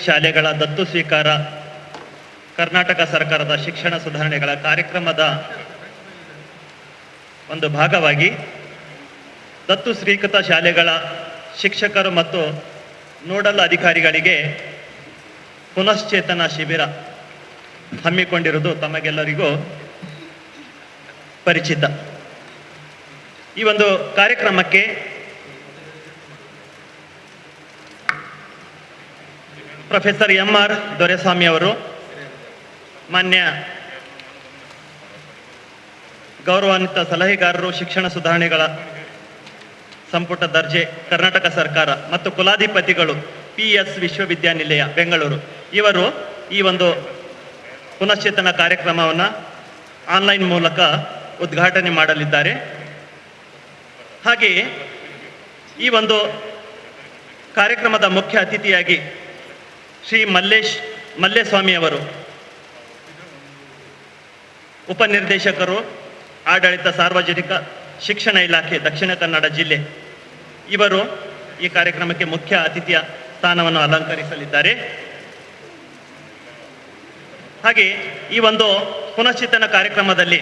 ಶಾಲೆಗಳ ದತ್ತು ಸ್ವೀಕಾರ ಕರ್ನಾಟಕ ಸರ್ಕಾರದ ಶಿಕ್ಷಣ ಸುಧಾರಣೆಗಳ ಕಾರ್ಯಕ್ರಮದ ಒಂದು ಭಾಗವಾಗಿ ದತ್ತು ಸ್ವೀಕೃತ ಶಾಲೆಗಳ ಶಿಕ್ಷಕರು ಮತ್ತು ನೋಡಲ್ ಅಧಿಕಾರಿಗಳಿಗೆ ಪುನಶ್ಚೇತನ ಶಿಬಿರ ಹಮ್ಮಿಕೊಂಡಿರುವುದು ತಮಗೆಲ್ಲರಿಗೂ ಪರಿಚಿತ. ಈ ಒಂದು ಕಾರ್ಯಕ್ರಮಕ್ಕೆ ಪ್ರೊಫೆಸರ್ ಎಂ.ಆರ್. ದೊರೆಸ್ವಾಮಿ ಅವರು, ಮಾನ್ಯ ಗೌರವಾನ್ವಿತ ಸಲಹೆಗಾರರು, ಶಿಕ್ಷಣ ಸುಧಾರಣೆಗಳ ಸಂಪುಟ ದರ್ಜೆ ಕರ್ನಾಟಕ ಸರ್ಕಾರ ಮತ್ತು ಕುಲಾಧಿಪತಿಗಳು PS ವಿಶ್ವವಿದ್ಯಾನಿಲಯ ಬೆಂಗಳೂರು ಇವರು ಈ ಒಂದು ಪುನಶ್ಚೇತನ ಕಾರ್ಯಕ್ರಮವನ್ನು ಆನ್ಲೈನ್ ಮೂಲಕ ಉದ್ಘಾಟನೆ ಮಾಡಲಿದ್ದಾರೆ. ಹಾಗೆಯೇ ಈ ಒಂದು ಕಾರ್ಯಕ್ರಮದ ಮುಖ್ಯ ಅತಿಥಿಯಾಗಿ ಶ್ರೀ ಮಲ್ಲೇಸ್ವಾಮಿ ಅವರು, ಉಪನಿರ್ದೇಶಕರು, ಆಡಳಿತ ಸಾರ್ವಜನಿಕ ಶಿಕ್ಷಣ ಇಲಾಖೆ ದಕ್ಷಿಣ ಕನ್ನಡ ಜಿಲ್ಲೆ, ಇವರು ಈ ಕಾರ್ಯಕ್ರಮಕ್ಕೆ ಮುಖ್ಯ ಅತಿಥಿಯ ಸ್ಥಾನವನ್ನು ಅಲಂಕರಿಸಲಿದ್ದಾರೆ. ಹಾಗೆ ಈ ಒಂದು ಪುನಶ್ಚೇತನ ಕಾರ್ಯಕ್ರಮದಲ್ಲಿ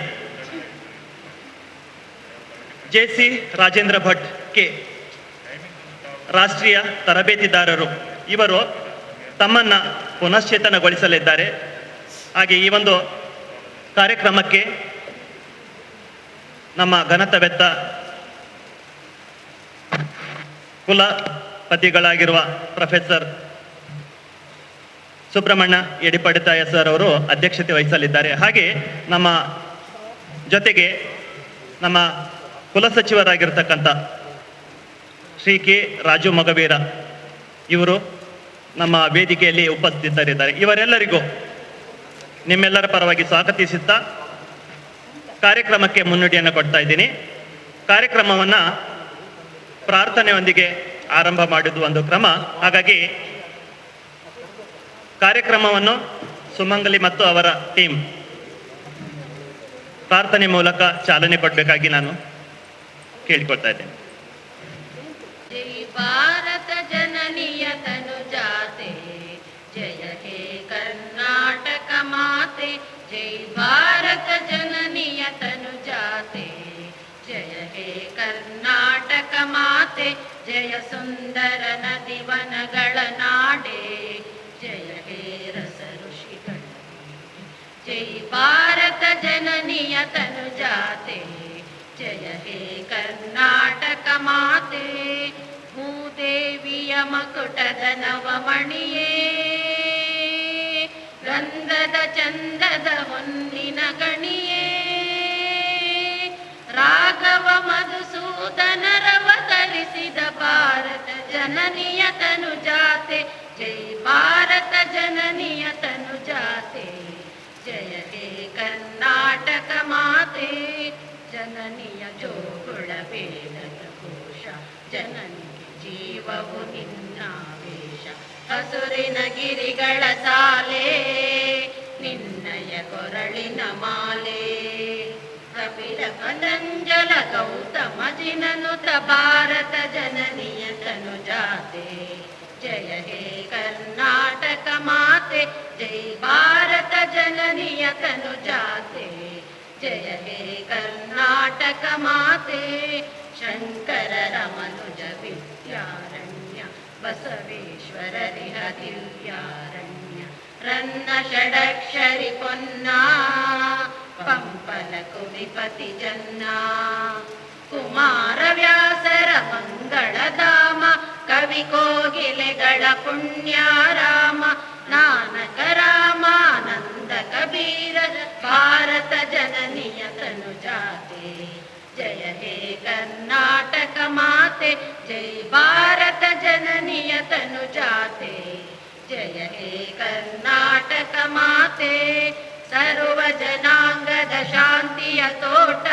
JC ರಾಜೇಂದ್ರ ಭಟ್ ಕೆ ರಾಷ್ಟ್ರೀಯ ತರಬೇತಿದಾರರು ಇವರು ತಮ್ಮನ್ನ ಪುನಶ್ಚೇತನಗೊಳಿಸಲಿದ್ದಾರೆ. ಹಾಗೆ ಈ ಒಂದು ಕಾರ್ಯಕ್ರಮಕ್ಕೆ ನಮ್ಮ ಘನತೆವೆತ್ತ ಕುಲಪತಿಗಳಾಗಿರುವ ಪ್ರೊಫೆಸರ್ ಸುಬ್ರಹ್ಮಣ್ಯ ಯಡಿಪಡಿತಾಯ ಸರ್ ಅವರು ಅಧ್ಯಕ್ಷತೆ ವಹಿಸಲಿದ್ದಾರೆ. ಹಾಗೆ ನಮ್ಮ ಜೊತೆಗೆ ನಮ್ಮ ಕುಲಸಚಿವರಾಗಿರ್ತಕ್ಕಂಥ ಶ್ರೀ ಕೆ ರಾಜು ಮೊಗವೀರ ಇವರು ನಮ್ಮ ವೇದಿಕೆಯಲ್ಲಿ ಉಪಸ್ಥಿತರಿದ್ದಾರೆ. ಇವರೆಲ್ಲರಿಗೂ ನಿಮ್ಮೆಲ್ಲರ ಪರವಾಗಿ ಸ್ವಾಗತಿಸುತ್ತಾ ಕಾರ್ಯಕ್ರಮಕ್ಕೆ ಮುನ್ನುಡಿಯನ್ನು ಕೊಡ್ತಾ ಇದ್ದೀನಿ. ಕಾರ್ಯಕ್ರಮವನ್ನು ಪ್ರಾರ್ಥನೆಯೊಂದಿಗೆ ಆರಂಭ ಮಾಡಿದ್ದು ಒಂದು ಕ್ರಮ. ಹಾಗಾಗಿ ಕಾರ್ಯಕ್ರಮವನ್ನು ಸುಮಂಗಲಿ ಮತ್ತು ಅವರ ಟೀಮ್ ಪ್ರಾರ್ಥನೆ ಮೂಲಕ ಚಾಲನೆ ಕೊಡಬೇಕಾಗಿ ನಾನು ಕೇಳಿಕೊಳ್ತಾ ಇದ್ದೇನೆ. ಜೈ ಭಾರತ ಜನನಿಯ ತನುಜಾತೆ, ಜಯ ಹೇ ಕರ್ನಾಟಕ ಮಾತೆ. ಜೈ ಭಾರತ ಜನನಿಯ ತನುಜಾತೆ, ಜಯ ಹೇ ಕರ್ನಾಟಕ ಮಾತೆ. ಜಯ ಸುಂದರ ನದಿ ವನಗಳ ನಾಡೆ, ಜಯ ಹೇ ರಸ ಋಷಿಗಳ. ಜೈ ಭಾರತ ಜನನಿಯ ತನುಜಾತೆ, ಜಯ ಹೇ ಕರ್ನಾಟಕ ಮಾತೆ. ಭೂದೇವಿಯ ಮಕುಟದ ನವಮಣಿಯೇ, ಗಂಧದ ಚಂದದ ಹೊನ್ನಿನ ಗಣಿಯೇ, ರಾಘವ ಮಧುಸೂದನರವತರಿಸಿದ ಭಾರತ ಜನನಿಯ ತನುಜಾತೆ. ಜೈ ಭಾರತ ಜನನಿಯ ತನುಜಾತೆ, ಜಯ ಹೇ ಕರ್ನಾಟಕ ಮಾತೆ. ಜನನಿಯ ಜೋಗುಳ ವೇದದ ಕೋಶ, ಜನನಿಗೆ ಜೀವವು ನಿನ್ನಾವೇಶ. ಹಸುರಿನ ಗಿರಿಗಳ ಸಾಲೆ, ನಿನ್ನಯ ಕೊರಳಿನ ಮಾಲೆ. ಕಪಿಲ ಪತಂಜಲ ಗೌತಮ ಜಿನನುತ ಭಾರತ ಜನನಿಯ ತನುಜಾತೆ. ಜಯ ಹೇ ಕರ್ನಾಟಕ ಮಾತೆ. ಜೈ ಭಾರತ ಜನನಿಯ ತನುಜಾತೆ, ಜಯ ಹೇ ಕರ್ನಾಟಕ ಮಾತೆ. ಶಂಕರರ ಮನುಜ ವಿದ್ಯಾರಣ್ಯ, ಬಸವೇಶ್ವರರಿಹ ದಿವ್ಯಾರಣ್ಯ. ರನ್ನ ಷಡಕ್ಷರಿ ಪೊನ್ನ, ಪಂಪನ ಕುಡಿಪತಿ ಜನ್ನ. ಕುಮಾರ ವ್ಯಾಸರ ಮಂಗಳಧಾಮ, ಕವಿ ಕೋಗಿಲೆಗಳ ಪುಣ್ಯಾರಾಮ. ನಾನಕ ರಾಮಾನಂದ ಕಬೀರ, ಭಾರತ ಜನನಿಯ ತನುಜಾತೆ. ಜಯ ಹೇ ಕರ್ನಾಟಕ ಮಾತೆ. ಜೈ ಭಾರತ ಜನನಿಯ ತನುಜಾತೆ, ಜಯ ಹೇ ಕರ್ನಾಟಕ ಮಾತೆ. ಸರ್ವ ಜನಾಂಗದ ಶಾಂತಿಯ ತೋಟ,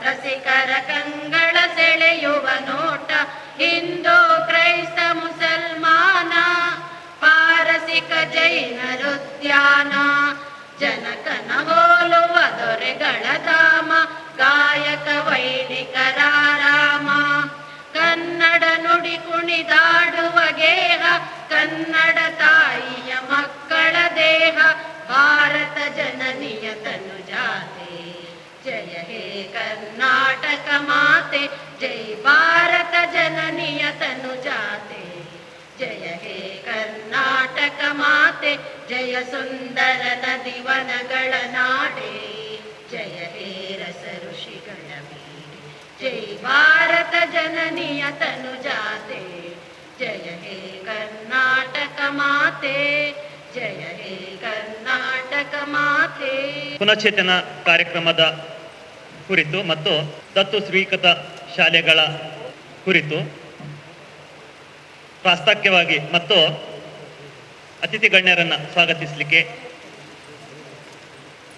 ರಸಿಕರ ಕಂಗಳ ಸೆಳೆಯುವ ನೋಟ. ಹಿಂದೂ ಕ್ರೈಸ್ತ ಮುಸಲ್ಮಾನ, ಪಾರಸಿಕ ಜೈನರುದ್ಯಾನ. ಜನಕನ ಹೋಲುವ ದೊರೆಗಳ ಧಾಮ, ಗಾಯಕ ವೈಣಿಕರಾರಾಮ. ಕನ್ನಡ ನುಡಿ ಕುಣಿದಾಡುವ ಗೇಹ, ಕನ್ನಡ ತಾಯಿ ಮಾತೆ ಜಯ ಸುಂದರ ನದಿ ವನಗಳ ನಾಡೆ ಜಯ ಹೇ ರಸ ಋಷಿಗಳ ಬೀಡೆ ಜೈ ಭಾರತ ಜನನಿಯ ತನುಜಾತೆ ಜಯ ಹೇ ಕರ್ನಾಟಕ ಮಾತೆ ಜಯ ಹೇ ಕರ್ನಾಟಕ ಮಾತೆ. ಪುನಶ್ಚೇತನ ಕಾರ್ಯಕ್ರಮದ ಕುರಿತು ಮತ್ತು ದತ್ತು ಸ್ವೀಕೃತ ಶಾಲೆಗಳ ಕುರಿತು ಪ್ರಾಸ್ತಾವಿಕವಾಗಿ ಮತ್ತು ಅತಿಥಿ ಗಣ್ಯರನ್ನು ಸ್ವಾಗತಿಸಲಿಕ್ಕೆ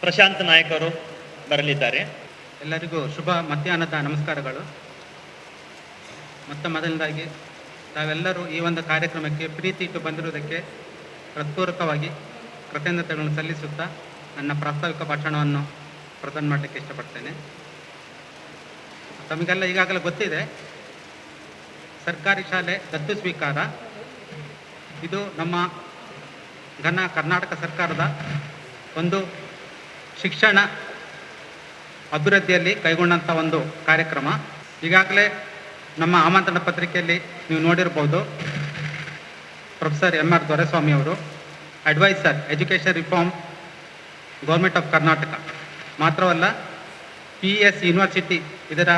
ಪ್ರಶಾಂತ್ ನಾಯಕ್ ಅವರು ಬರಲಿದ್ದಾರೆ. ಎಲ್ಲರಿಗೂ ಶುಭ ಮಧ್ಯಾಹ್ನದ ನಮಸ್ಕಾರಗಳು. ಮೊದಲನೇದಾಗಿ ತಾವೆಲ್ಲರೂ ಈ ಒಂದು ಕಾರ್ಯಕ್ರಮಕ್ಕೆ ಪ್ರೀತಿ ಇಟ್ಟು ಬಂದಿರುವುದಕ್ಕೆ ಹೃತ್ಪೂರ್ವಕವಾಗಿ ಕೃತಜ್ಞತೆಗಳನ್ನು ಸಲ್ಲಿಸುತ್ತಾ ನನ್ನ ಪ್ರಾಸ್ತಾವಿಕ ಭಾಷಣವನ್ನು ಪ್ರದಾನ ಮಾಡಲಿಕ್ಕೆ ಇಷ್ಟಪಡ್ತೇನೆ. ತಮಗೆಲ್ಲ ಈಗಾಗಲೇ ಗೊತ್ತಿದೆ, ಸರ್ಕಾರಿ ಶಾಲೆ ದತ್ತು ಸ್ವೀಕಾರ ಇದು ನಮ್ಮ ಕರ್ನಾಟಕ ಸರ್ಕಾರದ ಒಂದು ಶಿಕ್ಷಣ ಅಭಿವೃದ್ಧಿಯಲ್ಲಿ ಕೈಗೊಂಡಂಥ ಒಂದು ಕಾರ್ಯಕ್ರಮ. ಈಗಾಗಲೇ ನಮ್ಮ ಆಮಂತ್ರಣ ಪತ್ರಿಕೆಯಲ್ಲಿ ನೀವು ನೋಡಿರ್ಬೋದು, ಪ್ರೊಫೆಸರ್ MR ದೊರೆಸ್ವಾಮಿ ಅವರು adviser education reform government of Karnataka ಮಾತ್ರವಲ್ಲ PS ಯೂನಿವರ್ಸಿಟಿ ಇದರ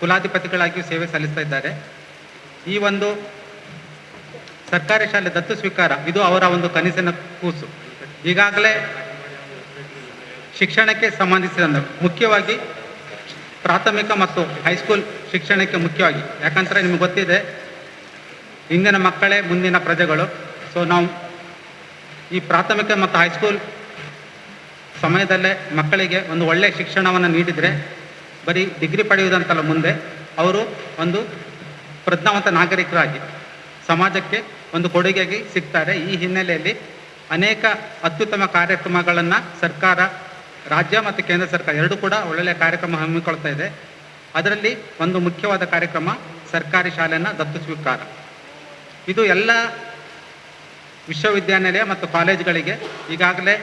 ಕುಲಾಧಿಪತಿಗಳಾಗಿಯೂ ಸೇವೆ ಸಲ್ಲಿಸ್ತಾ ಇದ್ದಾರೆ. ಈ ಒಂದು ಸರ್ಕಾರಿ ಶಾಲೆ ದತ್ತು ಸ್ವೀಕಾರ ಇದು ಅವರ ಒಂದು ಕನಸಿನ ಕೂಸು. ಈಗಾಗಲೇ ಶಿಕ್ಷಣಕ್ಕೆ ಸಂಬಂಧಿಸಿದಂತೆ ಮುಖ್ಯವಾಗಿ ಪ್ರಾಥಮಿಕ ಮತ್ತು ಹೈಸ್ಕೂಲ್ ಶಿಕ್ಷಣಕ್ಕೆ ಮುಖ್ಯವಾಗಿ, ಯಾಕಂದರೆ ನಿಮಗೆ ಗೊತ್ತಿದೆ ಇಂದಿನ ಮಕ್ಕಳೇ ಮುಂದಿನ ಪ್ರಜೆಗಳು. ಸೊ ನಾವು ಈ ಪ್ರಾಥಮಿಕ ಮತ್ತು ಹೈಸ್ಕೂಲ್ ಸಮಯದಲ್ಲೇ ಮಕ್ಕಳಿಗೆ ಒಂದು ಒಳ್ಳೆಯ ಶಿಕ್ಷಣವನ್ನು ನೀಡಿದರೆ ಬರೀ ಡಿಗ್ರಿ ಪಡೆಯುವುದಂತಲ್ಲ, ಮುಂದೆ ಅವರು ಒಂದು ಪ್ರಜ್ಞಾವಂತ ನಾಗರಿಕರಾಗಿ ಸಮಾಜಕ್ಕೆ ಒಂದು ಕೊಡುಗೆಯಾಗಿ ಸಿಗ್ತಾರೆ. ಈ ಹಿನ್ನೆಲೆಯಲ್ಲಿ ಅನೇಕ ಅತ್ಯುತ್ತಮ ಕಾರ್ಯಕ್ರಮಗಳನ್ನು ಸರ್ಕಾರ, ರಾಜ್ಯ ಮತ್ತು ಕೇಂದ್ರ ಸರ್ಕಾರ ಎರಡೂ ಕೂಡ ಒಳ್ಳೊಳ್ಳೆಯ ಕಾರ್ಯಕ್ರಮ ಹಮ್ಮಿಕೊಳ್ತಾ ಇದೆ. ಅದರಲ್ಲಿ ಒಂದು ಮುಖ್ಯವಾದ ಕಾರ್ಯಕ್ರಮ ಸರ್ಕಾರಿ ಶಾಲೆಯನ್ನು ದತ್ತು ಸ್ವೀಕಾರ. ಇದು ಎಲ್ಲ ವಿಶ್ವವಿದ್ಯಾನಿಲಯ ಮತ್ತು ಕಾಲೇಜುಗಳಿಗೆ ಈಗಾಗಲೇ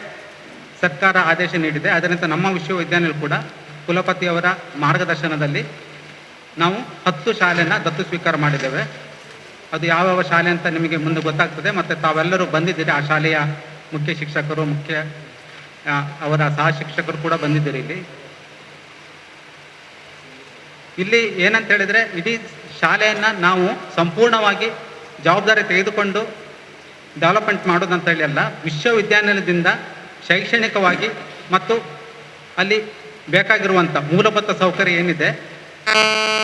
ಸರ್ಕಾರ ಆದೇಶ ನೀಡಿದೆ. ಅದರಂತೆ ನಮ್ಮ ವಿಶ್ವವಿದ್ಯಾನಿಲಯ ಕೂಡ ಕುಲಪತಿಯವರ ಮಾರ್ಗದರ್ಶನದಲ್ಲಿ ನಾವು 10 ಶಾಲೆಯನ್ನು ದತ್ತು ಸ್ವೀಕಾರ ಮಾಡಿದ್ದೇವೆ. ಅದು ಯಾವ್ಯಾವ ಶಾಲೆ ಅಂತ ನಿಮಗೆ ಮುಂದೆ ಗೊತ್ತಾಗ್ತದೆ. ಮತ್ತು ತಾವೆಲ್ಲರೂ ಬಂದಿದ್ದೀರಿ, ಆ ಶಾಲೆಯ ಮುಖ್ಯ ಶಿಕ್ಷಕರು, ಅವರ ಸಹ ಶಿಕ್ಷಕರು ಕೂಡ ಬಂದಿದ್ದೀರಿ. ಇಲ್ಲಿ ಏನಂತ ಹೇಳಿದರೆ, ಇಡೀ ಶಾಲೆಯನ್ನು ನಾವು ಸಂಪೂರ್ಣವಾಗಿ ಜವಾಬ್ದಾರಿ ತೆಗೆದುಕೊಂಡು ಡೆವಲಪ್ಮೆಂಟ್ ಮಾಡೋದಂತ ಹೇಳಿ ಅಲ್ಲ, ವಿಶ್ವವಿದ್ಯಾನಿಲಯದಿಂದ ಶೈಕ್ಷಣಿಕವಾಗಿ ಮತ್ತು ಅಲ್ಲಿ ಬೇಕಾಗಿರುವಂಥ ಮೂಲಭೂತ ಸೌಕರ್ಯ ಏನಿದೆ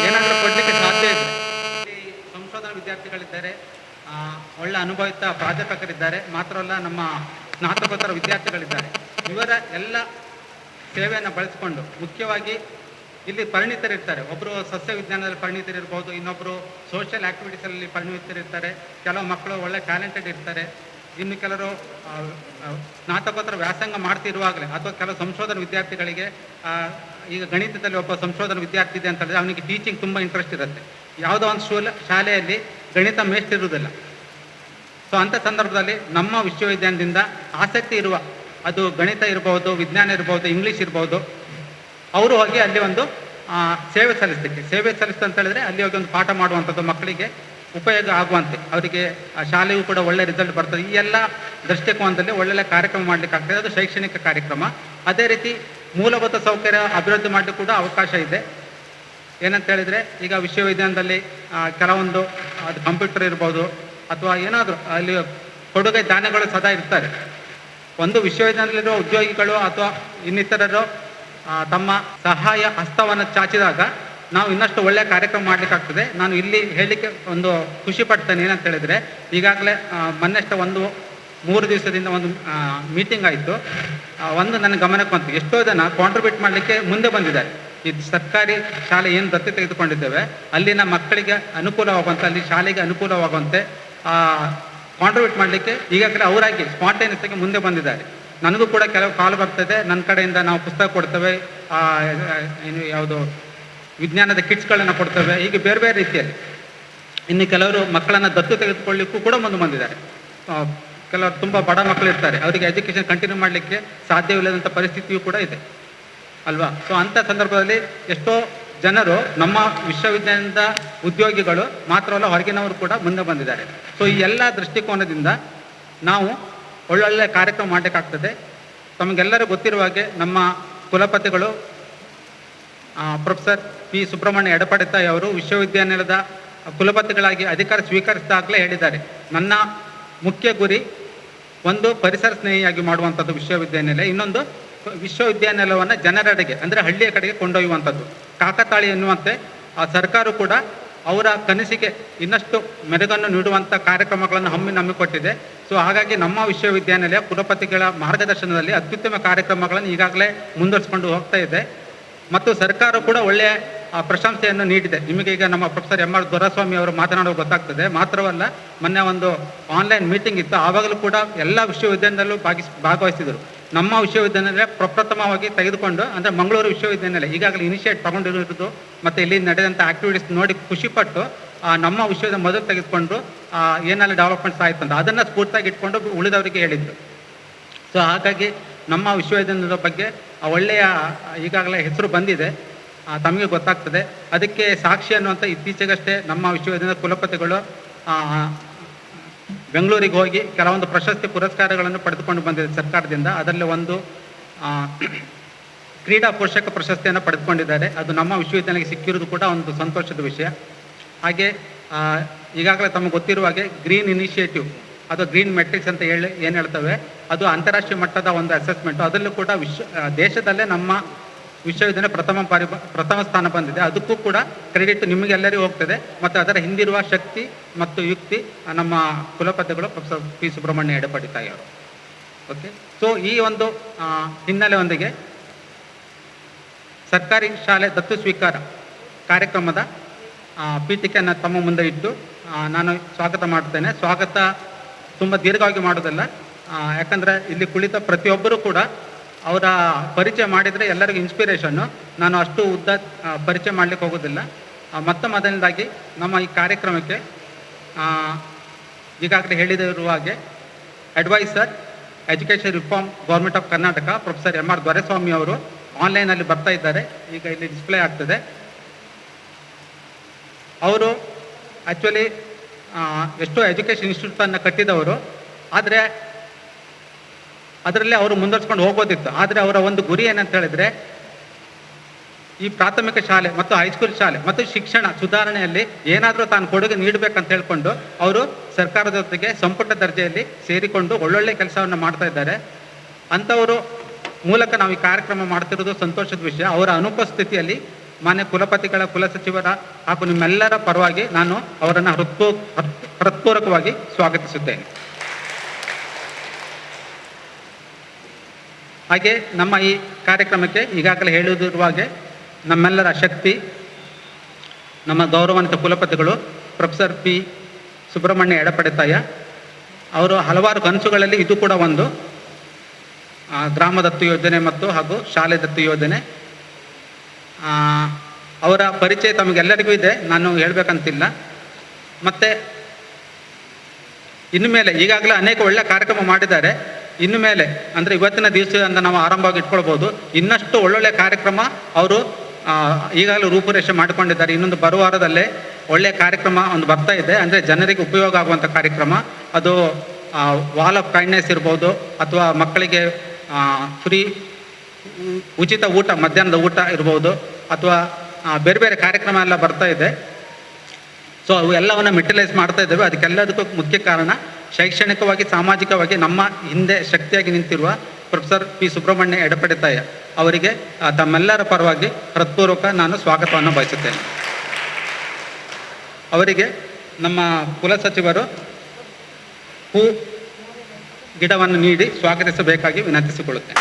ಏನಾದರೂ ಕೊಡಲಿಕ್ಕೆ ಸಾಧ್ಯ ಇದೆ. ಇಲ್ಲಿ ಸಂಶೋಧನಾ ವಿದ್ಯಾರ್ಥಿಗಳಿದ್ದಾರೆ, ಒಳ್ಳೆ ಅನುಭವಿತ ಪ್ರಾಧ್ಯಾಪಕರಿದ್ದಾರೆ, ಮಾತ್ರವಲ್ಲ ನಮ್ಮ ಸ್ನಾತಕೋತ್ತರ ವಿದ್ಯಾರ್ಥಿಗಳಿದ್ದಾರೆ. ಇವರ ಎಲ್ಲ ಸೇವೆಯನ್ನು ಬಳಸಿಕೊಂಡು ಮುಖ್ಯವಾಗಿ ಇಲ್ಲಿ ಪರಿಣಿತರಿರ್ತಾರೆ. ಒಬ್ಬರು ಸಸ್ಯ ವಿಜ್ಞಾನದಲ್ಲಿ ಪರಿಣಿತರಿರ್ಬೋದು, ಇನ್ನೊಬ್ಬರು ಸೋಷಿಯಲ್ ಆ್ಯಕ್ಟಿವಿಟೀಸಲ್ಲಿ ಪರಿಣಿತರಿರ್ತಾರೆ, ಕೆಲವು ಮಕ್ಕಳು ಒಳ್ಳೆ ಟ್ಯಾಲೆಂಟೆಡ್ ಇರ್ತಾರೆ, ಇನ್ನು ಕೆಲವರು ಸ್ನಾತಕೋತ್ತರ ವ್ಯಾಸಂಗ ಮಾಡ್ತಿರುವಾಗಲೇ ಅಥವಾ ಕೆಲವು ಸಂಶೋಧನಾ ವಿದ್ಯಾರ್ಥಿಗಳಿಗೆ ಈಗ ಗಣಿತದಲ್ಲಿ ಒಬ್ಬ ಸಂಶೋಧನಾ ವಿದ್ಯಾರ್ಥಿ ಇದೆ ಅಂತ ಹೇಳಿದ್ರೆ ಅವನಿಗೆ ಟೀಚಿಂಗ್ ತುಂಬ ಇಂಟ್ರೆಸ್ಟ್ ಇರುತ್ತೆ. ಯಾವುದೋ ಒಂದು ಶಾಲೆಯಲ್ಲಿ ಗಣಿತ ಮೇಷ್ಟಿರುವುದಿಲ್ಲ. ಸೊ ಅಂಥ ಸಂದರ್ಭದಲ್ಲಿ ನಮ್ಮ ವಿಶ್ವವಿದ್ಯಾಲಯದಿಂದ ಆಸಕ್ತಿ ಇರುವ, ಅದು ಗಣಿತ ಇರ್ಬೋದು, ವಿಜ್ಞಾನ ಇರ್ಬೋದು, ಇಂಗ್ಲೀಷ್ ಇರ್ಬೋದು, ಅವರು ಹೋಗಿ ಅಲ್ಲಿ ಒಂದು ಸೇವೆ ಸಲ್ಲಿಸ್ತು ಅಂತ ಹೇಳಿದ್ರೆ ಅಲ್ಲಿ ಹೋಗಿ ಒಂದು ಪಾಠ ಮಾಡುವಂಥದ್ದು, ಮಕ್ಕಳಿಗೆ ಉಪಯೋಗ ಆಗುವಂತೆ, ಅವರಿಗೆ ಆ ಶಾಲೆಯೂ ಕೂಡ ಒಳ್ಳೆ ರಿಸಲ್ಟ್ ಬರ್ತದೆ. ಈ ಎಲ್ಲ ದೃಷ್ಟಿಕೋನದಲ್ಲಿ ಒಳ್ಳೊಳ್ಳೆ ಕಾರ್ಯಕ್ರಮ ಮಾಡಲಿಕ್ಕೆ ಆಗ್ತದೆ. ಅದು ಶೈಕ್ಷಣಿಕ ಕಾರ್ಯಕ್ರಮ. ಅದೇ ರೀತಿ ಮೂಲಭೂತ ಸೌಕರ್ಯ ಅಭಿವೃದ್ಧಿ ಮಾಡಲಿಕ್ಕೆ ಕೂಡ ಅವಕಾಶ ಇದೆ. ಏನಂತ ಹೇಳಿದರೆ, ಈಗ ವಿಶ್ವವಿದ್ಯಾಲಯದಲ್ಲಿ ಕೆಲವೊಂದು ಅದು ಕಂಪ್ಯೂಟರ್ ಇರ್ಬೋದು ಅಥವಾ ಏನಾದರೂ ಅಲ್ಲಿ ಕೊಡುಗೆ ದಾನಗಳು ಸದಾ ಇರ್ತಾರೆ. ಒಂದು ವಿಶ್ವವಿದ್ಯಾಲಯದಲ್ಲಿರುವ ಉದ್ಯೋಗಿಗಳು ಅಥವಾ ಇನ್ನಿತರರು ತಮ್ಮ ಸಹಾಯ ಹಸ್ತವನ್ನು ಚಾಚಿದಾಗ ನಾವು ಇನ್ನಷ್ಟು ಒಳ್ಳೆಯ ಕಾರ್ಯಕ್ರಮ ಮಾಡಲಿಕ್ಕಾಗ್ತದೆ. ನಾನು ಇಲ್ಲಿ ಹೇಳಲಿಕ್ಕೆ ಒಂದು ಖುಷಿ ಪಡ್ತೇನೆ. ಏನಂತ ಹೇಳಿದರೆ, ಈಗಾಗಲೇ ಮೊನ್ನೆಷ್ಟ 3 ದಿವಸದಿಂದ ಒಂದು ಮೀಟಿಂಗ್ ಆಯಿತು. ಒಂದು ನನ್ನ ಗಮನಕ್ಕೆ ಬಂತು, ಎಷ್ಟೋ ಜನ ಕಾಂಟ್ರಿಬ್ಯೂಟ್ ಮಾಡಲಿಕ್ಕೆ ಮುಂದೆ ಬಂದಿದ್ದಾರೆ. ಇದು ಸರ್ಕಾರಿ ಶಾಲೆ ಏನು ದತ್ತು ತೆಗೆದುಕೊಂಡಿದ್ದೇವೆ ಅಲ್ಲಿನ ಮಕ್ಕಳಿಗೆ ಅನುಕೂಲವಾಗುವಂತೆ, ಅಲ್ಲಿ ಶಾಲೆಗೆ ಅನುಕೂಲವಾಗುವಂತೆ ಕಾಂಟ್ರಿಬ್ಯೂಟ್ ಮಾಡಲಿಕ್ಕೆ ಈಗಾಗಲೇ ಅವರಾಗಿ ಸ್ಪಾಂಟೇನಿಯಸ್ ಆಗಿ ಮುಂದೆ ಬಂದಿದ್ದಾರೆ. ನನಗೂ ಕೂಡ ಕೆಲವು ಕಾಲ್ ಬರ್ತದೆ, ನನ್ನ ಕಡೆಯಿಂದ ನಾವು ಪುಸ್ತಕ ಕೊಡ್ತೇವೆ, ಯಾವುದು ವಿಜ್ಞಾನದ ಕಿಟ್ಸ್ಗಳನ್ನು ಕೊಡ್ತೇವೆ, ಹೀಗೆ ಬೇರೆ ಬೇರೆ ರೀತಿಯಲ್ಲಿ. ಇನ್ನು ಕೆಲವರು ಮಕ್ಕಳನ್ನು ದತ್ತು ತೆಗೆದುಕೊಳ್ಳಿಕ್ಕೂ ಕೂಡ ಮುಂದೆ ಬಂದಿದ್ದಾರೆ. ಕೆಲವರು ತುಂಬ ಬಡ ಮಕ್ಕಳಿರ್ತಾರೆ, ಅವರಿಗೆ ಎಜುಕೇಷನ್ ಕಂಟಿನ್ಯೂ ಮಾಡಲಿಕ್ಕೆ ಸಾಧ್ಯವಿಲ್ಲದಂಥ ಪರಿಸ್ಥಿತಿಯೂ ಕೂಡ ಇದೆ ಅಲ್ವಾ. ಸೊ ಅಂಥ ಸಂದರ್ಭದಲ್ಲಿ ಎಷ್ಟೋ ಜನರು ನಮ್ಮ ವಿಶ್ವವಿದ್ಯಾಲಯದ ಉದ್ಯೋಗಿಗಳು ಮಾತ್ರವಲ್ಲ ಹೊರಗಿನವರು ಕೂಡ ಮುಂದೆ ಬಂದಿದ್ದಾರೆ. ಸೊ ಈ ಎಲ್ಲ ದೃಷ್ಟಿಕೋನದಿಂದ ನಾವು ಒಳ್ಳೊಳ್ಳೆ ಕಾರ್ಯಕ್ರಮ ಮಾಡಲಿಕ್ಕಾಗ್ತದೆ. ತಮಗೆಲ್ಲರೂ ಗೊತ್ತಿರುವ ಹಾಗೆ ನಮ್ಮ ಕುಲಪತಿಗಳು ಪ್ರೊಫೆಸರ್ ಪಿ ಸುಬ್ರಹ್ಮಣ್ಯ ಎಡಪಡಿತಾಯಿ ಅವರು ವಿಶ್ವವಿದ್ಯಾನಿಲಯದ ಕುಲಪತಿಗಳಾಗಿ ಅಧಿಕಾರ ಸ್ವೀಕರಿಸಿದಾಗಲೇ ಹೇಳಿದ್ದಾರೆ, ನನ್ನ ಮುಖ್ಯ ಗುರಿ ಒಂದು ಪರಿಸರ ಸ್ನೇಹಿಯಾಗಿ ಮಾಡುವಂಥದ್ದು ವಿಶ್ವವಿದ್ಯಾನಿಲಯ, ಇನ್ನೊಂದು ವಿಶ್ವವಿದ್ಯಾನಿಲಯವನ್ನು ಜನರೆಡೆಗೆ ಅಂದರೆ ಹಳ್ಳಿಯ ಕಡೆಗೆ ಕೊಂಡೊಯ್ಯುವಂಥದ್ದು. ಕಾಕತಾಳಿ ಎನ್ನುವಂತೆ ಆ ಸರ್ಕಾರ ಕೂಡ ಅವರ ಕನಸಿಗೆ ಇನ್ನಷ್ಟು ಮೆರುಗನ್ನು ನೀಡುವಂಥ ಕಾರ್ಯಕ್ರಮಗಳನ್ನು ಹಮ್ಮಿಕೊಟ್ಟಿದೆ. ಸೊ ಹಾಗಾಗಿ ನಮ್ಮ ವಿಶ್ವವಿದ್ಯಾನಿಲಯ ಕುಲಪತಿಗಳ ಮಾರ್ಗದರ್ಶನದಲ್ಲಿ ಅತ್ಯುತ್ತಮ ಕಾರ್ಯಕ್ರಮಗಳನ್ನು ಈಗಾಗಲೇ ಮುಂದುವರಿಸಿಕೊಂಡು ಹೋಗ್ತಾ ಇದೆ ಮತ್ತು ಸರ್ಕಾರ ಕೂಡ ಒಳ್ಳೆಯ ಪ್ರಶಂಸೆಯನ್ನು ನೀಡಿದೆ. ನಿಮಗೆ ಈಗ ನಮ್ಮ ಪ್ರೊಫೆಸರ್ ಎಂ ಆರ್ ದೊರೆಸ್ವಾಮಿ ಅವರು ಮಾತನಾಡೋದು ಗೊತ್ತಾಗ್ತದೆ. ಮಾತ್ರವಲ್ಲ, ಮೊನ್ನೆ ಒಂದು ಆನ್ಲೈನ್ ಮೀಟಿಂಗ್ ಇತ್ತು, ಆವಾಗಲೂ ಕೂಡ ಎಲ್ಲ ವಿಶ್ವವಿದ್ಯಾನಿಲಯದಲ್ಲೂ ಭಾಗವಹಿಸಿದರು. ನಮ್ಮ ವಿಶ್ವವಿದ್ಯಾನಿಲಯ ಪ್ರಪ್ರಥಮವಾಗಿ ತೆಗೆದುಕೊಂಡು ಅಂದರೆ ಮಂಗಳೂರು ವಿಶ್ವವಿದ್ಯಾನಿಲಯ ಈಗಾಗಲೇ ಇನಿಷಿಯೇಟ್ ತಗೊಂಡಿರೋದು ಮತ್ತು ಇಲ್ಲಿ ನಡೆದಂಥ ಆಕ್ಟಿವಿಟೀಸ್ ನೋಡಿ ಖುಷಿಪಟ್ಟು ನಮ್ಮ ವಿಶ್ವದ ಮೊದಲು ತೆಗೆದುಕೊಂಡು ಏನೆಲ್ಲ ಡೆವಲಪ್ಮೆಂಟ್ಸ್ ಆಯಿತು ಅಂತ ಅದನ್ನು ಸ್ಫೂರ್ತಿಯಾಗಿ ಇಟ್ಕೊಂಡು ಉಳಿದವರಿಗೆ ಹೇಳಿದರು. ಸೊ ಹಾಗಾಗಿ ನಮ್ಮ ವಿಶ್ವವಿದ್ಯಾನಿಲಯದ ಬಗ್ಗೆ ಒಳ್ಳೆಯ ಈಗಾಗಲೇ ಹೆಸರು ಬಂದಿದೆ, ತಮಗೆ ಗೊತ್ತಾಗ್ತದೆ. ಅದಕ್ಕೆ ಸಾಕ್ಷಿ ಅನ್ನುವಂಥ ಇತ್ತೀಚೆಗಷ್ಟೇ ನಮ್ಮ ವಿಶ್ವವಿದ್ಯಾನಿಲಯದ ಕುಲಪತಿಗಳು ಬೆಂಗಳೂರಿಗೆ ಹೋಗಿ ಕೆಲವೊಂದು ಪ್ರಶಸ್ತಿ ಪುರಸ್ಕಾರಗಳನ್ನು ಪಡೆದುಕೊಂಡು ಬಂದಿದೆ ಸರ್ಕಾರದಿಂದ. ಅದರಲ್ಲಿ ಒಂದು ಕ್ರೀಡಾ ಪೋಷಕ ಪ್ರಶಸ್ತಿಯನ್ನು ಪಡೆದುಕೊಂಡಿದ್ದಾರೆ. ಅದು ನಮ್ಮ ವಿಶ್ವವಿದ್ಯಾಲಯಕ್ಕೆ ಸಿಕ್ಕಿರೋದು ಕೂಡ ಒಂದು ಸಂತೋಷದ ವಿಷಯ. ಹಾಗೆ ಈಗಾಗಲೇ ತಮಗೆ ಗೊತ್ತಿರುವ ಹಾಗೆ ಗ್ರೀನ್ ಇನಿಷಿಯೇಟಿವ್ ಅದು ಗ್ರೀನ್ ಮೆಟ್ರಿಕ್ಸ್ ಅಂತ ಏನು ಹೇಳ್ತವೆ, ಅದು ಅಂತಾರಾಷ್ಟ್ರೀಯ ಮಟ್ಟದ ಒಂದು ಅಸೆಸ್ಮೆಂಟು. ಅದರಲ್ಲೂ ಕೂಡ ದೇಶದಲ್ಲೇ ನಮ್ಮ ವಿಶ್ವವಿದ್ಯಾಲಯ ಪ್ರಥಮ ಸ್ಥಾನ ಬಂದಿದೆ. ಅದಕ್ಕೂ ಕೂಡ ಕ್ರೆಡಿಟ್ ನಿಮಗೆಲ್ಲರಿಗೂ ಹೋಗ್ತದೆ ಮತ್ತು ಅದರ ಹಿಂದಿರುವ ಶಕ್ತಿ ಮತ್ತು ಯುಕ್ತಿ ನಮ್ಮ ಕುಲಪತಿಗಳು ಪ್ರೊಫೆಸರ್ ಪಿ ಸುಬ್ರಹ್ಮಣ್ಯ ಎಡಪಡಿತಾಯಿ ಅವರು. ಓಕೆ, ಸೊ ಈ ಒಂದು ಹಿನ್ನೆಲೆಯೊಂದಿಗೆ ಸರ್ಕಾರಿ ಶಾಲೆ ದತ್ತು ಸ್ವೀಕಾರ ಕಾರ್ಯಕ್ರಮದ ಪೀಠಿಕೆಯನ್ನು ತಮ್ಮ ಮುಂದೆ ಇಟ್ಟು ನಾನು ಸ್ವಾಗತ ಮಾಡ್ತೇನೆ. ಸ್ವಾಗತ ತುಂಬ ದೀರ್ಘವಾಗಿ ಮಾಡೋದಲ್ಲ, ಯಾಕಂದರೆ ಇಲ್ಲಿ ಕುಳಿತ ಪ್ರತಿಯೊಬ್ಬರೂ ಕೂಡ ಅವರ ಪರಿಚಯ ಮಾಡಿದರೆ ಎಲ್ಲರಿಗೂ ಇನ್ಸ್ಪಿರೇಷನ್ನು. ನಾನು ಅಷ್ಟು ಉದ್ದ ಪರಿಚಯ ಮಾಡಲಿಕ್ಕೆ ಹೋಗೋದಿಲ್ಲ. ಮೊದಲನೇದಾಗಿ ನಮ್ಮ ಈ ಕಾರ್ಯಕ್ರಮಕ್ಕೆ ಈಗಾಗಲೇ ಹೇಳಿದಿರುವ ಹಾಗೆ adviser education reform government of Karnataka professor M R Doreswamy ಅವರು ಆನ್ಲೈನಲ್ಲಿ ಬರ್ತಾ ಇದ್ದಾರೆ, ಈಗ ಇಲ್ಲಿ ಡಿಸ್ಪ್ಲೇ ಆಗ್ತದೆ. ಅವರು ಆ್ಯಕ್ಚುಲಿ ಎಷ್ಟೋ ಎಜುಕೇಷನ್ ಇನ್ಸ್ಟಿಟ್ಯೂಟನ್ನು ಕಟ್ಟಿದವರು, ಆದರೆ ಅದರಲ್ಲಿ ಅವರು ಮುಂದುವರ್ಸ್ಕೊಂಡು ಹೋಗ್ಬೋದಿತ್ತು. ಆದರೆ ಅವರ ಒಂದು ಗುರಿ ಏನಂತ ಹೇಳಿದರೆ ಈ ಪ್ರಾಥಮಿಕ ಶಾಲೆ ಮತ್ತು ಹೈಸ್ಕೂಲ್ ಶಾಲೆ ಮತ್ತು ಶಿಕ್ಷಣ ಸುಧಾರಣೆಯಲ್ಲಿ ಏನಾದರೂ ತಾನು ಕೊಡುಗೆ ನೀಡಬೇಕಂತ ಹೇಳ್ಕೊಂಡು ಅವರು ಸರ್ಕಾರದ ಜೊತೆಗೆ ಸಂಪುಟ ದರ್ಜೆಯಲ್ಲಿ ಸೇರಿಕೊಂಡು ಒಳ್ಳೊಳ್ಳೆ ಕೆಲಸವನ್ನು ಮಾಡ್ತಾ ಇದ್ದಾರೆ. ಅಂಥವರು ಮೂಲಕ ನಾವು ಈ ಕಾರ್ಯಕ್ರಮ ಮಾಡ್ತಿರೋದು ಸಂತೋಷದ ವಿಷಯ. ಅವರ ಅನುಪಸ್ಥಿತಿಯಲ್ಲಿ ಮಾನ್ಯ ಕುಲಪತಿಗಳ ಕುಲಸಚಿವರ ಹಾಗೂ ನಿಮ್ಮೆಲ್ಲರ ಪರವಾಗಿ ನಾನು ಅವರನ್ನು ಹೃತ್ಪೂರ್ವಕವಾಗಿ ಸ್ವಾಗತಿಸುತ್ತೇನೆ. ಹಾಗೆ ನಮ್ಮ ಈ ಕಾರ್ಯಕ್ರಮಕ್ಕೆ ಈಗಾಗಲೇ ಹೇಳುವುದಿರುವ ಹಾಗೆ ನಮ್ಮೆಲ್ಲರ ಶಕ್ತಿ ನಮ್ಮ ಗೌರವಾನ್ವಿತ ಕುಲಪತಿಗಳು ಪ್ರೊಫೆಸರ್ ಪಿ ಸುಬ್ರಹ್ಮಣ್ಯ ಎಡಪಡಿತಾಯ ಅವರು ಹಲವಾರು ಕನಸುಗಳಲ್ಲಿ ಇದು ಕೂಡ ಒಂದು ಗ್ರಾಮ ದತ್ತು ಯೋಜನೆ ಮತ್ತು ಹಾಗೂ ಶಾಲೆ ದತ್ತು ಯೋಜನೆ. ಅವರ ಪರಿಚಯ ತಮಗೆಲ್ಲರಿಗೂ ಇದೆ, ನಾನು ಹೇಳಬೇಕಂತಿಲ್ಲ. ಮತ್ತು ಇನ್ನು ಮೇಲೆ ಈಗಾಗಲೇ ಅನೇಕ ಒಳ್ಳೆಯ ಕಾರ್ಯಕ್ರಮ ಮಾಡಿದ್ದಾರೆ. ಇನ್ನು ಮೇಲೆ ಅಂದರೆ ಇವತ್ತಿನ ದಿವಸದಿಂದ ನಾವು ಆರಂಭವಾಗಿ ಇಟ್ಕೊಳ್ಬೋದು. ಇನ್ನಷ್ಟು ಒಳ್ಳೊಳ್ಳೆ ಕಾರ್ಯಕ್ರಮ ಅವರು ಈಗಾಗಲೇ ರೂಪುರೇಷೆ ಮಾಡಿಕೊಂಡಿದ್ದಾರೆ. ಇನ್ನೊಂದು ಬರುವ ವಾರದಲ್ಲೇ ಒಳ್ಳೆಯ ಕಾರ್ಯಕ್ರಮ ಒಂದು ಬರ್ತಾ ಇದೆ, ಅಂದರೆ ಜನರಿಗೆ ಉಪಯೋಗ ಆಗುವಂಥ ಕಾರ್ಯಕ್ರಮ. ಅದು ವಾಲ್ ಆಫ್ ಕೈಂಡ್ನೆಸ್ ಇರ್ಬೋದು, ಅಥವಾ ಮಕ್ಕಳಿಗೆ ಫ್ರೀ ಉಚಿತ ಊಟ, ಮಧ್ಯಾಹ್ನದ ಊಟ ಇರ್ಬೋದು, ಅಥವಾ ಬೇರೆ ಬೇರೆ ಕಾರ್ಯಕ್ರಮ ಎಲ್ಲ ಬರ್ತಾ ಇದೆ. ಸೊ ಅವು ಎಲ್ಲವನ್ನು ಮೆಟೀರಿಯಲೈಸ್ ಮಾಡ್ತಾ ಇದ್ದೇವೆ. ಅದಕ್ಕೆಲ್ಲದಕ್ಕೂ ಮುಖ್ಯ ಕಾರಣ ಶೈಕ್ಷಣಿಕವಾಗಿ ಸಾಮಾಜಿಕವಾಗಿ ನಮ್ಮ ಹಿಂದೆ ಶಕ್ತಿಯಾಗಿ ನಿಂತಿರುವ ಪ್ರೊಫೆಸರ್ ಪಿ ಸುಬ್ರಹ್ಮಣ್ಯ ಎಡಪಡಿತಾಯ ಅವರಿಗೆ ತಮ್ಮೆಲ್ಲರ ಪರವಾಗಿ ಹೃತ್ಪೂರ್ವಕ ನಾನು ಸ್ವಾಗತವನ್ನು ಬಯಸುತ್ತೇನೆ. ಅವರಿಗೆ ನಮ್ಮ ಕುಲಸಚಿವರು ಹೂ ಗಿಡವನ್ನು ನೀಡಿ ಸ್ವಾಗತಿಸಬೇಕಾಗಿ ವಿನಂತಿಸಿಕೊಳ್ಳುತ್ತೇನೆ.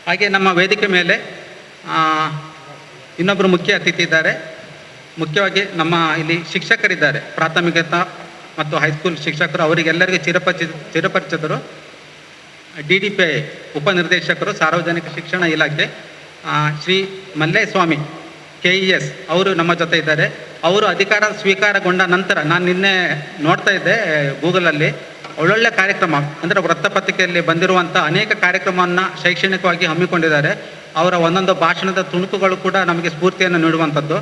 ಹಾಗೆ ನಮ್ಮ ವೇದಿಕೆ ಮೇಲೆ ಇನ್ನೊಬ್ಬರು ಮುಖ್ಯ ಅತಿಥಿ ಇದ್ದಾರೆ. ಮುಖ್ಯವಾಗಿ ನಮ್ಮ ಇಲ್ಲಿ ಶಿಕ್ಷಕರಿದ್ದಾರೆ, ಪ್ರಾಥಮಿಕತಾ ಮತ್ತು ಹೈಸ್ಕೂಲ್ ಶಿಕ್ಷಕರು. ಅವರಿಗೆಲ್ಲರಿಗೂ ಚಿರಪರಿಚಿತರು DDPI ಉಪನಿರ್ದೇಶಕರು ಸಾರ್ವಜನಿಕ ಶಿಕ್ಷಣ ಇಲಾಖೆ ಶ್ರೀ ಮಲ್ಲೇಸ್ವಾಮಿ KES ಅವರು ನಮ್ಮ ಜೊತೆ ಇದ್ದಾರೆ. ಅವರು ಅಧಿಕಾರ ಸ್ವೀಕಾರಗೊಂಡ ನಂತರ ನಾನು ನಿನ್ನೆ ನೋಡ್ತಾ ಇದ್ದೆ ಗೂಗಲಲ್ಲಿ, ಒಳ್ಳೊಳ್ಳೆ ಕಾರ್ಯಕ್ರಮ ಅಂದರೆ ವೃತ್ತಪತ್ರಿಕೆಯಲ್ಲಿ ಬಂದಿರುವಂಥ ಅನೇಕ ಕಾರ್ಯಕ್ರಮವನ್ನು ಶೈಕ್ಷಣಿಕವಾಗಿ ಹಮ್ಮಿಕೊಂಡಿದ್ದಾರೆ. ಅವರ ಒಂದೊಂದು ಭಾಷಣದ ತುಣುಕುಗಳು ಕೂಡ ನಮಗೆ ಸ್ಫೂರ್ತಿಯನ್ನು ನೀಡುವಂಥದ್ದು.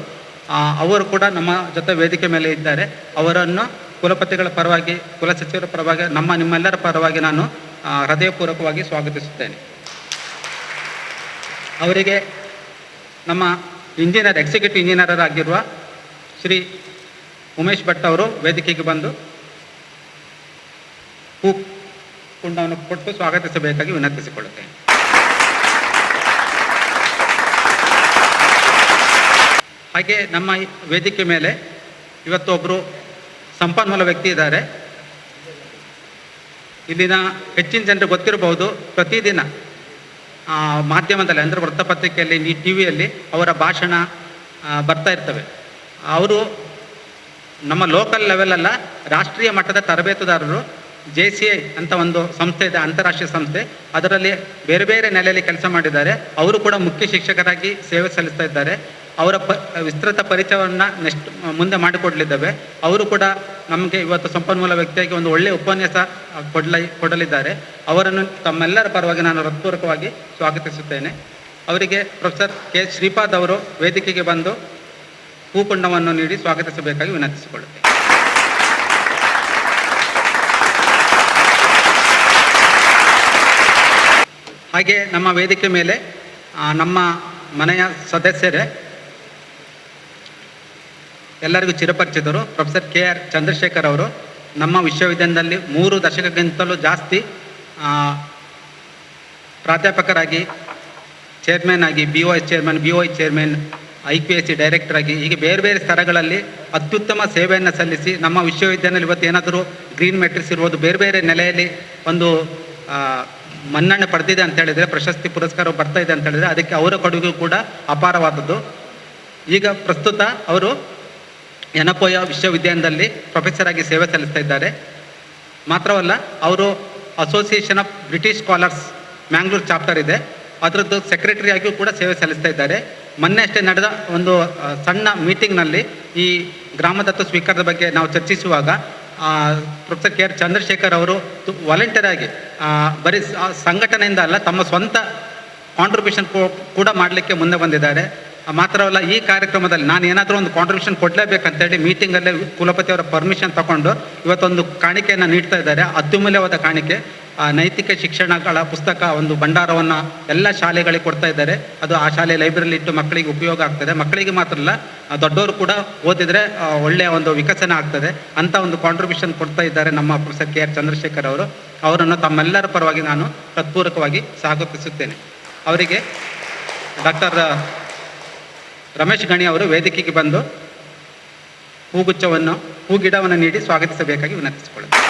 ಅವರು ಕೂಡ ನಮ್ಮ ಜೊತೆ ವೇದಿಕೆ ಮೇಲೆ ಇದ್ದಾರೆ. ಅವರನ್ನು ಕುಲಪತಿಗಳ ಪರವಾಗಿ, ಕುಲಸಚಿವರ ಪರವಾಗಿ, ನಿಮ್ಮೆಲ್ಲರ ಪರವಾಗಿ ನಾನು ಹೃದಯಪೂರ್ವಕವಾಗಿ ಸ್ವಾಗತಿಸುತ್ತೇನೆ. ಅವರಿಗೆ ನಮ್ಮ ಇಂಜಿನಿಯರ್, ಎಕ್ಸಿಕ್ಯೂಟಿವ್ ಇಂಜಿನಿಯರ್ ಆಗಿರುವ ಶ್ರೀ ಉಮೇಶ್ ಭಟ್ ಅವರು ವೇದಿಕೆಗೆ ಬಂದು ಹೂಕುಂಡವನ್ನು ಕೊಟ್ಟು ಸ್ವಾಗತಿಸಬೇಕಾಗಿ ವಿನಂತಿಸಿಕೊಳ್ಳುತ್ತೇನೆ. ಹಾಗೆ ನಮ್ಮ ವೇದಿಕೆ ಮೇಲೆ ಇವತ್ತು ಒಬ್ಬರು ಸಂಪನ್ಮೂಲ ವ್ಯಕ್ತಿ ಇದ್ದಾರೆ. ಇಲ್ಲಿನ ಹೆಚ್ಚಿನ ಜನರು ಗೊತ್ತಿರಬಹುದು, ಪ್ರತಿದಿನ ಮಾಧ್ಯಮದಲ್ಲಿ ಅಂದರೆ ವೃತ್ತಪತ್ರಿಕೆಯಲ್ಲಿ, ಟಿ ವಿಯಲ್ಲಿ ಅವರ ಭಾಷಣ ಬರ್ತಾ ಇರ್ತವೆ. ಅವರು ನಮ್ಮ ಲೋಕಲ್ ಲೆವೆಲಲ್ಲ, ರಾಷ್ಟ್ರೀಯ ಮಟ್ಟದ ತರಬೇತುದಾರರು. JCI ಅಂತ ಒಂದು ಸಂಸ್ಥೆ ಇದೆ, ಅಂತಾರಾಷ್ಟ್ರೀಯ ಸಂಸ್ಥೆ. ಅದರಲ್ಲಿ ಬೇರೆ ಬೇರೆ ನೆಲೆಯಲ್ಲಿ ಕೆಲಸ ಮಾಡಿದ್ದಾರೆ. ಅವರು ಕೂಡ ಮುಖ್ಯ ಶಿಕ್ಷಕರಾಗಿ ಸೇವೆ ಸಲ್ಲಿಸ್ತಾ ಇದ್ದಾರೆ. ಅವರ ವಿಸ್ತೃತ ಪರಿಚಯವನ್ನು ಮುಂದೆ ಮಾಡಿಕೊಡಲಿದ್ದಾವೆ. ಅವರು ಕೂಡ ನಮಗೆ ಇವತ್ತು ಸಂಪನ್ಮೂಲ ವ್ಯಕ್ತಿಯಾಗಿ ಒಂದು ಒಳ್ಳೆಯ ಉಪನ್ಯಾಸ ಕೊಡಲಿದ್ದಾರೆ. ಅವರನ್ನು ತಮ್ಮೆಲ್ಲರ ಪರವಾಗಿ ನಾನು ಹೃತ್ಪೂರ್ವಕವಾಗಿ ಸ್ವಾಗತಿಸುತ್ತೇನೆ. ಅವರಿಗೆ ಪ್ರೊಫೆಸರ್ K. ಶ್ರೀಪಾದ್ ಅವರು ವೇದಿಕೆಗೆ ಬಂದು ಹೂಕುಂಡವನ್ನು ನೀಡಿ ಸ್ವಾಗತಿಸಬೇಕಾಗಿ ವಿನಂತಿಸಿಕೊಳ್ಳುತ್ತೇನೆ. ಹಾಗೆ ನಮ್ಮ ವೇದಿಕೆ ಮೇಲೆ ನಮ್ಮ ಮನೆಯ ಸದಸ್ಯರೇ, ಎಲ್ಲರಿಗೂ ಚಿರಪರಿಚಿತರು, ಪ್ರೊಫೆಸರ್ KR ಚಂದ್ರಶೇಖರ್ ಅವರು ನಮ್ಮ ವಿಶ್ವವಿದ್ಯಾಲಯದಲ್ಲಿ 3 ದಶಕಕ್ಕಿಂತಲೂ ಜಾಸ್ತಿ ಪ್ರಾಧ್ಯಾಪಕರಾಗಿ, ಚೇರ್ಮನ್ ಆಗಿ, BOS chairman, BOI chairman, IPSC director ಆಗಿ, ಹೀಗೆ ಬೇರೆ ಬೇರೆ ಸ್ತರಗಳಲ್ಲಿ ಅತ್ಯುತ್ತಮ ಸೇವೆಯನ್ನು ಸಲ್ಲಿಸಿ ನಮ್ಮ ವಿಶ್ವವಿದ್ಯಾಲಯದಲ್ಲಿ ಇವತ್ತು ಏನಾದರೂ ಗ್ರೀನ್ ಮೆಟ್ರಿಕ್ಸ್ ಇರ್ಬೋದು, ಬೇರೆ ಬೇರೆ ನೆಲೆಯಲ್ಲಿ ಒಂದು ಮನ್ನಣೆ ಪಡೆದಿದೆ ಅಂತ ಹೇಳಿದರೆ, ಪ್ರಶಸ್ತಿ ಪುರಸ್ಕಾರ ಬರ್ತಾ ಇದೆ ಅಂತ ಹೇಳಿದರೆ, ಅದಕ್ಕೆ ಅವರ ಕೊಡುಗೆ ಕೂಡ ಅಪಾರವಾದದ್ದು. ಈಗ ಪ್ರಸ್ತುತ ಅವರು ಯನಪೋಯ ವಿಶ್ವವಿದ್ಯಾಲಯದಲ್ಲಿ ಪ್ರೊಫೆಸರ್ ಆಗಿ ಸೇವೆ ಸಲ್ಲಿಸ್ತಾ ಇದ್ದಾರೆ. ಮಾತ್ರವಲ್ಲ, ಅವರು association of British scholars Mangalore chapter ಇದೆ, ಅದರದ್ದು ಸೆಕ್ರೆಟರಿಯಾಗಿಯೂ ಕೂಡ ಸೇವೆ ಸಲ್ಲಿಸ್ತಾ ಇದ್ದಾರೆ. ಮೊನ್ನೆ ಅಷ್ಟೇ ನಡೆದ ಒಂದು ಸಣ್ಣ ಮೀಟಿಂಗ್ನಲ್ಲಿ ಈ ಗ್ರಾಮದತ್ತು ಸ್ವೀಕಾರದ ಬಗ್ಗೆ ನಾವು ಚರ್ಚಿಸುವಾಗ ಪ್ರೊಫೆಸರ್ KR ಚಂದ್ರಶೇಖರ್ ಅವರು ವಾಲಂಟಿಯರ್ ಆಗಿ ಬರೀ ಸಂಘಟನೆಯಿಂದ ಅಲ್ಲ, ತಮ್ಮ ಸ್ವಂತ ಕಾಂಟ್ರಿಬ್ಯೂಷನ್ ಕೂಡ ಮಾಡಲಿಕ್ಕೆ ಮುಂದೆ ಬಂದಿದ್ದಾರೆ. ಮಾತ್ರವಲ್ಲ, ಈ ಕಾರ್ಯಕ್ರಮದಲ್ಲಿ ನಾನು ಏನಾದರೂ ಒಂದು ಕಾಂಟ್ರಿಬ್ಯೂಷನ್ ಕೊಡಲೇಬೇಕಂತೇಳಿ ಮೀಟಿಂಗಲ್ಲೇ ಕುಲಪತಿಯವರ ಪರ್ಮಿಷನ್ ತಗೊಂಡು ಇವತ್ತೊಂದು ಕಾಣಿಕೆಯನ್ನು ನೀಡ್ತಾ ಇದ್ದಾರೆ. ಅತ್ಯಮೂಲ್ಯವಾದ ಕಾಣಿಕೆ, ನೈತಿಕ ಶಿಕ್ಷಣಗಳ ಪುಸ್ತಕ ಒಂದು ಭಂಡಾರವನ್ನು ಎಲ್ಲ ಶಾಲೆಗಳಿಗೆ ಕೊಡ್ತಾ ಇದ್ದಾರೆ. ಅದು ಆ ಶಾಲೆ ಲೈಬ್ರರಿಲಿ ಇಟ್ಟು ಮಕ್ಕಳಿಗೆ ಉಪಯೋಗ ಆಗ್ತದೆ. ಮಕ್ಕಳಿಗೆ ಮಾತ್ರ ಅಲ್ಲ, ದೊಡ್ಡವರು ಕೂಡ ಓದಿದರೆ ಒಳ್ಳೆಯ ಒಂದು ವಿಕಸನ ಆಗ್ತದೆ ಅಂತ ಒಂದು ಕಾಂಟ್ರಿಬ್ಯೂಷನ್ ಕೊಡ್ತಾ ಇದ್ದಾರೆ ನಮ್ಮ ಪ್ರೊಫೆಸರ್ KR ಚಂದ್ರಶೇಖರ್ ಅವರು. ಅವರನ್ನು ತಮ್ಮೆಲ್ಲರ ಪರವಾಗಿ ನಾನು ಹೃತ್ಪೂರ್ವಕವಾಗಿ ಸ್ವಾಗತಿಸುತ್ತೇನೆ. ಅವರಿಗೆ ಡಾಕ್ಟರ್ ರಮೇಶ್ ಗಣಿ ಅವರು ವೇದಿಕೆಗೆ ಬಂದು ಹೂಗಿಡವನ್ನು ನೀಡಿ ಸ್ವಾಗತಿಸಬೇಕಾಗಿ ವಿನಂತಿಸಿಕೊಳ್ಳುತ್ತೇನೆ.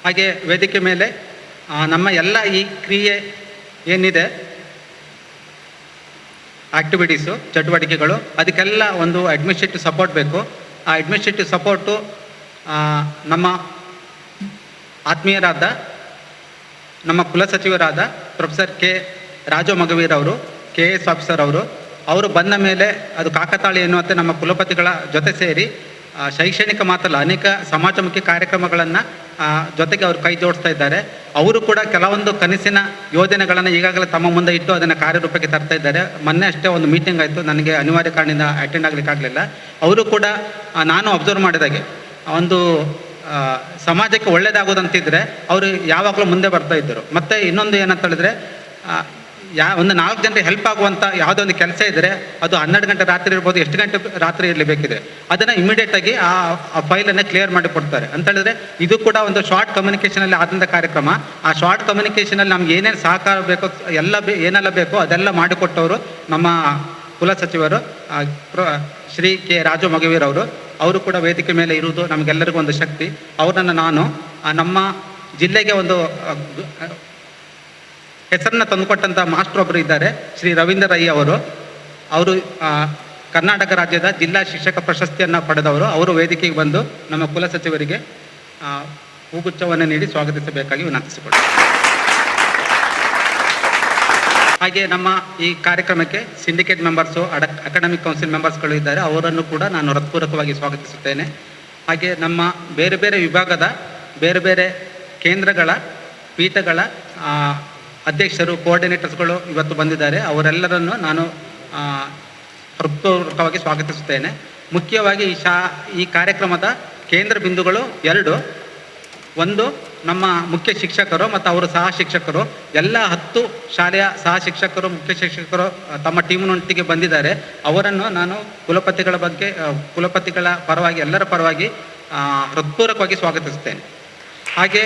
ಹಾಗೆ ವೇದಿಕೆ ಮೇಲೆ ನಮ್ಮ ಎಲ್ಲ ಈ ಕ್ರಿಯೆ ಏನಿದೆ, ಆಕ್ಟಿವಿಟೀಸು, ಚಟುವಟಿಕೆಗಳು, ಅದಕ್ಕೆಲ್ಲ ಒಂದು ಅಡ್ಮಿನಿಸ್ಟ್ರೇಟಿವ್ ಸಪೋರ್ಟ್ ಬೇಕು. ಆ ಅಡ್ಮಿನಿಸ್ಟ್ರೇಟಿವ್ ಸಪೋರ್ಟು ನಮ್ಮ ಆತ್ಮೀಯರಾದ ನಮ್ಮ ಕುಲಸಚಿವರಾದ ಪ್ರೊಫೆಸರ್ K. ರಾಜು ಮಗವೀರ್ ಅವರು, KS ಆಫೀಸರ್ ಅವರು ಬಂದ ಮೇಲೆ ಅದು ಕಾಕತಾಳಿ ಎನ್ನುವಂತೆ ನಮ್ಮ ಕುಲಪತಿಗಳ ಜೊತೆ ಸೇರಿ ಶೈಕ್ಷಣಿಕ ಮಾತ್ರಲ್ಲ, ಅನೇಕ ಸಮಾಜಮುಖಿ ಕಾರ್ಯಕ್ರಮಗಳನ್ನು ಜೊತೆಗೆ ಅವರು ಕೈ ಜೋಡಿಸ್ತಾ ಇದ್ದಾರೆ. ಅವರು ಕೂಡ ಕೆಲವೊಂದು ಕನಸಿನ ಯೋಜನೆಗಳನ್ನು ಈಗಾಗಲೇ ತಮ್ಮ ಮುಂದೆ ಇಟ್ಟು ಅದನ್ನು ಕಾರ್ಯರೂಪಕ್ಕೆ ತರ್ತಾ ಇದ್ದಾರೆ. ಮೊನ್ನೆ ಅಷ್ಟೇ ಒಂದು ಮೀಟಿಂಗ್ ಆಯಿತು, ನನಗೆ ಅನಿವಾರ್ಯ ಕಾರಣದಿಂದ ಅಟೆಂಡ್ ಆಗಲಿಕ್ಕಾಗಲಿಲ್ಲ. ಅವರು ಕೂಡ ನಾನು ಅಬ್ಸರ್ವ್ ಮಾಡಿದಾಗೆ ಒಂದು ಸಮಾಜಕ್ಕೆ ಒಳ್ಳೇದಾಗೋದಂತಿದ್ರೆ ಅವರು ಯಾವಾಗಲೂ ಮುಂದೆ ಬರ್ತಾ ಇದ್ದರು. ಮತ್ತು ಇನ್ನೊಂದು ಏನಂತ ಹೇಳಿದ್ರೆ, ಒಂದು 4 ಜನರಿಗೆ ಹೆಲ್ಪ್ ಆಗುವಂಥ ಯಾವುದೋ ಒಂದು ಕೆಲಸ ಇದ್ದರೆ ಅದು 12 ಗಂಟೆ ರಾತ್ರಿ ಇರ್ಬೋದು, ಎಷ್ಟು ಗಂಟೆ ರಾತ್ರಿ ಇರಲೇಬೇಕಿದೆ, ಅದನ್ನು ಇಮಿಡಿಯೇಟಾಗಿ ಆ ಫೈಲನ್ನು ಕ್ಲಿಯರ್ ಮಾಡಿ ಕೊಡ್ತಾರೆ. ಅಂತ ಹೇಳಿದ್ರೆ ಇದು ಕೂಡ ಒಂದು ಶಾರ್ಟ್ ಕಮ್ಯುನಿಕೇಷನಲ್ಲಿ ಆದಂಥ ಕಾರ್ಯಕ್ರಮ. ಆ ಶಾರ್ಟ್ ಕಮ್ಯುನಿಕೇಷನಲ್ಲಿ ನಮ್ಗೆ ಏನೇನು ಸಹಕಾರ ಬೇಕೋ ಏನೆಲ್ಲ ಬೇಕೋ ಅದೆಲ್ಲ ಮಾಡಿಕೊಟ್ಟವರು ನಮ್ಮ ಕುಲಸಚಿವರು ಶ್ರೀ K. ರಾಜು ಮಗವೀರ್ ಅವರು ಕೂಡ ವೇದಿಕೆ ಮೇಲೆ ಇರುವುದು ನಮಗೆಲ್ಲರಿಗೂ ಒಂದು ಶಕ್ತಿ. ಅವರನ್ನು ನಾನು ನಮ್ಮ ಜಿಲ್ಲೆಗೆ ಒಂದು ಹೆಸರನ್ನು ತಂದುಕೊಟ್ಟಂಥ ಮಾಸ್ಟರ್ ಒಬ್ಬರು ಇದ್ದಾರೆ, ಶ್ರೀ ರವೀಂದ್ರ ರೈ ಅವರು ಕರ್ನಾಟಕ ರಾಜ್ಯದ ಜಿಲ್ಲಾ ಶಿಕ್ಷಕ ಪ್ರಶಸ್ತಿಯನ್ನು ಪಡೆದವರು. ಅವರು ವೇದಿಕೆಗೆ ಬಂದು ನಮ್ಮ ಕುಲಸಚಿವರಿಗೆ ಹೂಗುಚ್ಛವನ್ನು ನೀಡಿ ಸ್ವಾಗತಿಸಬೇಕಾಗಿ ವಿನಂತಿಸಿಕೊಳ್ಳುತ್ತೇನೆ. ಹಾಗೆ ನಮ್ಮ ಈ ಕಾರ್ಯಕ್ರಮಕ್ಕೆ ಸಿಂಡಿಕೇಟ್ ಮೆಂಬರ್ಸು, ಅಕಾಡೆಮಿಕ್ ಕೌನ್ಸಿಲ್ ಮೆಂಬರ್ಸ್ಗಳು ಇದ್ದಾರೆ, ಅವರನ್ನು ಕೂಡ ನಾನು ಹೃತ್ಪೂರ್ವಕವಾಗಿ ಸ್ವಾಗತಿಸುತ್ತೇನೆ. ಹಾಗೆ ನಮ್ಮ ಬೇರೆ ಬೇರೆ ವಿಭಾಗದ ಬೇರೆ ಬೇರೆ ಕೇಂದ್ರಗಳ ಪೀಠಗಳ ಅಧ್ಯಕ್ಷರು, ಕೋಆರ್ಡಿನೇಟರ್ಸ್ಗಳು ಇವತ್ತು ಬಂದಿದ್ದಾರೆ. ಅವರೆಲ್ಲರನ್ನು ನಾನು ಹೃತ್ಪೂರ್ವಕವಾಗಿ ಸ್ವಾಗತಿಸುತ್ತೇನೆ. ಮುಖ್ಯವಾಗಿ ಈ ಕಾರ್ಯಕ್ರಮದ ಕೇಂದ್ರ ಬಿಂದುಗಳು ಎರಡು. ಒಂದು, ನಮ್ಮ ಮುಖ್ಯ ಶಿಕ್ಷಕರು ಮತ್ತು ಅವರ ಸಹ ಶಿಕ್ಷಕರು, ಎಲ್ಲ 10 ಶಾಲೆಯ ಸಹ ಶಿಕ್ಷಕರು, ಮುಖ್ಯ ಶಿಕ್ಷಕರು ತಮ್ಮ ಟೀಮ್ನೊಟ್ಟಿಗೆ ಬಂದಿದ್ದಾರೆ. ಅವರನ್ನು ನಾನು ಕುಲಪತಿಗಳ ಪರವಾಗಿ, ಎಲ್ಲರ ಪರವಾಗಿ ಹೃತ್ಪೂರ್ವಕವಾಗಿ ಸ್ವಾಗತಿಸುತ್ತೇನೆ. ಹಾಗೆ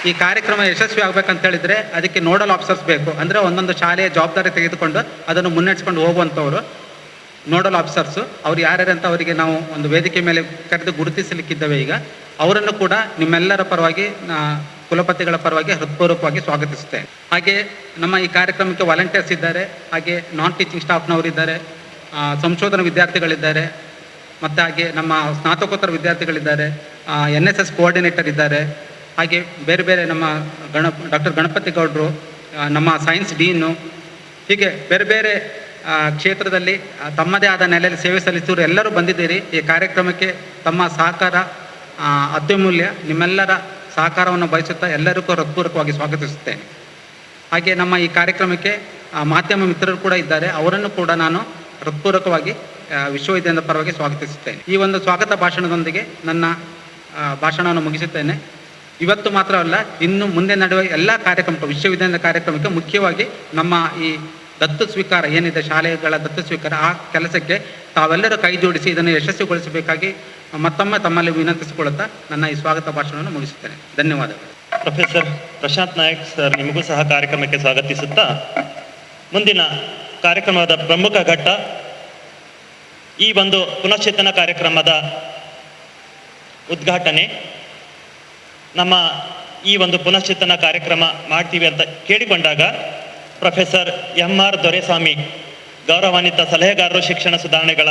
ಈ ಕಾರ್ಯಕ್ರಮ ಯಶಸ್ವಿ ಆಗಬೇಕಂತ ಹೇಳಿದರೆ ಅದಕ್ಕೆ ನೋಡಲ್ ಆಫೀಸರ್ಸ್ ಬೇಕು. ಅಂದರೆ ಒಂದೊಂದು ಶಾಲೆಯ ಜವಾಬ್ದಾರಿ ತೆಗೆದುಕೊಂಡು ಅದನ್ನು ಮುನ್ನಡೆಸ್ಕೊಂಡು ಹೋಗುವಂಥವರು ನೋಡಲ್ ಆಫೀಸರ್ಸು. ಅವ್ರು ಯಾರ್ಯಾರು ಅಂತ ಅವರಿಗೆ ನಾವು ಒಂದು ವೇದಿಕೆ ಮೇಲೆ ಕರೆದು ಗುರುತಿಸಲಿಕ್ಕಿದ್ದೇವೆ. ಈಗ ಅವರನ್ನು ಕೂಡ ನಿಮ್ಮೆಲ್ಲರ ಪರವಾಗಿ, ಕುಲಪತಿಗಳ ಪರವಾಗಿ ಹೃತ್ಪೂರ್ವಕವಾಗಿ ಸ್ವಾಗತಿಸುತ್ತೇನೆ. ಹಾಗೆ ನಮ್ಮ ಈ ಕಾರ್ಯಕ್ರಮಕ್ಕೆ ವಾಲಂಟಿಯರ್ಸ್ ಇದ್ದಾರೆ, ಹಾಗೆ ನಾನ್ ಟೀಚಿಂಗ್ ಸ್ಟಾಫ್ನವರಿದ್ದಾರೆ, ಸಂಶೋಧನಾ ವಿದ್ಯಾರ್ಥಿಗಳಿದ್ದಾರೆ, ಮತ್ತು ಹಾಗೆ ನಮ್ಮ ಸ್ನಾತಕೋತ್ತರ ವಿದ್ಯಾರ್ಥಿಗಳಿದ್ದಾರೆ, NSS ಕೋಆರ್ಡಿನೇಟರ್ ಇದ್ದಾರೆ, ಹಾಗೆ ಬೇರೆ ಬೇರೆ ನಮ್ಮ ಡಾಕ್ಟರ್ ಗಣಪತಿ ಗೌಡರು, ನಮ್ಮ ಸೈನ್ಸ್ ಡೀನು, ಹೀಗೆ ಬೇರೆ ಬೇರೆ ಕ್ಷೇತ್ರದಲ್ಲಿ ತಮ್ಮದೇ ಆದ ನೆಲೆಯಲ್ಲಿ ಸೇವೆ ಸಲ್ಲಿಸಿದ್ರು ಎಲ್ಲರೂ ಬಂದಿದ್ದೀರಿ. ಈ ಕಾರ್ಯಕ್ರಮಕ್ಕೆ ತಮ್ಮ ಸಹಕಾರ ಅತ್ಯಮೂಲ್ಯ. ನಿಮ್ಮೆಲ್ಲರ ಸಹಕಾರವನ್ನು ಬಯಸುತ್ತಾ ಎಲ್ಲರಿಗೂ ಹೃತ್ಪೂರ್ವಕವಾಗಿ ಸ್ವಾಗತಿಸುತ್ತೇನೆ. ಹಾಗೆ ನಮ್ಮ ಈ ಕಾರ್ಯಕ್ರಮಕ್ಕೆ ಮಾಧ್ಯಮ ಮಿತ್ರರು ಕೂಡ ಇದ್ದಾರೆ. ಅವರನ್ನು ಕೂಡ ನಾನು ಹೃತ್ಪೂರ್ವಕವಾಗಿ ವಿಶ್ವವಿದ್ಯಾಲಯದ ಪರವಾಗಿ ಸ್ವಾಗತಿಸುತ್ತೇನೆ. ಈ ಒಂದು ಸ್ವಾಗತ ಭಾಷಣದೊಂದಿಗೆ ನನ್ನ ಭಾಷಣವನ್ನು ಮುಗಿಸುತ್ತೇನೆ. ಇವತ್ತು ಮಾತ್ರ ಅಲ್ಲ, ಇನ್ನು ಮುಂದೆ ನಡೆಯುವ ಎಲ್ಲ ಕಾರ್ಯಕ್ರಮಕ್ಕೆ, ವಿಶ್ವವಿದ್ಯಾಲಯದ ಕಾರ್ಯಕ್ರಮಕ್ಕೆ ಮುಖ್ಯವಾಗಿ ನಮ್ಮ ಈ ದತ್ತು ಸ್ವೀಕಾರ ಏನಿದೆ, ಶಾಲೆಗಳ ದತ್ತು ಸ್ವೀಕಾರ, ಆ ಕೆಲಸಕ್ಕೆ ತಾವೆಲ್ಲರೂ ಕೈ ಜೋಡಿಸಿ ಇದನ್ನು ಯಶಸ್ವಿಗೊಳಿಸಬೇಕಾಗಿ ಮತ್ತೊಮ್ಮೆ ತಮ್ಮಲ್ಲಿ ವಿನಂತಿಸಿಕೊಳ್ಳುತ್ತಾ ನನ್ನ ಈ ಸ್ವಾಗತ ಭಾಷಣವನ್ನು ಮುಗಿಸುತ್ತೇನೆ. ಧನ್ಯವಾದಗಳು. ಪ್ರೊಫೆಸರ್ ಪ್ರಶಾಂತ್ ನಾಯಕ್ ಸರ್, ನಿಮಗೂ ಸಹ ಕಾರ್ಯಕ್ರಮಕ್ಕೆ ಸ್ವಾಗತಿಸುತ್ತಾ ಮುಂದಿನ ಕಾರ್ಯಕ್ರಮದ ಪ್ರಮುಖ ಘಟ್ಟ, ಈ ಒಂದು ಪುನಶ್ಚೇತನ ಕಾರ್ಯಕ್ರಮದ ಉದ್ಘಾಟನೆ. ನಮ್ಮ ಈ ಒಂದು ಪುನಶ್ಚೇತನ ಕಾರ್ಯಕ್ರಮ ಮಾಡ್ತೀವಿ ಅಂತ ಕೇಳಿಕೊಂಡಾಗ ಪ್ರೊಫೆಸರ್ MR ದೊರೆಸ್ವಾಮಿ, ಗೌರವಾನ್ವಿತ ಸಲಹೆಗಾರರು, ಶಿಕ್ಷಣ ಸುಧಾರಣೆಗಳ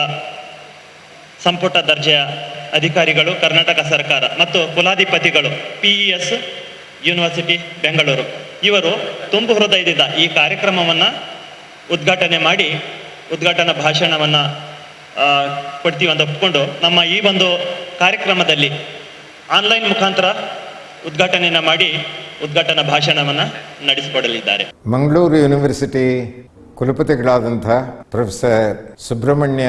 ಸಂಪುಟ ದರ್ಜೆಯ ಅಧಿಕಾರಿಗಳು, ಕರ್ನಾಟಕ ಸರ್ಕಾರ, ಮತ್ತು ಕುಲಾಧಿಪತಿಗಳು, PES ಯೂನಿವರ್ಸಿಟಿ ಬೆಂಗಳೂರು, ಇವರು ತುಂಬು ಹೃದಯದಿಂದ ಈ ಕಾರ್ಯಕ್ರಮವನ್ನು ಉದ್ಘಾಟನೆ ಮಾಡಿ ಉದ್ಘಾಟನಾ ಭಾಷಣವನ್ನು ಕೊಡ್ತೀವಿ ಅಂತ ಒಪ್ಪಿಕೊಂಡು ನಮ್ಮ ಈ ಒಂದು ಕಾರ್ಯಕ್ರಮದಲ್ಲಿ ಆನ್ಲೈನ್ ಮುಖಾಂತರ ಉದ್ಘಾಟನೆಯನ್ನು ಮಾಡಿ ಉದ್ಘಾಟನಾ ಭಾಷಣವನ್ನು ನಡೆಸಿಕೊಡಲಿದ್ದಾರೆ. ಮಂಗಳೂರು ಯೂನಿವರ್ಸಿಟಿ ಕುಲಪತಿಗಳಾದಂಥ professor Subrahmanya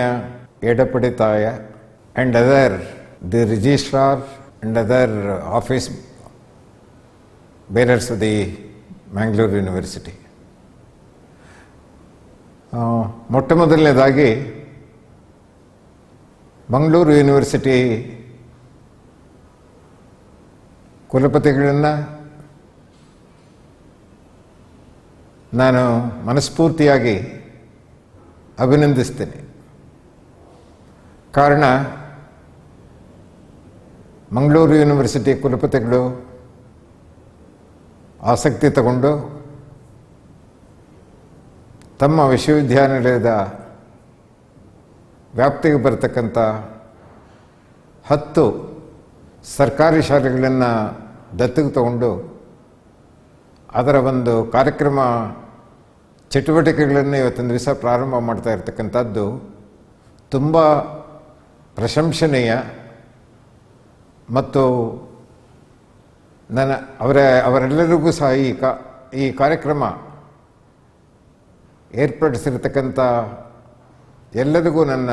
Edapadithaya and other the registrar and other office bearers of the Mangalore University. ಮೊಟ್ಟ ಮೊದಲನೇದಾಗಿ ಮಂಗಳೂರು ಯೂನಿವರ್ಸಿಟಿ ಕುಲಪತಿಗಳನ್ನು ನಾನು ಮನಸ್ಫೂರ್ತಿಯಾಗಿ ಅಭಿನಂದಿಸ್ತೇನೆ. ಕಾರಣ, ಮಂಗಳೂರು ಯೂನಿವರ್ಸಿಟಿ ಕುಲಪತಿಗಳು ಆಸಕ್ತಿ ತಗೊಂಡು ತಮ್ಮ ವಿಶ್ವವಿದ್ಯಾನಿಲಯದ ವ್ಯಾಪ್ತಿಗೆ ಬರತಕ್ಕಂಥ 10 ಸರ್ಕಾರಿ ಶಾಲೆಗಳನ್ನು ದತ್ತಿಗೆ ತಗೊಂಡು ಅದರ ಒಂದು ಕಾರ್ಯಕ್ರಮ ಚಟುವಟಿಕೆಗಳನ್ನು ಇವತ್ತಿನ ದಿವಸ ಪ್ರಾರಂಭ ಮಾಡ್ತಾ ಇರತಕ್ಕಂಥದ್ದು ತುಂಬ ಪ್ರಶಂಸನೀಯ. ಮತ್ತು ಅವರೆಲ್ಲರಿಗೂ ಸಹ ಈ ಕಾರ್ಯಕ್ರಮ ಏರ್ಪಡಿಸಿರ್ತಕ್ಕಂಥ ಎಲ್ಲರಿಗೂ ನನ್ನ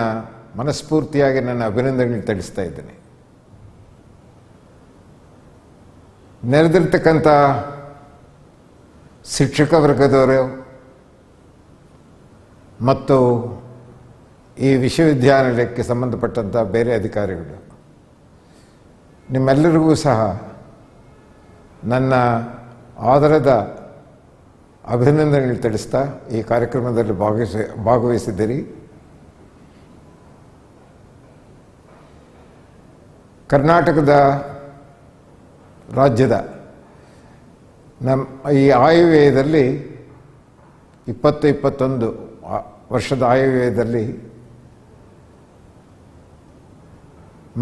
ಮನಸ್ಫೂರ್ತಿಯಾಗಿ ನನ್ನ ಅಭಿನಂದನೆಗಳು ತಿಳಿಸ್ತಾ ಇದ್ದೇನೆ. ನೆರೆದಿರ್ತಕ್ಕಂಥ ಶಿಕ್ಷಕ ವರ್ಗದವರು ಮತ್ತು ಈ ವಿಶ್ವವಿದ್ಯಾನಿಲಯಕ್ಕೆ ಸಂಬಂಧಪಟ್ಟಂಥ ಬೇರೆ ಅಧಿಕಾರಿಗಳು, ನಿಮ್ಮೆಲ್ಲರಿಗೂ ಸಹ ನನ್ನ ಆದರದ ಅಭಿನಂದನೆಗಳು ತಿಳಿಸ್ತಾ ಈ ಕಾರ್ಯಕ್ರಮದಲ್ಲಿ ಭಾಗವಹಿಸಿದ್ದೀರಿ. ಕರ್ನಾಟಕದ ರಾಜ್ಯದ ಈ ಆಯವ್ಯಯದಲ್ಲಿ 20-21 ವರ್ಷದ ಆಯವ್ಯಯದಲ್ಲಿ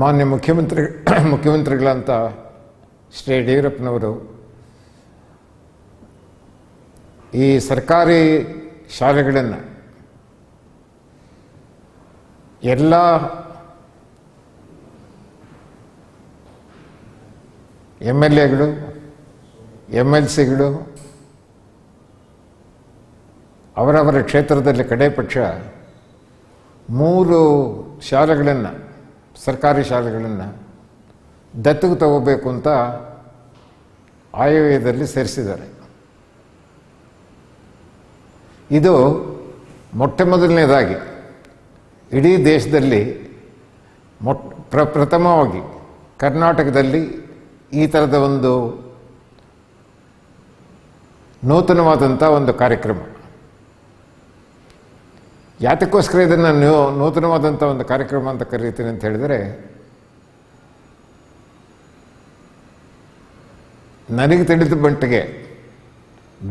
ಮಾನ್ಯ ಮುಖ್ಯಮಂತ್ರಿಗಳಂತ ಶ್ರೀ ಯಡಿಯೂರಪ್ಪನವರು ಈ ಸರ್ಕಾರಿ ಶಾಲೆಗಳನ್ನು ಎಲ್ಲ MLAಗಳು, MLCಗಳು ಅವರವರ ಕ್ಷೇತ್ರದಲ್ಲಿ ಕಡೆ ಪಕ್ಷ 3 ಶಾಲೆಗಳನ್ನು, ಸರ್ಕಾರಿ ಶಾಲೆಗಳನ್ನು ದತ್ತುಗೆ ತಗೋಬೇಕು ಅಂತ ಆಯವ್ಯಯದಲ್ಲಿ ಸೇರಿಸಿದ್ದಾರೆ. ಇದು ಮೊಟ್ಟ ಮೊದಲನೇದಾಗಿ ಇಡೀ ದೇಶದಲ್ಲಿ ಪ್ರಥಮವಾಗಿ ಕರ್ನಾಟಕದಲ್ಲಿ ಈ ಥರದ ಒಂದು ನೂತನವಾದಂಥ ಒಂದು ಕಾರ್ಯಕ್ರಮ. ಯಾತಕ್ಕೋಸ್ಕರ ಇದನ್ನು ನೂತನವಾದಂಥ ಒಂದು ಕಾರ್ಯಕ್ರಮ ಅಂತ ಕರೀತೀನಿ ಅಂತ ಹೇಳಿದರೆ, ನನಗೆ ತಿಳಿದ ಮಟ್ಟಿಗೆ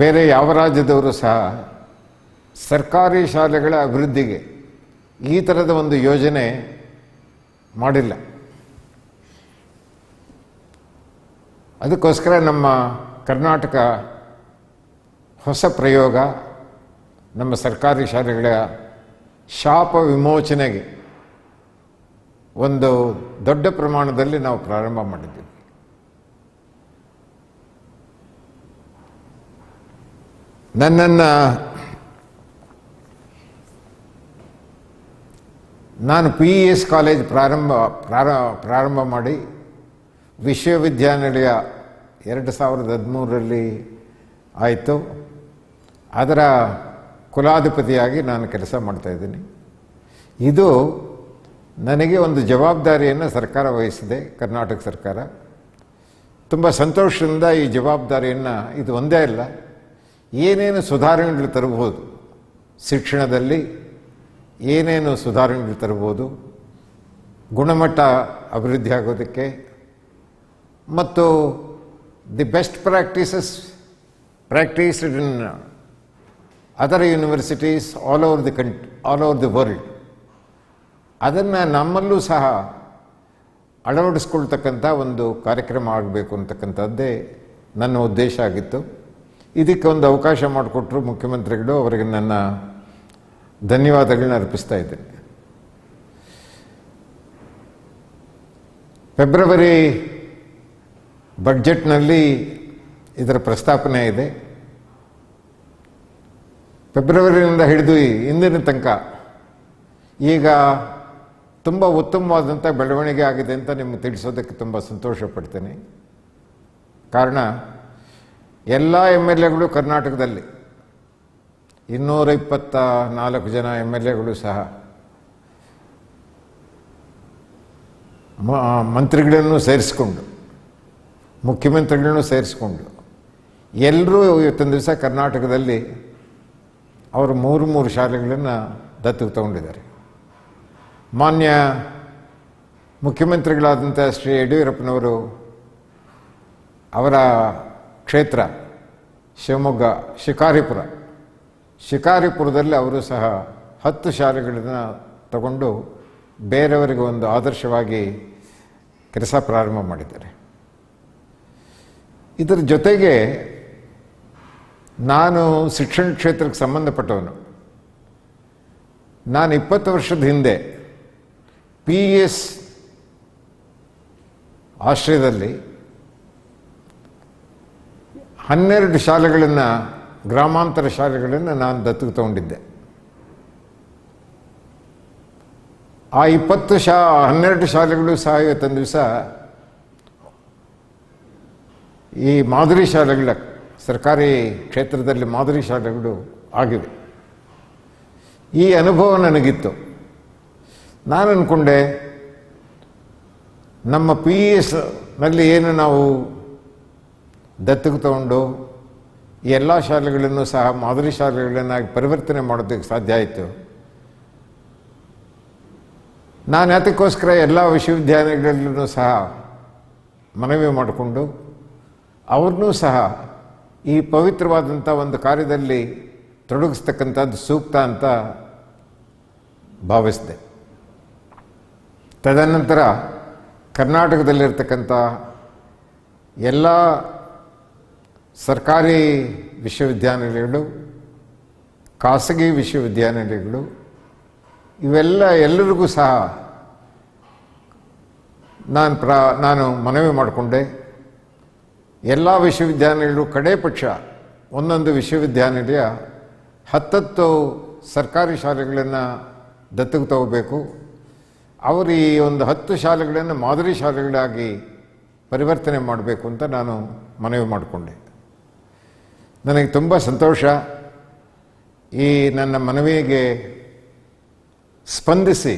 ಬೇರೆ ಯಾವ ರಾಜ್ಯದವರು ಸಹ ಸರ್ಕಾರಿ ಶಾಲೆಗಳ ಅಭಿವೃದ್ಧಿಗೆ ಈ ಥರದ ಒಂದು ಯೋಜನೆ ಮಾಡಿಲ್ಲ. ಅದಕ್ಕೋಸ್ಕರ ನಮ್ಮ ಕರ್ನಾಟಕ ಹೊಸ ಪ್ರಯೋಗ, ನಮ್ಮ ಸರ್ಕಾರಿ ಶಾಲೆಗಳ ಶಾಪ ವಿಮೋಚನೆಗೆ ಒಂದು ದೊಡ್ಡ ಪ್ರಮಾಣದಲ್ಲಿ ನಾವು ಪ್ರಾರಂಭ ಮಾಡಿದ್ದೀವಿ. ನಾನು PES ಕಾಲೇಜ್ ಪ್ರಾರಂಭ ಮಾಡಿ ವಿಶ್ವವಿದ್ಯಾನಿಲಯ 2013ರಲ್ಲಿ ಆಯಿತು. ಅದರ ಕುಲಾಧಿಪತಿಯಾಗಿ ನಾನು ಕೆಲಸ ಮಾಡ್ತಾಯಿದ್ದೀನಿ. ಇದು ನನಗೆ ಒಂದು ಜವಾಬ್ದಾರಿಯನ್ನು ಸರ್ಕಾರ ವಹಿಸಿದೆ, ಕರ್ನಾಟಕ ಸರ್ಕಾರ. ತುಂಬ ಸಂತೋಷದಿಂದ ಈ ಜವಾಬ್ದಾರಿಯನ್ನು, ಇದು ಒಂದೇ ಅಲ್ಲ, ಏನೇನು ಸುಧಾರಣೆಗಳು ತರಬಹುದು, ಶಿಕ್ಷಣದಲ್ಲಿ ಏನೇನು ಸುಧಾರಣೆಗಳು ತರಬಹುದು, ಗುಣಮಟ್ಟ ಅಭಿವೃದ್ಧಿ ಆಗೋದಕ್ಕೆ, ಮತ್ತು the best practised in other universities all over the world, ಅದನ್ನು ನಮ್ಮಲ್ಲೂ ಸಹ ಅಳವಡಿಸ್ಕೊಳ್ತಕ್ಕಂಥ ಒಂದು ಕಾರ್ಯಕ್ರಮ ಆಗಬೇಕು ಅಂತಕ್ಕಂಥದ್ದೇ ನನ್ನ ಉದ್ದೇಶ ಆಗಿತ್ತು. ಇದಕ್ಕೆ ಒಂದು ಅವಕಾಶ ಮಾಡಿಕೊಟ್ರು ಮುಖ್ಯಮಂತ್ರಿಗಳು, ಅವರಿಗೆ ನನ್ನ ಧನ್ಯವಾದಗಳನ್ನ ಅರ್ಪಿಸ್ತಾ ಇದ್ದೇನೆ. ಫೆಬ್ರವರಿ ಬಡ್ಜೆಟ್ನಲ್ಲಿ ಇದರ ಪ್ರಸ್ತಾಪನೆ ಇದೆ. ಫೆಬ್ರವರಿಯಿಂದ ಹಿಡಿದು ಇಂದಿನ ತನಕ ಈಗ ತುಂಬ ಉತ್ತಮವಾದಂಥ ಬೆಳವಣಿಗೆ ಆಗಿದೆ ಅಂತ ನಿಮಗೆ ತಿಳಿಸೋದಕ್ಕೆ ತುಂಬ ಸಂತೋಷ ಪಡ್ತೇನೆ. ಕಾರಣ, ಎಲ್ಲ MLAಗಳು ಕರ್ನಾಟಕದಲ್ಲಿ 224 ಜನ MLAಗಳು ಸಹ ಮಂತ್ರಿಗಳನ್ನು ಸೇರಿಸ್ಕೊಂಡು, ಮುಖ್ಯಮಂತ್ರಿಗಳನ್ನು ಸೇರಿಸ್ಕೊಂಡು ಎಲ್ಲರೂ ಇವತ್ತೊಂದು ದಿವಸ ಕರ್ನಾಟಕದಲ್ಲಿ ಅವರು 3 ಶಾಲೆಗಳನ್ನು ದತ್ತುಗೆ ತಗೊಂಡಿದ್ದಾರೆ. ಮಾನ್ಯ ಮುಖ್ಯಮಂತ್ರಿಗಳಾದಂಥ ಶ್ರೀ ಯಡಿಯೂರಪ್ಪನವರು ಅವರ ಕ್ಷೇತ್ರ ಶಿವಮೊಗ್ಗ ಶಿಕಾರಿಪುರದಲ್ಲಿ ಅವರು ಸಹ 10 ಶಾಲೆಗಳನ್ನು ತಗೊಂಡು ಬೇರೆಯವರಿಗೆ ಒಂದು ಆದರ್ಶವಾಗಿ ಕೆಲಸ ಪ್ರಾರಂಭ ಮಾಡಿದ್ದಾರೆ. ಇದರ ಜೊತೆಗೆ ನಾನು ಶಿಕ್ಷಣ ಕ್ಷೇತ್ರಕ್ಕೆ ಸಂಬಂಧಪಟ್ಟವನು. ನಾನು 20 ವರ್ಷದ ಹಿಂದೆ PES ಆಶ್ರಯದಲ್ಲಿ 12 ಶಾಲೆಗಳನ್ನು, ಗ್ರಾಮಾಂತರ ಶಾಲೆಗಳನ್ನು ನಾನು ದತ್ತುಗೆ ತಗೊಂಡಿದ್ದೆ. ಆ 12 ಶಾಲೆಗಳು ಸಹ ಇವತ್ತೊಂದು ದಿವಸ ಈ ಮಾದರಿ ಶಾಲೆಗಳ, ಸರ್ಕಾರಿ ಕ್ಷೇತ್ರದಲ್ಲಿ ಮಾದರಿ ಶಾಲೆಗಳು ಆಗಿವೆ. ಈ ಅನುಭವ ನನಗಿತ್ತು. ನಾನು ಅಂದ್ಕೊಂಡೆ, ನಮ್ಮ PESನಲ್ಲಿ ಏನು ನಾವು ದತ್ತುಗೆ ತಗೊಂಡು ಈ ಎಲ್ಲ ಶಾಲೆಗಳನ್ನು ಸಹ ಮಾದರಿ ಶಾಲೆಗಳನ್ನಾಗಿ ಪರಿವರ್ತನೆ ಮಾಡೋದಕ್ಕೆ ಸಾಧ್ಯ ಆಯಿತು. ನಾನು ಅದಕ್ಕೋಸ್ಕರ ಎಲ್ಲ ವಿಶ್ವವಿದ್ಯಾಲಯಗಳಲ್ಲೂ ಸಹ ಮನವಿ ಮಾಡಿಕೊಂಡು ಅವ್ರನ್ನೂ ಸಹ ಈ ಪವಿತ್ರವಾದಂಥ ಒಂದು ಕಾರ್ಯದಲ್ಲಿ ತೊಡಗಿಸ್ತಕ್ಕಂಥದ್ದು ಸೂಕ್ತ ಅಂತ ಭಾವಿಸಿದೆ. ತದನಂತರ ಕರ್ನಾಟಕದಲ್ಲಿರ್ತಕ್ಕಂಥ ಎಲ್ಲ ಸರ್ಕಾರಿ ವಿಶ್ವವಿದ್ಯಾನಿಲಯಗಳು, ಖಾಸಗಿ ವಿಶ್ವವಿದ್ಯಾನಿಲಯಗಳು, ಎಲ್ಲರಿಗೂ ಸಹ ನಾನು ಮನವಿ ಮಾಡಿಕೊಂಡೆ. ಎಲ್ಲ ವಿಶ್ವವಿದ್ಯಾನಿಲಯಗಳು ಕಡೇ ಪಕ್ಷ ಒಂದೊಂದು ವಿಶ್ವವಿದ್ಯಾನಿಲಯ 10 ಸರ್ಕಾರಿ ಶಾಲೆಗಳನ್ನು ದತ್ತಕ್ಕೆ ತಗೋಬೇಕು. ಅವರು ಈ ಒಂದು 10 ಶಾಲೆಗಳನ್ನು ಮಾದರಿ ಶಾಲೆಗಳಾಗಿ ಪರಿವರ್ತನೆ ಮಾಡಬೇಕು ಅಂತ ನಾನು ಮನವಿ ಮಾಡಿಕೊಂಡೆ. ನನಗೆ ತುಂಬ ಸಂತೋಷ. ಈ ನನ್ನ ಮನವಿಗೆ ಸ್ಪಂದಿಸಿ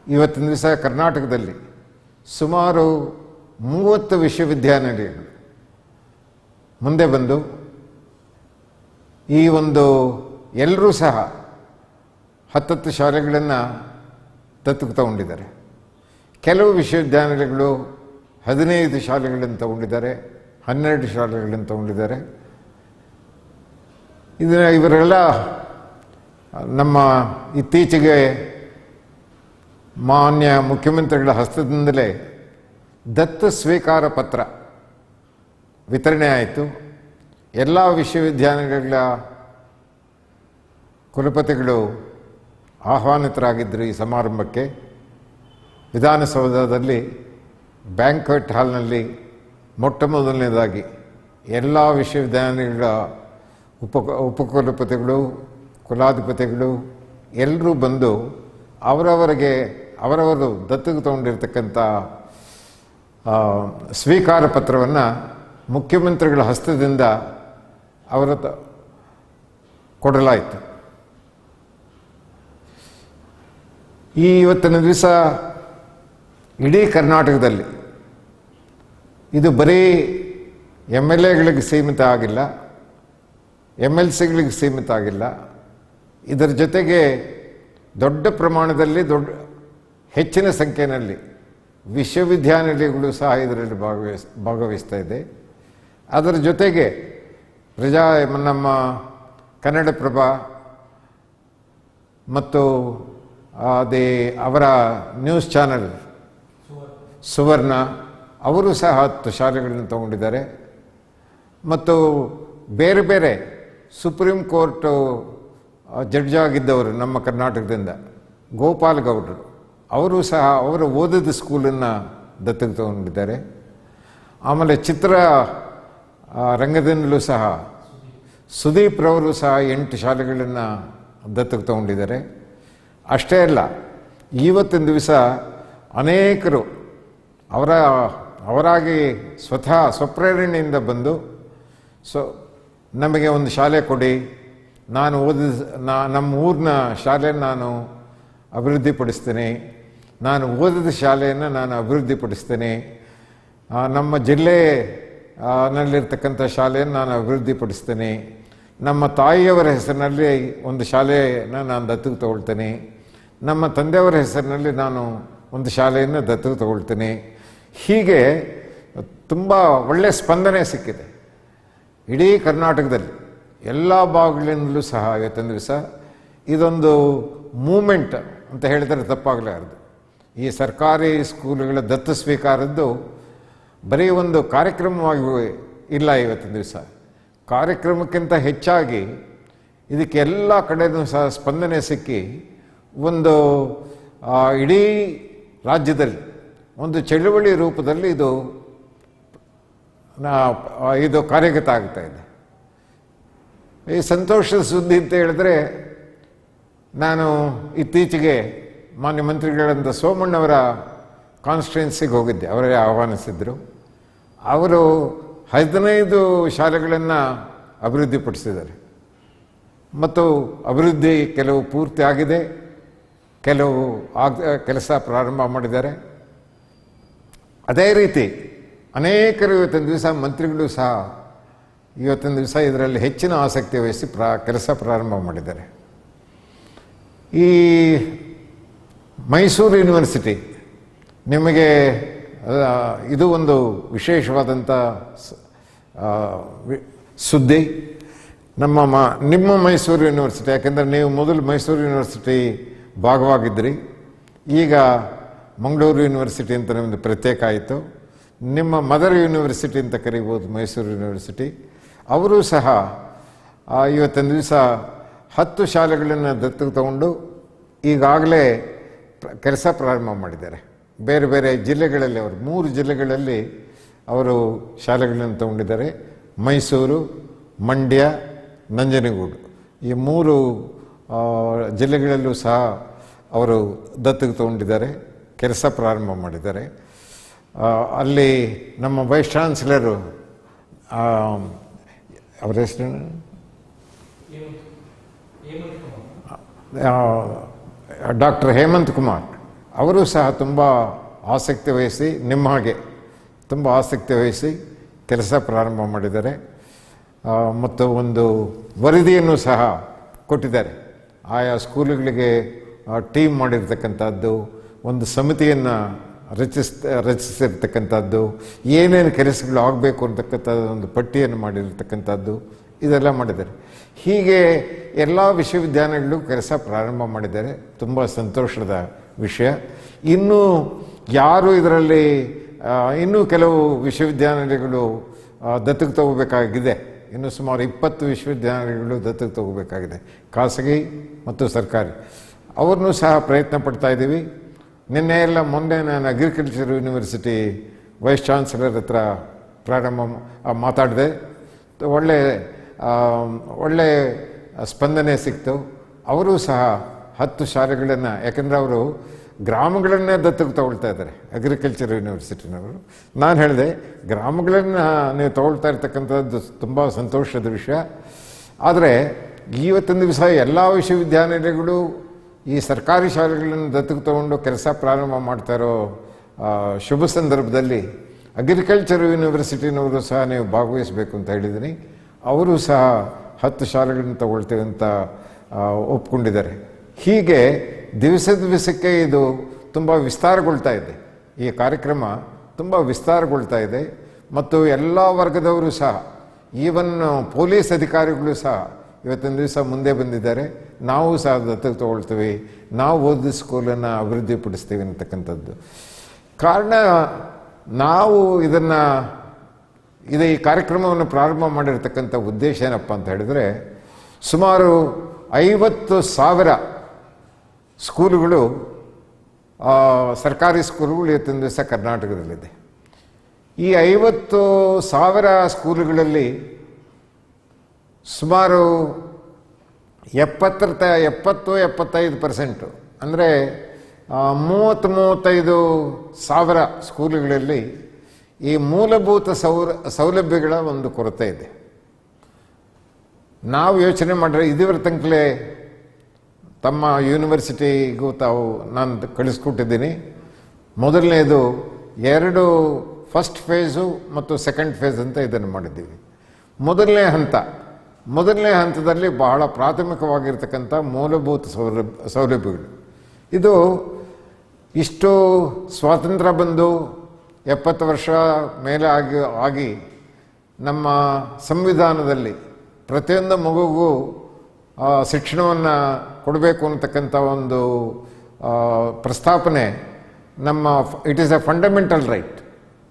ಇವತ್ತಿನ ದಿವಸ ಕರ್ನಾಟಕದಲ್ಲಿ ಸುಮಾರು 30 ವಿಶ್ವವಿದ್ಯಾನಿಲಯಗಳು ಮುಂದೆ ಬಂದು ಈ ಒಂದು ಎಲ್ಲರೂ ಸಹ 10 ಶಾಲೆಗಳನ್ನು ದತ್ತಕ್ಕೆ ತಗೊಂಡಿದ್ದಾರೆ. ಕೆಲವು ವಿಶ್ವವಿದ್ಯಾನಿಲಯಗಳು 15 ಶಾಲೆಗಳನ್ನು ತಗೊಂಡಿದ್ದಾರೆ, 12 ಶಾಲೆಗಳನ್ನು ತಗೊಂಡಿದ್ದಾರೆ. ಇವರೆಲ್ಲ ನಮ್ಮ ಇತ್ತೀಚೆಗೆ ಮಾನ್ಯ ಮುಖ್ಯಮಂತ್ರಿಗಳ ಹಸ್ತದಿಂದಲೇ ದತ್ತು ಸ್ವೀಕಾರ ಪತ್ರ ವಿತರಣೆ ಆಯಿತು. ಎಲ್ಲ ವಿಶ್ವವಿದ್ಯಾನಿಲಯಗಳ ಕುಲಪತಿಗಳು ಆಹ್ವಾನಿತರಾಗಿದ್ದರು ಈ ಸಮಾರಂಭಕ್ಕೆ. ವಿಧಾನಸೌಧದಲ್ಲಿ ಬ್ಯಾಂಕ್ವೆಟ್ ಹಾಲ್ನಲ್ಲಿ ಮೊಟ್ಟ ಮೊದಲನೇದಾಗಿ ಎಲ್ಲ ವಿಶ್ವವಿದ್ಯಾನಿಲಯಗಳ ಉಪಕುಲಪತಿಗಳು, ಕುಲಾಧಿಪತಿಗಳು ಎಲ್ಲರೂ ಬಂದು ಅವರವರು ದತ್ತಕ್ಕೆ ತಗೊಂಡಿರ್ತಕ್ಕಂಥ ಸ್ವೀಕಾರ ಪತ್ರವನ್ನು ಮುಖ್ಯಮಂತ್ರಿಗಳ ಹಸ್ತದಿಂದ ಅವರ ಕೊಡಲಾಯಿತು. ಇವತ್ತಿನ ದಿವಸ ಇಡೀ ಕರ್ನಾಟಕದಲ್ಲಿ ಇದು ಬರೀ MLAಗಳಿಗೆ ಸೀಮಿತ ಆಗಿಲ್ಲ, MLCಗಳಿಗೆ ಸೀಮಿತ ಆಗಿಲ್ಲ. ಇದರ ಜೊತೆಗೆ ದೊಡ್ಡ ಪ್ರಮಾಣದಲ್ಲಿ ಹೆಚ್ಚಿನ ಸಂಖ್ಯೆಯಲ್ಲಿ ವಿಶ್ವವಿದ್ಯಾನಿಲಯಗಳು ಸಹ ಇದರಲ್ಲಿ ಭಾಗವಹಿಸ್ತಾ ಇದೆ. ಅದರ ಜೊತೆಗೆ ನಮ್ಮ ಕನ್ನಡಪ್ರಭ ಮತ್ತು ಅವರ ನ್ಯೂಸ್ ಚಾನೆಲ್ ಸುವರ್ಣ ಅವರು ಸಹ 10 ಶಾಲೆಗಳನ್ನು ತಗೊಂಡಿದ್ದಾರೆ. ಮತ್ತು ಬೇರೆ ಬೇರೆ ಸುಪ್ರೀಂ ಕೋರ್ಟು ಜಡ್ಜ್ ಆಗಿದ್ದವರು ನಮ್ಮ ಕರ್ನಾಟಕದಿಂದ ಗೋಪಾಲ್ ಗೌಡರು ಅವರು ಸಹ ಅವರ ಓದಿದ ಸ್ಕೂಲನ್ನು ದತ್ತಕ್ಕೆ ತಗೊಂಡಿದ್ದಾರೆ. ಆಮೇಲೆ ಚಿತ್ರ ರಂಗದಿಂದಲೂ ಸಹ ಸುದೀಪ್ ರವರು ಸಹ 8 ಶಾಲೆಗಳನ್ನು ದತ್ತಕ್ಕೆ ತಗೊಂಡಿದ್ದಾರೆ. ಅಷ್ಟೇ ಅಲ್ಲ, ಇವತ್ತಿನ ದಿವಸ ಅನೇಕರು ಅವರಾಗಿ ಸ್ವಪ್ರೇರಣೆಯಿಂದ ಬಂದು ನಮಗೆ ಒಂದು ಶಾಲೆ ಕೊಡಿ, ನಾನು ನಮ್ಮ ಊರಿನ ಶಾಲೆಯನ್ನು ನಾನು ಅಭಿವೃದ್ಧಿಪಡಿಸ್ತೇನೆ, ನಾನು ಓದಿದ ಶಾಲೆಯನ್ನು ನಾನು ಅಭಿವೃದ್ಧಿಪಡಿಸ್ತೇನೆ, ನಮ್ಮ ಜಿಲ್ಲೆನಲ್ಲಿರ್ತಕ್ಕಂಥ ಶಾಲೆಯನ್ನು ನಾನು ಅಭಿವೃದ್ಧಿಪಡಿಸ್ತೇನೆ, ನಮ್ಮ ತಾಯಿಯವರ ಹೆಸರಿನಲ್ಲಿ ಒಂದು ಶಾಲೆಯನ್ನು ನಾನು ದತ್ತಕ್ಕೆ ತಗೊಳ್ತೇನೆ, ನಮ್ಮ ತಂದೆಯವರ ಹೆಸರಿನಲ್ಲಿ ನಾನು ಒಂದು ಶಾಲೆಯನ್ನು ದತ್ತಕ್ಕೆ ತಗೊಳ್ತೇನೆ. ಹೀಗೆ ತುಂಬ ಒಳ್ಳೆಯ ಸ್ಪಂದನೆ ಸಿಕ್ಕಿದೆ. ಇಡೀ ಕರ್ನಾಟಕದಲ್ಲಿ ಎಲ್ಲ ಭಾಗಗಳಿಂದಲೂ ಸಹ ಇವತ್ತಿನ ದಿವಸ ಇದೊಂದು ಮೂಮೆಂಟ್ ಅಂತ ಹೇಳಿದರೆ ತಪ್ಪಾಗಲಾರದು. ಈ ಸರ್ಕಾರಿ ಸ್ಕೂಲುಗಳ ದತ್ತು ಸ್ವೀಕಾರದ್ದು ಬರೀ ಒಂದು ಕಾರ್ಯಕ್ರಮವಾಗಿ ಇಲ್ಲ. ಇವತ್ತಿನ ದಿವಸ ಕಾರ್ಯಕ್ರಮಕ್ಕಿಂತ ಹೆಚ್ಚಾಗಿ ಇದಕ್ಕೆ ಎಲ್ಲ ಕಡೆಯೂ ಸಹ ಸ್ಪಂದನೆ ಸಿಕ್ಕಿ ಒಂದು ಇಡೀ ರಾಜ್ಯದಲ್ಲಿ ಒಂದು ಚಳುವಳಿ ರೂಪದಲ್ಲಿ ಇದು ಕಾರ್ಯಗತ ಆಗ್ತಾ ಇದೆ. ಈ ಸಂತೋಷದ ಸುದ್ದಿ ಅಂತ ಹೇಳಿದ್ರೆ, ನಾನು ಇತ್ತೀಚೆಗೆ ಮಾನ್ಯ ಮಂತ್ರಿಗಳಂತ ಸೋಮಣ್ಣವರ ಕಾನ್ಸ್ಟಿಟ್ಯೂನ್ಸಿಗೆ ಹೋಗಿದ್ದೆ. ಅವರೇ ಆಹ್ವಾನಿಸಿದ್ರು. ಅವರು 15 ಶಾಲೆಗಳನ್ನು ಅಭಿವೃದ್ಧಿಪಡಿಸಿದ್ದಾರೆ ಮತ್ತು ಅಭಿವೃದ್ಧಿ ಕೆಲವು ಪೂರ್ತಿ ಆಗಿದೆ, ಕೆಲವು ಕೆಲಸ ಪ್ರಾರಂಭ ಮಾಡಿದ್ದಾರೆ. ಅದೇ ರೀತಿ ಅನೇಕರು ಇವತ್ತಿನ ದಿವಸ ಮಂತ್ರಿಗಳು ಸಹ ಇವತ್ತಿನ ದಿವಸ ಇದರಲ್ಲಿ ಹೆಚ್ಚಿನ ಆಸಕ್ತಿ ವಹಿಸಿ ಕೆಲಸ ಪ್ರಾರಂಭ ಮಾಡಿದ್ದಾರೆ. ಈ ಮೈಸೂರು ಯೂನಿವರ್ಸಿಟಿ ನಿಮಗೆ ಇದು ಒಂದು ವಿಶೇಷವಾದಂಥ ಸುದ್ದಿ. ನಿಮ್ಮ ಮೈಸೂರು ಯೂನಿವರ್ಸಿಟಿ, ಯಾಕೆಂದರೆ ನೀವು ಮೊದಲು ಮೈಸೂರು ಯೂನಿವರ್ಸಿಟಿ ಭಾಗವಾಗಿದ್ದಿರಿ, ಈಗ ಮಂಗಳೂರು ಯೂನಿವರ್ಸಿಟಿ ಅಂತ ನಿಮ್ಮದು ಪ್ರತ್ಯೇಕ ಆಯಿತು. ನಿಮ್ಮ ಮದರ್ ಯೂನಿವರ್ಸಿಟಿ ಅಂತ ಕರಿಬೋದು ಮೈಸೂರು ಯೂನಿವರ್ಸಿಟಿ. ಅವರು ಸಹ ಇವತ್ತಿನ ದಿವಸ 10 ಶಾಲೆಗಳನ್ನು ದತ್ತಕ್ಕೆ ತಗೊಂಡು ಈಗಾಗಲೇ ಕೆಲಸ ಪ್ರಾರಂಭ ಮಾಡಿದ್ದಾರೆ. ಬೇರೆ ಬೇರೆ ಜಿಲ್ಲೆಗಳಲ್ಲಿ ಅವರು 3 ಜಿಲ್ಲೆಗಳಲ್ಲಿ ಅವರು ಶಾಲೆಗಳನ್ನು ತಗೊಂಡಿದ್ದಾರೆ. ಮೈಸೂರು, ಮಂಡ್ಯ, ನಂಜನಗೂಡು ಈ 3 ಜಿಲ್ಲೆಗಳಲ್ಲೂ ಸಹ ಅವರು ದತ್ತಕ್ಕೆ ತಗೊಂಡಿದ್ದಾರೆ, ಕೆಲಸ ಪ್ರಾರಂಭ ಮಾಡಿದ್ದಾರೆ. ಅಲ್ಲಿ ನಮ್ಮ ವೈಸ್ ಚಾನ್ಸಲರು ಅವರ ಹೆಸರೇನು ಡಾಕ್ಟರ್ ಹೇಮಂತ್ ಕುಮಾರ್ ಅವರು ಸಹ ತುಂಬ ಆಸಕ್ತಿ ವಹಿಸಿ, ನಿಮ್ಮ ಹಾಗೆ ತುಂಬ ಆಸಕ್ತಿ ವಹಿಸಿ ಕೆಲಸ ಪ್ರಾರಂಭ ಮಾಡಿದ್ದಾರೆ. ಮತ್ತು ಒಂದು ವರದಿಯನ್ನು ಸಹ ಕೊಟ್ಟಿದ್ದಾರೆ. ಆಯಾ ಸ್ಕೂಲುಗಳಿಗೆ ಟೀಮ್ ಮಾಡಿರ್ತಕ್ಕಂಥದ್ದು, ಒಂದು ಸಮಿತಿಯನ್ನು ರಚಿಸಿರ್ತಕ್ಕಂಥದ್ದು, ಏನೇನು ಕೆಲಸಗಳು ಆಗಬೇಕು ಅಂತಕ್ಕಂಥದ್ದು ಒಂದು ಪಟ್ಟಿಯನ್ನು ಮಾಡಿರ್ತಕ್ಕಂಥದ್ದು, ಇದೆಲ್ಲ ಮಾಡಿದ್ದಾರೆ. ಹೀಗೆ ಎಲ್ಲ ವಿಶ್ವವಿದ್ಯಾಲಯಗಳು ಕೆಲಸ ಪ್ರಾರಂಭ ಮಾಡಿದ್ದಾರೆ. ತುಂಬ ಸಂತೋಷದ ವಿಷಯ. ಇನ್ನೂ ಯಾರು ಇದರಲ್ಲಿ ಇನ್ನೂ ಕೆಲವು ವಿಶ್ವವಿದ್ಯಾನಿಲಯಗಳು ದತ್ತಕ್ಕೆ ತಗೋಬೇಕಾಗಿದೆ. ಇನ್ನು ಸುಮಾರು 20 ವಿಶ್ವವಿದ್ಯಾನಿಲಯಗಳು ದತ್ತಕ್ಕೆ ತಗೋಬೇಕಾಗಿದೆ, ಖಾಸಗಿ ಮತ್ತು ಸರ್ಕಾರಿ. ಅವ್ರನ್ನೂ ಸಹ ಪ್ರಯತ್ನ ಪಡ್ತಾ ಇದ್ದೀವಿ. ಮೊನ್ನೆ ನಾನು ಅಗ್ರಿಕಲ್ಚರ್ ಯೂನಿವರ್ಸಿಟಿ ವೈಸ್ ಚಾನ್ಸಲರ್ ಹತ್ರ ಮಾತಾಡಿದೆ. ಒಳ್ಳೆ ಸ್ಪಂದನೆ ಸಿಕ್ತು. ಅವರು ಸಹ 10 ಶಾಲೆಗಳನ್ನು, ಯಾಕೆಂದರೆ ಅವರು ಗ್ರಾಮಗಳನ್ನೇ ದತ್ತಕ್ಕೆ ತಗೊಳ್ತಾ ಇದ್ದಾರೆ ಅಗ್ರಿಕಲ್ಚರ್ ಯೂನಿವರ್ಸಿಟಿನವರು. ನಾನು ಹೇಳಿದೆ, ಗ್ರಾಮಗಳನ್ನು ನೀವು ತಗೊಳ್ತಾ ಇರ್ತಕ್ಕಂಥದ್ದು ತುಂಬ ಸಂತೋಷದ ವಿಷಯ. ಆದರೆ ಇವತ್ತಿನ ದಿವಸ ಎಲ್ಲ ವಿಶ್ವವಿದ್ಯಾನಿಲಯಗಳು ಈ ಸರ್ಕಾರಿ ಶಾಲೆಗಳನ್ನು ದತ್ತಕ್ಕೆ ತಗೊಂಡು ಕೆಲಸ ಪ್ರಾರಂಭ ಮಾಡ್ತಾ ಇರೋ ಶುಭ ಸಂದರ್ಭದಲ್ಲಿ ಅಗ್ರಿಕಲ್ಚರ್ ಯೂನಿವರ್ಸಿಟಿನವರು ಸಹ ನೀವು ಭಾಗವಹಿಸಬೇಕು ಅಂತ ಹೇಳಿದ್ದೀನಿ. ಅವರು ಸಹ 10 ಶಾಲೆಗಳನ್ನು ತಗೊಳ್ತೇವೆ ಅಂತ ಒಪ್ಕೊಂಡಿದ್ದಾರೆ. ಹೀಗೆ ದಿವಸಕ್ಕೆ ಇದು ತುಂಬ ವಿಸ್ತಾರಗೊಳ್ತಾ ಇದೆ. ಈ ಕಾರ್ಯಕ್ರಮ ತುಂಬ ವಿಸ್ತಾರಗೊಳ್ತಾ ಇದೆ. ಮತ್ತು ಎಲ್ಲ ವರ್ಗದವರು ಸಹ, ಈವನ್ ಪೊಲೀಸ್ ಅಧಿಕಾರಿಗಳು ಸಹ ಇವತ್ತಿನ ದಿವಸ ಮುಂದೆ ಬಂದಿದ್ದಾರೆ. ನಾವು ಸಹ ದತ್ತಕ್ಕೆ ತಗೊಳ್ತೀವಿ, ನಾವು ಓದಿದ ಸ್ಕೂಲನ್ನು ಅಭಿವೃದ್ಧಿಪಡಿಸ್ತೀವಿ ಅಂತಕ್ಕಂಥದ್ದು. ಕಾರಣ ನಾವು ಈ ಕಾರ್ಯಕ್ರಮವನ್ನು ಪ್ರಾರಂಭ ಮಾಡಿರ್ತಕ್ಕಂಥ ಉದ್ದೇಶ ಏನಪ್ಪ ಅಂತ ಹೇಳಿದರೆ, ಸುಮಾರು 50,000 ಸ್ಕೂಲುಗಳು, ಸರ್ಕಾರಿ ಸ್ಕೂಲುಗಳು ಇವತ್ತಿನ ದಿವಸ ಕರ್ನಾಟಕದಲ್ಲಿದೆ. ಈ 50,000 ಸ್ಕೂಲುಗಳಲ್ಲಿ ಸುಮಾರು 70-75% ಅಂದರೆ 30-35 ಸಾವಿರ ಸ್ಕೂಲುಗಳಲ್ಲಿ ಈ ಮೂಲಭೂತ ಸೌಲಭ್ಯಗಳ ಒಂದು ಕೊರತೆ ಇದೆ. ನಾವು ಯೋಚನೆ ಮಾಡಿದ್ರೆ ಇದುವರೆ ತನಕಲೇ ತಮ್ಮ ಯೂನಿವರ್ಸಿಟಿಗೂ ನಾನು ಕಳಿಸ್ಕೊಟ್ಟಿದ್ದೀನಿ. ಮೊದಲನೇದು 2 ಫಸ್ಟ್ ಫೇಸು ಮತ್ತು ಸೆಕೆಂಡ್ ಫೇಸ್ ಅಂತ ಇದನ್ನು ಮಾಡಿದ್ದೀವಿ. ಮೊದಲನೇ ಹಂತದಲ್ಲಿ ಬಹಳ ಪ್ರಾಥಮಿಕವಾಗಿರ್ತಕ್ಕಂಥ ಮೂಲಭೂತ ಸೌಲಭ್ಯಗಳು. ಇದು ಇಷ್ಟು ಸ್ವಾತಂತ್ರ್ಯ ಬಂದು 70 ವರ್ಷ ಮೇಲೆ ಆಗಿ ನಮ್ಮ ಸಂವಿಧಾನದಲ್ಲಿ ಪ್ರತಿಯೊಂದು ಮಗುಗೂ ಶಿಕ್ಷಣವನ್ನು ಕೊಡಬೇಕು ಅನ್ನತಕ್ಕಂಥ ಒಂದು ಪ್ರಸ್ತಾಪನೆ it is a fundamental right.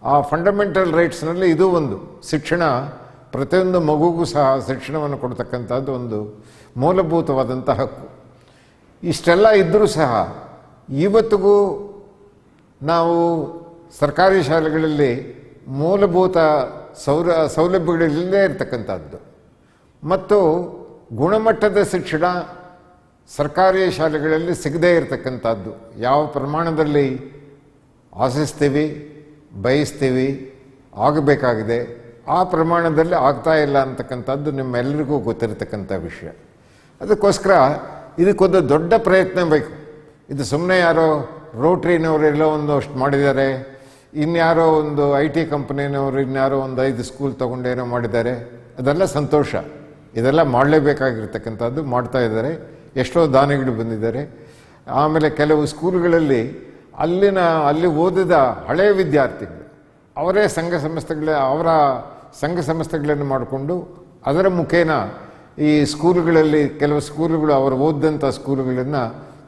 ಆ ಫಂಡಮೆಂಟಲ್ ರೈಟ್ಸ್ನಲ್ಲಿ ಇದು ಒಂದು. ಶಿಕ್ಷಣ, ಪ್ರತಿಯೊಂದು ಮಗುಗೂ ಸಹ ಶಿಕ್ಷಣವನ್ನು ಕೊಡ್ತಕ್ಕಂಥದ್ದು ಒಂದು ಮೂಲಭೂತವಾದಂಥ ಹಕ್ಕು. ಇಷ್ಟೆಲ್ಲ ಇದ್ದರೂ ಸಹ ಇವತ್ತಿಗೂ ನಾವು ಸರ್ಕಾರಿ ಶಾಲೆಗಳಲ್ಲಿ ಮೂಲಭೂತ ಸೌಲಭ್ಯಗಳಿಲ್ಲದೇ ಇರತಕ್ಕಂಥದ್ದು ಮತ್ತು ಗುಣಮಟ್ಟದ ಶಿಕ್ಷಣ ಸರ್ಕಾರಿ ಶಾಲೆಗಳಲ್ಲಿ ಸಿಗದೇ ಇರತಕ್ಕಂಥದ್ದು. ಯಾವ ಪ್ರಮಾಣದಲ್ಲಿ ಆಶಿಸ್ತೀವಿ, ಬಯಸ್ತೀವಿ, ಆಗಬೇಕಾಗಿದೆ, ಆ ಪ್ರಮಾಣದಲ್ಲಿ ಆಗ್ತಾ ಇಲ್ಲ ಅಂತಕ್ಕಂಥದ್ದು ನಿಮ್ಮೆಲ್ಲರಿಗೂ ಗೊತ್ತಿರತಕ್ಕಂಥ ವಿಷಯ. ಅದಕ್ಕೋಸ್ಕರ ಇದಕ್ಕೊಂದು ದೊಡ್ಡ ಪ್ರಯತ್ನ ಬೇಕು. ಇದು ಸುಮ್ಮನೆ ಯಾರೋ ರೋಟ್ರಿನವರು ಒಂದಷ್ಟು ಮಾಡಿದ್ದಾರೆ, ಇನ್ಯಾರೋ ಒಂದು IT ಕಂಪನಿನವರು ಇನ್ಯಾರೋ ಒಂದು 5 ಸ್ಕೂಲ್ ತೊಗೊಂಡೇನೋ ಮಾಡಿದ್ದಾರೆ. ಅದೆಲ್ಲ ಸಂತೋಷ. ಇದೆಲ್ಲ ಮಾಡಲೇಬೇಕಾಗಿರ್ತಕ್ಕಂಥದ್ದು ಮಾಡ್ತಾ ಇದ್ದಾರೆ. ಎಷ್ಟೋ ದಾನಿಗಳು ಬಂದಿದ್ದಾರೆ. ಆಮೇಲೆ ಕೆಲವು ಸ್ಕೂಲ್ಗಳಲ್ಲಿ ಅಲ್ಲಿ ಓದಿದ ಹಳೆಯ ವಿದ್ಯಾರ್ಥಿಗಳು ಅವರ ಸಂಘ ಸಂಸ್ಥೆಗಳನ್ನು ಮಾಡಿಕೊಂಡು ಅದರ ಮುಖೇನ ಈ ಸ್ಕೂಲುಗಳಲ್ಲಿ ಕೆಲವು ಸ್ಕೂಲುಗಳು ಅವರು ಓದಿದಂಥ ಸ್ಕೂಲುಗಳನ್ನು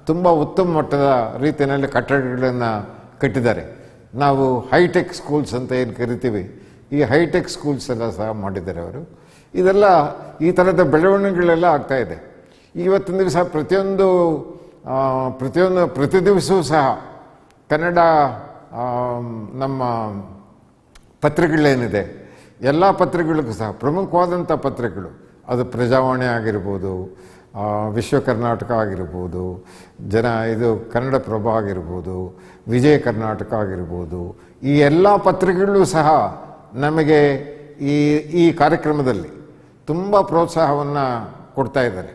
ತುಂಬ ಉತ್ತಮ ಮಟ್ಟದ ರೀತಿಯಲ್ಲಿ ಕಟ್ಟಡಗಳನ್ನು ಕಟ್ಟಿದ್ದಾರೆ. ನಾವು ಹೈಟೆಕ್ ಸ್ಕೂಲ್ಸ್ ಅಂತ ಏನು ಕರಿತೀವಿ, ಈ ಹೈಟೆಕ್ ಸ್ಕೂಲ್ಸ್ ಎಲ್ಲ ಸಹ ಮಾಡಿದ್ದಾರೆ ಅವರು. ಇದೆಲ್ಲ ಈ ಥರದ ಬೆಳವಣಿಗೆಗಳೆಲ್ಲ ಆಗ್ತಾಯಿದೆ. ಇವತ್ತಿನ ದಿವಸ ಪ್ರತಿ ದಿವಸವೂ ಸಹ ಕನ್ನಡ ನಮ್ಮ ಪತ್ರಿಕೆಗಳೇನಿದೆ ಎಲ್ಲ ಪತ್ರಿಕೆಗಳಿಗೂ ಸಹ ಪ್ರಮುಖವಾದಂಥ ಪತ್ರಿಕೆಗಳು, ಅದು ಪ್ರಜಾವಾಣಿ ಆಗಿರ್ಬೋದು, ವಿಶ್ವ ಕರ್ನಾಟಕ ಆಗಿರ್ಬೋದು, ಕನ್ನಡಪ್ರಭ ಆಗಿರ್ಬೋದು, ವಿಜಯ ಕರ್ನಾಟಕ ಆಗಿರ್ಬೋದು, ಈ ಎಲ್ಲ ಪತ್ರಿಕೆಗಳು ಸಹ ನಮಗೆ ಈ ಕಾರ್ಯಕ್ರಮದಲ್ಲಿ ತುಂಬ ಪ್ರೋತ್ಸಾಹವನ್ನು ಕೊಡ್ತಾ ಇದ್ದಾರೆ.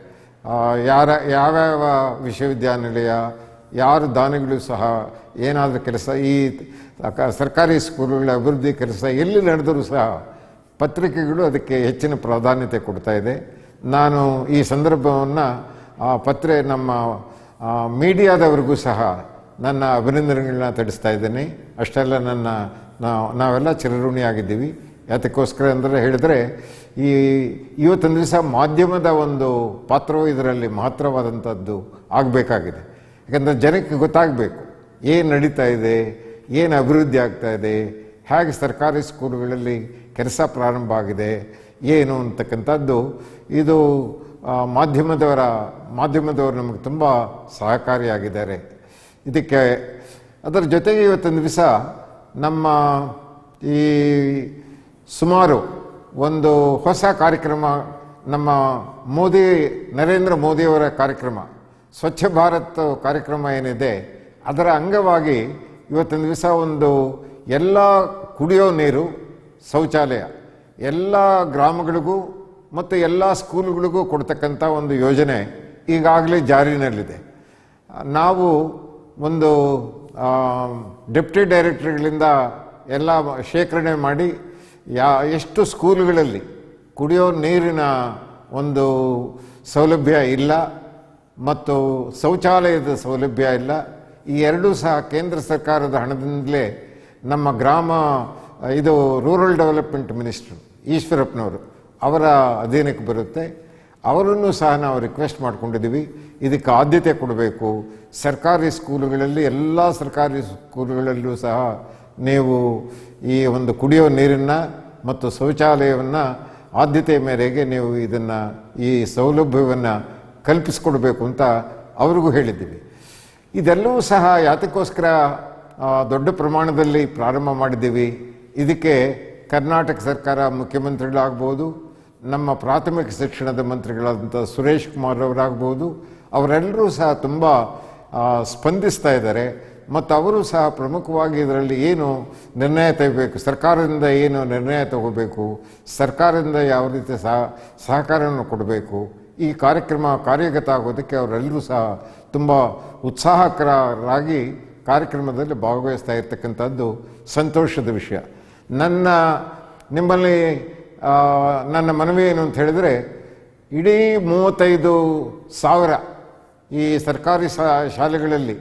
ಯಾವ್ಯಾವ ವಿಶ್ವವಿದ್ಯಾನಿಲಯ, ಯಾರು ದಾನಿಗಳು ಸಹ ಏನಾದರೂ ಕೆಲಸ, ಈ ಸರ್ಕಾರಿ ಸ್ಕೂಲುಗಳ ಅಭಿವೃದ್ಧಿ ಕೆಲಸ ಎಲ್ಲಿ ನಡೆದರೂ ಸಹ ಪತ್ರಿಕೆಗಳು ಅದಕ್ಕೆ ಹೆಚ್ಚಿನ ಪ್ರಾಧಾನ್ಯತೆ ಕೊಡ್ತಾ ಇದೆ. ನಾನು ಈ ಸಂದರ್ಭವನ್ನು ನಮ್ಮ ಮೀಡಿಯಾದವರಿಗೂ ಸಹ ನನ್ನ ಅಭಿನಂದನೆಗಳನ್ನ ತಿಳಿಸ್ತಾ ಇದ್ದೇನೆ. ಅಷ್ಟೆಲ್ಲ ನಾವೆಲ್ಲ ಚಿರಋಣಿಯಾಗಿದ್ದೀವಿ. ಯಾತಕ್ಕೋಸ್ಕರ ಅಂದರೆ ಹೇಳಿದರೆ, ಇವತ್ತೊಂದು ದಿವಸ ಮಾಧ್ಯಮದ ಒಂದು ಪಾತ್ರವು ಇದರಲ್ಲಿ ಮಹತ್ತರವಾದಂಥದ್ದು ಆಗಬೇಕಾಗಿದೆ. ಯಾಕಂದರೆ ಜನಕ್ಕೆ ಗೊತ್ತಾಗಬೇಕು ಏನು ನಡೀತಾ ಇದೆ, ಏನು ಅಭಿವೃದ್ಧಿ ಆಗ್ತಾ ಇದೆ, ಹೇಗೆ ಸರ್ಕಾರಿ ಸ್ಕೂಲುಗಳಲ್ಲಿ ಕೆಲಸ ಪ್ರಾರಂಭ ಆಗಿದೆ, ಏನು ಅಂತಕ್ಕಂಥದ್ದು. ಇದು ಮಾಧ್ಯಮದವರು ನಮಗೆ ತುಂಬ ಸಹಕಾರಿಯಾಗಿದ್ದಾರೆ ಇದಕ್ಕೆ. ಅದರ ಜೊತೆಗೆ ಇವತ್ತೊಂದು ದಿವಸ ನಮ್ಮ ಈ ಸುಮಾರು ಒಂದು ಹೊಸ ಕಾರ್ಯಕ್ರಮ, ನಮ್ಮ ನರೇಂದ್ರ ಮೋದಿಯವರ ಕಾರ್ಯಕ್ರಮ, ಸ್ವಚ್ಛ ಭಾರತ್ ಕಾರ್ಯಕ್ರಮ ಏನಿದೆ, ಅದರ ಅಂಗವಾಗಿ ಇವತ್ತೊಂದು ದಿವಸ ಒಂದು ಎಲ್ಲ ಕುಡಿಯೋ ನೀರು ಶೌಚಾಲಯ ಎಲ್ಲ ಗ್ರಾಮಗಳಿಗೂ ಮತ್ತು ಎಲ್ಲ ಸ್ಕೂಲುಗಳಿಗೂ ಕೊಡ್ತಕ್ಕಂಥ ಒಂದು ಯೋಜನೆ ಈಗಾಗಲೇ ಜಾರಿನಲ್ಲಿದೆ. ನಾವು ಒಂದು ಡೆಪ್ಟಿ ಡೈರೆಕ್ಟರ್ಗಳಿಂದ ಎಲ್ಲ ಶೇಖರಣೆ ಮಾಡಿ ಎಷ್ಟು ಸ್ಕೂಲುಗಳಲ್ಲಿ ಕುಡಿಯೋ ನೀರಿನ ಒಂದು ಸೌಲಭ್ಯ ಇಲ್ಲ ಮತ್ತು ಶೌಚಾಲಯದ ಸೌಲಭ್ಯ ಇಲ್ಲ, ಈ ಎರಡೂ ಸಹ ಕೇಂದ್ರ ಸರ್ಕಾರದ ಹಣದಿಂದಲೇ ನಮ್ಮ ರೂರಲ್ ಡೆವಲಪ್ಮೆಂಟ್ ಮಿನಿಸ್ಟ್ರು ಈಶ್ವರಪ್ಪನವರು ಅವರ ಅಧೀನಕ್ಕೆ ಬರುತ್ತೆ. ಅವರನ್ನು ಸಹ ನಾವು ರಿಕ್ವೆಸ್ಟ್ ಮಾಡ್ಕೊಂಡಿದ್ದೀವಿ, ಇದಕ್ಕೆ ಆದ್ಯತೆ ಕೊಡಬೇಕು. ಸರ್ಕಾರಿ ಸ್ಕೂಲುಗಳಲ್ಲಿ ಎಲ್ಲ ಸರ್ಕಾರಿ ಸ್ಕೂಲುಗಳಲ್ಲೂ ಸಹ ನೀವು ಈ ಒಂದು ಕುಡಿಯೋ ನೀರನ್ನು ಮತ್ತು ಶೌಚಾಲಯವನ್ನು ಆದ್ಯತೆ ಮೇರೆಗೆ ನೀವು ಈ ಸೌಲಭ್ಯವನ್ನು ಕಲ್ಪಿಸಿಕೊಡ್ಬೇಕು ಅಂತ ಅವ್ರಿಗೂ ಹೇಳಿದ್ದೀವಿ. ಇದೆಲ್ಲವೂ ಸಹ ಯಾತಕ್ಕೋಸ್ಕರ ದೊಡ್ಡ ಪ್ರಮಾಣದಲ್ಲಿ ಪ್ರಾರಂಭ ಮಾಡಿದ್ದೀವಿ, ಇದಕ್ಕೆ ಕರ್ನಾಟಕ ಸರ್ಕಾರ ಮುಖ್ಯಮಂತ್ರಿಗಳಾಗ್ಬೋದು, ನಮ್ಮ ಪ್ರಾಥಮಿಕ ಶಿಕ್ಷಣದ ಮಂತ್ರಿಗಳಾದಂಥ ಸುರೇಶ್ ಕುಮಾರ್ ಅವರಾಗ್ಬೋದು, ಅವರೆಲ್ಲರೂ ಸಹ ತುಂಬ ಸ್ಪಂದಿಸ್ತಾ ಇದ್ದಾರೆ. ಮತ್ತು ಅವರು ಸಹ ಪ್ರಮುಖವಾಗಿ ಇದರಲ್ಲಿ ಏನು ನಿರ್ಣಯ ತೆಗಬೇಕು, ಸರ್ಕಾರದಿಂದ ಏನು ನಿರ್ಣಯ ತಗೋಬೇಕು, ಸರ್ಕಾರದಿಂದ ಯಾವ ರೀತಿ ಸಹಕಾರವನ್ನು ಕೊಡಬೇಕು, ಈ ಕಾರ್ಯಕ್ರಮ ಕಾರ್ಯಗತ ಆಗೋದಕ್ಕೆ ಅವರೆಲ್ಲರೂ ಸಹ ತುಂಬ ಉತ್ಸಾಹಕರಾಗಿ ಕಾರ್ಯಕ್ರಮದಲ್ಲಿ ಭಾಗವಹಿಸ್ತಾ ಇರ್ತಕ್ಕಂಥದ್ದು ಸಂತೋಷದ ವಿಷಯ. ನಿಮ್ಮಲ್ಲಿ ನನ್ನ ಮನವಿ ಏನು ಅಂತ ಹೇಳಿದರೆ, ಇಡೀ 35,000 ಈ ಸರ್ಕಾರಿ ಶಾಲೆಗಳಲ್ಲಿ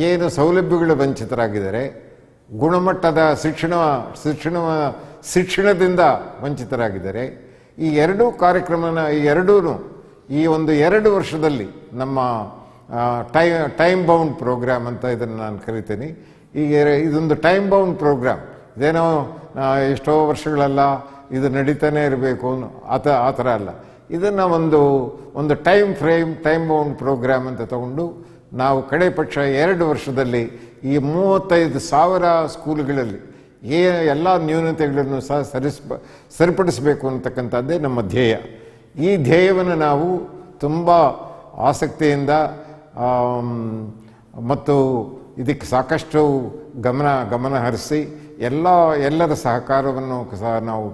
ಏನು ಸೌಲಭ್ಯಗಳು ವಂಚಿತರಾಗಿದ್ದಾರೆ, ಗುಣಮಟ್ಟದ ಶಿಕ್ಷಣದಿಂದ ವಂಚಿತರಾಗಿದ್ದಾರೆ, ಈ ಎರಡೂ ಈ ಒಂದು 2 ವರ್ಷದಲ್ಲಿ ನಮ್ಮ ಟೈಮ್ ಬೌಂಡ್ ಪ್ರೋಗ್ರಾಮ್ ಅಂತ ಇದನ್ನು ನಾನು ಕರಿತೀನಿ. ಇದೊಂದು ಟೈಮ್ ಬೌಂಡ್ ಪ್ರೋಗ್ರಾಮ್, ಇದೇನೋ ಎಷ್ಟೋ ವರ್ಷಗಳೆಲ್ಲ ಇದು ನಡೀತಾನೆ ಇರಬೇಕು ಆ ಥರ ಅಲ್ಲ. ಇದನ್ನು ಒಂದು ಟೈಮ್ ಬೌಂಡ್ ಪ್ರೋಗ್ರಾಮ್ ಅಂತ ತಗೊಂಡು ನಾವು ಕಡೆ ಪಕ್ಷ 2 ವರ್ಷದಲ್ಲಿ ಈ 35,000 ಸ್ಕೂಲುಗಳಲ್ಲಿ ಎಲ್ಲ ನ್ಯೂನತೆಗಳನ್ನು ಸಹ ಸರಿಪಡಿಸಬೇಕು ಅಂತಕ್ಕಂಥದ್ದೇ ನಮ್ಮ ಧ್ಯೇಯ. ಈ ಧ್ಯೇಯವನ್ನು ನಾವು ತುಂಬ ಆಸಕ್ತಿಯಿಂದ ಮತ್ತು ಇದಕ್ಕೆ ಸಾಕಷ್ಟು ಗಮನ ಹರಿಸಿ ಎಲ್ಲರ ಸಹಕಾರವನ್ನು ಸಹ ನಾವು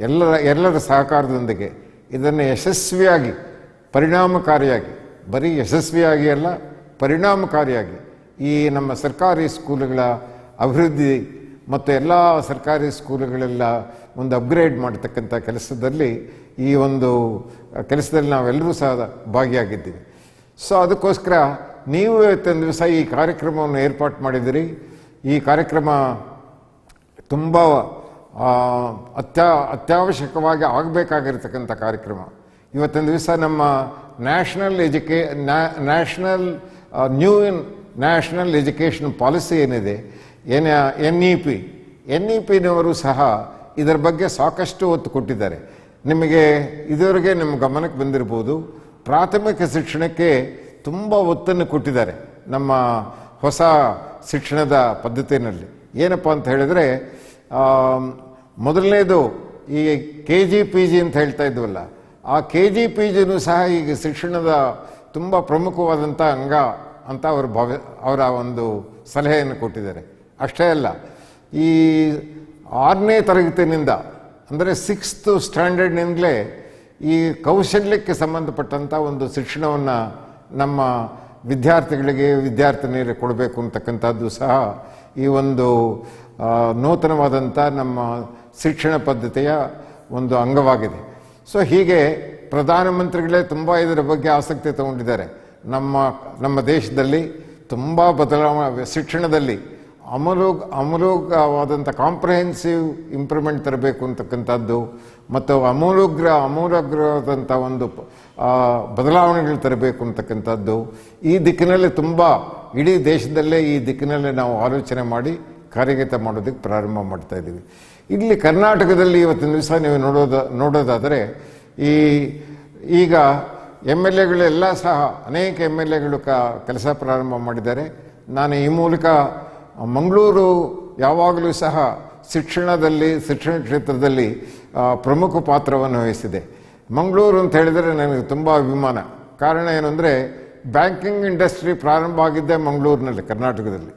ಎಲ್ಲರ ಸಹಕಾರದೊಂದಿಗೆ ಇದನ್ನು ಯಶಸ್ವಿಯಾಗಿ ಪರಿಣಾಮಕಾರಿಯಾಗಿ, ಬರೀ ಯಶಸ್ವಿಯಾಗಿ ಅಲ್ಲ ಪರಿಣಾಮಕಾರಿಯಾಗಿ ಈ ನಮ್ಮ ಸರ್ಕಾರಿ ಸ್ಕೂಲುಗಳ ಅಭಿವೃದ್ಧಿ ಮತ್ತು ಎಲ್ಲ ಸರ್ಕಾರಿ ಸ್ಕೂಲುಗಳೆಲ್ಲ ಒಂದು ಅಪ್ಗ್ರೇಡ್ ಮಾಡತಕ್ಕಂಥ ಕೆಲಸದಲ್ಲಿ ನಾವೆಲ್ಲರೂ ಸಹ ಭಾಗಿಯಾಗಿದ್ದೀವಿ. ಸೊ ಅದಕ್ಕೋಸ್ಕರ ನೀವು ಇವತ್ತೊಂದು ದಿವಸ ಈ ಕಾರ್ಯಕ್ರಮವನ್ನು ಏರ್ಪಾటు ಮಾಡಿದಿರಿ. ಈ ಕಾರ್ಯಕ್ರಮ ತುಂಬ ಅತ್ಯವಶ್ಯಕವಾಗಿ ಆಗಬೇಕಾಗಿರ್ತಕ್ಕಂಥ ಕಾರ್ಯಕ್ರಮ. ಇವತ್ತೊಂದು ದಿವಸ ನಮ್ಮ ನ್ಯಾಷನಲ್ ಎಜುಕೇಷನ್ ಪಾಲಿಸಿ ಏನಿದೆ, NEP-ನವರು ಸಹ ಇದರ ಬಗ್ಗೆ ಸಾಕಷ್ಟು ಒತ್ತು ಕೊಟ್ಟಿದ್ದಾರೆ. ನಿಮಗೆ ಇದುವರೆಗೆ ನಿಮ್ಮ ಗಮನಕ್ಕೆ ಬಂದಿರ್ಬೋದು, ಪ್ರಾಥಮಿಕ ಶಿಕ್ಷಣಕ್ಕೆ ತುಂಬ ಒತ್ತನ್ನು ಕೊಟ್ಟಿದ್ದಾರೆ ನಮ್ಮ ಹೊಸ ಶಿಕ್ಷಣದ ಪದ್ಧತಿಯಲ್ಲಿ. ಏನಪ್ಪ ಅಂತ ಹೇಳಿದರೆ, ಮೊದಲನೇದು ಈ KG-PG ಅಂತ ಹೇಳ್ತಾ ಇದ್ವಲ್ಲ, ಆ KG-PGನೂ ಸಹ ಈಗ ಶಿಕ್ಷಣದ ತುಂಬ ಪ್ರಮುಖವಾದಂಥ ಅಂಗ ಅಂತ ಅವರ ಒಂದು ಸಲಹೆಯನ್ನು ಕೊಟ್ಟಿದ್ದಾರೆ. ಅಷ್ಟೇ ಅಲ್ಲ, ಈ 6ನೇ ತರಗತಿನಿಂದ ಅಂದರೆ 6th ಸ್ಟ್ಯಾಂಡರ್ಡ್ನಿಂದಲೇ ಈ ಕೌಶಲ್ಯಕ್ಕೆ ಸಂಬಂಧಪಟ್ಟಂಥ ಒಂದು ಶಿಕ್ಷಣವನ್ನು ನಮ್ಮ ವಿದ್ಯಾರ್ಥಿಗಳಿಗೆ ವಿದ್ಯಾರ್ಥಿನಿಯರಿಗೆ ಕೊಡಬೇಕು ಅಂತಕ್ಕಂಥದ್ದು ಸಹ ಈ ಒಂದು ನೂತನವಾದಂಥ ನಮ್ಮ ಶಿಕ್ಷಣ ಪದ್ಧತಿಯ ಒಂದು ಅಂಗವಾಗಿದೆ. ಸೊ ಹೀಗೆ ಪ್ರಧಾನಮಂತ್ರಿಗಳೇ ತುಂಬ ಇದರ ಬಗ್ಗೆ ಆಸಕ್ತಿ ತಗೊಂಡಿದ್ದಾರೆ. ನಮ್ಮ ದೇಶದಲ್ಲಿ ತುಂಬ ಬದಲಾವಣೆ ಶಿಕ್ಷಣದಲ್ಲಿ ಅಮೂಲವಾದಂಥ ಕಾಂಪ್ರಹೆನ್ಸಿವ್ ಇಂಪ್ರೂವ್ಮೆಂಟ್ ತರಬೇಕು ಅಂತಕ್ಕಂಥದ್ದು ಮತ್ತು ಅಮೂಲಾಗ್ರವಾದಂಥ ಒಂದು ಬದಲಾವಣೆಗಳು ತರಬೇಕು ಅಂತಕ್ಕಂಥದ್ದು ಈ ದಿಕ್ಕಿನಲ್ಲಿ ತುಂಬ ಇಡೀ ದೇಶದಲ್ಲೇ ಈ ದಿಕ್ಕಿನಲ್ಲಿ ನಾವು ಆಲೋಚನೆ ಮಾಡಿ ಕಾರ್ಯಗತ ಮಾಡೋದಕ್ಕೆ ಪ್ರಾರಂಭ ಮಾಡ್ತಾ ಇದ್ದೀವಿ. ಇಲ್ಲಿ ಕರ್ನಾಟಕದಲ್ಲಿ ಇವತ್ತಿನ ದಿವಸ ನೀವು ನೋಡೋದಾದರೆ ಈಗ MLAಗಳೆಲ್ಲ ಸಹ ಅನೇಕ MLAಗಳು ಕೆಲಸ ಪ್ರಾರಂಭ ಮಾಡಿದ್ದಾರೆ. ನಾನು ಈ ಮೂಲಕ ಮಂಗಳೂರು ಯಾವಾಗಲೂ ಸಹ ಶಿಕ್ಷಣ ಕ್ಷೇತ್ರದಲ್ಲಿ ಪ್ರಮುಖ ಪಾತ್ರವನ್ನು ವಹಿಸಿದೆ. ಮಂಗಳೂರು ಅಂತ ಹೇಳಿದರೆ ನನಗೆ ತುಂಬ ಅಭಿಮಾನ. ಕಾರಣ ಏನಂದರೆ ಬ್ಯಾಂಕಿಂಗ್ ಇಂಡಸ್ಟ್ರಿ ಪ್ರಾರಂಭ ಆಗಿದ್ದೇ ಮಂಗಳೂರಿನಲ್ಲಿ, ಕರ್ನಾಟಕದಲ್ಲಿ.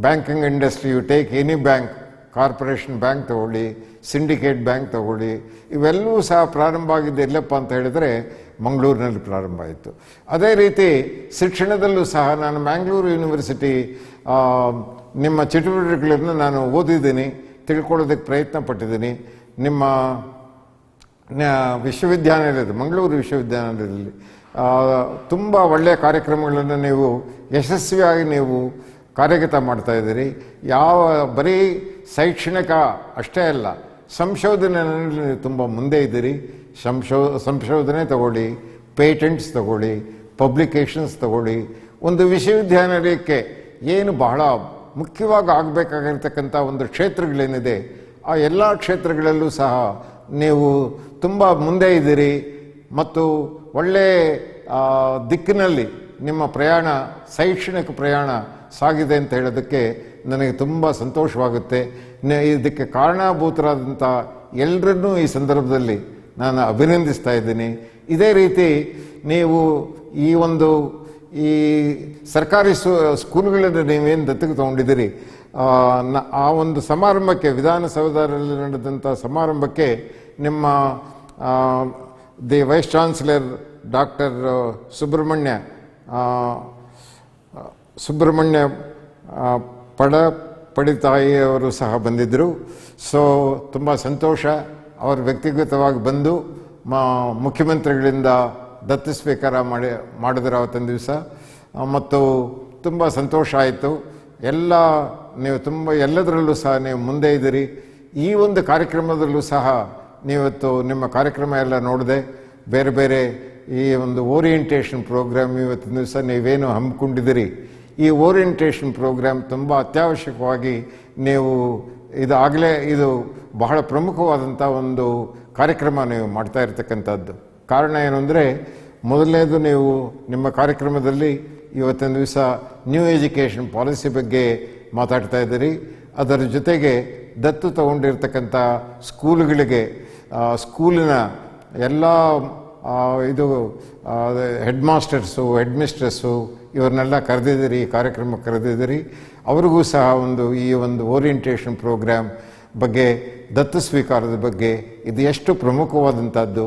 Banking industry, you take any bank, corporation bank ತಗೊಳ್ಳಿ, ಸಿಂಡಿಕೇಟ್ ಬ್ಯಾಂಕ್ ತಗೊಳ್ಳಿ, ಇವೆಲ್ಲವೂ ಸಹ ಪ್ರಾರಂಭ ಆಗಿದ್ದು ಎಲ್ಲಪ್ಪ ಅಂತ ಹೇಳಿದರೆ ಮಂಗಳೂರಿನಲ್ಲಿ ಪ್ರಾರಂಭ ಆಯಿತು. ಅದೇ ರೀತಿ ಶಿಕ್ಷಣದಲ್ಲೂ ಸಹ ನಾನು ಮ್ಯಾಂಗ್ಳೂರು ಯೂನಿವರ್ಸಿಟಿ ನಿಮ್ಮ ಚಟುವಟಿಕೆಗಳನ್ನು ನಾನು ಓದಿದ್ದೀನಿ, ತಿಳ್ಕೊಳ್ಳೋದಕ್ಕೆ ಪ್ರಯತ್ನ ಪಟ್ಟಿದ್ದೀನಿ. ನಿಮ್ಮ ವಿಶ್ವವಿದ್ಯಾನಿಲಯದ ಮಂಗಳೂರು ವಿಶ್ವವಿದ್ಯಾನಿಲಯದಲ್ಲಿ ತುಂಬ ಒಳ್ಳೆಯ ಕಾರ್ಯಕ್ರಮಗಳನ್ನು ನೀವು ಯಶಸ್ವಿಯಾಗಿ ನೀವು ಕಾರ್ಯಗತ ಮಾಡ್ತಾ ಇದ್ದೀರಿ. ಬರೀ ಶೈಕ್ಷಣಿಕ ಅಷ್ಟೇ ಅಲ್ಲ, ಸಂಶೋಧನೆಯಲ್ಲಿ ನೀವು ತುಂಬ ಮುಂದೆ ಇದ್ದೀರಿ. ಸಂಶೋಧನೆ ತಗೊಳ್ಳಿ, ಪೇಟೆಂಟ್ಸ್ ತಗೊಳ್ಳಿ, ಪಬ್ಲಿಕೇಶನ್ಸ್ ತಗೊಳ್ಳಿ. ಒಂದು ವಿಶ್ವವಿದ್ಯಾನಿಲಯಕ್ಕೆ ಏನು ಬಹಳ ಮುಖ್ಯವಾಗಿ ಆಗಬೇಕಾಗಿರ್ತಕ್ಕಂಥ ಒಂದು ಕ್ಷೇತ್ರಗಳೇನಿದೆ, ಆ ಎಲ್ಲ ಕ್ಷೇತ್ರಗಳಲ್ಲೂ ಸಹ ನೀವು ತುಂಬ ಮುಂದೆ ಇದ್ದೀರಿ ಮತ್ತು ಒಳ್ಳೆಯ ದಿಕ್ಕಿನಲ್ಲಿ ನಿಮ್ಮ ಪ್ರಯಾಣ, ಶೈಕ್ಷಣಿಕ ಪ್ರಯಾಣ ಸಾಗಿದೆ ಅಂತ ಹೇಳೋದಕ್ಕೆ ನನಗೆ ತುಂಬ ಸಂತೋಷವಾಗುತ್ತೆ. ಇದಕ್ಕೆ ಕಾರಣಭೂತರಾದಂಥ ಎಲ್ಲರನ್ನೂ ಈ ಸಂದರ್ಭದಲ್ಲಿ ನಾನು ಅಭಿನಂದಿಸ್ತಾ ಇದ್ದೀನಿ. ಇದೇ ರೀತಿ ನೀವು ಈ ಸರ್ಕಾರಿ ಸ್ಕೂಲ್ಗಳನ್ನು ನೀವೇನು ದತ್ತಕ್ಕೆ ತಗೊಂಡಿದ್ದೀರಿ, ಆ ಒಂದು ಸಮಾರಂಭಕ್ಕೆ, ವಿಧಾನಸೌಧದಲ್ಲಿ ನಡೆದಂಥ ಸಮಾರಂಭಕ್ಕೆ ನಿಮ್ಮ the vice chancellor doctor Subrahmanya ಪಡಿತಾಯಿಯವರು ಸಹ ಬಂದಿದ್ದರು. ಸೊ ತುಂಬ ಸಂತೋಷ. ಅವರು ವ್ಯಕ್ತಿಗತವಾಗಿ ಬಂದು ಮುಖ್ಯಮಂತ್ರಿಗಳಿಂದ ದತ್ತು ಸ್ವೀಕಾರ ಮಾಡಿದ್ರು ಅವತ್ತಿನ ದಿವಸ. ಮತ್ತು ತುಂಬ ಸಂತೋಷ ಆಯಿತು. ನೀವು ಎಲ್ಲದರಲ್ಲೂ ಸಹ ನೀವು ಮುಂದೆ ಇದ್ದೀರಿ. ಈ ಒಂದು ಕಾರ್ಯಕ್ರಮದಲ್ಲೂ ಸಹ ನೀವತ್ತು ನಿಮ್ಮ ಕಾರ್ಯಕ್ರಮ ಎಲ್ಲ ನೋಡಿದೆ. ಬೇರೆ ಬೇರೆ ಈ ಒಂದು ಓರಿಯೆಂಟೇಷನ್ ಪ್ರೋಗ್ರಾಮ್ ಇವತ್ತಿನ ದಿವಸ ನೀವೇನು ಹಮ್ಮಿಕೊಂಡಿದ್ದೀರಿ, ಈ ಓರಿಯೆಂಟೇಷನ್ ಪ್ರೋಗ್ರಾಮ್ ತುಂಬ ಅತ್ಯವಶ್ಯಕವಾಗಿ ನೀವು ಇದು ಬಹಳ ಪ್ರಮುಖವಾದಂಥ ಒಂದು ಕಾರ್ಯಕ್ರಮ ನೀವು ಮಾಡ್ತಾ ಇರ್ತಕ್ಕಂಥದ್ದು. ಕಾರಣ ಏನು ಅಂದರೆ, ಮೊದಲನೇದು ನೀವು ನಿಮ್ಮ ಕಾರ್ಯಕ್ರಮದಲ್ಲಿ ಇವತ್ತಿನ ದಿವಸ ನ್ಯೂ ಎಜುಕೇಷನ್ ಪಾಲಿಸಿ ಬಗ್ಗೆ ಮಾತಾಡ್ತಾ ಇದ್ದೀರಿ. ಅದರ ಜೊತೆಗೆ ದತ್ತು ತಗೊಂಡಿರ್ತಕ್ಕಂಥ ಸ್ಕೂಲ್ಗಳಿಗೆ ಸ್ಕೂಲಿನ ಎಲ್ಲ ಹೆಡ್ ಮಾಸ್ಟರ್ಸು, ಹೆಡ್ ಮಿಸ್ಟ್ರೆಸ್ಸು ಇವ್ರನ್ನೆಲ್ಲ ಕರೆದಿದ್ದೀರಿ, ಈ ಕಾರ್ಯಕ್ರಮಕ್ಕೆ ಕರೆದಿದ್ದೀರಿ. ಅವ್ರಿಗೂ ಸಹ ಈ ಒಂದು ಓರಿಯೆಂಟೇಷನ್ ಪ್ರೋಗ್ರಾಮ್ ಬಗ್ಗೆ, ದತ್ತು ಸ್ವೀಕಾರದ ಬಗ್ಗೆ ಇದು ಎಷ್ಟು ಪ್ರಮುಖವಾದಂಥದ್ದು,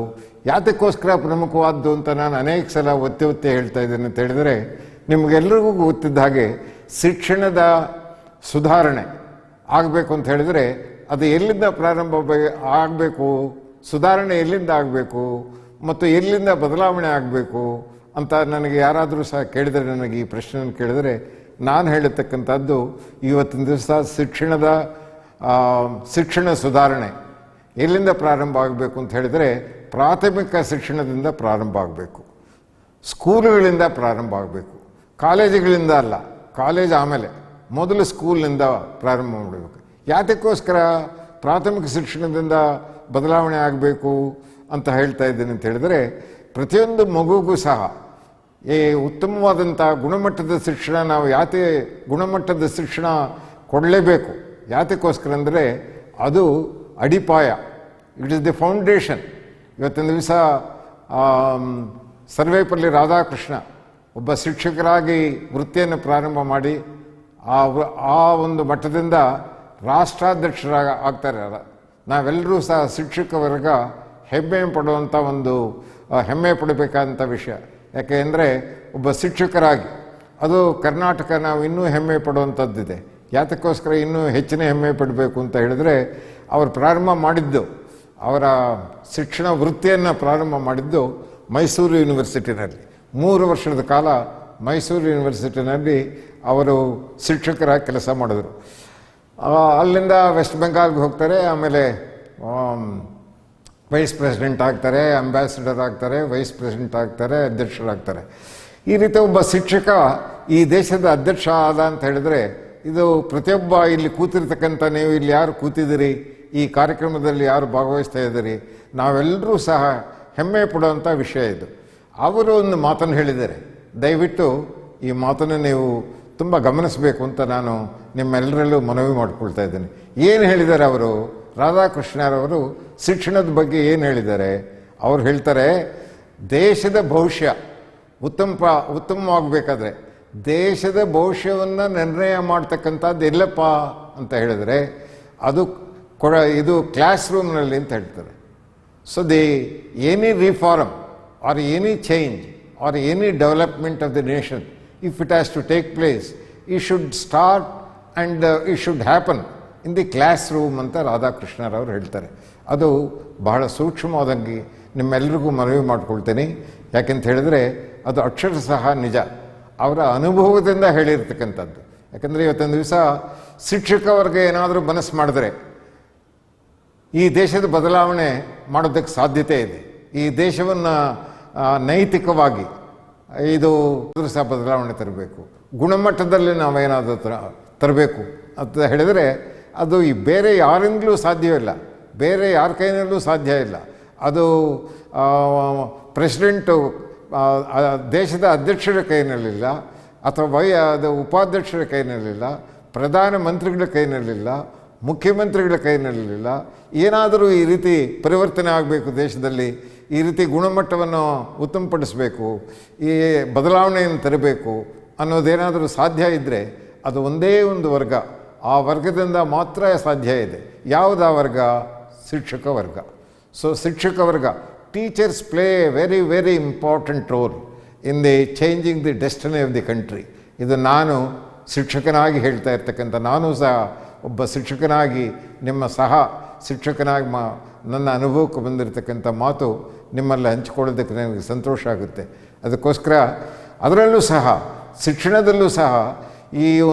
ಯಾತಕ್ಕೋಸ್ಕರ ಪ್ರಮುಖವಾದ್ದು ಅಂತ ನಾನು ಅನೇಕ ಸಲ ಒತ್ತಿ ಹೇಳ್ತಾ ಇದ್ದೇನೆ ಅಂತ ಹೇಳಿದರೆ, ನಿಮಗೆಲ್ಲರಿಗೂ ಗೊತ್ತಿದ್ದ ಹಾಗೆ ಶಿಕ್ಷಣದ ಸುಧಾರಣೆ ಆಗಬೇಕು ಅಂತ ಹೇಳಿದರೆ ಅದು ಎಲ್ಲಿಂದ ಪ್ರಾರಂಭ ಆಗಬೇಕು, ಸುಧಾರಣೆ ಎಲ್ಲಿಂದ ಆಗಬೇಕು ಮತ್ತು ಎಲ್ಲಿಂದ ಬದಲಾವಣೆ ಆಗಬೇಕು ಅಂತ ನನಗೆ ಯಾರಾದರೂ ಸಹ ಕೇಳಿದರೆ, ನನಗೆ ಈ ಪ್ರಶ್ನೆಯನ್ನು ಕೇಳಿದರೆ ನಾನು ಹೇಳತಕ್ಕಂಥದ್ದು, ಇವತ್ತಿನ ದಿವಸ ಶಿಕ್ಷಣ ಸುಧಾರಣೆ ಎಲ್ಲಿಂದ ಪ್ರಾರಂಭ ಆಗಬೇಕು ಅಂತ ಹೇಳಿದರೆ ಪ್ರಾಥಮಿಕ ಶಿಕ್ಷಣದಿಂದ ಪ್ರಾರಂಭ ಆಗಬೇಕು, ಸ್ಕೂಲುಗಳಿಂದ ಪ್ರಾರಂಭ ಆಗಬೇಕು, ಕಾಲೇಜುಗಳಿಂದ ಅಲ್ಲ. ಕಾಲೇಜ್ ಆಮೇಲೆ, ಮೊದಲು ಸ್ಕೂಲ್ನಿಂದ ಪ್ರಾರಂಭ ಮಾಡಬೇಕು. ಯಾತಕ್ಕೋಸ್ಕರ ಪ್ರಾಥಮಿಕ ಶಿಕ್ಷಣದಿಂದ ಬದಲಾವಣೆ ಆಗಬೇಕು ಅಂತ ಹೇಳ್ತಾ ಇದ್ದೀನಿ ಅಂತ ಹೇಳಿದರೆ, ಪ್ರತಿಯೊಂದು ಮಗುಗೂ ಸಹ ಈ ಉತ್ತಮವಾದಂಥ ಗುಣಮಟ್ಟದ ಶಿಕ್ಷಣ, ನಾವು ಗುಣಮಟ್ಟದ ಶಿಕ್ಷಣ ಕೊಡಲೇಬೇಕು. ಯಾತಕ್ಕೋಸ್ಕರ ಅಂದರೆ ಅದು ಅಡಿಪಾಯ. It is the foundation. ಇವತ್ತಿನ ದಿವಸ ಸರ್ವೇಪಲ್ಲಿ ರಾಧಾಕೃಷ್ಣ ಒಬ್ಬ ಶಿಕ್ಷಕರಾಗಿ ವೃತ್ತಿಯನ್ನು ಪ್ರಾರಂಭ ಮಾಡಿ ಆ ಒಂದು ಮಟ್ಟದಿಂದ ಆಗ್ತಾರೆ. ನಾವೆಲ್ಲರೂ ಸಹ ಶಿಕ್ಷಕ ವರ್ಗ ಹೆಮ್ಮೆ ಪಡುವಂಥ ಒಂದು ಹೆಮ್ಮೆ ಪಡಬೇಕಾದಂಥ ವಿಷಯ. ಯಾಕೆ ಅಂದರೆ ಒಬ್ಬ ಶಿಕ್ಷಕರಾಗಿ ಅದು ಕರ್ನಾಟಕ ನಾವು ಇನ್ನೂ ಹೆಮ್ಮೆ ಪಡುವಂಥದ್ದಿದೆ. ಯಾತಕ್ಕೋಸ್ಕರ ಇನ್ನೂ ಹೆಚ್ಚಿನ ಹೆಮ್ಮೆ ಪಡಬೇಕು ಅಂತ ಹೇಳಿದ್ರೆ, ಅವರು ಪ್ರಾರಂಭ ಮಾಡಿದ್ದು, ಅವರ ಶಿಕ್ಷಣ ವೃತ್ತಿಯನ್ನು ಪ್ರಾರಂಭ ಮಾಡಿದ್ದು ಮೈಸೂರು ಯೂನಿವರ್ಸಿಟಿನಲ್ಲಿ. 3 ವರ್ಷದ ಕಾಲ ಮೈಸೂರು ಯೂನಿವರ್ಸಿಟಿನಲ್ಲಿ ಅವರು ಶಿಕ್ಷಕರಾಗಿ ಕೆಲಸ ಮಾಡಿದ್ರು. ಅಲ್ಲಿಂದ ವೆಸ್ಟ್ ಬೆಂಗಾಲ್ಗೆ ಹೋಗ್ತಾರೆ. ಆಮೇಲೆ ವೈಸ್ ಪ್ರೆಸಿಡೆಂಟ್ ಆಗ್ತಾರೆ, ಅಂಬಾಸಿಡರ್ ಆಗ್ತಾರೆ, ವೈಸ್ ಪ್ರೆಸಿಡೆಂಟ್ ಆಗ್ತಾರೆ, ಅಧ್ಯಕ್ಷರಾಗ್ತಾರೆ. ಈ ರೀತಿ ಒಬ್ಬ ಶಿಕ್ಷಕ ಈ ದೇಶದ ಅಧ್ಯಕ್ಷ ಆದ ಅಂತ ಹೇಳಿದ್ರೆ, ಇದು ಪ್ರತಿಯೊಬ್ಬ ಇಲ್ಲಿ ಕೂತಿರ್ತಕ್ಕಂಥ, ನೀವು ಇಲ್ಲಿ ಯಾರು ಕೂತಿದ್ದೀರಿ, ಈ ಕಾರ್ಯಕ್ರಮದಲ್ಲಿ ಯಾರು ಭಾಗವಹಿಸ್ತಾ ಇದ್ದೀರಿ, ನಾವೆಲ್ಲರೂ ಸಹ ಹೆಮ್ಮೆ ಪಡುವಂಥ ವಿಷಯ ಇದು. ಅವರು ಒಂದು ಮಾತನ್ನು ಹೇಳಿದ್ದಾರೆ, ದಯವಿಟ್ಟು ಈ ಮಾತನ್ನು ನೀವು ತುಂಬ ಗಮನಿಸಬೇಕು ಅಂತ ನಾನು ನಿಮ್ಮೆಲ್ಲರಲ್ಲೂ ಮನವಿ ಮಾಡ್ಕೊಳ್ತಾ ಇದ್ದೀನಿ. ಏನು ಹೇಳಿದ್ದಾರೆ ಅವರು? ರಾಧಾಕೃಷ್ಣರವರು ಶಿಕ್ಷಣದ ಬಗ್ಗೆ ಏನು ಹೇಳಿದ್ದಾರೆ? ಅವ್ರು ಹೇಳ್ತಾರೆ, ದೇಶದ ಭವಿಷ್ಯ ಉತ್ತಮವಾಗಬೇಕಾದ್ರೆ ದೇಶದ ಭವಿಷ್ಯವನ್ನು ನಿರ್ಣಯ ಮಾಡ್ತಕ್ಕಂಥದ್ದು ಎಲ್ಲಪ್ಪ ಅಂತ ಹೇಳಿದರೆ ಅದು ಇದು ಕ್ಲಾಸ್ ರೂಮ್ನಲ್ಲಿ ಅಂತ ಹೇಳ್ತಾರೆ. So any reform R any change R any development of the nation, if it has to take place, it should start and it should happen in the classroom ಅಂತ ರಾಧಾಕೃಷ್ಣರವರು ಹೇಳ್ತಾರೆ. ಅದು ಬಹಳ ಸೂಕ್ಷ್ಮವಾದಂಗೆ ನಿಮ್ಮೆಲ್ಲರಿಗೂ ಮನವಿ ಮಾಡ್ಕೊಳ್ತೀನಿ. ಯಾಕೆಂತ ಹೇಳಿದ್ರೆ ಅದು ಅಕ್ಷರ ಸಹ ನಿಜ, ಅವರ ಅನುಭವದಿಂದ ಹೇಳಿರ್ತಕ್ಕಂಥದ್ದು. ಯಾಕಂದರೆ ಇವತ್ತಿನ ದಿವಸ ಶಿಕ್ಷಕ ವರ್ಗ ಏನಾದರೂ ಮನಸ್ಸು ಮಾಡಿದ್ರೆ ಈ ದೇಶದ ಬದಲಾವಣೆ ಮಾಡೋದಕ್ಕೆ ಸಾಧ್ಯತೆ ಇದೆ. ಈ ದೇಶವನ್ನು ನೈತಿಕವಾಗಿ ಇದು ಸಹ ಬದಲಾವಣೆ ತರಬೇಕು, ಗುಣಮಟ್ಟದಲ್ಲಿ ನಾವೇನಾದರೂ ತರಬೇಕು ಅಂತ ಹೇಳಿದರೆ ಅದು ಈ ಬೇರೆ ಯಾರಿಂದಲೂ ಸಾಧ್ಯವಿಲ್ಲ, ಬೇರೆ ಯಾರ ಕೈನಲ್ಲೂ ಸಾಧ್ಯ ಇಲ್ಲ. ಅದು ಪ್ರೆಸಿಡೆಂಟು ದೇಶದ ಅಧ್ಯಕ್ಷರ ಕೈನಲ್ಲಿಲ್ಲ, ಅಥವಾ ಅದು ಉಪಾಧ್ಯಕ್ಷರ ಕೈನಲ್ಲಿಲ್ಲ, ಪ್ರಧಾನಮಂತ್ರಿಗಳ ಕೈನಲ್ಲಿಲ್ಲ, ಮುಖ್ಯಮಂತ್ರಿಗಳ ಕೈನಲ್ಲಿಲ್ಲ. ಏನಾದರೂ ಈ ರೀತಿ ಪರಿವರ್ತನೆ ಆಗಬೇಕು ದೇಶದಲ್ಲಿ, ಈ ರೀತಿ ಗುಣಮಟ್ಟವನ್ನು ಉತ್ತಮಪಡಿಸಬೇಕು, ಈ ಬದಲಾವಣೆಯನ್ನು ತರಬೇಕು ಅನ್ನೋದೇನಾದರೂ ಸಾಧ್ಯ ಇದ್ದರೆ ಅದು ಒಂದೇ ಒಂದು ವರ್ಗ, ಆ ವರ್ಗದಿಂದ ಮಾತ್ರ ಸಾಧ್ಯ ಇದೆ. ಯಾವುದಾ ವರ್ಗ? ಶಿಕ್ಷಕ ವರ್ಗ. ಸೊ ಶಿಕ್ಷಕ ವರ್ಗ, teachers play A very very important role in the changing the destiny of the country. ಇದು ನಾನು ಶಿಕ್ಷಕನಾಗಿ ಹೇಳ್ತಾ ಇರ್ತಕ್ಕಂಥ, ನಾನು ಸಹ ಒಬ್ಬ ಶಿಕ್ಷಕನಾಗಿ ನಿಮ್ಮ ಸಹ ಶಿಕ್ಷಕನಾಗಿ ನನ್ನ ಅನುಭವಕ್ಕೆ ಬಂದಿರತಕ್ಕಂಥ ಮಾತು ನಿಮ್ಮಲ್ಲಿ ಹಂಚಿಕೊಳ್ಳೋದಕ್ಕೆ ನನಗೆ ಸಂತೋಷ ಆಗುತ್ತೆ. ಅದಕ್ಕೋಸ್ಕರ ಅದರಲ್ಲೂ ಸಹ ಶಿಕ್ಷಣದಲ್ಲೂ ಸಹ ಈ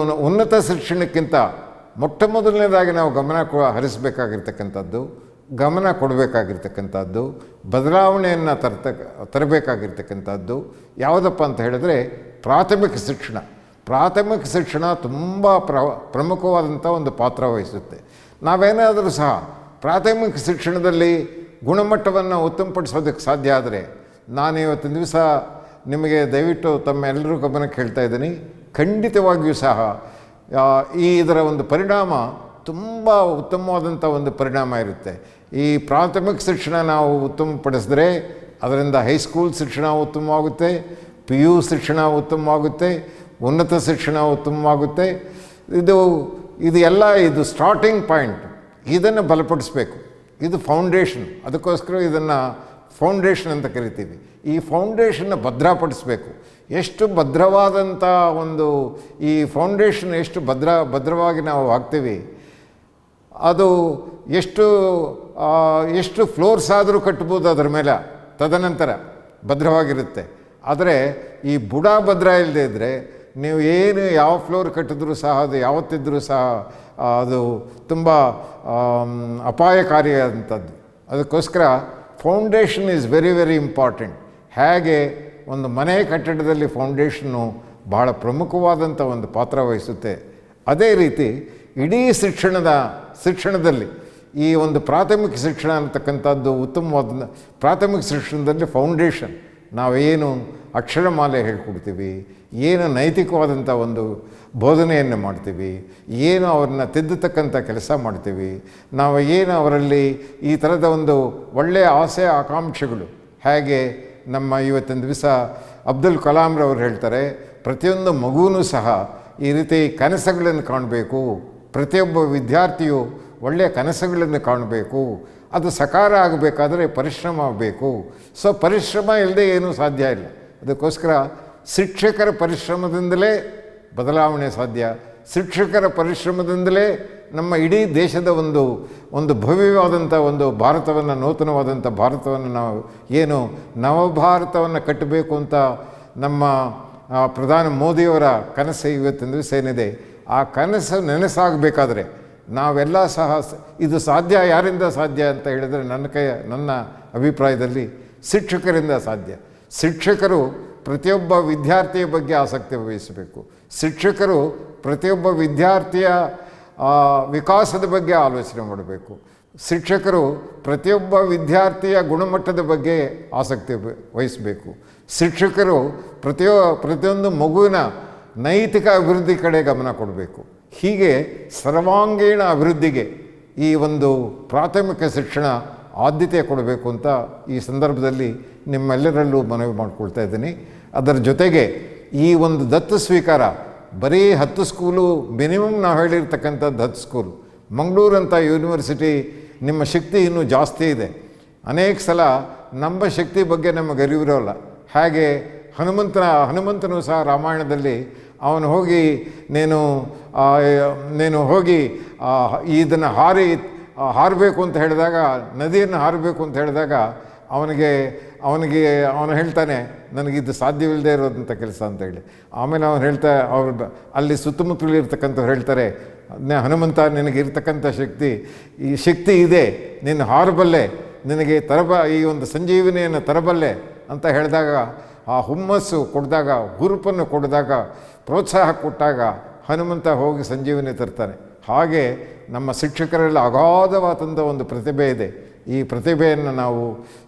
ಉನ್ನತ ಶಿಕ್ಷಣಕ್ಕಿಂತ ಮೊಟ್ಟ ಮೊದಲನೇದಾಗಿ ನಾವು ಗಮನ ಕೊಡಬೇಕಾಗಿರ್ತಕ್ಕಂಥದ್ದು ಬದಲಾವಣೆಯನ್ನು ತರಬೇಕಾಗಿರ್ತಕ್ಕಂಥದ್ದು ಯಾವುದಪ್ಪ ಅಂತ ಹೇಳಿದ್ರೆ ಪ್ರಾಥಮಿಕ ಶಿಕ್ಷಣ. ಪ್ರಾಥಮಿಕ ಶಿಕ್ಷಣ ತುಂಬ ಪ್ರಮುಖವಾದಂಥ ಒಂದು ಪಾತ್ರ ವಹಿಸುತ್ತೆ. ನಾವೇನಾದರೂ ಸಹ ಪ್ರಾಥಮಿಕ ಶಿಕ್ಷಣದಲ್ಲಿ ಗುಣಮಟ್ಟವನ್ನು ಉತ್ತಮಪಡಿಸೋದಕ್ಕೆ ಸಾಧ್ಯ ಆದರೆ, ನಾನು ಇವತ್ತಿನ ದಿವಸ ನಿಮಗೆ ದಯವಿಟ್ಟು ತಮ್ಮೆಲ್ಲರೂ ಗಮನಕ್ಕೆ ಹೇಳ್ತಾ ಇದ್ದೀನಿ, ಖಂಡಿತವಾಗಿಯೂ ಸಹ ಇದರ ಒಂದು ಪರಿಣಾಮ ತುಂಬ ಉತ್ತಮವಾದಂಥ ಒಂದು ಪರಿಣಾಮ ಇರುತ್ತೆ. ಈ ಪ್ರಾಥಮಿಕ ಶಿಕ್ಷಣ ನಾವು ಉತ್ತಮಪಡಿಸಿದ್ರೆ ಅದರಿಂದ ಹೈಸ್ಕೂಲ್ ಶಿಕ್ಷಣ ಉತ್ತಮವಾಗುತ್ತೆ, PU ಶಿಕ್ಷಣ ಉತ್ತಮವಾಗುತ್ತೆ, ಉನ್ನತ ಶಿಕ್ಷಣ ಉತ್ತಮವಾಗುತ್ತೆ. ಇದು ಸ್ಟಾರ್ಟಿಂಗ್ ಪಾಯಿಂಟ್. ಇದನ್ನು ಬಲಪಡಿಸಬೇಕು. ಇದು ಫೌಂಡೇಶನ್. ಅದಕ್ಕೋಸ್ಕರ ಇದನ್ನು ಫೌಂಡೇಶನ್ ಅಂತ ಕರಿತೀವಿ. ಈ ಫೌಂಡೇಶನ್ನ ಭದ್ರಪಡಿಸಬೇಕು. ಎಷ್ಟು ಭದ್ರವಾದಂಥ ಒಂದು ಈ ಫೌಂಡೇಶನ್ ಎಷ್ಟು ಭದ್ರವಾಗಿ ನಾವು ಹಾಕ್ತೀವಿ, ಅದು ಎಷ್ಟು ಫ್ಲೋರ್ಸ್ ಆದರೂ ಕಟ್ಬೋದು ಅದರ ಮೇಲೆ, ತದನಂತರ ಭದ್ರವಾಗಿರುತ್ತೆ. ಆದರೆ ಈ ಬುಡ ಭದ್ರ ಇಲ್ಲದೆ ಇದ್ದರೆ ನೀವು ಯಾವ ಫ್ಲೋರ್ ಕಟ್ಟಿದ್ರೂ ಸಹ ಅದು ಯಾವತ್ತಿದ್ರೂ ಸಹ ಅದು ತುಂಬ ಅಪಾಯಕಾರಿಯಾದಂಥದ್ದು. ಅದಕ್ಕೋಸ್ಕರ foundation is very very important. ಹೇಗೆ ಒಂದು ಮನೆ ಕಟ್ಟಡದಲ್ಲಿ ಫೌಂಡೇಶನ್ನು ಬಹಳ ಪ್ರಮುಖವಾದಂಥ ಒಂದು ಪಾತ್ರ ವಹಿಸುತ್ತೆ, ಅದೇ ರೀತಿ ಇಡೀ ಶಿಕ್ಷಣದಲ್ಲಿ ಈ ಒಂದು ಪ್ರಾಥಮಿಕ ಶಿಕ್ಷಣ ಅಂತಕ್ಕಂಥದ್ದು ಉತ್ತಮವಾದ ಪ್ರಾಥಮಿಕ ಶಿಕ್ಷಣದಲ್ಲಿ ಫೌಂಡೇಶನ್ ನಾವೇನು ಅಕ್ಷರಮಾಲೆ ಹೇಳ್ಕೊಡ್ತೀವಿ, ಏನು ನೈತಿಕವಾದಂಥ ಒಂದು ಬೋಧನೆಯನ್ನು ಮಾಡ್ತೀವಿ, ಏನು ಅವ್ರನ್ನ ತಿದ್ದತಕ್ಕಂಥ ಕೆಲಸ ಮಾಡ್ತೀವಿ, ನಾವು ಏನು ಅವರಲ್ಲಿ ಈ ಥರದ ಒಂದು ಒಳ್ಳೆಯ ಆಸೆ ಆಕಾಂಕ್ಷೆಗಳು, ಹೇಗೆ ನಮ್ಮ ಇವತ್ತಿನ ದಿವಸ ಅಬ್ದುಲ್ ಕಲಾಂರವ್ರು ಹೇಳ್ತಾರೆ, ಪ್ರತಿಯೊಂದು ಮಗುವೂ ಸಹ ಈ ರೀತಿ ಕನಸುಗಳನ್ನು ಕಾಣಬೇಕು, ಪ್ರತಿಯೊಬ್ಬ ವಿದ್ಯಾರ್ಥಿಯು ಒಳ್ಳೆಯ ಕನಸುಗಳನ್ನು ಕಾಣಬೇಕು, ಅದು ಸಕಾರ ಆಗಬೇಕಾದ್ರೆ ಪರಿಶ್ರಮ ಆಗಬೇಕು. ಸೊ ಪರಿಶ್ರಮ ಇಲ್ಲದೆ ಏನೂ ಸಾಧ್ಯ ಇಲ್ಲ. ಅದಕ್ಕೋಸ್ಕರ ಶಿಕ್ಷಕರ ಪರಿಶ್ರಮದಿಂದಲೇ ಬದಲಾವಣೆ ಸಾಧ್ಯ. ಶಿಕ್ಷಕರ ಪರಿಶ್ರಮದಿಂದಲೇ ನಮ್ಮ ಇಡೀ ದೇಶದ ಒಂದು ಭವ್ಯವಾದಂಥ ಒಂದು ಭಾರತವನ್ನು, ನೂತನವಾದಂಥ ಭಾರತವನ್ನು ನಾವು ಏನು ನವಭಾರತವನ್ನು ಕಟ್ಟಬೇಕು ಅಂತ ನಮ್ಮ ಪ್ರಧಾನಿ ಮೋದಿಯವರ ಕನಸು ಇವತ್ತಿನ ದಿವಸ ಏನಿದೆ, ಆ ಕನಸು ನನಸಾಗಬೇಕಾದ್ರೆ ನಾವೆಲ್ಲ ಸಹ ಇದು ಸಾಧ್ಯ. ಯಾರಿಂದ ಸಾಧ್ಯ ಅಂತ ಹೇಳಿದರೆ ನನ್ನ ಅಭಿಪ್ರಾಯದಲ್ಲಿ ಶಿಕ್ಷಕರಿಂದ ಸಾಧ್ಯ. ಶಿಕ್ಷಕರು ಪ್ರತಿಯೊಬ್ಬ ವಿದ್ಯಾರ್ಥಿಯ ಬಗ್ಗೆ ಆಸಕ್ತಿ ವಹಿಸಬೇಕು. ಶಿಕ್ಷಕರು ಪ್ರತಿಯೊಬ್ಬ ವಿದ್ಯಾರ್ಥಿಯ ವಿಕಾಸದ ಬಗ್ಗೆ ಆಲೋಚನೆ ಮಾಡಬೇಕು. ಶಿಕ್ಷಕರು ಪ್ರತಿಯೊಬ್ಬ ವಿದ್ಯಾರ್ಥಿಯ ಗುಣಮಟ್ಟದ ಬಗ್ಗೆ ಆಸಕ್ತಿ ವಹಿಸಬೇಕು. ಶಿಕ್ಷಕರು ಪ್ರತಿಯೊಂದು ಮಗುವಿನ ನೈತಿಕ ಅಭಿವೃದ್ಧಿ ಕಡೆ ಗಮನ ಕೊಡಬೇಕು. ಹೀಗೆ ಸರ್ವಾಂಗೀಣ ಅಭಿವೃದ್ಧಿಗೆ ಈ ಒಂದು ಪ್ರಾಥಮಿಕ ಶಿಕ್ಷಣ ಆದ್ಯತೆ ಕೊಡಬೇಕು ಅಂತ ಈ ಸಂದರ್ಭದಲ್ಲಿ ನಿಮ್ಮೆಲ್ಲರಲ್ಲೂ ಮನವಿ ಮಾಡಿಕೊಳ್ತಾ ಇದ್ದೀನಿ. ಅದರ ಜೊತೆಗೆ ಈ ಒಂದು ದತ್ತು ಸ್ವೀಕಾರ ಬರೀ 10 ಸ್ಕೂಲು ಮಿನಿಮಮ್ ನಾವು ಹೇಳಿರ್ತಕ್ಕಂಥದ್ದು 10 ಸ್ಕೂಲು. ಮಂಗಳೂರಂಥ ಯೂನಿವರ್ಸಿಟಿ ನಿಮ್ಮ ಶಕ್ತಿ ಇನ್ನೂ ಜಾಸ್ತಿ ಇದೆ. ಅನೇಕ ಸಲ ನಮ್ಮ ಶಕ್ತಿ ಬಗ್ಗೆ ನಮಗೆ ಅರಿವಿರೋಲ್ಲ. ಹಾಗೆ ಹನುಮಂತನು ಸಹ ರಾಮಾಯಣದಲ್ಲಿ ಅವನು ಹೋಗಿ ನೀನು ಹೋಗಿ ಇದನ್ನು ಹಾರಬೇಕು ಅಂತ ಹೇಳಿದಾಗ, ನದಿಯನ್ನು ಹಾರಬೇಕು ಅಂತ ಹೇಳಿದಾಗ ಅವನು ಹೇಳ್ತಾನೆ, ನನಗಿದು ಸಾಧ್ಯವಿಲ್ಲದೆ ಇರೋದಂಥ ಕೆಲಸ ಅಂತ ಹೇಳಿ. ಆಮೇಲೆ ಅವ್ರು ಅಲ್ಲಿ ಸುತ್ತಮುತ್ತಲು ಇರ್ತಕ್ಕಂಥವ್ರು ಹೇಳ್ತಾರೆ, ಹನುಮಂತ ನಿನಗಿರ್ತಕ್ಕಂಥ ಈ ಶಕ್ತಿ ಇದೆ, ನೀನು ಹಾರಬಲ್ಲೆ, ನಿನಗೆ ಈ ಒಂದು ಸಂಜೀವನಿಯನ್ನು ತರಬಲ್ಲೆ ಅಂತ ಹೇಳಿದಾಗ, ಆ ಹುಮ್ಮಸ್ಸು ಕೊಡಿದಾಗ, ಹುರುಪನ್ನು ಕೊಡಿದಾಗ, ಪ್ರೋತ್ಸಾಹ ಕೊಟ್ಟಾಗ ಹನುಮಂತ ಹೋಗಿ ಸಂಜೀವನಿ ತರ್ತಾನೆ. ಹಾಗೆ ನಮ್ಮ ಶಿಕ್ಷಕರಲ್ಲಿ ಅಗಾಧವಾದಂಥ ಒಂದು ಪ್ರತಿಭೆ ಇದೆ. ಈ ಪ್ರತಿಭೆಯನ್ನು ನಾವು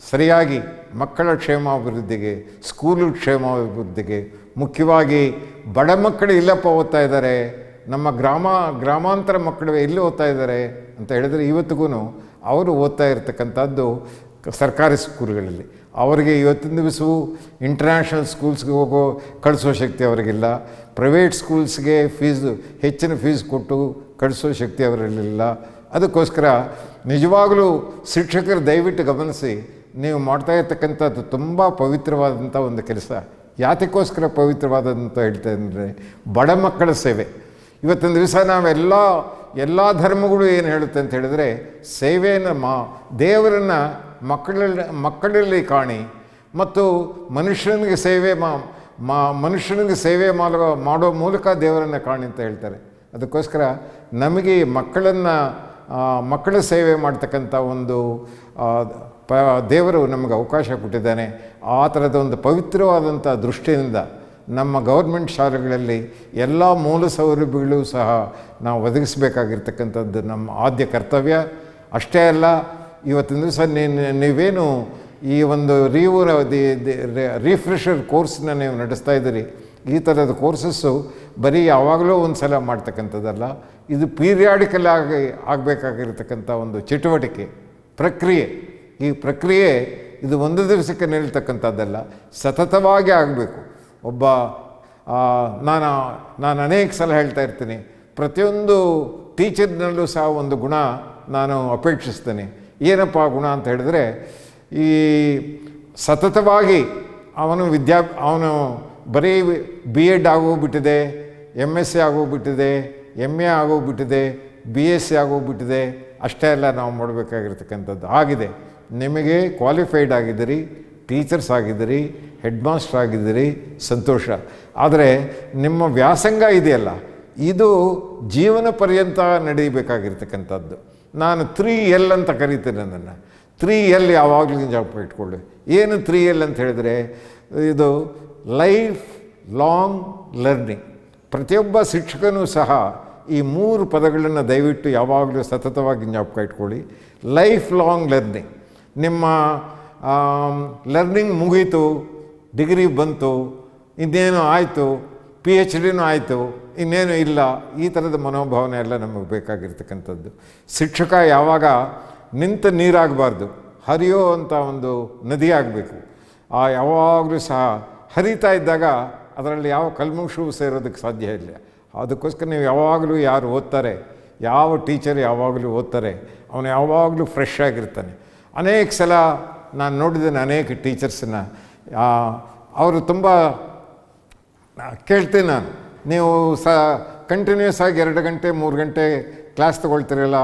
ಸರಿಯಾಗಿ ಮಕ್ಕಳ ಕ್ಷೇಮಾಭಿವೃದ್ಧಿಗೆ, ಸ್ಕೂಲು ಕ್ಷೇಮಾಭಿವೃದ್ಧಿಗೆ, ಮುಖ್ಯವಾಗಿ ಬಡ ಮಕ್ಕಳು ಇಲ್ಲಪ್ಪ ಓದ್ತಾ ಇದ್ದಾರೆ, ನಮ್ಮ ಗ್ರಾಮಾಂತರ ಮಕ್ಕಳು ಎಲ್ಲಿ ಓದ್ತಾ ಇದ್ದಾರೆ ಅಂತ ಹೇಳಿದರೆ ಇವತ್ತಿಗೂ ಅವರು ಓದ್ತಾ ಇರತಕ್ಕಂಥದ್ದು ಸರ್ಕಾರಿ ಸ್ಕೂಲ್ಗಳಲ್ಲಿ. ಅವರಿಗೆ ಇವತ್ತಿನ ದಿವಸವೂ ಇಂಟರ್ನ್ಯಾಷನಲ್ ಸ್ಕೂಲ್ಸ್ಗೆ ಕಳಿಸೋ ಶಕ್ತಿ ಅವರಿಗಿಲ್ಲ. ಪ್ರೈವೇಟ್ ಸ್ಕೂಲ್ಸ್ಗೆ ಹೆಚ್ಚಿನ ಫೀಸ್ ಕೊಟ್ಟು ಕಳಿಸೋ ಶಕ್ತಿ ಅವರಲ್ಲಿಲ್ಲ. ಅದಕ್ಕೋಸ್ಕರ ನಿಜವಾಗಲೂ ಶಿಕ್ಷಕರು ದಯವಿಟ್ಟು ಗಮನಿಸಿ, ನೀವು ಮಾಡ್ತಾ ಇರ್ತಕ್ಕಂಥದ್ದು ತುಂಬ ಪವಿತ್ರವಾದಂಥ ಒಂದು ಕೆಲಸ. ಯಾತಕ್ಕೋಸ್ಕರ ಪವಿತ್ರವಾದಂಥ ಹೇಳ್ತಾ ಅಂದರೆ ಬಡ ಮಕ್ಕಳ ಸೇವೆ. ಇವತ್ತಿನ ದಿವಸ ಎಲ್ಲ ಧರ್ಮಗಳು ಏನು ಹೇಳುತ್ತೆ ಅಂತ ಹೇಳಿದರೆ, ಸೇವೆಯನ್ನು ದೇವರನ್ನು ಮಕ್ಕಳಲ್ಲಿ ಕಾಣಿ ಮತ್ತು ಮನುಷ್ಯನಿಗೆ ಸೇವೆ ಮಾಡೋ ಮೂಲಕ ದೇವರನ್ನು ಕಾಣಿ ಅಂತ ಹೇಳ್ತಾರೆ. ಅದಕ್ಕೋಸ್ಕರ ನಮಗೆ ಮಕ್ಕಳ ಸೇವೆ ಮಾಡ್ತಕ್ಕಂಥ ಒಂದು ದೇವರು ನಮಗೆ ಅವಕಾಶ ಕೊಟ್ಟಿದ್ದಾನೆ. ಆ ಥರದ ಒಂದು ಪವಿತ್ರವಾದಂಥ ದೃಷ್ಟಿಯಿಂದ ನಮ್ಮ ಗೌರ್ಮೆಂಟ್ ಶಾಲೆಗಳಲ್ಲಿ ಎಲ್ಲ ಮೂಲ ಸೌಲಭ್ಯಗಳು ಸಹ ನಾವು ಒದಗಿಸಬೇಕಾಗಿರ್ತಕ್ಕಂಥದ್ದು ನಮ್ಮ ಆದ್ಯ ಕರ್ತವ್ಯ. ಅಷ್ಟೇ ಅಲ್ಲ, ಇವತ್ತಿನ ದಿವಸ ನೀವೇನು ಈ ಒಂದು ರಿಫ್ರೆಷರ್ ಕೋರ್ಸ್ನ ನೀವು ನಡೆಸ್ತಾ ಇದ್ದೀರಿ, ಈ ಥರದ ಕೋರ್ಸಸ್ಸು ಬರೀ ಯಾವಾಗಲೂ ಒಂದು ಸಲ ಮಾಡ್ತಕ್ಕಂಥದ್ದಲ್ಲ. ಇದು ಪೀರಿಯಾಡಿಕಲ್ ಆಗಬೇಕಾಗಿರ್ತಕ್ಕಂಥ ಒಂದು ಚಟುವಟಿಕೆ, ಪ್ರಕ್ರಿಯೆ. ಈ ಪ್ರಕ್ರಿಯೆ ಇದು ಒಂದು ದಿವಸಕ್ಕೆ ನಿಲ್ತಕ್ಕಂಥದ್ದಲ್ಲ, ಸತತವಾಗಿ ಆಗಬೇಕು. ನಾನು ಅನೇಕ ಸಲ ಹೇಳ್ತಾ ಇರ್ತೀನಿ, ಪ್ರತಿಯೊಂದು ಟೀಚರ್ನಲ್ಲೂ ಸಹ ಒಂದು ಗುಣ ನಾನು ಅಪೇಕ್ಷಿಸ್ತೇನೆ. ಏನಪ್ಪ ಗುಣ ಅಂತ ಹೇಳಿದ್ರೆ, ಈ ಸತತವಾಗಿ ಅವನು ಬರೀ BEd ಆಗೋಗ್ಬಿಟ್ಟಿದೆ, MSc ಆಗೋಗ್ಬಿಟ್ಟಿದೆ, MA ಆಗೋಗ್ಬಿಟ್ಟಿದೆ, BSc ಆಗೋಗ್ಬಿಟ್ಟಿದೆ, ಅಷ್ಟೇ ಎಲ್ಲ ನಾವು ಮಾಡಬೇಕಾಗಿರ್ತಕ್ಕಂಥದ್ದು ಆಗಿದೆ. ನಿಮಗೆ ಕ್ವಾಲಿಫೈಡ್ ಆಗಿದ್ದೀರಿ, ಟೀಚರ್ಸ್ ಆಗಿದ್ದೀರಿ, ಹೆಡ್ ಮಾಸ್ಟರ್ ಆಗಿದ್ದೀರಿ, ಸಂತೋಷ. ಆದರೆ ನಿಮ್ಮ ವ್ಯಾಸಂಗ ಇದೆಯಲ್ಲ, ಇದು ಜೀವನ ಪರ್ಯಂತ ನಡೀಬೇಕಾಗಿರ್ತಕ್ಕಂಥದ್ದು. ನಾನು 3L ಅಂತ ಕರಿತೇನೆ ನನ್ನನ್ನು. 3L ಯಾವಾಗಲೂ ಜ್ಞಾಪಕ ಇಟ್ಕೊಳ್ಳಿ. ಏನು 3L ಅಂತ ಹೇಳಿದರೆ, ಇದು ಲೈಫ್ ಲಾಂಗ್ ಲರ್ನಿಂಗ್. ಪ್ರತಿಯೊಬ್ಬ ಶಿಕ್ಷಕನೂ ಸಹ ಈ 3 ಪದಗಳನ್ನು ದಯವಿಟ್ಟು ಯಾವಾಗಲೂ ಸತತವಾಗಿ ಜ್ಞಾಪಕ ಇಟ್ಕೊಳ್ಳಿ. Life long learning. ನಿಮ್ಮ ಲರ್ನಿಂಗ್ ಮುಗೀತು, ಡಿಗ್ರಿ ಬಂತು, ಇನ್ನೇನು ಆಯಿತು, PhDನೂ ಆಯಿತು, ಇನ್ನೇನು ಇಲ್ಲ, ಈ ಥರದ ಮನೋಭಾವನೆ ಎಲ್ಲ ನಮಗೆ ಬೇಕಾಗಿರ್ತಕ್ಕಂಥದ್ದು. ಶಿಕ್ಷಕ ಯಾವಾಗ ನಿಂತ ನೀರಾಗಬಾರ್ದು, ಹರಿಯೋ ಅಂಥ ಒಂದು ನದಿ ಆಗಬೇಕು. ಯಾವಾಗಲೂ ಸಹ ಹರಿತಾ ಇದ್ದಾಗ ಅದರಲ್ಲಿ ಯಾವ ಕಲ್ಮಶವೂ ಸೇರೋದಕ್ಕೆ ಸಾಧ್ಯ ಇಲ್ಲ. ಅದಕ್ಕೋಸ್ಕರ ನೀವು ಯಾವಾಗಲೂ ಯಾರು ಓದ್ತಾರೆ, ಯಾವ ಟೀಚರ್ ಯಾವಾಗಲೂ ಓದ್ತಾರೆ, ಅವನು ಯಾವಾಗಲೂ ಫ್ರೆಶ್ ಆಗಿರ್ತಾನೆ. ಅನೇಕ ಸಲ ನಾನು ನೋಡಿದ್ದೇನೆ ಅನೇಕ ಟೀಚರ್ಸನ್ನು, ಅವರು ತುಂಬ ಕೇಳ್ತೀನಿ ನಾನು, ನೀವು ಕಂಟಿನ್ಯೂಸ್ ಆಗಿ 2 ಗಂಟೆ 3 ಗಂಟೆ ಕ್ಲಾಸ್ ತೊಗೊಳ್ತೀರಲ್ಲ,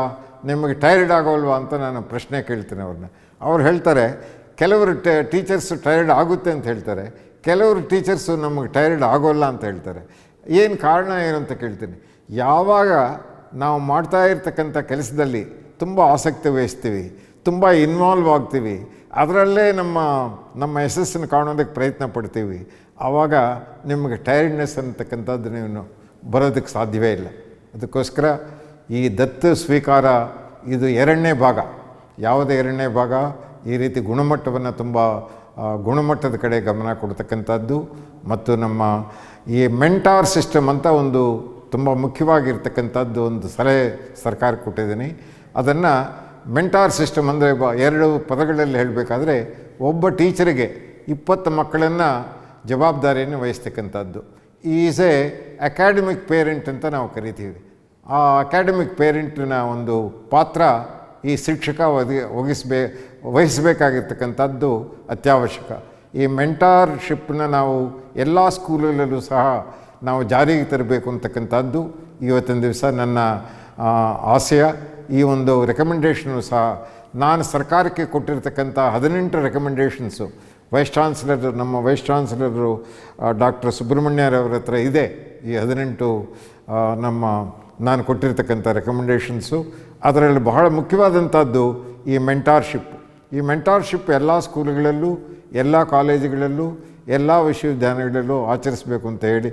ನಿಮಗೆ ಟೈರ್ಡ್ ಆಗೋಲ್ವಾ ಅಂತ ನಾನು ಪ್ರಶ್ನೆ ಕೇಳ್ತೀನಿ ಅವ್ರನ್ನ. ಅವ್ರು ಹೇಳ್ತಾರೆ, ಕೆಲವರು ಟೀಚರ್ಸು ಟೈರ್ಡ್ ಆಗುತ್ತೆ ಅಂತ ಹೇಳ್ತಾರೆ, ಕೆಲವರು ಟೀಚರ್ಸು ನಮಗೆ ಟೈರ್ಡ್ ಆಗೋಲ್ಲ ಅಂತ ಹೇಳ್ತಾರೆ. ಏನು ಕಾರಣ ಏನು ಅಂತ ಕೇಳ್ತೀನಿ. ಯಾವಾಗ ನಾವು ಮಾಡ್ತಾ ಇರ್ತಕ್ಕಂಥ ಕೆಲಸದಲ್ಲಿ ತುಂಬ ಆಸಕ್ತಿ ವಹಿಸ್ತೀವಿ, ತುಂಬ ಇನ್ವಾಲ್ವ್ ಆಗ್ತೀವಿ, ಅದರಲ್ಲೇ ನಮ್ಮ ಯಶಸ್ಸನ್ನು ಕಾಣೋದಕ್ಕೆ ಪ್ರಯತ್ನ ಪಡ್ತೀವಿ, ಆವಾಗ ನಿಮಗೆ ಟೈರ್ಡ್ನೆಸ್ ಅಂತಕ್ಕಂಥದ್ದು ನೀವು ಬರೋದಕ್ಕೆ ಸಾಧ್ಯವೇ ಇಲ್ಲ. ಅದಕ್ಕೋಸ್ಕರ ಈ ದತ್ತು ಸ್ವೀಕಾರ ಇದು 2ನೇ ಭಾಗ. ಯಾವುದೇ 2ನೇ ಭಾಗ ಈ ರೀತಿ ಗುಣಮಟ್ಟವನ್ನು ತುಂಬ ಗುಣಮಟ್ಟದ ಕಡೆ ಗಮನ ಕೊಡ್ತಕ್ಕಂಥದ್ದು. ಮತ್ತು ನಮ್ಮ ಈ ಮೆಂಟಾರ್ ಸಿಸ್ಟಮ್ ಅಂತ ಒಂದು ತುಂಬ ಮುಖ್ಯವಾಗಿರ್ತಕ್ಕಂಥದ್ದು ಒಂದು ಸಲಹೆ ಸರ್ಕಾರ ಕೊಟ್ಟಿದ್ದೀನಿ. ಅದನ್ನು ಮೆಂಟಾರ್ ಸಿಸ್ಟಮ್ ಅಂದರೆ 2 ಪದಗಳಲ್ಲಿ ಹೇಳಬೇಕಾದ್ರೆ, ಒಬ್ಬ ಟೀಚರಿಗೆ 20 ಮಕ್ಕಳನ್ನು ಜವಾಬ್ದಾರಿಯನ್ನು ವಹಿಸ್ತಕ್ಕಂಥದ್ದು. ಈಸ್ ಎ ಅಕಾಡೆಮಿಕ್ ಪೇರೆಂಟ್ ಅಂತ ನಾವು ಕರಿತೀವಿ. ಆ ಅಕಾಡೆಮಿಕ್ ಪೇರೆಂಟಿನ ಒಂದು ಪಾತ್ರ ಈ ಶಿಕ್ಷಕ ವಹಿಸಬೇಕಾಗಿರ್ತಕ್ಕಂಥದ್ದು ಅತ್ಯವಶ್ಯಕ. ಈ ಮೆಂಟಾರ್ಶಿಪ್ನ ನಾವು ಎಲ್ಲ ಸ್ಕೂಲಲ್ಲೂ ಸಹ ನಾವು ಜಾರಿಗೆ ತರಬೇಕು ಅಂತಕ್ಕಂಥದ್ದು ಇವತ್ತಿನ ದಿವಸ ನನ್ನ ಆಶಯ. ಈ ಒಂದು ರೆಕಮೆಂಡೇಷನು ಸಹ ನಾನು ಸರ್ಕಾರಕ್ಕೆ ಕೊಟ್ಟಿರ್ತಕ್ಕಂಥ 18 ರೆಕಮೆಂಡೇಷನ್ಸು ನಮ್ಮ ವೈಸ್ ಚಾನ್ಸಲರು ಡಾಕ್ಟರ್ ಸುಬ್ರಹ್ಮಣ್ಯರವ್ರ ಹತ್ರ ಇದೆ. ಈ 18 ನಾನು ಕೊಟ್ಟಿರ್ತಕ್ಕಂಥ ರೆಕಮೆಂಡೇಷನ್ಸು. ಅದರಲ್ಲಿ ಬಹಳ ಮುಖ್ಯವಾದಂಥದ್ದು ಈ ಮೆಂಟಾರ್ಶಿಪ್. ಈ ಮೆಂಟಾರ್ಶಿಪ್ ಎಲ್ಲ ಸ್ಕೂಲ್ಗಳಲ್ಲೂ, ಎಲ್ಲ ಕಾಲೇಜುಗಳಲ್ಲೂ, ಎಲ್ಲ ವಿಶ್ವವಿದ್ಯಾಲಯಗಳಲ್ಲೂ ಆಚರಿಸಬೇಕು ಅಂತ ಹೇಳಿ,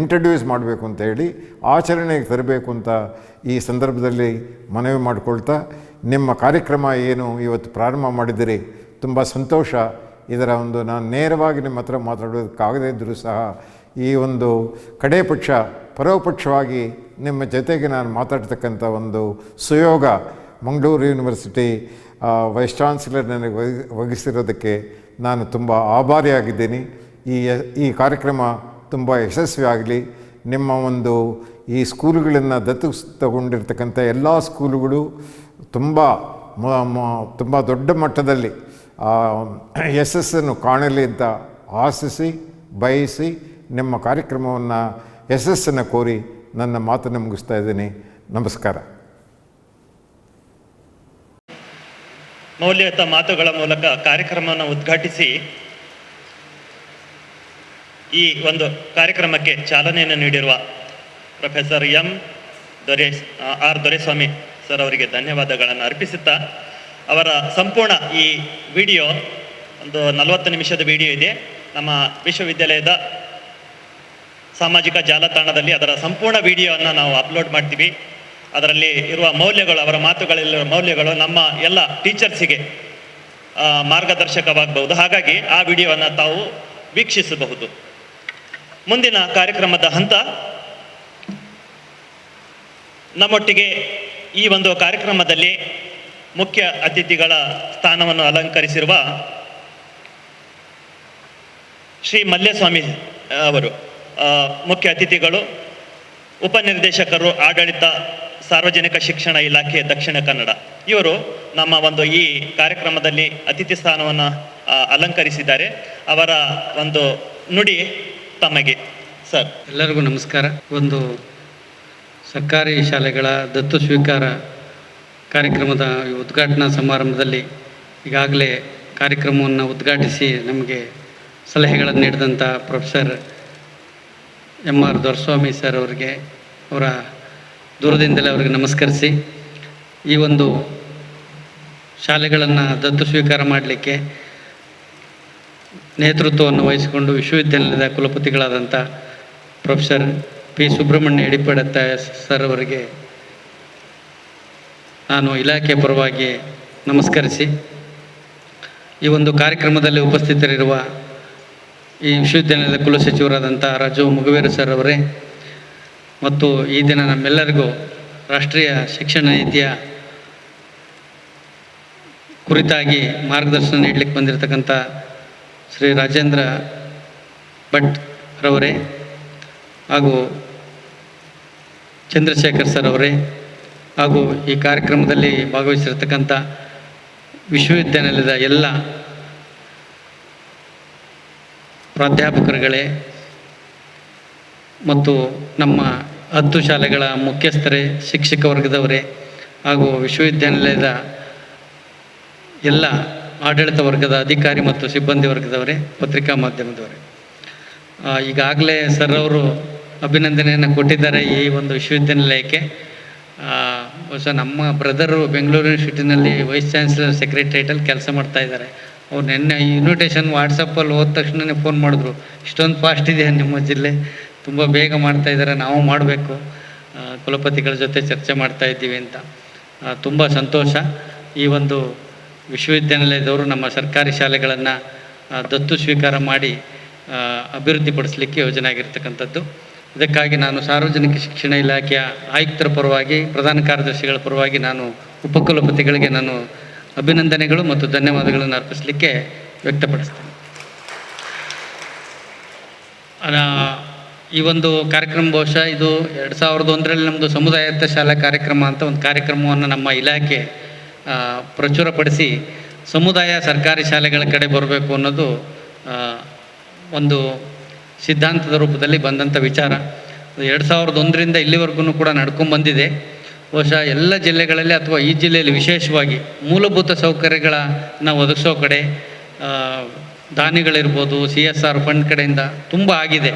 ಇಂಟ್ರಡ್ಯೂಸ್ ಮಾಡಬೇಕು ಅಂತ ಹೇಳಿ, ಆಚರಣೆಗೆ ತರಬೇಕು ಅಂತ ಈ ಸಂದರ್ಭದಲ್ಲಿ ಮನವಿ ಮಾಡಿಕೊಳ್ತಾ, ನಿಮ್ಮ ಕಾರ್ಯಕ್ರಮ ಏನು ಇವತ್ತು ಪ್ರಾರಂಭ ಮಾಡಿದಿರಿ, ತುಂಬ ಸಂತೋಷ. ಇದರ ಒಂದು ನಾನು ನೇರವಾಗಿ ನಿಮ್ಮ ಹತ್ರ ಮಾತಾಡೋದಕ್ಕಾಗದೇ ಇದ್ದರೂ ಸಹ ಈ ಒಂದು ಕಡೇ ಪಕ್ಷ ಪರೋಪಕ್ಷವಾಗಿ ನಿಮ್ಮ ಜೊತೆಗೆ ನಾನು ಮಾತಾಡ್ತಕ್ಕಂಥ ಒಂದು ಸುಯೋಗ ಮಂಗಳೂರು ಯೂನಿವರ್ಸಿಟಿ ವೈಸ್ ಚಾನ್ಸಲರ್ ನನಗೆ ವಹಿಸಿರೋದಕ್ಕೆ ನಾನು ತುಂಬ ಆಭಾರಿಯಾಗಿದ್ದೀನಿ. ಈ ಕಾರ್ಯಕ್ರಮ ತುಂಬ ಯಶಸ್ವಿ ಆಗಲಿ. ನಿಮ್ಮ ಒಂದು ಈ ಸ್ಕೂಲುಗಳನ್ನು ತಗೊಂಡಿರ್ತಕ್ಕಂಥ ಎಲ್ಲ ಸ್ಕೂಲುಗಳು ತುಂಬ ದೊಡ್ಡ ಮಟ್ಟದಲ್ಲಿ ಯಶಸ್ಸನ್ನು ಕಾಣಲಿ ಅಂತ ಆಶಿಸಿ ಬಯಸಿ ನಿಮ್ಮ ಕಾರ್ಯಕ್ರಮವನ್ನು ಯಶಸ್ಸನ್ನು ಕೋರಿ ನನ್ನ ಮಾತನ್ನು ಮುಗಿಸ್ತಾ ಇದ್ದೀನಿ. ನಮಸ್ಕಾರ. ಮೌಲ್ಯಯುತ ಮಾತುಗಳ ಮೂಲಕ ಕಾರ್ಯಕ್ರಮವನ್ನು ಉದ್ಘಾಟಿಸಿ ಈ ಒಂದು ಕಾರ್ಯಕ್ರಮಕ್ಕೆ ಚಾಲನೆಯನ್ನು ನೀಡಿರುವ ಪ್ರೊಫೆಸರ್ ಆರ್ ದೊರೆಸ್ವಾಮಿ ಸರ್ ಅವರಿಗೆ ಧನ್ಯವಾದಗಳನ್ನು ಅರ್ಪಿಸುತ್ತಾ, ಅವರ ಸಂಪೂರ್ಣ ಈ ವಿಡಿಯೋ ಒಂದು 40 ನಿಮಿಷದ ವಿಡಿಯೋ ಇದೆ. ನಮ್ಮ ವಿಶ್ವವಿದ್ಯಾಲಯದ ಸಾಮಾಜಿಕ ಜಾಲತಾಣದಲ್ಲಿ ಅದರ ಸಂಪೂರ್ಣ ವಿಡಿಯೋವನ್ನು ನಾವು ಅಪ್ಲೋಡ್ ಮಾಡ್ತೀವಿ. ಅದರಲ್ಲಿ ಇರುವ ಮೌಲ್ಯಗಳು, ಅವರ ಮಾತುಗಳಲ್ಲಿರುವ ಮೌಲ್ಯಗಳು ನಮ್ಮ ಎಲ್ಲ ಟೀಚರ್ಸಿಗೆ ಮಾರ್ಗದರ್ಶಕವಾಗಬಹುದು. ಹಾಗಾಗಿ ಆ ವಿಡಿಯೋವನ್ನು ತಾವು ವೀಕ್ಷಿಸಬಹುದು. ಮುಂದಿನ ಕಾರ್ಯಕ್ರಮದ ಹಂತ, ನಮ್ಮೊಟ್ಟಿಗೆ ಈ ಒಂದು ಕಾರ್ಯಕ್ರಮದಲ್ಲಿ ಮುಖ್ಯ ಅತಿಥಿಗಳ ಸ್ಥಾನವನ್ನು ಅಲಂಕರಿಸಿರುವ ಶ್ರೀ ಮಲ್ಯಸ್ವಾಮಿ ಅವರು ಮುಖ್ಯ ಅತಿಥಿಗಳು, ಉಪನಿರ್ದೇಶಕರು, ಆಡಳಿತ ಸಾರ್ವಜನಿಕ ಶಿಕ್ಷಣ ಇಲಾಖೆ ದಕ್ಷಿಣ ಕನ್ನಡ. ಇವರು ನಮ್ಮ ಒಂದು ಈ ಕಾರ್ಯಕ್ರಮದಲ್ಲಿ ಅತಿಥಿ ಸ್ಥಾನವನ್ನು ಅಲಂಕರಿಸಿದ್ದಾರೆ. ಅವರ ಒಂದು ನುಡಿ ತಮಗೆ. ಸರ್, ಎಲ್ಲರಿಗೂ ನಮಸ್ಕಾರ. ಒಂದು ಸರ್ಕಾರಿ ಶಾಲೆಗಳ ದತ್ತು ಸ್ವೀಕಾರ ಕಾರ್ಯಕ್ರಮದ ಉದ್ಘಾಟನಾ ಸಮಾರಂಭದಲ್ಲಿ ಈಗಾಗಲೇ ಕಾರ್ಯಕ್ರಮವನ್ನು ಉದ್ಘಾಟಿಸಿ ನಮಗೆ ಸಲಹೆಗಳನ್ನು ನೀಡಿದಂಥ ಪ್ರೊಫೆಸರ್ MR ದೊರೆಸ್ವಾಮಿ ಸರ್ ಅವರಿಗೆ, ಅವರ ದೂರದಿಂದಲೇ ಅವರಿಗೆ ನಮಸ್ಕರಿಸಿ, ಈ ಒಂದು ಶಾಲೆಗಳನ್ನು ದತ್ತು ಸ್ವೀಕಾರ ಮಾಡಲಿಕ್ಕೆ ನೇತೃತ್ವವನ್ನು ವಹಿಸಿಕೊಂಡು ವಿಶ್ವವಿದ್ಯಾಲಯದ ಕುಲಪತಿಗಳಾದಂಥ ಪ್ರೊಫೆಸರ್ P. ಸುಬ್ರಹ್ಮಣ್ಯ ಎಡಿಪಡತ್ತ ಸರ್ ಅವರಿಗೆ ನಾನು ಇಲಾಖೆ ಪರವಾಗಿ ನಮಸ್ಕರಿಸಿ, ಈ ಒಂದು ಕಾರ್ಯಕ್ರಮದಲ್ಲಿ ಉಪಸ್ಥಿತರಿರುವ ಈ ವಿಶ್ವವಿದ್ಯಾನಿಲಯದ ಕುಲಸಚಿವರಾದಂಥ ರಾಜು ಮುಗವೇರ ಸರ್ ಅವರೇ, ಮತ್ತು ಈ ದಿನ ನಮ್ಮೆಲ್ಲರಿಗೂ ರಾಷ್ಟ್ರೀಯ ಶಿಕ್ಷಣ ನೀತಿಯ ಕುರಿತಾಗಿ ಮಾರ್ಗದರ್ಶನ ನೀಡಲಿಕ್ಕೆ ಬಂದಿರತಕ್ಕಂಥ ಶ್ರೀ ರಾಜೇಂದ್ರ ಭಟ್ ರವರೇ ಹಾಗೂ ಚಂದ್ರಶೇಖರ್ ಸರ್ ಅವರೇ, ಹಾಗೂ ಈ ಕಾರ್ಯಕ್ರಮದಲ್ಲಿ ಭಾಗವಹಿಸಿರ್ತಕ್ಕಂಥ ವಿಶ್ವವಿದ್ಯಾನಿಲಯದ ಎಲ್ಲ ಪ್ರಾಧ್ಯಾಪಕರುಗಳೇ ಮತ್ತು ನಮ್ಮ 10 ಶಾಲೆಗಳ ಮುಖ್ಯಸ್ಥರೇ, ಶಿಕ್ಷಕ ವರ್ಗದವರೇ ಹಾಗೂ ವಿಶ್ವವಿದ್ಯಾನಿಲಯದ ಎಲ್ಲ ಆಡಳಿತ ವರ್ಗದ ಅಧಿಕಾರಿ ಮತ್ತು ಸಿಬ್ಬಂದಿ ವರ್ಗದವರೇ, ಪತ್ರಿಕಾ ಮಾಧ್ಯಮದವರೇ, ಈಗಾಗಲೇ ಸರ್ ಅವರು ಅಭಿನಂದನೆಯನ್ನು ಕೊಟ್ಟಿದ್ದಾರೆ ಈ ಒಂದು ವಿಶ್ವವಿದ್ಯಾನಿಲಯಕ್ಕೆ. ಬಹುಶಃ ನಮ್ಮ ಬ್ರದರು ಬೆಂಗಳೂರು ಯೂನಿವರ್ಸಿಟಿನಲ್ಲಿ ವೈಸ್ ಚಾನ್ಸಲರ್ ಸೆಕ್ರೆಟ್ರಿಯೇಟಲ್ಲಿ ಕೆಲಸ ಮಾಡ್ತಾ ಇದ್ದಾರೆ. ಅವ್ರು ನಿನ್ನೆ ಇನ್ವಿಟೇಷನ್ ವಾಟ್ಸಪ್ಪಲ್ಲಿ ಹೋದ ತಕ್ಷಣವೇ ಫೋನ್ ಮಾಡಿದ್ರು, ಇಷ್ಟೊಂದು ಫಾಸ್ಟ್ ಇದೆ ನಿಮ್ಮ ಜಿಲ್ಲೆ, ತುಂಬ ಬೇಗ ಮಾಡ್ತಾ ಇದ್ದಾರೆ, ನಾವು ಮಾಡಬೇಕು, ಕುಲಪತಿಗಳ ಜೊತೆ ಚರ್ಚೆ ಮಾಡ್ತಾ ಇದ್ದೀವಿ ಅಂತ. ತುಂಬ ಸಂತೋಷ. ಈ ಒಂದು ವಿಶ್ವವಿದ್ಯಾನಿಲಯದವರು ನಮ್ಮ ಸರ್ಕಾರಿ ಶಾಲೆಗಳನ್ನು ದತ್ತು ಸ್ವೀಕಾರ ಮಾಡಿ ಅಭಿವೃದ್ಧಿಪಡಿಸಲಿಕ್ಕೆ ಯೋಜನೆ ಆಗಿರ್ತಕ್ಕಂಥದ್ದು. ಇದಕ್ಕಾಗಿ ನಾನು ಸಾರ್ವಜನಿಕ ಶಿಕ್ಷಣ ಇಲಾಖೆಯ ಆಯುಕ್ತರ ಪರವಾಗಿ, ಪ್ರಧಾನ ಕಾರ್ಯದರ್ಶಿಗಳ ಪರವಾಗಿ ನಾನು ಉಪಕುಲಪತಿಗಳಿಗೆ ನಾನು ಅಭಿನಂದನೆಗಳು ಮತ್ತು ಧನ್ಯವಾದಗಳನ್ನು ಅರ್ಪಿಸಲಿಕ್ಕೆ ವ್ಯಕ್ತಪಡಿಸ್ತೇನೆ. ಈ ಒಂದು ಕಾರ್ಯಕ್ರಮ ಬಹುಶಃ ಇದು 2001ರಲ್ಲಿ ನಮ್ಮದು ಸಮುದಾಯಯುತ ಶಾಲಾ ಕಾರ್ಯಕ್ರಮ ಅಂತ ಒಂದು ಕಾರ್ಯಕ್ರಮವನ್ನು ನಮ್ಮ ಇಲಾಖೆ ಪ್ರಚುರಪಡಿಸಿ ಸಮುದಾಯ ಸರ್ಕಾರಿ ಶಾಲೆಗಳ ಕಡೆ ಬರಬೇಕು ಅನ್ನೋದು ಒಂದು ಸಿದ್ಧಾಂತದ ರೂಪದಲ್ಲಿ ಬಂದಂಥ ವಿಚಾರ. 2001ರಿಂದ ಇಲ್ಲಿವರೆಗೂ ಕೂಡ ನಡ್ಕೊಂಡ್ಬಂದಿದೆ. ಬಹುಶಃ ಎಲ್ಲ ಜಿಲ್ಲೆಗಳಲ್ಲಿ ಅಥವಾ ಈ ಜಿಲ್ಲೆಯಲ್ಲಿ ವಿಶೇಷವಾಗಿ ಮೂಲಭೂತ ಸೌಕರ್ಯಗಳನ್ನು ಒದಗಿಸೋ ಕಡೆ ದಾನಿಗಳಿರ್ಬೋದು, CSR ಫಂಡ್ ಕಡೆಯಿಂದ ತುಂಬ ಆಗಿದೆ,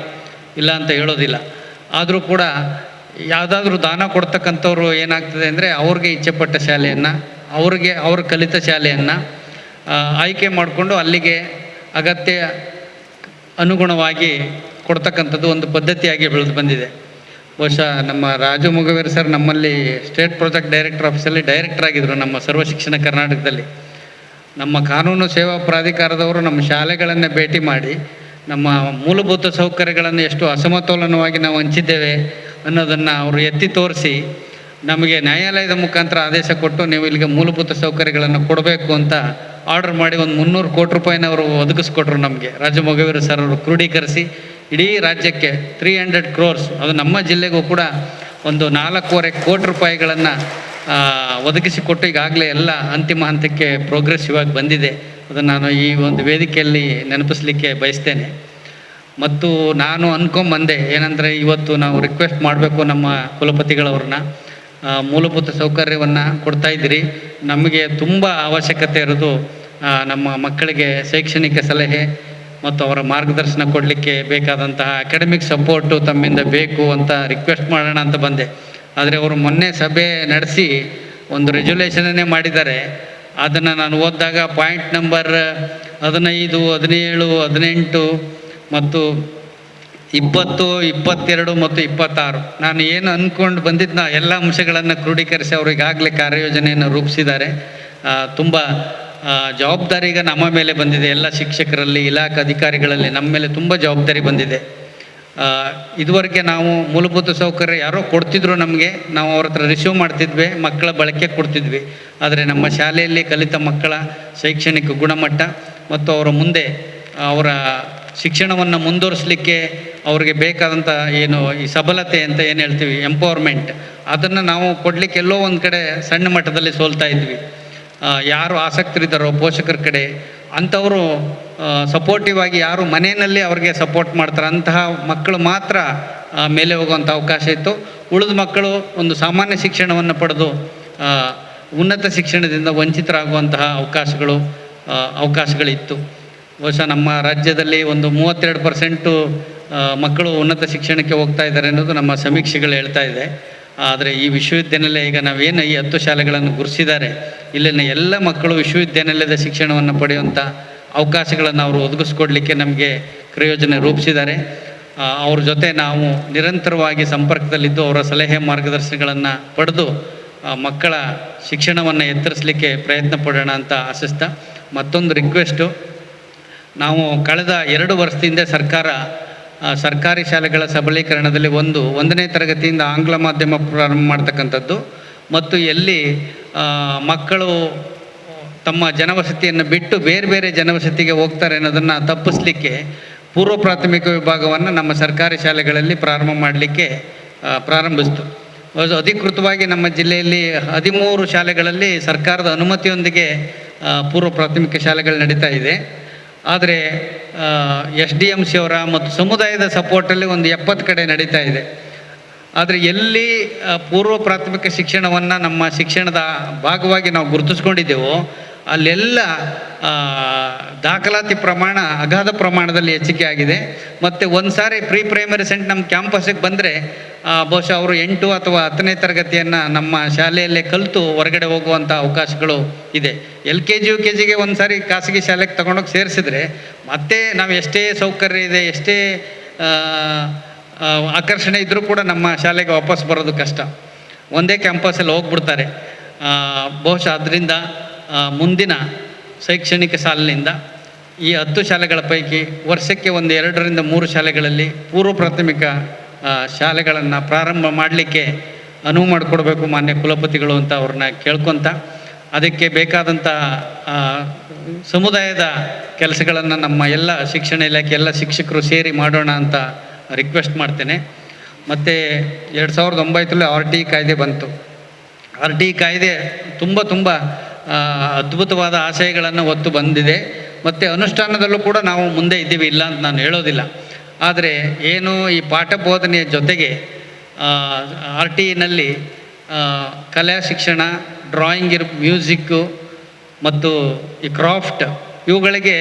ಇಲ್ಲ ಅಂತ ಹೇಳೋದಿಲ್ಲ. ಆದರೂ ಕೂಡ ಯಾವುದಾದ್ರೂ ದಾನ ಕೊಡ್ತಕ್ಕಂಥವ್ರು ಏನಾಗ್ತದೆ ಅಂದರೆ ಅವ್ರಿಗೆ ಇಚ್ಛೆಪಟ್ಟ ಶಾಲೆಯನ್ನು, ಅವ್ರ ಕಲಿತ ಶಾಲೆಯನ್ನು ಆಯ್ಕೆ ಮಾಡಿಕೊಂಡು ಅಲ್ಲಿಗೆ ಅಗತ್ಯ ಅನುಗುಣವಾಗಿ ಕೊಡ್ತಕ್ಕಂಥದ್ದು ಒಂದು ಪದ್ಧತಿಯಾಗಿ ಬೆಳೆದು ಬಂದಿದೆ. ಬಹುಶಃ ನಮ್ಮ ರಾಜು ಮುಗವೇರ್ ಸರ್ ನಮ್ಮಲ್ಲಿ ಸ್ಟೇಟ್ ಪ್ರಾಜೆಕ್ಟ್ ಡೈರೆಕ್ಟರ್ ಆಫೀಸಲ್ಲಿ ಡೈರೆಕ್ಟರ್ ಆಗಿದ್ದರು ನಮ್ಮ ಸರ್ವ ಶಿಕ್ಷಣ ಕರ್ನಾಟಕದಲ್ಲಿ. ನಮ್ಮ ಕಾನೂನು ಸೇವಾ ಪ್ರಾಧಿಕಾರದವರು ನಮ್ಮ ಶಾಲೆಗಳನ್ನು ಭೇಟಿ ಮಾಡಿ ನಮ್ಮ ಮೂಲಭೂತ ಸೌಕರ್ಯಗಳನ್ನು ಎಷ್ಟು ಅಸಮತೋಲನವಾಗಿ ನಾವು ಹಂಚಿದ್ದೇವೆ ಅನ್ನೋದನ್ನು ಅವರು ಎತ್ತಿ ತೋರಿಸಿ ನಮಗೆ ನ್ಯಾಯಾಲಯದ ಮುಖಾಂತರ ಆದೇಶ ಕೊಟ್ಟು ನೀವು ಇಲ್ಲಿಗೆ ಮೂಲಭೂತ ಸೌಕರ್ಯಗಳನ್ನು ಕೊಡಬೇಕು ಅಂತ ಆರ್ಡರ್ ಮಾಡಿ ಒಂದು 300 ಕೋಟಿ ರೂಪಾಯಿನ ಅವರು ಒದಗಿಸ್ಕೊಟ್ರು ನಮಗೆ. ರಾಜು ಮೊಗವೀರ ಸರ್ ಅವರು ಕ್ರೋಢೀಕರಿಸಿ ಇಡೀ ರಾಜ್ಯಕ್ಕೆ 300 crores, ಅದು ನಮ್ಮ ಜಿಲ್ಲೆಗೂ ಕೂಡ ಒಂದು 4.25 ಕೋಟಿ ರೂಪಾಯಿಗಳನ್ನು ಒದಗಿಸಿಕೊಟ್ಟು ಈಗಾಗಲೇ ಎಲ್ಲ ಅಂತಿಮ ಹಂತಕ್ಕೆ ಪ್ರೋಗ್ರೆಸಿವ್ ಆಗಿ ಬಂದಿದೆ. ಅದನ್ನು ನಾನು ಈ ಒಂದು ವೇದಿಕೆಯಲ್ಲಿ ನೆನಪಿಸಲಿಕ್ಕೆ ಬಯಸ್ತೇನೆ. ಮತ್ತು ನಾನು ಅಂದ್ಕೊಂಬಂದೆ ಏನಂದರೆ ಇವತ್ತು ನಾವು ರಿಕ್ವೆಸ್ಟ್ ಮಾಡಬೇಕು ನಮ್ಮ ಕುಲಪತಿಗಳವ್ರನ್ನ, ಮೂಲಭೂತ ಸೌಕರ್ಯವನ್ನು ಕೊಡ್ತಾಯಿದ್ದೀರಿ, ನಮಗೆ ತುಂಬ ಅವಶ್ಯಕತೆ ಇರೋದು ನಮ್ಮ ಮಕ್ಕಳಿಗೆ ಶೈಕ್ಷಣಿಕ ಸಲಹೆ ಮತ್ತು ಅವರ ಮಾರ್ಗದರ್ಶನ ಕೊಡಲಿಕ್ಕೆ ಬೇಕಾದಂತಹ ಅಕಾಡೆಮಿಕ್ ಸಪೋರ್ಟು ತಮ್ಮಿಂದ ಬೇಕು ಅಂತ ರಿಕ್ವೆಸ್ಟ್ ಮಾಡೋಣ ಅಂತ ಬಂದೆ. ಆದರೆ ಅವರು ಮೊನ್ನೆ ಸಭೆ ನಡೆಸಿ ಒಂದು ರೆಜುಲೇಷನ್ನೇ ಮಾಡಿದ್ದಾರೆ. ಅದನ್ನು ನಾನು ಓದಿದಾಗ ಪಾಯಿಂಟ್ ನಂಬರ್ 15, 17, 18 ಮತ್ತು 20, 22 ಮತ್ತು 26 ನಾನು ಏನು ಅಂದ್ಕೊಂಡು ಬಂದಿದ್ನ ಎಲ್ಲ ಅಂಶಗಳನ್ನು ಕ್ರೋಢೀಕರಿಸಿ ಅವರು ಈಗಾಗಲೇ ಕಾರ್ಯಯೋಜನೆಯನ್ನು ರೂಪಿಸಿದ್ದಾರೆ. ತುಂಬ ಜವಾಬ್ದಾರಿ ಈಗ ನಮ್ಮ ಮೇಲೆ ಬಂದಿದೆ. ಎಲ್ಲ ಶಿಕ್ಷಕರಲ್ಲಿ, ಇಲಾಖೆ ಅಧಿಕಾರಿಗಳಲ್ಲಿ ನಮ್ಮ ಮೇಲೆ ತುಂಬ ಜವಾಬ್ದಾರಿ ಬಂದಿದೆ. ಇದುವರೆಗೆ ನಾವು ಮೂಲಭೂತ ಸೌಕರ್ಯ ಯಾರೋ ಕೊಡ್ತಿದ್ರು ನಮಗೆ, ನಾವು ಅವ್ರ ಹತ್ರ ರಿಸೀವ್ ಮಾಡ್ತಿದ್ವಿ, ಮಕ್ಕಳ ಬಳಕೆ ಕೊಡ್ತಿದ್ವಿ. ಆದರೆ ನಮ್ಮ ಶಾಲೆಯಲ್ಲಿ ಕಲಿತ ಮಕ್ಕಳ ಶೈಕ್ಷಣಿಕ ಗುಣಮಟ್ಟ ಮತ್ತು ಅವರ ಮುಂದೆ ಅವರ ಶಿಕ್ಷಣವನ್ನು ಮುಂದುವರಿಸಲಿಕ್ಕೆ ಅವ್ರಿಗೆ ಬೇಕಾದಂಥ ಏನು ಈ ಸಬಲತೆ ಅಂತ ಏನು ಹೇಳ್ತೀವಿ, ಎಂಪವರ್ಮೆಂಟ್, ಅದನ್ನು ನಾವು ಕೊಡಲಿಕ್ಕೆ ಎಲ್ಲೋ ಒಂದು ಕಡೆ ಸಣ್ಣ ಮಟ್ಟದಲ್ಲಿ ಸೋಲ್ತಾ ಇದ್ವಿ. ಯಾರು ಆಸಕ್ತರಿದ್ದಾರೋ ಪೋಷಕರ ಕಡೆ ಅಂಥವರು ಸಪೋರ್ಟಿವ್ ಆಗಿ ಯಾರು ಮನೆಯಲ್ಲಿ ಅವ್ರಿಗೆ ಸಪೋರ್ಟ್ ಮಾಡ್ತಾರೆ ಅಂತಹ ಮಕ್ಕಳು ಮಾತ್ರ ಮೇಲೆ ಹೋಗುವಂಥ ಅವಕಾಶ ಇತ್ತು. ಉಳಿದ ಮಕ್ಕಳು ಒಂದು ಸಾಮಾನ್ಯ ಶಿಕ್ಷಣವನ್ನು ಪಡೆದು ಉನ್ನತ ಶಿಕ್ಷಣದಿಂದ ವಂಚಿತರಾಗುವಂತಹ ಅವಕಾಶಗಳಿತ್ತು. ಬಹುಶಃ ನಮ್ಮ ರಾಜ್ಯದಲ್ಲಿ ಒಂದು 32% ಮಕ್ಕಳು ಉನ್ನತ ಶಿಕ್ಷಣಕ್ಕೆ ಹೋಗ್ತಾ ಇದ್ದಾರೆ ಅನ್ನೋದು ನಮ್ಮ ಸಮೀಕ್ಷೆಗಳು ಹೇಳ್ತಾ ಇದೆ. ಆದರೆ ಈ ವಿಶ್ವವಿದ್ಯಾನಿಲಯ ಈಗ ನಾವೇನು ಈ 10 ಶಾಲೆಗಳನ್ನು ಗುರುತಿಸಿದ್ದಾರೆ, ಇಲ್ಲಿನ ಎಲ್ಲ ಮಕ್ಕಳು ವಿಶ್ವವಿದ್ಯಾನಿಲಯದ ಶಿಕ್ಷಣವನ್ನು ಪಡೆಯುವಂಥ ಅವಕಾಶಗಳನ್ನು ಅವರು ಒದಗಿಸ್ಕೊಡ್ಲಿಕ್ಕೆ ನಮಗೆ ಕ್ರಿಯೋಜನೆ ರೂಪಿಸಿದ್ದಾರೆ. ಅವ್ರ ಜೊತೆ ನಾವು ನಿರಂತರವಾಗಿ ಸಂಪರ್ಕದಲ್ಲಿದ್ದು ಅವರ ಸಲಹೆ ಮಾರ್ಗದರ್ಶನಗಳನ್ನು ಪಡೆದು ಮಕ್ಕಳ ಶಿಕ್ಷಣವನ್ನು ಎತ್ತರಿಸಲಿಕ್ಕೆ ಪ್ರಯತ್ನ ಪಡೋಣ ಅಂತ ಆಶಿಸ್ತಾ, ಮತ್ತೊಂದು ರಿಕ್ವೆಸ್ಟು, ನಾವು ಕಳೆದ 2 ವರ್ಷದಿಂದ ಸರ್ಕಾರಿ ಶಾಲೆಗಳ ಸಬಲೀಕರಣದಲ್ಲಿ 1ನೇ ತರಗತಿಯಿಂದ ಆಂಗ್ಲ ಮಾಧ್ಯಮ ಪ್ರಾರಂಭ ಮಾಡ್ತಕ್ಕಂಥದ್ದು ಮತ್ತು ಎಲ್ಲಿ ಮಕ್ಕಳು ತಮ್ಮ ಜನವಸತಿಯನ್ನು ಬಿಟ್ಟು ಬೇರೆ ಬೇರೆ ಜನವಸತಿಗೆ ಹೋಗ್ತಾರೆ ಅನ್ನೋದನ್ನು ತಪ್ಪಿಸಲಿಕ್ಕೆ ಪೂರ್ವ ಪ್ರಾಥಮಿಕ ವಿಭಾಗವನ್ನು ನಮ್ಮ ಸರ್ಕಾರಿ ಶಾಲೆಗಳಲ್ಲಿ ಪ್ರಾರಂಭ ಮಾಡಲಿಕ್ಕೆ ಪ್ರಾರಂಭಿಸಿತು. ಅಧಿಕೃತವಾಗಿ ನಮ್ಮ ಜಿಲ್ಲೆಯಲ್ಲಿ 13 ಶಾಲೆಗಳಲ್ಲಿ ಸರ್ಕಾರದ ಅನುಮತಿಯೊಂದಿಗೆ ಪೂರ್ವ ಪ್ರಾಥಮಿಕ ಶಾಲೆಗಳು ನಡೀತಾ ಇದೆ. ಆದರೆ SDMC ಅವರ ಮತ್ತು ಸಮುದಾಯದ ಸಪೋರ್ಟಲ್ಲಿ ಒಂದು 70 ಕಡೆ ನಡೀತಾ ಇದೆ. ಆದರೆ ಎಲ್ಲಿ ಪೂರ್ವ ಪ್ರಾಥಮಿಕ ಶಿಕ್ಷಣವನ್ನು ನಮ್ಮ ಶಿಕ್ಷಣದ ಭಾಗವಾಗಿ ನಾವು ಗುರುತಿಸ್ಕೊಂಡಿದ್ದೇವೋ ಅಲ್ಲೆಲ್ಲ ದಾಖಲಾತಿ ಪ್ರಮಾಣ ಅಗಾಧ ಪ್ರಮಾಣದಲ್ಲಿ ಹೆಚ್ಚಿಗೆ ಆಗಿದೆ. ಮತ್ತು ಒಂದು ಸಾರಿ ಪ್ರೀ ಪ್ರೈಮರಿ ಸೆಂಟ್ ನಮ್ಮ ಕ್ಯಾಂಪಸ್ಸಿಗೆ ಬಂದರೆ ಬಹುಶಃ ಅವರು 8 ಅಥವಾ 10ನೇ ತರಗತಿಯನ್ನು ನಮ್ಮ ಶಾಲೆಯಲ್ಲೇ ಕಲಿತು ಹೊರಗಡೆ ಹೋಗುವಂಥ ಅವಕಾಶಗಳು ಇದೆ. LKG UKGಗೆ ಒಂದು ಸಾರಿ ಖಾಸಗಿ ಶಾಲೆಗೆ ತಗೊಂಡೋಗಿ ಸೇರಿಸಿದ್ರೆ ಮತ್ತೆ ನಾವು ಎಷ್ಟೇ ಸೌಕರ್ಯ ಇದೆ, ಎಷ್ಟೇ ಆಕರ್ಷಣೆ ಇದ್ದರೂ ಕೂಡ ನಮ್ಮ ಶಾಲೆಗೆ ವಾಪಸ್ ಬರೋದು ಕಷ್ಟ. ಒಂದೇ ಕ್ಯಾಂಪಸ್ಸಲ್ಲಿ ಹೋಗ್ಬಿಡ್ತಾರೆ. ಬಹುಶಃ ಅದರಿಂದ ಮುಂದಿನ ಶೈಕ್ಷಣಿಕ ಸಾಲಿನಿಂದ ಈ 10 ಶಾಲೆಗಳ ಪೈಕಿ ವರ್ಷಕ್ಕೆ ಒಂದು 2ರಿಂದ 3 ಶಾಲೆಗಳಲ್ಲಿ ಪೂರ್ವ ಪ್ರಾಥಮಿಕ ಶಾಲೆಗಳನ್ನು ಪ್ರಾರಂಭ ಮಾಡಲಿಕ್ಕೆ ಅನುವು ಮಾಡಿಕೊಡ್ಬೇಕು ಮಾನ್ಯ ಕುಲಪತಿಗಳು ಅಂತ ಅವ್ರನ್ನ ಕೇಳ್ಕೊತ, ಅದಕ್ಕೆ ಬೇಕಾದಂಥ ಸಮುದಾಯದ ಕೆಲಸಗಳನ್ನು ನಮ್ಮ ಎಲ್ಲ ಶಿಕ್ಷಣ ಇಲಾಖೆ ಎಲ್ಲ ಶಿಕ್ಷಕರು ಸೇರಿ ಮಾಡೋಣ ಅಂತ ರಿಕ್ವೆಸ್ಟ್ ಮಾಡ್ತೇನೆ. ಮತ್ತು 2009 RTE ಕಾಯ್ದೆ ಬಂತು. RTE ಕಾಯ್ದೆ ತುಂಬ ಅದ್ಭುತವಾದ ಆಶಯಗಳನ್ನು ಹೊತ್ತು ಬಂದಿದೆ ಮತ್ತು ಅನುಷ್ಠಾನದಲ್ಲೂ ಕೂಡ ನಾವು ಮುಂದೆ ಇದ್ದೀವಿ, ಇಲ್ಲ ಅಂತ ನಾನು ಹೇಳೋದಿಲ್ಲ. ಆದರೆ ಏನು ಈ ಪಾಠ ಬೋಧನೆಯ ಜೊತೆಗೆ RTEನಲ್ಲಿ ಕಲಾ ಶಿಕ್ಷಣ, ಡ್ರಾಯಿಂಗ್ ಮ್ಯೂಸಿಕ್ಕು ಮತ್ತು ಈ ಕ್ರಾಫ್ಟ್ ಇವುಗಳಿಗೆ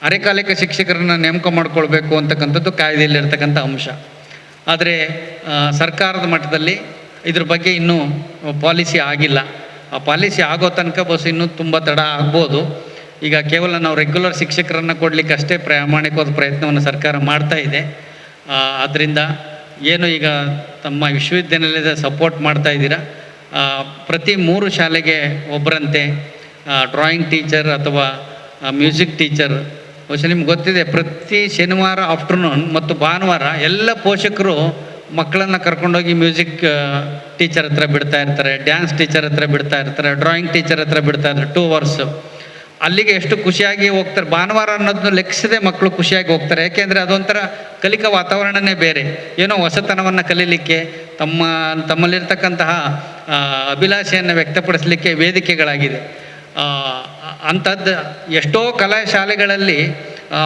ಅರೆಕಾಲಿಕ ಶಿಕ್ಷಕರನ್ನು ನೇಮಕ ಮಾಡಿಕೊಳ್ಬೇಕು ಅಂತಕ್ಕಂಥದ್ದು ಕಾಯ್ದೆಯಲ್ಲಿರ್ತಕ್ಕಂಥ ಅಂಶ. ಆದರೆ ಸರ್ಕಾರದ ಮಟ್ಟದಲ್ಲಿ ಇದ್ರ ಬಗ್ಗೆ ಇನ್ನೂ ಪಾಲಿಸಿ ಆಗಿಲ್ಲ. ಆ ಪಾಲಿಸಿ ಆಗೋ ತನಕ ಬಸ್ ಇನ್ನೂ ತುಂಬ ತಡ ಆಗ್ಬೋದು. ಈಗ ಕೇವಲ ನಾವು ರೆಗ್ಯುಲರ್ ಶಿಕ್ಷಕರನ್ನು ಕೊಡಲಿಕ್ಕೆ ಅಷ್ಟೇ ಪ್ರಾಮಾಣಿಕವಾದ ಪ್ರಯತ್ನವನ್ನು ಸರ್ಕಾರ ಮಾಡ್ತಾ ಇದೆ. ಆದ್ದರಿಂದ ಏನು ಈಗ ತಮ್ಮ ವಿಶ್ವವಿದ್ಯಾನಿಲಯದ ಸಪೋರ್ಟ್ ಮಾಡ್ತಾ ಇದ್ದೀರಾ, ಪ್ರತಿ 3 ಶಾಲೆಗೆ ಒಬ್ಬರಂತೆ ಡ್ರಾಯಿಂಗ್ ಟೀಚರ್ ಅಥವಾ ಮ್ಯೂಸಿಕ್ ಟೀಚರ್. ಬಹುಶಃ ನಿಮ್ಗೆ ಗೊತ್ತಿದೆ, ಪ್ರತಿ ಶನಿವಾರ ಆಫ್ಟರ್ನೂನ್ ಮತ್ತು ಭಾನುವಾರ ಎಲ್ಲ ಪೋಷಕರು ಮಕ್ಕಳನ್ನು ಕರ್ಕೊಂಡೋಗಿ ಮ್ಯೂಸಿಕ್ ಟೀಚರ್ ಹತ್ರ ಬಿಡ್ತಾ ಇರ್ತಾರೆ, ಡ್ಯಾನ್ಸ್ ಟೀಚರ್ ಹತ್ರ ಬಿಡ್ತಾ ಇರ್ತಾರೆ, ಡ್ರಾಯಿಂಗ್ ಟೀಚರ್ ಹತ್ರ ಬಿಡ್ತಾ ಇರ್ತಾರೆ. 2 ಅವರ್ಸ್ ಅಲ್ಲಿಗೆ ಎಷ್ಟು ಖುಷಿಯಾಗಿ ಹೋಗ್ತಾರೆ. ಭಾನುವಾರ ಅನ್ನೋದನ್ನ ಲೆಕ್ಕಿಸದೆ ಮಕ್ಕಳು ಖುಷಿಯಾಗಿ ಹೋಗ್ತಾರೆ. ಯಾಕೆಂದರೆ ಅದೊಂಥರ ಕಲಿಕಾ ವಾತಾವರಣನೇ ಬೇರೆ. ಏನೋ ಹೊಸತನವನ್ನು ಕಲೀಲಿಕ್ಕೆ, ತಮ್ಮಲ್ಲಿರ್ತಕ್ಕಂತಹ ಅಭಿಲಾಷೆಯನ್ನು ವ್ಯಕ್ತಪಡಿಸಲಿಕ್ಕೆ ವೇದಿಕೆಗಳಾಗಿದೆ. ಅಂಥದ್ದು ಎಷ್ಟೋ ಕಲಾ ಶಾಲೆಗಳಲ್ಲಿ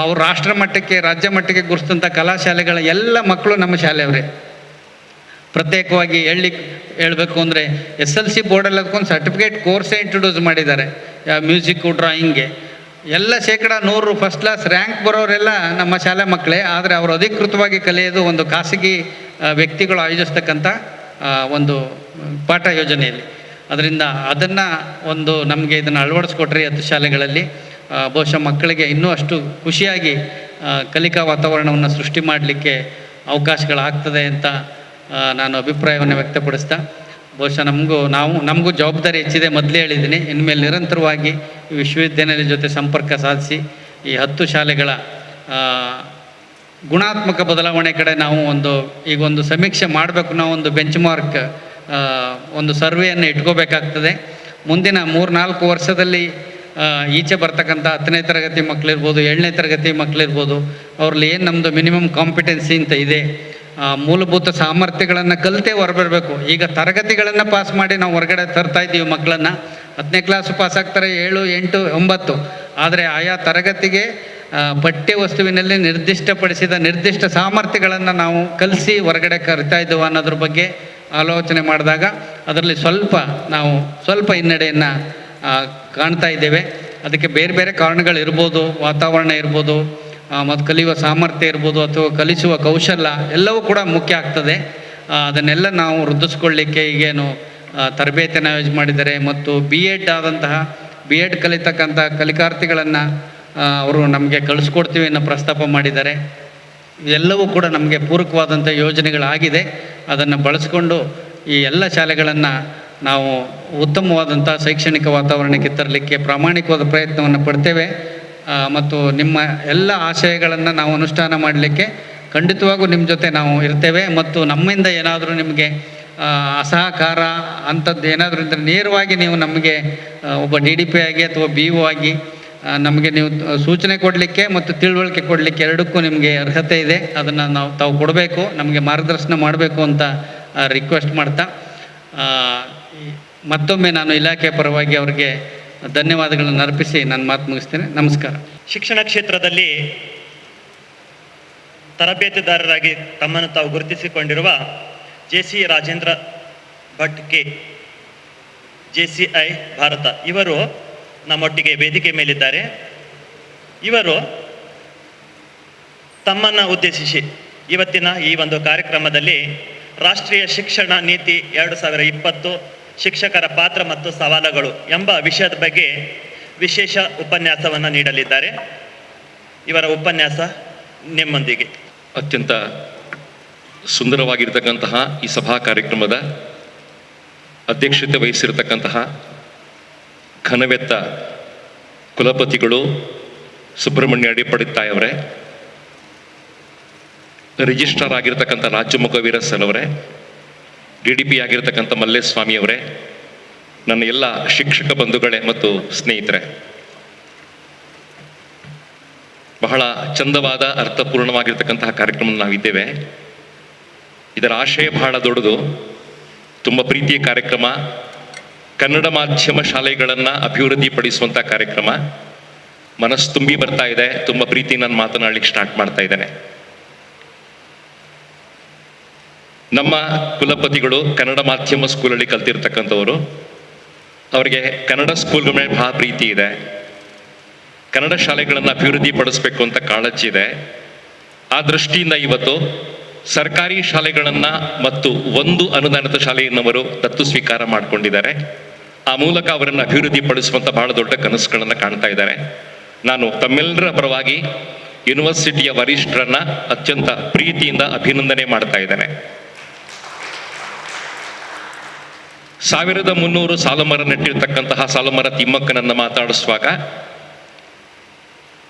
ಅವ್ರು ರಾಷ್ಟ್ರ ಮಟ್ಟಕ್ಕೆ, ರಾಜ್ಯ ಮಟ್ಟಕ್ಕೆ ಗುರುತಿಸಿದಂಥ ಕಲಾಶಾಲೆಗಳ ಎಲ್ಲ ಮಕ್ಕಳು ನಮ್ಮ ಶಾಲೆಯವರೇ. ಪ್ರತ್ಯೇಕವಾಗಿ ಹೇಳಬೇಕು ಅಂದರೆ SLC ಬೋರ್ಡಲ್ಲಿ ಅದಕ್ಕೊಂದು ಸರ್ಟಿಫಿಕೇಟ್ ಕೋರ್ಸೇ ಇಂಟ್ರೊಡ್ಯೂಸ್ ಮಾಡಿದ್ದಾರೆ ಮ್ಯೂಸಿಕ್ಕು, ಡ್ರಾಯಿಂಗ್ಗೆ. ಎಲ್ಲ 100% ಫಸ್ಟ್ ಕ್ಲಾಸ್ ರ್ಯಾಂಕ್ ಬರೋರೆಲ್ಲ ನಮ್ಮ ಶಾಲೆ ಮಕ್ಕಳೇ. ಆದರೆ ಅವರು ಅಧಿಕೃತವಾಗಿ ಕಲಿಯೋದು ಒಂದು ಖಾಸಗಿ ವ್ಯಕ್ತಿಗಳು ಆಯೋಜಿಸ್ತಕ್ಕಂಥ ಒಂದು ಪಾಠ ಯೋಜನೆಯಲ್ಲಿ. ಅದರಿಂದ ಅದನ್ನು ನಮಗೆ ಇದನ್ನು ಅಳವಡಿಸ್ಕೊಟ್ರಿ 10 ಶಾಲೆಗಳಲ್ಲಿ. ಬಹುಶಃ ಮಕ್ಕಳಿಗೆ ಇನ್ನೂ ಅಷ್ಟು ಖುಷಿಯಾಗಿ ಕಲಿಕಾ ವಾತಾವರಣವನ್ನು ಸೃಷ್ಟಿ ಮಾಡಲಿಕ್ಕೆ ಅವಕಾಶಗಳಾಗ್ತದೆ ಅಂತ ನಾನು ಅಭಿಪ್ರಾಯವನ್ನು ವ್ಯಕ್ತಪಡಿಸ್ತಾ, ಬಹುಶಃ ನಮಗೂ ಜವಾಬ್ದಾರಿ ಹೆಚ್ಚಿದೆ. ಮೊದಲೇ ಹೇಳಿದ್ದೀನಿ, ಇನ್ಮೇಲೆ ನಿರಂತರವಾಗಿ ಈ ವಿಶ್ವವಿದ್ಯಾನಿಲಯದ ಜೊತೆ ಸಂಪರ್ಕ ಸಾಧಿಸಿ ಈ 10 ಶಾಲೆಗಳ ಗುಣಾತ್ಮಕ ಬದಲಾವಣೆ ಕಡೆ ನಾವು ಒಂದು ಸಮೀಕ್ಷೆ ಮಾಡಬೇಕು. ನಾವು ಒಂದು ಬೆಂಚ್ ಮಾರ್ಕ್, ಒಂದು ಸರ್ವೆಯನ್ನು ಇಟ್ಕೋಬೇಕಾಗ್ತದೆ. ಮುಂದಿನ 3-4 ವರ್ಷದಲ್ಲಿ ಈಚೆ ಬರ್ತಕ್ಕಂಥ 10ನೇ ತರಗತಿ ಮಕ್ಕಳಿರ್ಬೋದು, 7ನೇ ತರಗತಿ ಮಕ್ಕಳಿರ್ಬೋದು, ಅವ್ರಲ್ಲಿ ಏನು ನಮ್ಮದು ಮಿನಿಮಮ್ ಕಾಂಪಿಟೆನ್ಸಿ ಅಂತ ಇದೆ, ಮೂಲಭೂತ ಸಾಮರ್ಥ್ಯಗಳನ್ನು ಕಲಿತೇ ಹೊರಬರಬೇಕು. ಈಗ ತರಗತಿಗಳನ್ನು ಪಾಸ್ ಮಾಡಿ ನಾವು ಹೊರಗಡೆ ತರ್ತಾ ಇದ್ದೀವಿ ಮಕ್ಕಳನ್ನು. 10ನೇ ಕ್ಲಾಸು ಪಾಸ್ ಆಗ್ತಾರೆ, 7, 8, 9. ಆದರೆ ಆಯಾ ತರಗತಿಗೆ ಪಠ್ಯ ವಸ್ತುವಿನಲ್ಲಿ ನಿರ್ದಿಷ್ಟ ಸಾಮರ್ಥ್ಯಗಳನ್ನು ನಾವು ಕಲಿಸಿ ಹೊರಗಡೆ ಕರಿತಾ ಇದ್ದೇವೆ ಅನ್ನೋದ್ರ ಬಗ್ಗೆ ಆಲೋಚನೆ ಮಾಡಿದಾಗ ಅದರಲ್ಲಿ ಸ್ವಲ್ಪ ಹಿನ್ನಡೆಯನ್ನು ಕಾಣ್ತಾ ಇದ್ದೇವೆ. ಅದಕ್ಕೆ ಬೇರೆ ಬೇರೆ ಕಾರಣಗಳಿರ್ಬೋದು, ವಾತಾವರಣ ಇರ್ಬೋದು, ಮತ್ತು ಕಲಿಯುವ ಸಾಮರ್ಥ್ಯ ಇರ್ಬೋದು, ಅಥವಾ ಕಲಿಸುವ ಕೌಶಲ್ಯ ಎಲ್ಲವೂ ಕೂಡ ಮುಖ್ಯ ಆಗ್ತದೆ. ಅದನ್ನೆಲ್ಲ ನಾವು ವೃದ್ಧಿಸ್ಕೊಳ್ಳಿಕ್ಕೆ ಈಗೇನು ತರಬೇತಿಯನ್ನು ಆಯೋಜನೆ ಮಾಡಿದ್ದಾರೆ. ಮತ್ತು ಬಿ ಎಡ್ ಕಲಿತಕ್ಕಂಥ ಕಲಿಕಾರ್ಥಿಗಳನ್ನು ಅವರು ನಮಗೆ ಕಳಿಸ್ಕೊಡ್ತೀವಿ ಅನ್ನೋ ಪ್ರಸ್ತಾಪ ಮಾಡಿದ್ದಾರೆ. ಇವೆಲ್ಲವೂ ಕೂಡ ನಮಗೆ ಪೂರಕವಾದಂಥ ಯೋಜನೆಗಳಾಗಿದೆ. ಅದನ್ನು ಬಳಸ್ಕೊಂಡು ಈ ಎಲ್ಲ ಶಾಲೆಗಳನ್ನು ನಾವು ಉತ್ತಮವಾದಂಥ ಶೈಕ್ಷಣಿಕ ವಾತಾವರಣಕ್ಕೆ ತರಲಿಕ್ಕೆ ಪ್ರಾಮಾಣಿಕವಾದ ಪ್ರಯತ್ನವನ್ನು ಪಡ್ತೇವೆ. ಮತ್ತು ನಿಮ್ಮ ಎಲ್ಲ ಆಶಯಗಳನ್ನು ನಾವು ಅನುಷ್ಠಾನ ಮಾಡಲಿಕ್ಕೆ ಖಂಡಿತವಾಗೂ ನಿಮ್ಮ ಜೊತೆ ನಾವು ಇರ್ತೇವೆ. ಮತ್ತು ನಮ್ಮಿಂದ ಏನಾದರೂ ನಿಮಗೆ ಅಸಹಕಾರ ಅಂಥದ್ದು ಏನಾದರೂ ಇದ್ದರೆ ನೇರವಾಗಿ ನೀವು ನಮಗೆ ಒಬ್ಬ DDP ಆಗಿ ಅಥವಾ BO ಆಗಿ ನಮಗೆ ನೀವು ಸೂಚನೆ ಕೊಡಲಿಕ್ಕೆ ಮತ್ತು ತಿಳುವಳಿಕೆ ಕೊಡಲಿಕ್ಕೆ ಎರಡಕ್ಕೂ ನಿಮಗೆ ಅರ್ಹತೆ ಇದೆ. ಅದನ್ನು ತಾವು ಕೊಡಬೇಕು, ನಮಗೆ ಮಾರ್ಗದರ್ಶನ ಮಾಡಬೇಕು ಅಂತ ರಿಕ್ವೆಸ್ಟ್ ಮಾಡ್ತಾ ಮತ್ತೊಮ್ಮೆ ನಾನು ಇಲಾಖೆ ಪರವಾಗಿ ಅವರಿಗೆ ಧನ್ಯವಾದಗಳನ್ನು ಅರ್ಪಿಸಿ ನನ್ನ ಮಾತು ಮುಗಿಸ್ತೇನೆ. ನಮಸ್ಕಾರ. ಶಿಕ್ಷಣ ಕ್ಷೇತ್ರದಲ್ಲಿ ತರಬೇತುದಾರರಾಗಿ ತಮ್ಮನ್ನು ತಾವು ಗುರುತಿಸಿಕೊಂಡಿರುವ JC Rajendra Bhat K, JCI Bharat ಇವರು ನಮ್ಮೊಟ್ಟಿಗೆ ವೇದಿಕೆ ಮೇಲಿದ್ದಾರೆ. ಇವರು ತಮ್ಮನ್ನು ಉದ್ದೇಶಿಸಿ ಇವತ್ತಿನ ಈ ಒಂದು ಕಾರ್ಯಕ್ರಮದಲ್ಲಿ ರಾಷ್ಟ್ರೀಯ ಶಿಕ್ಷಣ ನೀತಿ 2020 ಶಿಕ್ಷಕರ ಪಾತ್ರ ಮತ್ತು ಸವಾಲುಗಳು ಎಂಬ ವಿಷಯದ ಬಗ್ಗೆ ವಿಶೇಷ ಉಪನ್ಯಾಸವನ್ನು ನೀಡಲಿದ್ದಾರೆ. ಇವರ ಉಪನ್ಯಾಸ ನಿಮ್ಮೊಂದಿಗೆ. ಅತ್ಯಂತ ಸುಂದರವಾಗಿರ್ತಕ್ಕಂತಹ ಈ ಸಭಾ ಕಾರ್ಯಕ್ರಮದ ಅಧ್ಯಕ್ಷತೆ ವಹಿಸಿರ್ತಕ್ಕಂತಹ ಘನವೆತ್ತ ಕುಲಪತಿಗಳು ಸುಬ್ರಹ್ಮಣ್ಯ ಅಡಿಪಡಿತಾಯ್ ಅವರೇ, ರಿಜಿಸ್ಟ್ರಾರ್ ಆಗಿರ್ತಕ್ಕಂಥ ರಾಜಮುಖ ವೀರಸನ್ ಅವರೇ, DDP ಆಗಿರ್ತಕ್ಕಂಥ ಮಲ್ಲೇಸ್ವಾಮಿ ಅವರೇ, ನನ್ನ ಎಲ್ಲ ಶಿಕ್ಷಕ ಬಂಧುಗಳೇ ಮತ್ತು ಸ್ನೇಹಿತರೆ, ಬಹಳ ಚಂದವಾದ ಅರ್ಥಪೂರ್ಣವಾಗಿರ್ತಕ್ಕಂತಹ ಕಾರ್ಯಕ್ರಮ ನಾವಿದ್ದೇವೆ. ಇದರ ಆಶಯ ಬಹಳ ದೊಡ್ಡದು, ತುಂಬ ಪ್ರೀತಿಯ ಕಾರ್ಯಕ್ರಮ. ಕನ್ನಡ ಮಾಧ್ಯಮ ಶಾಲೆಗಳನ್ನು ಅಭಿವೃದ್ಧಿಪಡಿಸುವಂಥ ಕಾರ್ಯಕ್ರಮ. ಮನಸ್ಸು ತುಂಬಿ ಬರ್ತಾ ಇದೆ, ತುಂಬ ಪ್ರೀತಿ ನಾನು ಮಾತನಾಡಲಿಕ್ಕೆ ಸ್ಟಾರ್ಟ್ ಮಾಡ್ತಾ ಇದ್ದೇನೆ. ನಮ್ಮ ಕುಲಪತಿಗಳು ಕನ್ನಡ ಮಾಧ್ಯಮ ಸ್ಕೂಲಲ್ಲಿ ಕಲ್ತಿರ್ತಕ್ಕಂಥವರು. ಅವರಿಗೆ ಕನ್ನಡ ಸ್ಕೂಲ್ಗಳ ಮೇಲೆ ಬಹಳ ಪ್ರೀತಿ ಇದೆ. ಕನ್ನಡ ಶಾಲೆಗಳನ್ನು ಅಭಿವೃದ್ಧಿ ಪಡಿಸ್ಬೇಕು ಅಂತ ಕಾಳಜಿ ಇದೆ. ಆ ದೃಷ್ಟಿಯಿಂದ ಇವತ್ತು ಸರ್ಕಾರಿ ಶಾಲೆಗಳನ್ನು ಮತ್ತು ಒಂದು ಅನುದಾನಿತ ಶಾಲೆಯನ್ನವರು ದತ್ತು ಸ್ವೀಕಾರ ಮಾಡಿಕೊಂಡಿದ್ದಾರೆ. ಆ ಮೂಲಕ ಅವರನ್ನು ಅಭಿವೃದ್ಧಿ ಪಡಿಸುವಂಥ ಬಹಳ ದೊಡ್ಡ ಕನಸುಗಳನ್ನು ಕಾಣ್ತಾ ಇದ್ದಾರೆ. ನಾನು ತಮ್ಮೆಲ್ಲರ ಪರವಾಗಿ ಯೂನಿವರ್ಸಿಟಿಯ ವರಿಷ್ಠರನ್ನ ಅತ್ಯಂತ ಪ್ರೀತಿಯಿಂದ ಅಭಿನಂದನೆ ಮಾಡ್ತಾ ಇದ್ದೇನೆ. 1300 ಸಾಲುಮರ ನೆಟ್ಟಿರ್ತಕ್ಕಂತಹ ಸಾಲುಮರ ತಿಮ್ಮಕ್ಕನನ್ನ ಮಾತಾಡಿಸುವಾಗ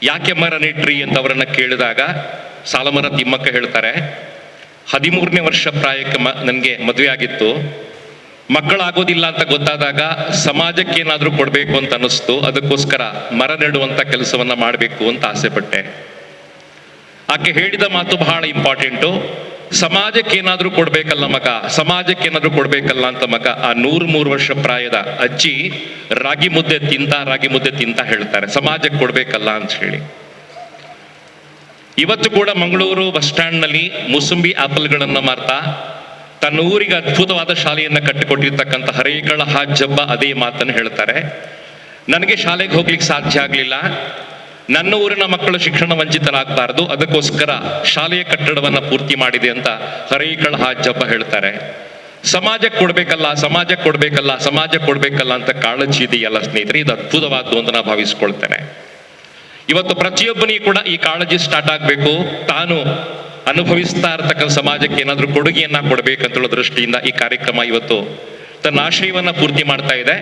ಯಾಕೆ ಮರ ನೆಟ್ರಿ ಅಂತ ಅವರನ್ನ ಕೇಳಿದಾಗ ಸಾಲುಮರ ತಿಮ್ಮಕ್ಕ ಹೇಳ್ತಾರೆ, 13ನೇ ವರ್ಷ ಪ್ರಾಯಕ್ಕೆ ನನಗೆ ಮದುವೆ ಆಗಿತ್ತು. ಮಕ್ಕಳಾಗೋದಿಲ್ಲ ಅಂತ ಗೊತ್ತಾದಾಗ ಸಮಾಜಕ್ಕೆ ಏನಾದರೂ ಕೊಡಬೇಕು ಅಂತ ಅನ್ನಿಸ್ತು. ಅದಕ್ಕೋಸ್ಕರ ಮರ ನೆಡುವಂಥ ಕೆಲಸವನ್ನ ಮಾಡಬೇಕು ಅಂತ ಆಸೆ ಪಟ್ಟೆ. ಆಕೆ ಹೇಳಿದ ಮಾತು ಬಹಳ ಇಂಪಾರ್ಟೆಂಟು. ಸಮಾಜಕ್ಕೆ ಏನಾದರೂ ಕೊಡ್ಬೇಕಲ್ಲ ಮಗ, ಸಮಾಜಕ್ಕೆ ಏನಾದರೂ ಕೊಡ್ಬೇಕಲ್ಲ ಅಂತ ಮಗ ಆ 103 ವರ್ಷ ಪ್ರಾಯದ ಅಜ್ಜಿ ರಾಗಿ ಮುದ್ದೆ ತಿಂತ ಹೇಳ್ತಾರೆ, ಸಮಾಜಕ್ಕೆ ಕೊಡ್ಬೇಕಲ್ಲ ಅಂತ ಹೇಳಿ. ಇವತ್ತು ಕೂಡ ಮಂಗಳೂರು ಬಸ್ ಸ್ಟ್ಯಾಂಡ್ನಲ್ಲಿ ಮೂಸಂಬಿ ಆಪಲ್ಗಳನ್ನು ಮಾರ್ತಾ ತನ್ನ ಊರಿಗೆ ಅದ್ಭುತವಾದ ಶಾಲೆಯನ್ನು ಕಟ್ಟಿಕೊಟ್ಟಿರ್ತಕ್ಕಂಥ ಹರೇಕಳ ಹಾಜಬ್ಬ ಅದೇ ಮಾತನ್ನು ಹೇಳ್ತಾರೆ. ನನಗೆ ಶಾಲೆಗೆ ಹೋಗ್ಲಿಕ್ಕೆ ಸಾಧ್ಯ ಆಗಲಿಲ್ಲ, ನನ್ನ ಊರಿನ ಮಕ್ಕಳು ಶಿಕ್ಷಣ ವಂಚಿತರಾಗಬಾರ್ದು, ಅದಕ್ಕೋಸ್ಕರ ಶಾಲೆಯ ಕಟ್ಟಡವನ್ನು ಪೂರ್ತಿ ಮಾಡಿದೆ ಅಂತ ಹರೇಕಳ ಹಾಜಬ್ಬ ಹೇಳ್ತಾರೆ. ಸಮಾಜಕ್ಕೆ ಕೊಡ್ಬೇಕಲ್ಲ ಅಂತ ಕಾಳಜಿ ಇದೆಯಲ್ಲ ಸ್ನೇಹಿತರೆ, ಇದು ಅದ್ಭುತವಾದ್ದು ಅಂತ ನಾನು ಭಾವಿಸ್ಕೊಳ್ತೇನೆ. ಇವತ್ತು ಪ್ರತಿಯೊಬ್ಬನಿಗೂ ಕೂಡ ಈ ಕಾಳಜಿ ಸ್ಟಾರ್ಟ್ ಆಗಬೇಕು. ತಾನು ಅನುಭವಿಸ್ತಾ ಇರ್ತಕ್ಕಂಥ ಸಮಾಜಕ್ಕೆ ಏನಾದರೂ ಕೊಡುಗೆಯನ್ನ ಕೊಡಬೇಕಂತ ದೃಷ್ಟಿಯಿಂದ ಈ ಕಾರ್ಯಕ್ರಮ ಇವತ್ತು ತನ್ನ ಆಶಯವನ್ನ ಪೂರ್ತಿ ಮಾಡ್ತಾ ಇದೆ.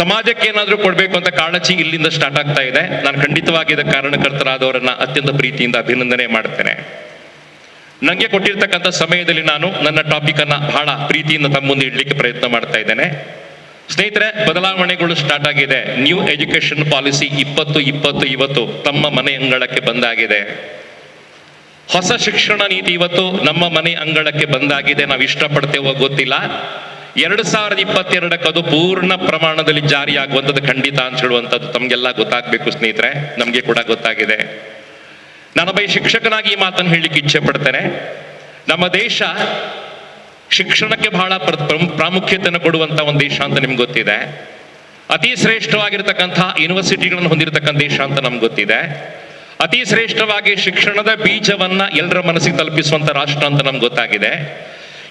ಸಮಾಜಕ್ಕೆ ಏನಾದರೂ ಕೊಡಬೇಕು ಅಂತ ಕಾಳಜಿ ಇಲ್ಲಿಂದ ಸ್ಟಾರ್ಟ್ ಆಗ್ತಾ ಇದೆ. ನಾನು ಖಂಡಿತವಾಗಿ ಇದಕ್ಕೆ ಕಾರಣಕರ್ತರಾದವರನ್ನ ಅತ್ಯಂತ ಪ್ರೀತಿಯಿಂದ ಅಭಿನಂದನೆ ಮಾಡ್ತೇನೆ. ನನಗೆ ಕೊಟ್ಟಿರ್ತಕ್ಕಂಥ ಸಮಯದಲ್ಲಿ ನಾನು ನನ್ನ ಟಾಪಿಕ್ ಅನ್ನ ಬಹಳ ಪ್ರೀತಿಯಿಂದ ತಮ್ಮ ಮುಂದೆ ಇಡ್ಲಿಕ್ಕೆ ಪ್ರಯತ್ನ ಮಾಡ್ತಾ ಇದ್ದೇನೆ. ಸ್ನೇಹಿತರೆ, ಬದಲಾವಣೆಗಳು ಸ್ಟಾರ್ಟ್ ಆಗಿದೆ. ನ್ಯೂ ಎಜುಕೇಶನ್ ಪಾಲಿಸಿ 2020 ಇವತ್ತು ತಮ್ಮ ಮನೆ ಅಂಗಳಕ್ಕೆ ಬಂದಾಗಿದೆ. ಹೊಸ ಶಿಕ್ಷಣ ನೀತಿ ಇವತ್ತು ನಮ್ಮ ಮನೆ ಅಂಗಳಕ್ಕೆ ಬಂದಾಗಿದೆ. ನಾವು ಇಷ್ಟಪಡ್ತೇವೋ ಗೊತ್ತಿಲ್ಲ. 2022 ಅದು ಪೂರ್ಣ ಪ್ರಮಾಣದಲ್ಲಿ ಜಾರಿಯಾಗುವಂಥದ್ದು ಖಂಡಿತ ಅಂತ ಹೇಳುವಂಥದ್ದು ತಮಗೆಲ್ಲ ಗೊತ್ತಾಗಬೇಕು ಸ್ನೇಹಿತರೆ, ನಮಗೆ ಕೂಡ ಗೊತ್ತಾಗಿದೆ. ನಾನೊಬ್ಬ ಶಿಕ್ಷಕನಾಗಿ ಈ ಮಾತನ್ನು ಹೇಳಲಿಕ್ಕೆ ಇಚ್ಛೆ ಪಡ್ತೇನೆ. ನಮ್ಮ ದೇಶ ಶಿಕ್ಷಣಕ್ಕೆ ಬಹಳ ಪ್ರಾಮುಖ್ಯತೆಯನ್ನು ಕೊಡುವಂತ ಒಂದು ದೇಶ ಅಂತ ನಿಮ್ಗೆ ಗೊತ್ತಿದೆ. ಅತಿ ಶ್ರೇಷ್ಠವಾಗಿರ್ತಕ್ಕಂಥ ಯೂನಿವರ್ಸಿಟಿಗಳನ್ನು ಹೊಂದಿರತಕ್ಕಂಥ ದೇಶ ಅಂತ ನಮ್ಗೆ ಗೊತ್ತಿದೆ. ಅತಿ ಶ್ರೇಷ್ಠವಾಗಿ ಶಿಕ್ಷಣದ ಬೀಜವನ್ನ ಎಲ್ಲರ ಮನಸ್ಸಿಗೆ ತಲುಪಿಸುವಂತ ರಾಷ್ಟ್ರ ಅಂತ ನಮ್ಗೆ ಗೊತ್ತಾಗಿದೆ.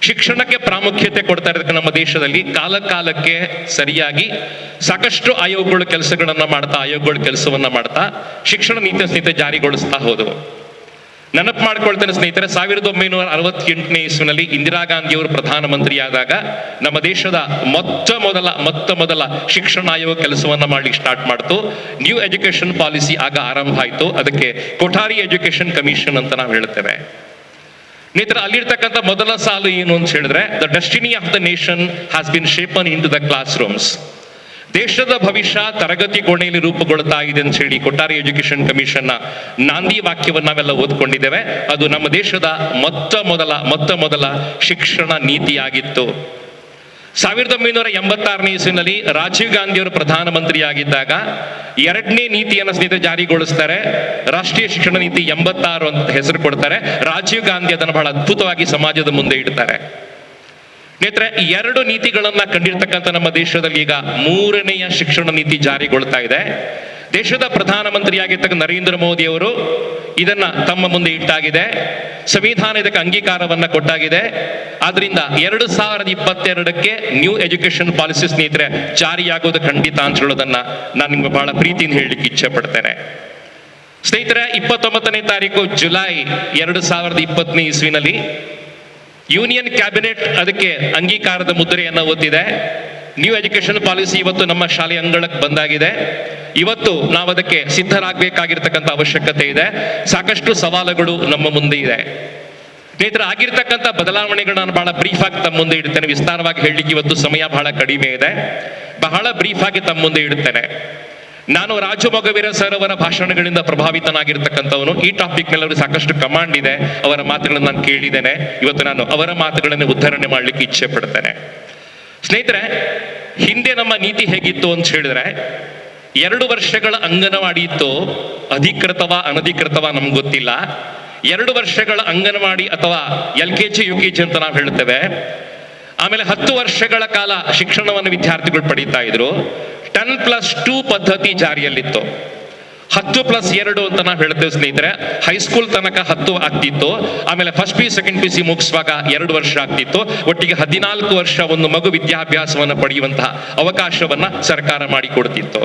ಶಿಕ್ಷಣಕ್ಕೆ ಪ್ರಾಮುಖ್ಯತೆ ಕೊಡ್ತಾ ಇರೋದಕ್ಕೆ ನಮ್ಮ ದೇಶದಲ್ಲಿ ಕಾಲಕ್ಕೆ ಸರಿಯಾಗಿ ಸಾಕಷ್ಟು ಆಯೋಗಗಳು ಕೆಲಸವನ್ನ ಮಾಡ್ತಾ ಶಿಕ್ಷಣ ನೀತಿ ಜಾರಿಗೊಳಿಸ್ತಾ ಹೋದವು. ನೆನಪು ಮಾಡ್ಕೊಳ್ತೇನೆ ಸ್ನೇಹಿತರೆ, 1968ನೇ ಇಸ್ವಿನಲ್ಲಿ ಇಂದಿರಾ ಗಾಂಧಿಯವರು ಪ್ರಧಾನಮಂತ್ರಿಯಾದಾಗ ನಮ್ಮ ದೇಶದ ಮೊತ್ತ ಮೊದಲ ಶಿಕ್ಷಣ ಆಯೋಗ ಕೆಲಸವನ್ನ ಮಾಡ್ಲಿಕ್ಕೆ ಸ್ಟಾರ್ಟ್ ಮಾಡ್ತು. ನ್ಯೂ ಎಜುಕೇಶನ್ ಪಾಲಿಸಿ ಆಗ ಆರಂಭ ಆಯಿತು. ಅದಕ್ಕೆ ಕೊಠಾರಿ ಎಜುಕೇಶನ್ ಕಮಿಷನ್ ಅಂತ ನಾವು ಹೇಳ್ತೇವೆ. ಸ್ನೇಹಿತರೆ, ಅಲ್ಲಿರ್ತಕ್ಕಂಥ ಮೊದಲ ಸಾಲು ಏನು ಅಂತ ಹೇಳಿದ್ರೆ, the destiny of the nation has been shaped in to the classrooms. ದೇಶದ ಭವಿಷ್ಯ ತರಗತಿ ಕೋಣೆಯಲ್ಲಿ ರೂಪುಗೊಳ್ಳುತ್ತಾ ಇದೆ ಅಂತ ಹೇಳಿ ಕೊಠಾರಿ ಎಜುಕೇಶನ್ ಕಮಿಷನ್ ನ ನಾಂದಿ ವಾಕ್ಯವನ್ನು ನಾವೆಲ್ಲ ಓದ್ಕೊಂಡಿದ್ದೇವೆ. ಅದು ನಮ್ಮ ದೇಶದ ಮೊತ್ತ ಮೊದಲ ಶಿಕ್ಷಣ ನೀತಿಯಾಗಿತ್ತು. 1986ನೇ ಇಸ್ವಿನಲ್ಲಿ ರಾಜೀವ್ ಗಾಂಧಿಯವರು ಪ್ರಧಾನಮಂತ್ರಿಯಾಗಿದ್ದಾಗ 2ನೇ ನೀತಿಯನ್ನು ಸ್ನೇಹಿತರೆ ಜಾರಿಗೊಳಿಸ್ತಾರೆ. ರಾಷ್ಟ್ರೀಯ ಶಿಕ್ಷಣ ನೀತಿ 86 ಅಂತ ಹೆಸರು ಕೊಡ್ತಾರೆ. ರಾಜೀವ್ ಗಾಂಧಿ ಅದನ್ನು ಬಹಳ ಅದ್ಭುತವಾಗಿ ಸಮಾಜದ ಮುಂದೆ ಇಡ್ತಾರೆ. ಸ್ನೇಹಿತರೆ, 2 ನೀತಿಗಳನ್ನ ಕಂಡಿರ್ತಕ್ಕಂಥ ನಮ್ಮ ದೇಶದಲ್ಲಿ ಈಗ 3ನೆಯ ಶಿಕ್ಷಣ ನೀತಿ ಜಾರಿಗೊಳ್ತಾ ಇದೆ. ದೇಶದ ಪ್ರಧಾನಮಂತ್ರಿಯಾಗಿರ್ತಕ್ಕಂಥ ನರೇಂದ್ರ ಮೋದಿ ಅವರು ಇದನ್ನ ತಮ್ಮ ಮುಂದೆ ಇಟ್ಟಾಗಿದೆ. ಸಂವಿಧಾನ ಇದಕ್ಕೆ ಅಂಗೀಕಾರವನ್ನ ಕೊಟ್ಟಾಗಿದೆ. ಆದ್ರಿಂದ 2022ಕ್ಕೆ ನ್ಯೂ ಎಜುಕೇಶನ್ ಪಾಲಿಸಿ ಸ್ನೇಹಿತರೆ ಜಾರಿಯಾಗೋದು ಖಂಡಿತ ಅಂತ ಹೇಳೋದನ್ನ ನಾನು ನಿಮ್ಗೆ ಬಹಳ ಪ್ರೀತಿಯಿಂದ ಹೇಳಲಿಕ್ಕೆ ಇಚ್ಛೆ ಪಡ್ತೇನೆ. ಸ್ನೇಹಿತರೆ, 29ನೇ ತಾರೀಕು ಜುಲೈ 2020ನೇ ಇಸ್ವಿನಲ್ಲಿ ಯೂನಿಯನ್ ಕ್ಯಾಬಿನೆಟ್ ಅದಕ್ಕೆ ಅಂಗೀಕಾರದ ಮುದ್ರೆಯನ್ನು ಒತ್ತಿದೆ. ನ್ಯೂ ಎಜುಕೇಶನ್ ಪಾಲಿಸಿ ಇವತ್ತು ನಮ್ಮ ಶಾಲೆಯ ಅಂಗಳಕ್ಕೆ ಬಂದಾಗಿದೆ. ಇವತ್ತು ನಾವು ಅದಕ್ಕೆ ಸಿದ್ಧರಾಗಬೇಕಾಗಿರ್ತಕ್ಕಂಥ ಅವಶ್ಯಕತೆ ಇದೆ. ಸಾಕಷ್ಟು ಸವಾಲುಗಳು ನಮ್ಮ ಮುಂದೆ ಇದೆ. ಸ್ನೇಹಿತರೆ, ಆಗಿರ್ತಕ್ಕಂಥ ಬದಲಾವಣೆಗಳನ್ನ ನಾನು ಬಹಳ ಬ್ರೀಫ್ ಆಗಿ ತಮ್ಮ ಮುಂದೆ ಇಡ್ತೇನೆ. ವಿಸ್ತಾರವಾಗಿ ಹೇಳಲಿಕ್ಕೆ ಇವತ್ತು ಸಮಯ ಬಹಳ ಕಡಿಮೆ ಇದೆ. ಬಹಳ ಬ್ರೀಫ್ ಆಗಿ ತಮ್ಮ ಮುಂದೆ ಇಡ್ತೇನೆ. ನಾನು ರಾಜು ಮೊಗವೀರ ಸರ್ ಅವರ ಭಾಷಣಗಳಿಂದ ಪ್ರಭಾವಿತನಾಗಿರ್ತಕ್ಕಂಥವನು. ಈ ಟಾಪಿಕ್ ಮೇಲೆ ಅವರು ಸಾಕಷ್ಟು ಕಮಾಂಡ್ ಇದೆ. ಅವರ ಮಾತುಗಳನ್ನು ನಾನು ಕೇಳಿದ್ದೇನೆ. ಇವತ್ತು ನಾನು ಅವರ ಮಾತುಗಳನ್ನು ಉದ್ಧರಣೆ ಮಾಡಲಿಕ್ಕೆ ಇಚ್ಛೆ ಪಡ್ತೇನೆ. ಸ್ನೇಹಿತರೆ, ಹಿಂದೆ ನಮ್ಮ ನೀತಿ ಹೇಗಿತ್ತು ಅಂತ ಹೇಳಿದ್ರೆ, 2 ವರ್ಷಗಳ ಅಂಗನವಾಡಿ ಇತ್ತು. ಅಧಿಕೃತವಾ ಅನಧಿಕೃತವಾ ನಮ್ಗೆ ಗೊತ್ತಿಲ್ಲ. 2 ವರ್ಷಗಳ ಅಂಗನವಾಡಿ ಅಥವಾ LKG UKG ಅಂತ ನಾವು ಹೇಳ್ತೇವೆ. ಆಮೇಲೆ 10 ವರ್ಷಗಳ ಕಾಲ ಶಿಕ್ಷಣವನ್ನು ವಿದ್ಯಾರ್ಥಿಗಳು ಪಡೀತಾ ಇದ್ರು. 10+2 ಪದ್ಧತಿ ಜಾರಿಯಲ್ಲಿತ್ತು. 10+2 ಅಂತ ನಾವು ಹೇಳ್ತೇವೆ ಸ್ನೇಹಿತರೆ. ಹೈಸ್ಕೂಲ್ ತನಕ 10 ಆಗ್ತಿತ್ತು. ಆಮೇಲೆ ಫಸ್ಟ್ PU ಸೆಕೆಂಡ್ PUC ಮುಗಿಸುವಾಗ 2 ವರ್ಷ ಆಗ್ತಿತ್ತು. ಒಟ್ಟಿಗೆ 14 ವರ್ಷ ಒಂದು ಮಗು ವಿದ್ಯಾಭ್ಯಾಸವನ್ನು ಪಡೆಯುವಂತಹ ಅವಕಾಶವನ್ನ ಸರ್ಕಾರ ಮಾಡಿಕೊಡ್ತಿತ್ತು.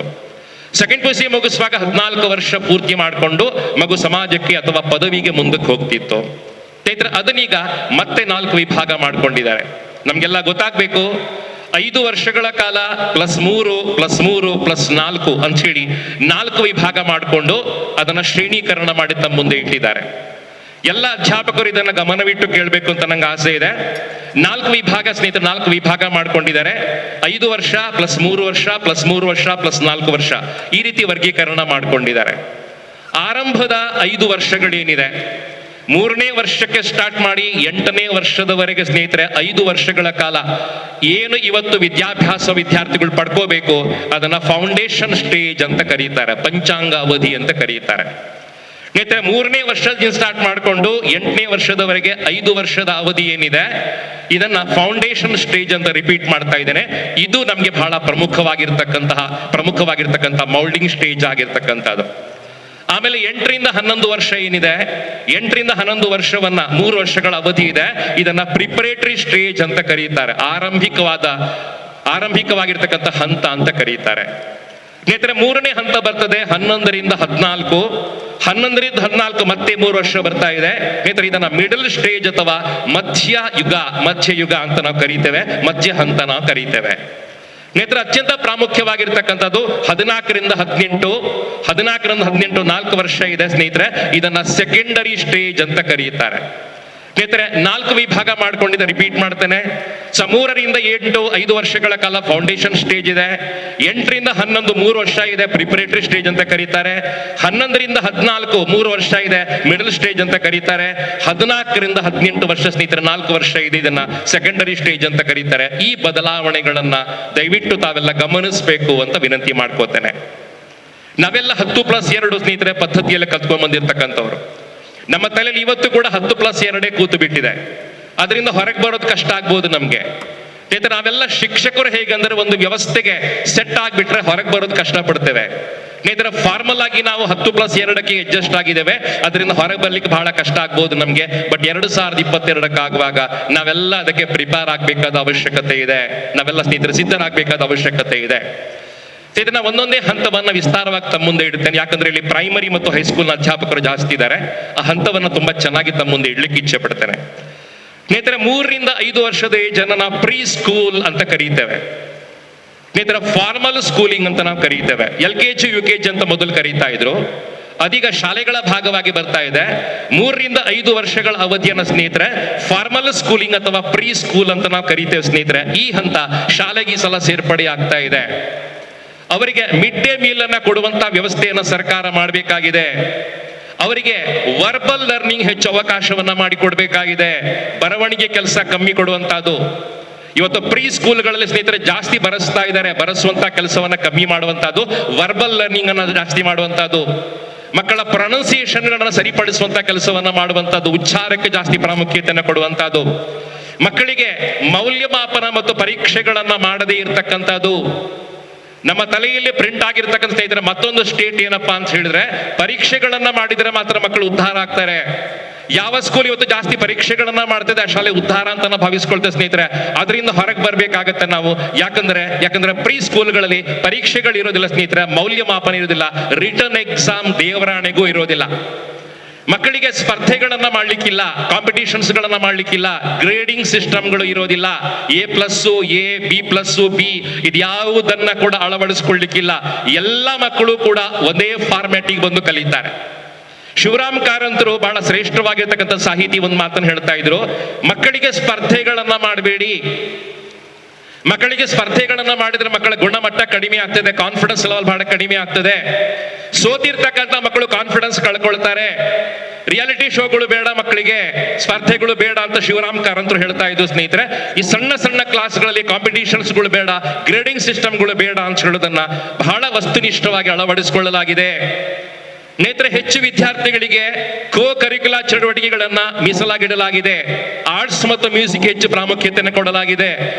ಸೆಕೆಂಡ್ PUC ಮುಗಿಸುವಾಗ 14 ವರ್ಷ ಪೂರ್ತಿ ಮಾಡಿಕೊಂಡು ಮಗು ಸಮಾಜಕ್ಕೆ ಅಥವಾ ಪದವಿಗೆ ಮುಂದಕ್ಕೆ ಹೋಗ್ತಿತ್ತು. ಸ್ನೇಹಿತರೆ, ಅದನ್ನೀಗ ಮತ್ತೆ 4 ವಿಭಾಗ ಮಾಡ್ಕೊಂಡಿದ್ದಾರೆ. ನಮ್ಗೆಲ್ಲ ಗೊತ್ತಾಗ್ಬೇಕು, 5 ವರ್ಷಗಳ ಕಾಲ +3+3+4 ಅಂತ ಹೇಳಿ 4 ವಿಭಾಗ ಮಾಡಿಕೊಂಡು ಅದನ್ನ ಶ್ರೇಣೀಕರಣ ಮಾಡಿ ತಮ್ಮ ಮುಂದೆ ಇಟ್ಟಿದ್ದಾರೆ. ಎಲ್ಲ ಅಧ್ಯಾಪಕರು ಇದನ್ನ ಗಮನವಿಟ್ಟು ಕೇಳಬೇಕು ಅಂತ ನಂಗೆ ಆಸೆ ಇದೆ. 4 ವಿಭಾಗ ಸ್ನೇಹಿತರೆ, 4 ವಿಭಾಗ ಮಾಡ್ಕೊಂಡಿದ್ದಾರೆ. 5 ವರ್ಷ +3 ವರ್ಷ +3 ವರ್ಷ +4 ವರ್ಷ ಈ ರೀತಿ ವರ್ಗೀಕರಣ ಮಾಡ್ಕೊಂಡಿದ್ದಾರೆ. ಆರಂಭದ 5 ವರ್ಷಗಳೇನಿದೆ, 3ನೇ ವರ್ಷಕ್ಕೆ ಸ್ಟಾರ್ಟ್ ಮಾಡಿ 8ನೇ ವರ್ಷದವರೆಗೆ ಸ್ನೇಹಿತರೆ 5 ವರ್ಷಗಳ ಕಾಲ ಏನು ಇವತ್ತು ವಿದ್ಯಾರ್ಥಿಗಳು ಪಡ್ಕೋಬೇಕು ಅದನ್ನ ಫೌಂಡೇಶನ್ ಸ್ಟೇಜ್ ಅಂತ ಕರೀತಾರೆ, ಪಂಚಾಂಗ ಅವಧಿ ಅಂತ ಕರೀತಾರೆ. ಸ್ನೇಹಿತರೆ, 3ನೇ ವರ್ಷದಿಂದ ಸ್ಟಾರ್ಟ್ ಮಾಡಿಕೊಂಡು 8ನೇ ವರ್ಷದವರೆಗೆ 5 ವರ್ಷದ ಅವಧಿ ಏನಿದೆ ಇದನ್ನ ಫೌಂಡೇಶನ್ ಸ್ಟೇಜ್ ಅಂತ ರಿಪೀಟ್ ಮಾಡ್ತಾ ಇದ್ದೇನೆ. ಇದು ನಮ್ಗೆ ಬಹಳ ಪ್ರಮುಖವಾಗಿರ್ತಕ್ಕಂತಹ ಮೌಲ್ಡಿಂಗ್ ಸ್ಟೇಜ್ ಆಗಿರ್ತಕ್ಕಂಥದ್ದು. ಆಮೇಲೆ 8ರಿಂದ 11 ವರ್ಷ ಏನಿದೆ, 8ರಿಂದ 11 ವರ್ಷವನ್ನ 3 ವರ್ಷಗಳ ಅವಧಿ ಇದೆ. ಇದನ್ನ ಪ್ರಿಪರೇಟರಿ ಸ್ಟೇಜ್ ಅಂತ ಕರೀತಾರೆ, ಆರಂಭಿಕವಾಗಿರ್ತಕ್ಕಂಥ ಹಂತ ಅಂತ ಕರೀತಾರೆ. ಸ್ನೇಹಿತರೆ, 3ನೇ ಹಂತ ಬರ್ತದೆ 11ರಿಂದ 14. 11ರಿಂದ 14 ಮತ್ತೆ 3 ವರ್ಷ ಬರ್ತಾ ಇದೆ. ಸ್ನೇಹಿತರೆ, ಇದನ್ನ ಮಿಡಲ್ ಸ್ಟೇಜ್ ಅಥವಾ ಮಧ್ಯ ಯುಗ ಅಂತ ನಾವು ಕರೀತೇವೆ, ಮಧ್ಯ ಹಂತ ನಾವು ಕರೀತೇವೆ. ಸ್ನೇಹಿತರೆ, ಅತ್ಯಂತ ಪ್ರಾಮುಖ್ಯವಾಗಿರ್ತಕ್ಕಂಥದ್ದು 14ರಿಂದ 18. 14ರಿಂದ 18 4 ವರ್ಷ ಇದೆ ಸ್ನೇಹಿತರೆ. ಇದನ್ನ ಸೆಕೆಂಡರಿ ಸ್ಟೇಜ್ ಅಂತ ಕರೀತಾರೆ. ಸ್ನೇಹಿತರೆ, 4 ವಿಭಾಗ ಮಾಡ್ಕೊಂಡಿದ್ದೆ, ರಿಪೀಟ್ ಮಾಡ್ತೇನೆ. 3ರಿಂದ 8 5 ವರ್ಷಗಳ ಕಾಲ ಫೌಂಡೇಶನ್ ಸ್ಟೇಜ್ ಇದೆ. 8ರಿಂದ 11 3 ವರ್ಷ ಇದೆ, ಪ್ರಿಪರೇಟರಿ ಸ್ಟೇಜ್ ಅಂತ ಕರೀತಾರೆ. 11ರಿಂದ 14 3 ವರ್ಷ ಇದೆ, ಮಿಡಲ್ ಸ್ಟೇಜ್ ಅಂತ ಕರೀತಾರೆ. 14ರಿಂದ 18 ವರ್ಷ ಸ್ನೇಹಿತರೆ 4 ವರ್ಷ ಇದೆ, ಇದನ್ನ ಸೆಕೆಂಡರಿ ಸ್ಟೇಜ್ ಅಂತ ಕರೀತಾರೆ. ಈ ಬದಲಾವಣೆಗಳನ್ನ ದಯವಿಟ್ಟು ತಾವೆಲ್ಲ ಗಮನಿಸಬೇಕು ಅಂತ ವಿನಂತಿ ಮಾಡ್ಕೋತೇನೆ. ನಾವೆಲ್ಲ 10+2 ಸ್ನೇಹಿತರೆ ಪದ್ಧತಿಯಲ್ಲಿ ಕಲ್ತ್ಕೊಂಡ್ ಬಂದಿರ್ತಕ್ಕಂಥವ್ರು. ನಮ್ಮ ತಲೆಯಲ್ಲಿ ಇವತ್ತು ಕೂಡ 10+2 ಕೂತು ಬಿಟ್ಟಿದೆ. ಅದರಿಂದ ಹೊರಗೆ ಬರೋದು ಕಷ್ಟ ಆಗ್ಬೋದು ನಮ್ಗೆ. ಸ್ನೇಹಿತರೆ, ನಾವೆಲ್ಲ ಶಿಕ್ಷಕರು ಹೇಗಂದ್ರೆ ಒಂದು ವ್ಯವಸ್ಥೆಗೆ ಸೆಟ್ ಆಗ್ಬಿಟ್ರೆ ಹೊರಗೆ ಬರೋದು ಕಷ್ಟ ಪಡ್ತೇವೆ. ಸ್ನೇಹಿತರೆ, ಫಾರ್ಮಲ್ ಆಗಿ ನಾವು 10+2ಕ್ಕೆ ಅಡ್ಜಸ್ಟ್ ಆಗಿದ್ದೇವೆ. ಅದರಿಂದ ಹೊರಗೆ ಬರ್ಲಿಕ್ಕೆ ಬಹಳ ಕಷ್ಟ ಆಗ್ಬೋದು ನಮ್ಗೆ. ಬಟ್ 2022ಕ್ಕೆ ಆಗುವಾಗ ನಾವೆಲ್ಲ ಅದಕ್ಕೆ ಪ್ರಿಪೇರ್ ಆಗ್ಬೇಕಾದ ಅವಶ್ಯಕತೆ ಇದೆ. ನಾವೆಲ್ಲ ಸ್ನೇಹಿತರೆ ಸಿದ್ಧರಾಗಬೇಕಾದ ಅವಶ್ಯಕತೆ ಇದೆ. ಇದನ್ನ ಒಂದೊಂದೇ ಹಂತವನ್ನ ವಿಸ್ತಾರವಾಗಿ ತಮ್ಮ ಮುಂದೆ ಇಡ್ತೇನೆ, ಯಾಕಂದ್ರೆ ಇಲ್ಲಿ ಪ್ರೈಮರಿ ಮತ್ತು ಹೈಸ್ಕೂಲ್ನ ಅಧ್ಯಾಪಕರು ಜಾಸ್ತಿ ಇದ್ದಾರೆ. ಆ ಹಂತವನ್ನ ತುಂಬಾ ಚೆನ್ನಾಗಿ ತಮ್ಮ ಮುಂದೆ ಇಡ್ಲಿಕ್ಕೆ ಇಚ್ಛೆ ಪಡ್ತೇನೆ. ಸ್ನೇಹಿತರೆ, 3 ರಿಂದ 5 ವರ್ಷದ ಏಜನ್ನ ಪ್ರೀ ಸ್ಕೂಲ್ ಅಂತ ಕರೀತೇವೆ. ಸ್ನೇಹಿತರೆ, ಫಾರ್ಮಲ್ ಸ್ಕೂಲಿಂಗ್ ಅಂತ ನಾವು ಕರೀತೇವೆ. LKG UKG ಅಂತ ಮೊದಲು ಕರೀತಾ ಇದ್ರು, ಅದೀಗ ಶಾಲೆಗಳ ಭಾಗವಾಗಿ ಬರ್ತಾ ಇದೆ. 3 ರಿಂದ 5 ವರ್ಷಗಳ ಅವಧಿಯನ್ನ ಸ್ನೇಹಿತರೆ ಫಾರ್ಮಲ್ ಸ್ಕೂಲಿಂಗ್ ಅಥವಾ ಪ್ರೀ ಸ್ಕೂಲ್ ಅಂತ ನಾವು ಕರೀತೇವೆ. ಸ್ನೇಹಿತರೆ, ಈ ಹಂತ ಶಾಲೆಗೆ ಈ ಸಲ ಸೇರ್ಪಡೆ ಆಗ್ತಾ ಇದೆ. ಅವರಿಗೆ ಮಿಡ್ ಡೇ ಮೀಲ್ ಅನ್ನ ಕೊಡುವಂತ ವ್ಯವಸ್ಥೆಯನ್ನ ಸರ್ಕಾರ ಮಾಡಬೇಕಾಗಿದೆ. ಅವರಿಗೆ ವರ್ಬಲ್ ಲರ್ನಿಂಗ್ ಹೆಚ್ಚು ಅವಕಾಶವನ್ನ ಮಾಡಿಕೊಡ್ಬೇಕಾಗಿದೆ. ಬರವಣಿಗೆ ಕೆಲಸ ಕಮ್ಮಿ ಕೊಡುವಂತಹದ್ದು. ಇವತ್ತು ಪ್ರೀ ಸ್ಕೂಲ್ಗಳಲ್ಲಿ ಸ್ನೇಹಿತರೆ ಜಾಸ್ತಿ ಬರೆಸ್ತಾ ಇದ್ದಾರೆ, ಬರೆಸುವಂತ ಕೆಲಸವನ್ನ ಕಮ್ಮಿ ಮಾಡುವಂತಹದ್ದು, ವರ್ಬಲ್ ಲರ್ನಿಂಗ್ ಅನ್ನ ಜಾಸ್ತಿ ಮಾಡುವಂತಹದ್ದು, ಮಕ್ಕಳ ಪ್ರೊನೌನ್ಸಿಯೇಷನ್ಗಳನ್ನ ಸರಿಪಡಿಸುವಂತ ಕೆಲಸವನ್ನ ಮಾಡುವಂತಹದ್ದು, ಉಚ್ಚಾರಕ್ಕೆ ಜಾಸ್ತಿ ಪ್ರಾಮುಖ್ಯತೆಯನ್ನು ಕೊಡುವಂತಹದ್ದು, ಮಕ್ಕಳಿಗೆ ಮೌಲ್ಯಮಾಪನ ಮತ್ತು ಪರೀಕ್ಷೆಗಳನ್ನ ಮಾಡದೇ ಇರತಕ್ಕಂಥದ್ದು. ನಮ್ಮ ತಲೆಯಲ್ಲಿ ಪ್ರಿಂಟ್ ಆಗಿರ್ತಕ್ಕಂಥ ಸ್ನೇಹಿತರೆ ಮತ್ತೊಂದು ಸ್ಟೇಟ್ ಏನಪ್ಪಾ ಅಂತ ಹೇಳಿದ್ರೆ, ಪರೀಕ್ಷೆಗಳನ್ನ ಮಾಡಿದ್ರೆ ಮಾತ್ರ ಮಕ್ಕಳು ಉದ್ಧಾರ ಆಗ್ತಾರೆ. ಯಾವ ಸ್ಕೂಲ್ ಇವತ್ತು ಜಾಸ್ತಿ ಪರೀಕ್ಷೆಗಳನ್ನ ಮಾಡ್ತಿದೆ ಆ ಶಾಲೆ ಉದ್ಧಾರ ಅಂತ ನಾವು ಭಾವಿಸ್ಕೊಳ್ತೇವೆ ಸ್ನೇಹಿತರೆ. ಅದರಿಂದ ಹೊರಗೆ ಬರ್ಬೇಕಾಗತ್ತೆ ನಾವು. ಯಾಕಂದ್ರೆ ಪ್ರೀ ಸ್ಕೂಲ್ಗಳಲ್ಲಿ ಪರೀಕ್ಷೆಗಳು ಇರೋದಿಲ್ಲ ಸ್ನೇಹಿತರೆ, ಮೌಲ್ಯಮಾಪನ ಇರೋದಿಲ್ಲ, ರಿಟರ್ನ್ ಎಕ್ಸಾಮ್ ದೇವರಾಣೆಗೂ ಇರೋದಿಲ್ಲ. ಮಕ್ಕಳಿಗೆ ಸ್ಪರ್ಧೆಗಳನ್ನ ಮಾಡ್ಲಿಕ್ಕಿಲ್ಲ, ಕಾಂಪಿಟೇಷನ್ಸ್ ಗಳನ್ನ ಮಾಡ್ಲಿಕ್ಕಿಲ್ಲ, ಗ್ರೇಡಿಂಗ್ ಸಿಸ್ಟಮ್ಗಳು ಇರೋದಿಲ್ಲ. A+A, B+B ಇದ್ಯಾವುದನ್ನ ಕೂಡ ಅಳವಡಿಸ್ಕೊಳ್ಳಿಕ್ಕಿಲ್ಲ. ಎಲ್ಲ ಮಕ್ಕಳು ಕೂಡ ಒಂದೇ ಫಾರ್ಮ್ಯಾಟಿಗೆ ಬಂದು ಕಲಿತಾರೆ. ಶಿವರಾಮ್ ಕಾರಂತರು ಬಹಳ ಶ್ರೇಷ್ಠವಾಗಿರ್ತಕ್ಕಂಥ ಸಾಹಿತಿ ಒಂದು ಮಾತನ್ನು ಹೇಳ್ತಾ ಇದ್ರು, ಮಕ್ಕಳಿಗೆ ಸ್ಪರ್ಧೆಗಳನ್ನ ಮಾಡಬೇಡಿ. ಮಕ್ಕಳಿಗೆ ಸ್ಪರ್ಧೆಗಳನ್ನ ಮಾಡಿದ್ರೆ ಮಕ್ಕಳ ಗುಣಮಟ್ಟ ಕಡಿಮೆ ಆಗ್ತದೆ, ಕಾನ್ಫಿಡೆನ್ಸ್ ಲೆವೆಲ್ ಬಹಳ ಕಡಿಮೆ ಆಗ್ತದೆ. ಸೋತಿರ್ತಕ್ಕಂಥ ಮಕ್ಕಳು ಕಾನ್ಫಿಡೆನ್ಸ್ ಕಳ್ಕೊಳ್ತಾರೆ. ರಿಯಾಲಿಟಿ ಶೋಗಳು ಬೇಡ ಮಕ್ಕಳಿಗೆ, ಸ್ಪರ್ಧೆಗಳು ಬೇಡ ಅಂತ ಶಿವರಾಮ್ ಕಾರಂತರು ಹೇಳ್ತಾ ಇದ್ರು ಸ್ನೇಹಿತರೆ. ಈ ಸಣ್ಣ ಸಣ್ಣ ಕ್ಲಾಸ್ಗಳಲ್ಲಿ ಕಾಂಪಿಟೇಷನ್ಸ್ಗಳು ಬೇಡ, ಗ್ರೇಡಿಂಗ್ ಸಿಸ್ಟಮ್ಗಳು ಬೇಡ ಅಂತ ಹೇಳೋದನ್ನ ಬಹಳ ವಸ್ತುನಿಷ್ಠವಾಗಿ ಅಳವಡಿಸಿಕೊಳ್ಳಲಾಗಿದೆ. ಸ್ನೇಹಿತರೆ, ಹೆಚ್ಚು ವಿದ್ಯಾರ್ಥಿಗಳಿಗೆ ಕೋ ಕರಿಕ್ಯುಲರ್ ಚಟುವಟಿಕೆಗಳನ್ನ ಮೀಸಲಾಗಿಡಲಾಗಿದೆ. ಆರ್ಟ್ಸ್ ಮತ್ತು ಮ್ಯೂಸಿಕ್ ಹೆಚ್ಚು ಪ್ರಾಮುಖ್ಯತೆಯನ್ನು ಕೊಡಲಾಗಿದೆ.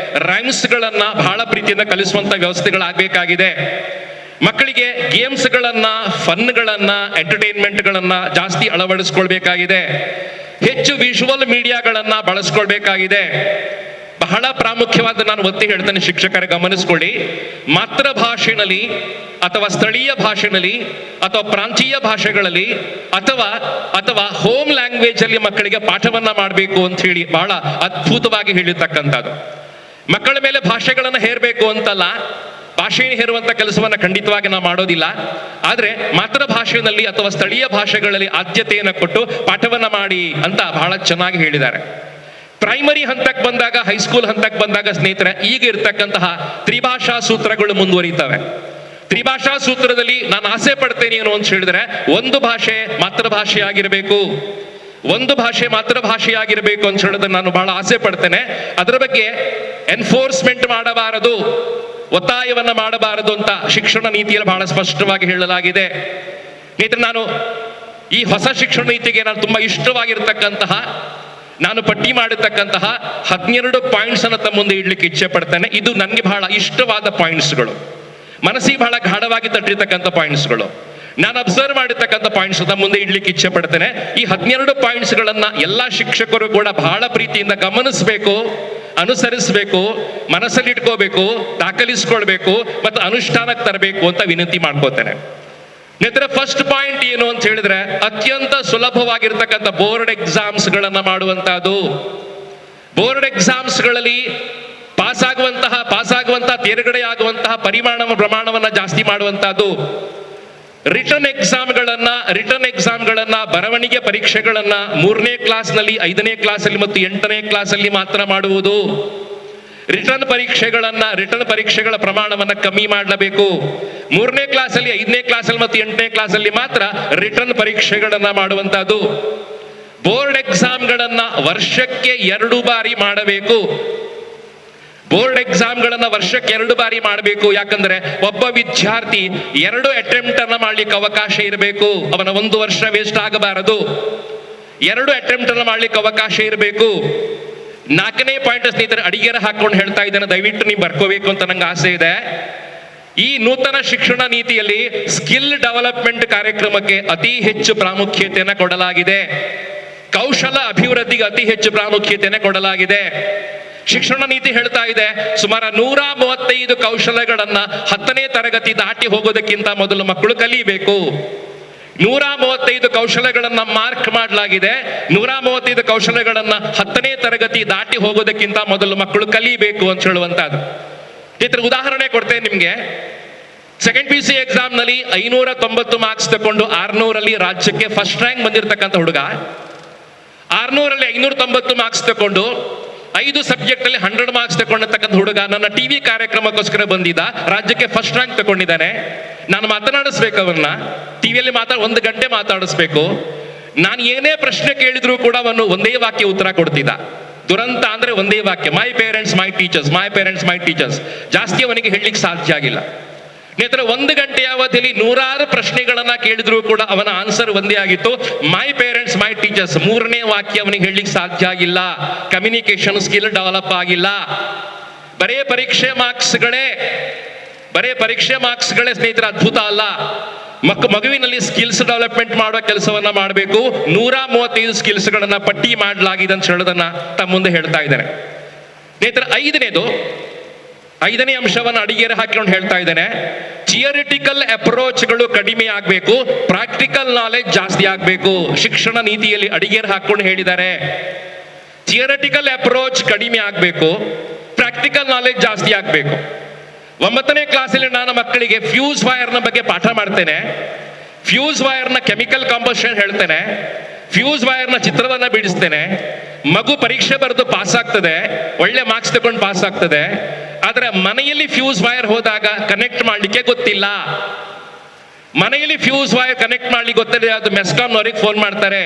ರೈಮ್ಸ್ ಗಳನ್ನ ಬಹಳ ಪ್ರೀತಿಯಿಂದ ಕಲಿಸುವಂತ ವ್ಯವಸ್ಥೆಗಳಾಗಬೇಕಾಗಿದೆ. ಮಕ್ಕಳಿಗೆ ಗೇಮ್ಸ್ ಗಳನ್ನ, ಫನ್ಗಳನ್ನ, ಎಂಟರ್ಟೈನ್ಮೆಂಟ್ ಗಳನ್ನ ಜಾಸ್ತಿ ಅಳವಡಿಸ್ಕೊಳ್ಬೇಕಾಗಿದೆ. ಹೆಚ್ಚು ವಿಜುವಲ್ ಮೀಡಿಯಾಗಳನ್ನ ಬಳಸ್ಕೊಳ್ಬೇಕಾಗಿದೆ. ಬಹಳ ಪ್ರಾಮುಖ್ಯವಾದ ನಾನು ಒತ್ತಿ ಹೇಳ್ತೇನೆ, ಶಿಕ್ಷಕರ ಗಮನಿಸ್ಕೊಳ್ಳಿ. ಮಾತೃಭಾಷೆಯಲ್ಲಿ ಅಥವಾ ಸ್ಥಳೀಯ ಭಾಷೆಯಲ್ಲಿ ಅಥವಾ ಪ್ರಾಂತೀಯ ಭಾಷೆಗಳಲ್ಲಿ ಅಥವಾ ಹೋಮ್ ಲ್ಯಾಂಗ್ವೇಜ್ ಅಲ್ಲಿ ಮಕ್ಕಳಿಗೆ ಪಾಠವನ್ನ ಮಾಡಬೇಕು ಅಂತ ಹೇಳಿ ಬಹಳ ಅದ್ಭುತವಾಗಿ ಹೇಳಿರ್ತಕ್ಕಂಥದ್ದು. ಮಕ್ಕಳ ಮೇಲೆ ಭಾಷೆಗಳನ್ನ ಹೇರಬೇಕು ಅಂತಲ್ಲ, ಭಾಷೆ ಹೇರುವಂತ ಕೆಲಸವನ್ನ ಖಂಡಿತವಾಗಿ ನಾವು ಮಾಡೋದಿಲ್ಲ. ಆದ್ರೆ ಮಾತೃಭಾಷೆಯಲ್ಲಿ ಅಥವಾ ಸ್ಥಳೀಯ ಭಾಷೆಗಳಲ್ಲಿ ಆದ್ಯತೆಯನ್ನು ಕೊಟ್ಟು ಪಾಠವನ್ನ ಮಾಡಿ ಅಂತ ಬಹಳ ಚೆನ್ನಾಗಿ ಹೇಳಿದ್ದಾರೆ. ಪ್ರೈಮರಿ ಹಂತಕ್ಕೆ ಬಂದಾಗ, ಹೈಸ್ಕೂಲ್ ಹಂತಕ್ಕೆ ಬಂದಾಗ ಸ್ನೇಹಿತರೆ ಈಗ ಇರ್ತಕ್ಕಂತಹ ತ್ರಿಭಾಷಾ ಸೂತ್ರಗಳು ಮುಂದುವರಿತವೆ. ತ್ರಿಭಾಷಾ ಸೂತ್ರದಲ್ಲಿ ನಾನು ಆಸೆ ಪಡ್ತೇನೆ ಏನು ಅಂತ ಹೇಳಿದ್ರೆ, ಒಂದು ಭಾಷೆ ಮಾತೃಭಾಷೆ ಆಗಿರಬೇಕು, ಒಂದು ಭಾಷೆ ಮಾತೃಭಾಷೆಯಾಗಿರಬೇಕು ಅಂತ ಹೇಳೋದನ್ನ ನಾನು ಬಹಳ ಆಸೆ ಪಡ್ತೇನೆ. ಅದರ ಬಗ್ಗೆ ಎನ್ಫೋರ್ಸ್ಮೆಂಟ್ ಮಾಡಬಾರದು, ಒತ್ತಾಯವನ್ನ ಮಾಡಬಾರದು ಅಂತ ಶಿಕ್ಷಣ ನೀತಿಯಲ್ಲಿ ಬಹಳ ಸ್ಪಷ್ಟವಾಗಿ ಹೇಳಲಾಗಿದೆ. ಸ್ನೇಹಿತರೆ, ನಾನು ಈ ಹೊಸ ಶಿಕ್ಷಣ ನೀತಿಗೆ ನಾನು ತುಂಬಾ ಇಷ್ಟವಾಗಿರ್ತಕ್ಕಂತಹ, ನಾನು ಪಟ್ಟಿ ಮಾಡಿರ್ತಕ್ಕಂತಹ 12 ಪಾಯಿಂಟ್ಸ್ ಅನ್ನ ತಮ್ಮ ಮುಂದೆ ಇಡ್ಲಿಕ್ಕೆ ಇಚ್ಛೆ ಪಡ್ತೇನೆ. ಇದು ನನಗೆ ಬಹಳ ಇಷ್ಟವಾದ ಪಾಯಿಂಟ್ಸ್ಗಳು, ಮನಸ್ಸಿಗೆ ಬಹಳ ಗಾಢವಾಗಿ ತಟ್ಟಿರ್ತಕ್ಕಂಥ ಪಾಯಿಂಟ್ಸ್ಗಳು, ನಾನು ಅಬ್ಸರ್ವ್ ಮಾಡಿರ್ತಕ್ಕಂಥ ಪಾಯಿಂಟ್ಸ್ ತಮ್ಮ ಮುಂದೆ ಇಡ್ಲಿಕ್ಕೆ ಇಚ್ಛೆ ಪಡ್ತೇನೆ. ಈ 12 ಪಾಯಿಂಟ್ಸ್ ಗಳನ್ನ ಎಲ್ಲಾ ಶಿಕ್ಷಕರು ಕೂಡ ಬಹಳ ಪ್ರೀತಿಯಿಂದ ಗಮನಿಸಬೇಕು, ಅನುಸರಿಸಬೇಕು, ಮನಸ್ಸಲ್ಲಿ ಇಟ್ಕೋಬೇಕು, ದಾಖಲಿಸ್ಕೊಳ್ಬೇಕು ಮತ್ತು ಅನುಷ್ಠಾನಕ್ಕೆ ತರಬೇಕು ಅಂತ ವಿನಂತಿ ಮಾಡ್ಕೋತೇನೆ. ಸ್ನೇಹಿತರೆ, ಫಸ್ಟ್ ಪಾಯಿಂಟ್ ಏನು ಅಂತ ಹೇಳಿದ್ರೆ, ಅತ್ಯಂತ ಸುಲಭವಾಗಿರ್ತಕ್ಕಂಥ ಬೋರ್ಡ್ ಎಕ್ಸಾಮ್ಸ್ ಗಳನ್ನ ಮಾಡುವಂತಹದ್ದು. ಬೋರ್ಡ್ ಎಕ್ಸಾಮ್ಸ್ ಗಳಲ್ಲಿ ಪಾಸ್ ಆಗುವಂತಹ ತೇರ್ಗಡೆ ಆಗುವಂತಹ ಪ್ರಮಾಣವನ್ನ ಜಾಸ್ತಿ ಮಾಡುವಂತಹದ್ದು. ರಿಟರ್ನ್ ಎಕ್ಸಾಮ್ಗಳನ್ನ ಬರವಣಿಗೆ ಪರೀಕ್ಷೆಗಳನ್ನ 3ನೇ ಕ್ಲಾಸ್ನಲ್ಲಿ, 5ನೇ ಕ್ಲಾಸಲ್ಲಿ ಮತ್ತು 8ನೇ ಕ್ಲಾಸಲ್ಲಿ ಮಾತ್ರ ಮಾಡುವುದು. ರಿಟರ್ನ್ ಪರೀಕ್ಷೆಗಳ ಪ್ರಮಾಣವನ್ನ ಕಮ್ಮಿ ಮಾಡಲೇಬೇಕು. 3ನೇ ಕ್ಲಾಸಲ್ಲಿ, 5ನೇ ಕ್ಲಾಸಲ್ಲಿ ಮತ್ತು 8ನೇ ಕ್ಲಾಸಲ್ಲಿ ಮಾತ್ರ ರಿಟರ್ನ್ ಪರೀಕ್ಷೆಗಳನ್ನ ಮಾಡುವಂತಹದ್ದು. ಬೋರ್ಡ್ ಎಕ್ಸಾಮ್ಗಳನ್ನ ವರ್ಷಕ್ಕೆ 2 ಬಾರಿ ಮಾಡಬೇಕು. ಬೋರ್ಡ್ ಎಕ್ಸಾಮ್ಗಳನ್ನ ವರ್ಷಕ್ಕೆ 2 ಬಾರಿ ಮಾಡಬೇಕು. ಯಾಕಂದ್ರೆ ಒಬ್ಬ ವಿದ್ಯಾರ್ಥಿ 2 ಅಟೆಂಪ್ಟ್ ಅನ್ನ ಮಾಡ್ಲಿಕ್ಕೆ ಅವಕಾಶ ಇರಬೇಕು. ಅವನ 1 ವರ್ಷ ವೇಸ್ಟ್ ಆಗಬಾರದು. 2 ಅಟೆಂಪ್ಟ್ ಅನ್ನ ಮಾಡ್ಲಿಕ್ಕೆ ಅವಕಾಶ ಇರಬೇಕು. 4ನೇ ಪಾಯಿಂಟ್ ಸ್ನೇಹಿತರೆ, ಅಡಿಗೆರ ಹಾಕೊಂಡು ಹೇಳ್ತಾ ಇದ್ದೇನೆ, ದಯವಿಟ್ಟು ನೀವು ಬರ್ಕೋಬೇಕು ಅಂತ ನಂಗೆ ಆಸೆ ಇದೆ. ಈ ನೂತನ ಶಿಕ್ಷಣ ನೀತಿಯಲ್ಲಿ ಸ್ಕಿಲ್ ಡೆವಲಪ್ಮೆಂಟ್ ಕಾರ್ಯಕ್ರಮಕ್ಕೆ ಅತಿ ಹೆಚ್ಚು ಪ್ರಾಮುಖ್ಯತೆಯನ್ನು ಕೊಡಲಾಗಿದೆ. ಕೌಶಲ ಅಭಿವೃದ್ಧಿಗೆ ಅತಿ ಹೆಚ್ಚು ಪ್ರಾಮುಖ್ಯತೆಯನ್ನು ಕೊಡಲಾಗಿದೆ. ಶಿಕ್ಷಣ ನೀತಿ ಹೇಳ್ತಾ ಇದೆ ಸುಮಾರು 135 ಕೌಶಲ್ಯಗಳನ್ನ 10ನೇ ತರಗತಿ ದಾಟಿ ಹೋಗೋದಕ್ಕಿಂತ ಮೊದಲು ಮಕ್ಕಳು ಕಲಿಬೇಕು. 135 ಕೌಶಲ್ಯಗಳನ್ನ ಮಾರ್ಕ್ ಮಾಡಲಾಗಿದೆ. 135 ಕೌಶಲ್ಯಗಳನ್ನ 10ನೇ ತರಗತಿ ದಾಟಿ ಹೋಗೋದಕ್ಕಿಂತ ಮೊದಲು ಮಕ್ಕಳು ಕಲಿಬೇಕು ಅಂತ ಹೇಳುವಂತಹದ್ದು. ಇದ್ರ ಉದಾಹರಣೆ ಕೊಡ್ತೇನೆ ನಿಮ್ಗೆ. ಸೆಕೆಂಡ್ PUC ಎಕ್ಸಾಮ್ ನಲ್ಲಿ 590 ಮಾರ್ಕ್ಸ್ ತಗೊಂಡು 600ರಲ್ಲಿ ರಾಜ್ಯಕ್ಕೆ ಫಸ್ಟ್ ರ್ಯಾಂಕ್ ಬಂದಿರತಕ್ಕಂಥ ಹುಡುಗ 600ರಲ್ಲಿ 590 ಮಾರ್ಕ್ಸ್ ತಗೊಂಡು 5 ಸಬ್ಜೆಕ್ಟ್ ಅಲ್ಲಿ 100 ಮಾರ್ಕ್ಸ್ ತಗೊಂಡಿರ್ತಕ್ಕಂಥ ಹುಡುಗ ನನ್ನ ಟಿವಿ ಕಾರ್ಯಕ್ರಮಕ್ಕೋಸ್ಕರ ಬಂದಿದ್ದ, ರಾಜ್ಯಕ್ಕೆ ಫಸ್ಟ್ ರ್ಯಾಂಕ್ ತಗೊಂಡಿದ್ದಾನೆ. ನಾನು ಮಾತನಾಡಿಸ್ಬೇಕು ಅವ್ರನ್ನ, ಟಿವಿಯಲ್ಲಿ 1 ಗಂಟೆ ಮಾತಾಡಿಸ್ಬೇಕು. ನಾನು ಏನೇ ಪ್ರಶ್ನೆ ಕೇಳಿದ್ರು ಕೂಡ ಅವನು ಒಂದೇ ವಾಕ್ಯ ಉತ್ತರ ಕೊಡ್ತಿದ್ದ. ದುರಂತ ಅಂದ್ರೆ ಒಂದೇ ವಾಕ್ಯ, my parents my teachers, my parents my teachers. ಜಾಸ್ತಿ ಅವನಿಗೆ ಹೇಳಲಿಕ್ಕೆ ಸಾಧ್ಯ ಆಗಿಲ್ಲ. ನೇತ್ರ 1 ಗಂಟೆಯ ಅವಧಿಯಲ್ಲಿ 100 ಪ್ರಶ್ನೆಗಳನ್ನ ಕೇಳಿದ್ರು ಕೂಡ ಅವನ ಆನ್ಸರ್ ಒಂದೇ ಆಗಿತ್ತು, ಮೈ ಪೇರೆಂಟ್ಸ್ ಮೈ ಟೀಚರ್ಸ್. 3ನೇ ವಾಕ್ಯ ಅವನಿಗೆ ಹೇಳಲಿಕ್ಕೆ ಸಾಧ್ಯ ಆಗಿಲ್ಲ. ಕಮ್ಯುನಿಕೇಶನ್ ಸ್ಕಿಲ್ ಡೆವಲಪ್ ಆಗಿಲ್ಲ. ಬರೇ ಪರೀಕ್ಷೆ ಮಾರ್ಕ್ಸ್ಗಳೇ ಸ್ನೇಹಿತರ ಅದ್ಭುತ ಅಲ್ಲ. ಮಗುವಿನಲ್ಲಿ ಸ್ಕಿಲ್ಸ್ ಡೆವಲಪ್ಮೆಂಟ್ ಮಾಡುವ ಕೆಲಸವನ್ನ ಮಾಡಬೇಕು. 135 ಸ್ಕಿಲ್ಸ್ಗಳನ್ನ ಪಟ್ಟಿ ಮಾಡಲಾಗಿದೆ ಅಂತ ಹೇಳೋದನ್ನ ತಮ್ಮ ಮುಂದೆ ಹೇಳ್ತಾ ಇದ್ದೇನೆ. ಸ್ನೇಹಿತರ, 5ನೇ ಅಂಶವನ್ನು ಅಡಿಗೆರೆ ಹಾಕಿಕೊಂಡು ಹೇಳ್ತಾ ಇದ್ದೇನೆ. ಥಿಯರಿಟಿಕಲ್ ಅಪ್ರೋಚ್ಗಳು ಕಡಿಮೆ ಆಗಬೇಕು, ಪ್ರಾಕ್ಟಿಕಲ್ ನಾಲೆಜ್ ಜಾಸ್ತಿ ಆಗಬೇಕು. ಶಿಕ್ಷಣ ನೀತಿಯಲ್ಲಿ ಅಡಿಗೆರೆ ಹಾಕೊಂಡು ಹೇಳಿದ್ದಾರೆ, ಥಿಯರಿಟಿಕಲ್ ಅಪ್ರೋಚ್ ಕಡಿಮೆ ಆಗಬೇಕು, ಪ್ರಾಕ್ಟಿಕಲ್ ನಾಲೆಜ್ ಜಾಸ್ತಿ ಆಗಬೇಕು. 9ನೇ ಕ್ಲಾಸಲ್ಲಿ ನಾನು ಮಕ್ಕಳಿಗೆ ಫ್ಯೂಸ್ ವೈರ್ನ ಬಗ್ಗೆ ಪಾಠ ಮಾಡ್ತೇನೆ. ಫ್ಯೂಸ್ ವೈರ್ನ ಕೆಮಿಕಲ್ ಕಾಂಪೋಸಿಷನ್ ಹೇಳ್ತೇನೆ. ಫ್ಯೂಸ್ ವೈರ್ನ ಚಿತ್ರವನ್ನ ಬಿಡಿಸ್ತೇನೆ. ಮಗು ಪರೀಕ್ಷೆ ಬರೆದು ಪಾಸ್ ಆಗ್ತದೆ, ಒಳ್ಳೆ ಮಾರ್ಕ್ಸ್ ತಗೊಂಡು ಪಾಸ್ ಆಗ್ತದೆ. ಆದ್ರೆ ಮನೆಯಲ್ಲಿ ಫ್ಯೂಸ್ ವೈರ್ ಹೋದಾಗ ಕನೆಕ್ಟ್ ಮಾಡ್ಲಿಕ್ಕೆ ಗೊತ್ತಿಲ್ಲ. ಮನೆಯಲ್ಲಿ ಫ್ಯೂಸ್ ವೈರ್ ಕನೆಕ್ಟ್ ಮಾಡ್ಲಿಕ್ಕೆ ಗೊತ್ತಿದೆ, ಅದು ಮೆಸ್ಕಾಂನವರಿಗೆ ಫೋನ್ ಮಾಡ್ತಾರೆ.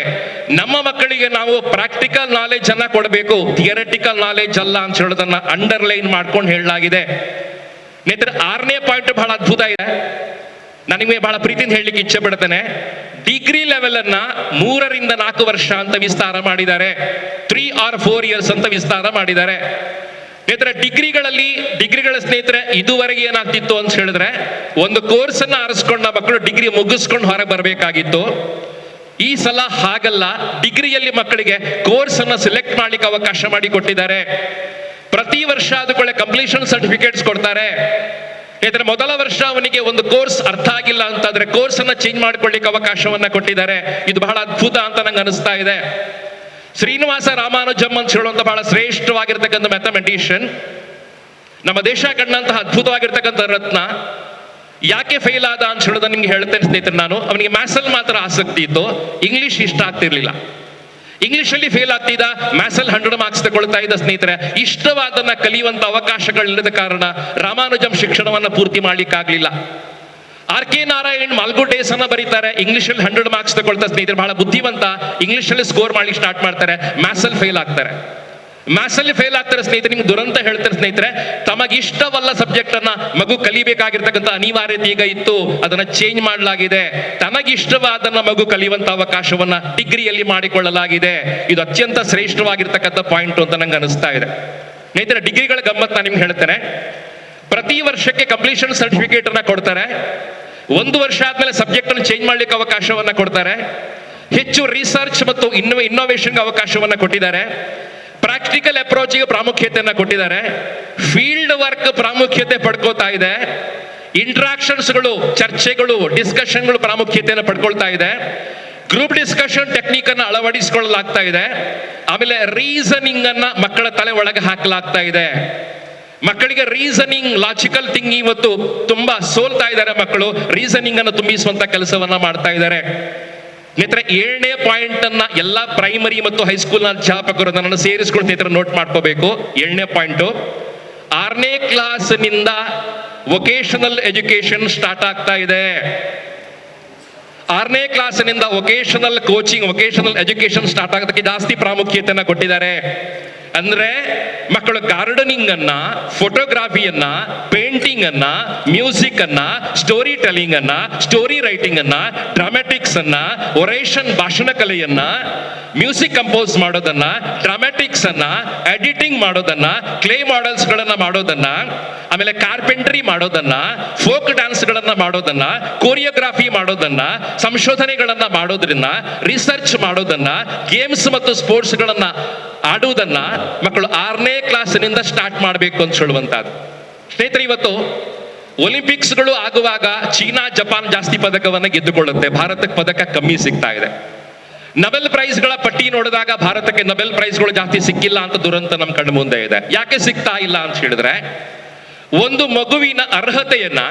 ನಮ್ಮ ಮಕ್ಕಳಿಗೆ ನಾವು ಪ್ರಾಕ್ಟಿಕಲ್ ನಾಲೆಜ್ ಅನ್ನ ಕೊಡಬೇಕು, ಥಿಯರಿಟಿಕಲ್ ನಾಲೆಜ್ ಅಲ್ಲ ಅಂತ ಹೇಳೋದನ್ನ ಅಂಡರ್ಲೈನ್ ಮಾಡ್ಕೊಂಡು ಹೇಳಲಾಗಿದೆ. ನೇತ್ರ 6ನೇ ಪಾಯಿಂಟ್ ಬಹಳ ಅದ್ಭುತ ಇದೆ, ನಾನು ನಿಮಗೆ ಬಹಳ ಪ್ರೀತಿಯಿಂದ ಹೇಳಲಿಕ್ಕೆ ಇಚ್ಛೆ ಪಡ್ತೇನೆ. ಡಿಗ್ರಿ ಲೆವೆಲ್ ಅನ್ನ 3 ರಿಂದ 4 ವರ್ಷ ಅಂತ ವಿಸ್ತಾರ ಮಾಡಿದ್ದಾರೆ. 3 or 4 years ಅಂತ ವಿಸ್ತಾರ ಮಾಡಿದ್ದಾರೆ. ಸ್ನೇಹಿತರೆ, ಡಿಗ್ರಿಗಳ ಸ್ನೇಹಿತರೆ ಇದುವರೆಗೆ ಏನಾಗ್ತಿತ್ತು ಅಂತ ಹೇಳಿದ್ರೆ, ಒಂದು ಕೋರ್ಸ್ ಅನ್ನ ಆರಿಸ್ಕೊಂಡ ಮಕ್ಕಳು ಡಿಗ್ರಿ ಮುಗಿಸ್ಕೊಂಡು ಹೊರಗೆ ಬರಬೇಕಾಗಿತ್ತು. ಈ ಸಲ ಹಾಗಲ್ಲ, ಡಿಗ್ರಿಯಲ್ಲಿ ಮಕ್ಕಳಿಗೆ ಕೋರ್ಸ್ ಅನ್ನ ಸೆಲೆಕ್ಟ್ ಮಾಡ್ಲಿಕ್ಕೆ ಅವಕಾಶ ಮಾಡಿ ಕೊಟ್ಟಿದ್ದಾರೆ. ಪ್ರತಿ ವರ್ಷ ಅದಕ್ಕೆ ಕಂಪ್ಲೀಷನ್ ಸರ್ಟಿಫಿಕೇಟ್ಸ್ ಕೊಡ್ತಾರೆ. ಇದರ ಮೊದಲ ವರ್ಷ ಅವನಿಗೆ ಒಂದು ಕೋರ್ಸ್ ಅರ್ಥ ಆಗಿಲ್ಲ ಅಂತಂದ್ರೆ ಕೋರ್ಸ್ ಅನ್ನ ಚೇಂಜ್ ಮಾಡ್ಕೊಳ್ಳಿಕ್ಕೆ ಅವಕಾಶವನ್ನ ಕೊಟ್ಟಿದ್ದಾರೆ. ಇದು ಬಹಳ ಅದ್ಭುತ ಅಂತ ನಂಗೆ ಅನಿಸ್ತಾ ಇದೆ. ಶ್ರೀನಿವಾಸ ರಾಮಾನುಜಂ ಅಂತ ಹೇಳುವಂತ ಬಹಳ ಶ್ರೇಷ್ಠವಾಗಿರ್ತಕ್ಕಂಥ ಮ್ಯಾಥಮೆಟಿಷಿಯನ್, ನಮ್ಮ ದೇಶ ಕಂಡಂತಹ ಅದ್ಭುತವಾಗಿರ್ತಕ್ಕಂಥ ರತ್ನ. ಯಾಕೆ ಫೇಲ್ ಆದ ಅಂತ ಹೇಳೋದನ್ನ ನಿಮ್ಗೆ ಹೇಳ್ತೇನೆ ಸ್ನೇಹಿತರೆ. ನಾನು ಅವನಿಗೆ ಮ್ಯಾಥ್ಸ್ ಅಲ್ಲಿ ಮಾತ್ರ ಆಸಕ್ತಿ ಇತ್ತು, ಇಂಗ್ಲಿಷ್ ಇಷ್ಟ ಆಗ್ತಿರ್ಲಿಲ್ಲ. ಇಂಗ್ಲಿಷ್ ಅಲ್ಲಿ ಫೇಲ್ ಆಗ್ತಿದ್ದ, ಮ್ಯಾಥ್ಸ್ ಅಲ್ಲಿ 100 ಮಾರ್ಕ್ಸ್ ತಗೊಳ್ತಾ ಇದ್ದ. ಸ್ನೇಹಿತರೆ, ಇಷ್ಟವಾದನ್ನ ಕಲಿಯುವಂತ ಅವಕಾಶಗಳಿಲ್ಲದ ಕಾರಣ ರಾಮಾನುಜಂ ಶಿಕ್ಷಣವನ್ನ ಪೂರ್ತಿ ಮಾಡ್ಲಿಕ್ಕಾಗ್ಲಿಲ್ಲ. RK ನಾರಾಯಣ್ ಮಾಲ್ಗೋ ಡೇಸ್ ಅನ್ನ ಬರೀತಾರೆ, ಇಂಗ್ಲಿಷ್ ಅಲ್ಲಿ 100 ಮಾರ್ಕ್ಸ್ ತಗೊಳ್ತಾ. ಸ್ನೇಹಿತರೆ, ಬಹಳ ಬುದ್ಧಿವಂತ, ಇಂಗ್ಲಿಷ್ ಅಲ್ಲಿ ಸ್ಕೋರ್ ಮಾಡ್ಲಿಕ್ಕೆ ಸ್ಟಾರ್ಟ್ ಮಾಡ್ತಾರೆ, ಮ್ಯಾಥ್ಸ್ ಅಲ್ಲಿ ಫೇಲ್ ಆಗ್ತಾರೆ. ಸ್ನೇಹಿತರೆ, ನಿಮ್ಗೆ ದುರಂತ ಹೇಳ್ತಾರೆ ಸ್ನೇಹಿತರೆ, ತಮಗಿಷ್ಟವಲ್ಲ ಸಬ್ಜೆಕ್ಟ್ ಅನ್ನ ಮಗು ಕಲಿಬೇಕಾಗಿರ್ತಕ್ಕಂಥ ಅನಿವಾರ್ಯತೆ ಈಗ ಇತ್ತು, ಅದನ್ನ ಚೇಂಜ್ ಮಾಡಲಾಗಿದೆ. ತನಗಿಷ್ಟವಾದನ್ನ ಮಗು ಕಲಿಯುವಂತ ಅವಕಾಶವನ್ನ ಡಿಗ್ರಿಯಲ್ಲಿ ಮಾಡಿಕೊಳ್ಳಲಾಗಿದೆ. ಇದು ಅತ್ಯಂತ ಶ್ರೇಷ್ಠವಾಗಿರ್ತಕ್ಕಂಥ ಪಾಯಿಂಟ್ ಅಂತ ನಂಗೆ ಅನಿಸ್ತಾ ಇದೆ. ಸ್ನೇಹಿತರೆ, ಡಿಗ್ರಿಗಳ ಗಮ್ಮತ್ ನಾನು ನಿಮ್ಗೆ ಹೇಳ್ತೇನೆ. ಪ್ರತಿ ವರ್ಷಕ್ಕೆ ಕಂಪ್ಲೀಷನ್ ಸರ್ಟಿಫಿಕೇಟ್ ಅನ್ನ ಕೊಡ್ತಾರೆ. 1 ವರ್ಷ ಆದ್ಮೇಲೆ ಸಬ್ಜೆಕ್ಟ್ ಅನ್ನು ಚೇಂಜ್ ಮಾಡ್ಲಿಕ್ಕೆ ಅವಕಾಶವನ್ನ ಕೊಡ್ತಾರೆ. ಹೆಚ್ಚು ರಿಸರ್ಚ್ ಮತ್ತು ಇನ್ನೋವೇಷನ್ಗೆ ಅವಕಾಶವನ್ನ ಕೊಟ್ಟಿದ್ದಾರೆ. ಪ್ರಾಕ್ಟಿಕಲ್ ಅಪ್ರೋಚ್ಗೆ ಪ್ರಾಮುಖ್ಯತೆಯನ್ನ ಕೊಟ್ಟಿದ್ದಾರೆ. ಫೀಲ್ಡ್ ವರ್ಕ್ ಪ್ರಾಮುಖ್ಯತೆ ಪಡ್ಕೋತಾ ಇದೆ. ಇಂಟ್ರಾಕ್ಷನ್ಸ್ಗಳು, ಚರ್ಚೆಗಳು, ಡಿಸ್ಕಷನ್ಗಳು ಪ್ರಾಮುಖ್ಯತೆಯನ್ನು ಪಡ್ಕೊಳ್ತಾ ಇದೆ. ಗ್ರೂಪ್ ಡಿಸ್ಕಷನ್ ಟೆಕ್ನಿಕ್ ಅನ್ನ ಅಳವಡಿಸಿಕೊಳ್ಳಲಾಗ್ತಾ ಇದೆ. ಆಮೇಲೆ ರೀಸನಿಂಗ್ ಅನ್ನ ಮಕ್ಕಳ ತಲೆ ಒಳಗೆ ಹಾಕಲಾಗ್ತಾ ಇದೆ. ಮಕ್ಕಳಿಗೆ ರೀಸನಿಂಗ್, ಲಾಜಿಕಲ್ ಥಿಂಕಿಂಗ್ ಇವತ್ತು ತುಂಬಾ ಸೋಲ್ತಾ ಇದ್ದಾರೆ ಮಕ್ಕಳು. ರೀಸನಿಂಗ್ ಅನ್ನು ತುಂಬಿಸುವಂತ ಕೆಲಸವನ್ನ ಮಾಡ್ತಾ ಇದ್ದಾರೆ. ಮಿತ್ರ, 7ನೇ ಪಾಯಿಂಟ್ ಅನ್ನ ಎಲ್ಲಾ ಪ್ರೈಮರಿ ಮತ್ತು ಹೈಸ್ಕೂಲ್ನ ಅಧ್ಯಾಪಕರು ನನ್ನನ್ನು ಸೇರಿಸ್ಕೊಂಡು ಸ್ನೇಹಿತರೆ ನೋಟ್ ಮಾಡ್ಕೋಬೇಕು. 7ನೇ ಪಾಯಿಂಟು, 6ನೇ ಕ್ಲಾಸ್ನಿಂದ ವೊಕೇಶನಲ್ ಎಜುಕೇಶನ್ ಸ್ಟಾರ್ಟ್ ಆಗ್ತಾ ಇದೆ. 6ನೇ ಕ್ಲಾಸ್ನಿಂದ vocational coaching, vocational education start ಆಗೋದಕ್ಕೆ ಜಾಸ್ತಿ ಪ್ರಾಮುಖ್ಯತೆಯನ್ನ ಕೊಟ್ಟಿದ್ದಾರೆ. ಅಂದ್ರೆ ಮಕ್ಕಳು ಗಾರ್ಡನಿಂಗ್ ಅನ್ನ, ಫೋಟೋಗ್ರಾಫಿಯನ್ನ, ಪೇಂಟಿಂಗ್ ಅನ್ನ, ಮ್ಯೂಸಿಕ್ ಅನ್ನ, ಸ್ಟೋರಿ ಟೆಲಿಂಗ್ ಅನ್ನ, ಸ್ಟೋರಿ ರೈಟಿಂಗ್ ಅನ್ನ, ಡ್ರಾಮ್ಯಾಟಿಕ್ಸ್ ಅನ್ನ, ಒರೇಷನ್ ಭಾಷಣ ಕಲೆಯನ್ನ, ಮ್ಯೂಸಿಕ್ ಕಂಪೋಸ್ ಮಾಡೋದನ್ನ, ಡ್ರಾಮ್ಯಾಟಿಕ್ಸ್ ಅನ್ನ, ಎಡಿಟಿಂಗ್ ಮಾಡೋದನ್ನ, ಕ್ಲೇ ಮಾಡೆಲ್ಸ್ ಗಳನ್ನ ಮಾಡೋದನ್ನ, ಆಮೇಲೆ ಕಾರ್ಪೆಂಟ್ರಿ ಮಾಡೋದನ್ನ, ಫೋಕ್ ಡ್ಯಾನ್ಸ್ ಗಳನ್ನ ಮಾಡೋದನ್ನ, ಕೋರಿಯೋಗ್ರಾಫಿ ಮಾಡೋದನ್ನ, ಸಂಶೋಧನೆಗಳನ್ನ ಮಾಡೋದ್ರಿಂದ, ರಿಸರ್ಚ್ ಮಾಡೋದನ್ನ, ಗೇಮ್ಸ್ ಮತ್ತು ಸ್ಪೋರ್ಟ್ಸ್ ಗಳನ್ನ ಆಡುವುದನ್ನ ಮಕ್ಕಳು 6ನೇ ಕ್ಲಾಸ್ನಿಂದ ಸ್ಟಾರ್ಟ್ ಮಾಡಬೇಕು ಅಂತ ಹೇಳುವಂತಹದ್ದು. ಸ್ನೇಹಿತರೆ, ಇವತ್ತು ಒಲಿಂಪಿಕ್ಸ್ಗಳು ಆಗುವಾಗ ಚೀನಾ, ಜಪಾನ್ ಜಾಸ್ತಿ ಪದಕವನ್ನು ಗೆದ್ದುಕೊಳ್ಳುತ್ತೆ, ಭಾರತಕ್ಕೆ ಪದಕ ಕಮ್ಮಿ ಸಿಗ್ತಾ ಇದೆ. ನೊಬೆಲ್ ಪ್ರೈಸ್ಗಳ ಪಟ್ಟಿ ನೋಡಿದಾಗ ಭಾರತಕ್ಕೆ ನೊಬೆಲ್ ಪ್ರೈಸ್ಗಳು ಜಾಸ್ತಿ ಸಿಕ್ಕಿಲ್ಲ ಅಂತ ದುರಂತ ನಮ್ಮ ಕಣ್ಣು ಮುಂದೆ ಇದೆ. ಯಾಕೆ ಸಿಗ್ತಾ ಇಲ್ಲ ಅಂತ ಹೇಳಿದ್ರೆ, ಒಂದು ಮಗುವಿನ ಅರ್ಹತೆಯನ್ನ,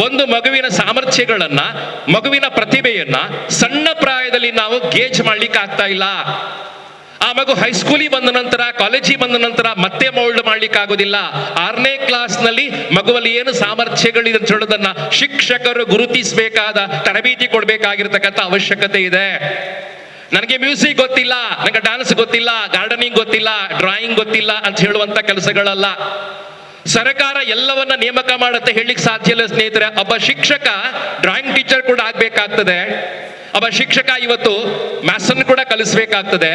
ಒಂದು ಮಗುವಿನ ಸಾಮರ್ಥ್ಯಗಳನ್ನ, ಮಗುವಿನ ಪ್ರತಿಭೆಯನ್ನ ಸಣ್ಣ ಪ್ರಾಯದಲ್ಲಿ ನಾವು ಗೇಜ್ ಮಾಡ್ಲಿಕ್ಕೆ ಆಗ್ತಾ ಇಲ್ಲ. ಆ ಮಗು ಹೈಸ್ಕೂಲಿಗೆ ಬಂದ ನಂತರ, ಕಾಲೇಜಿಗೆ ಬಂದ ನಂತರ ಮತ್ತೆ ಮೌಲ್ಡ್ ಮಾಡ್ಲಿಕ್ಕೆ ಆಗೋದಿಲ್ಲ. 6ನೇ ಕ್ಲಾಸ್ನಲ್ಲಿ ಮಗುವಲ್ಲಿ ಏನು ಸಾಮರ್ಥ್ಯಗಳಿದೆ ಅಂತ ಹೇಳೋದನ್ನ ಶಿಕ್ಷಕರು ಗುರುತಿಸಬೇಕಾದ, ತರಬೇತಿ ಕೊಡಬೇಕಾಗಿರ್ತಕ್ಕಂಥ ಅವಶ್ಯಕತೆ ಇದೆ. ನನಗೆ ಮ್ಯೂಸಿಕ್ ಗೊತ್ತಿಲ್ಲ, ನನಗೆ ಡ್ಯಾನ್ಸ್ ಗೊತ್ತಿಲ್ಲ, ಗಾರ್ಡನಿಂಗ್ ಗೊತ್ತಿಲ್ಲ, ಡ್ರಾಯಿಂಗ್ ಗೊತ್ತಿಲ್ಲ ಅಂತ ಹೇಳುವಂತ ಕೆಲಸಗಳಲ್ಲ. ಸರ್ಕಾರ ಎಲ್ಲವನ್ನ ನೇಮಕ ಮಾಡುತ್ತೆ ಹೇಳಲಿಕ್ಕೆ ಸಾಧ್ಯ ಇಲ್ಲ ಸ್ನೇಹಿತರೆ. ಒಬ್ಬ ಶಿಕ್ಷಕ ಡ್ರಾಯಿಂಗ್ ಟೀಚರ್ ಕೂಡ ಆಗ್ಬೇಕಾಗ್ತದೆ, ಒಬ್ಬ ಶಿಕ್ಷಕ ಇವತ್ತು ಮ್ಯಾಥ್ಸ್ ಕೂಡ ಕಲಿಸಬೇಕಾಗ್ತದೆ,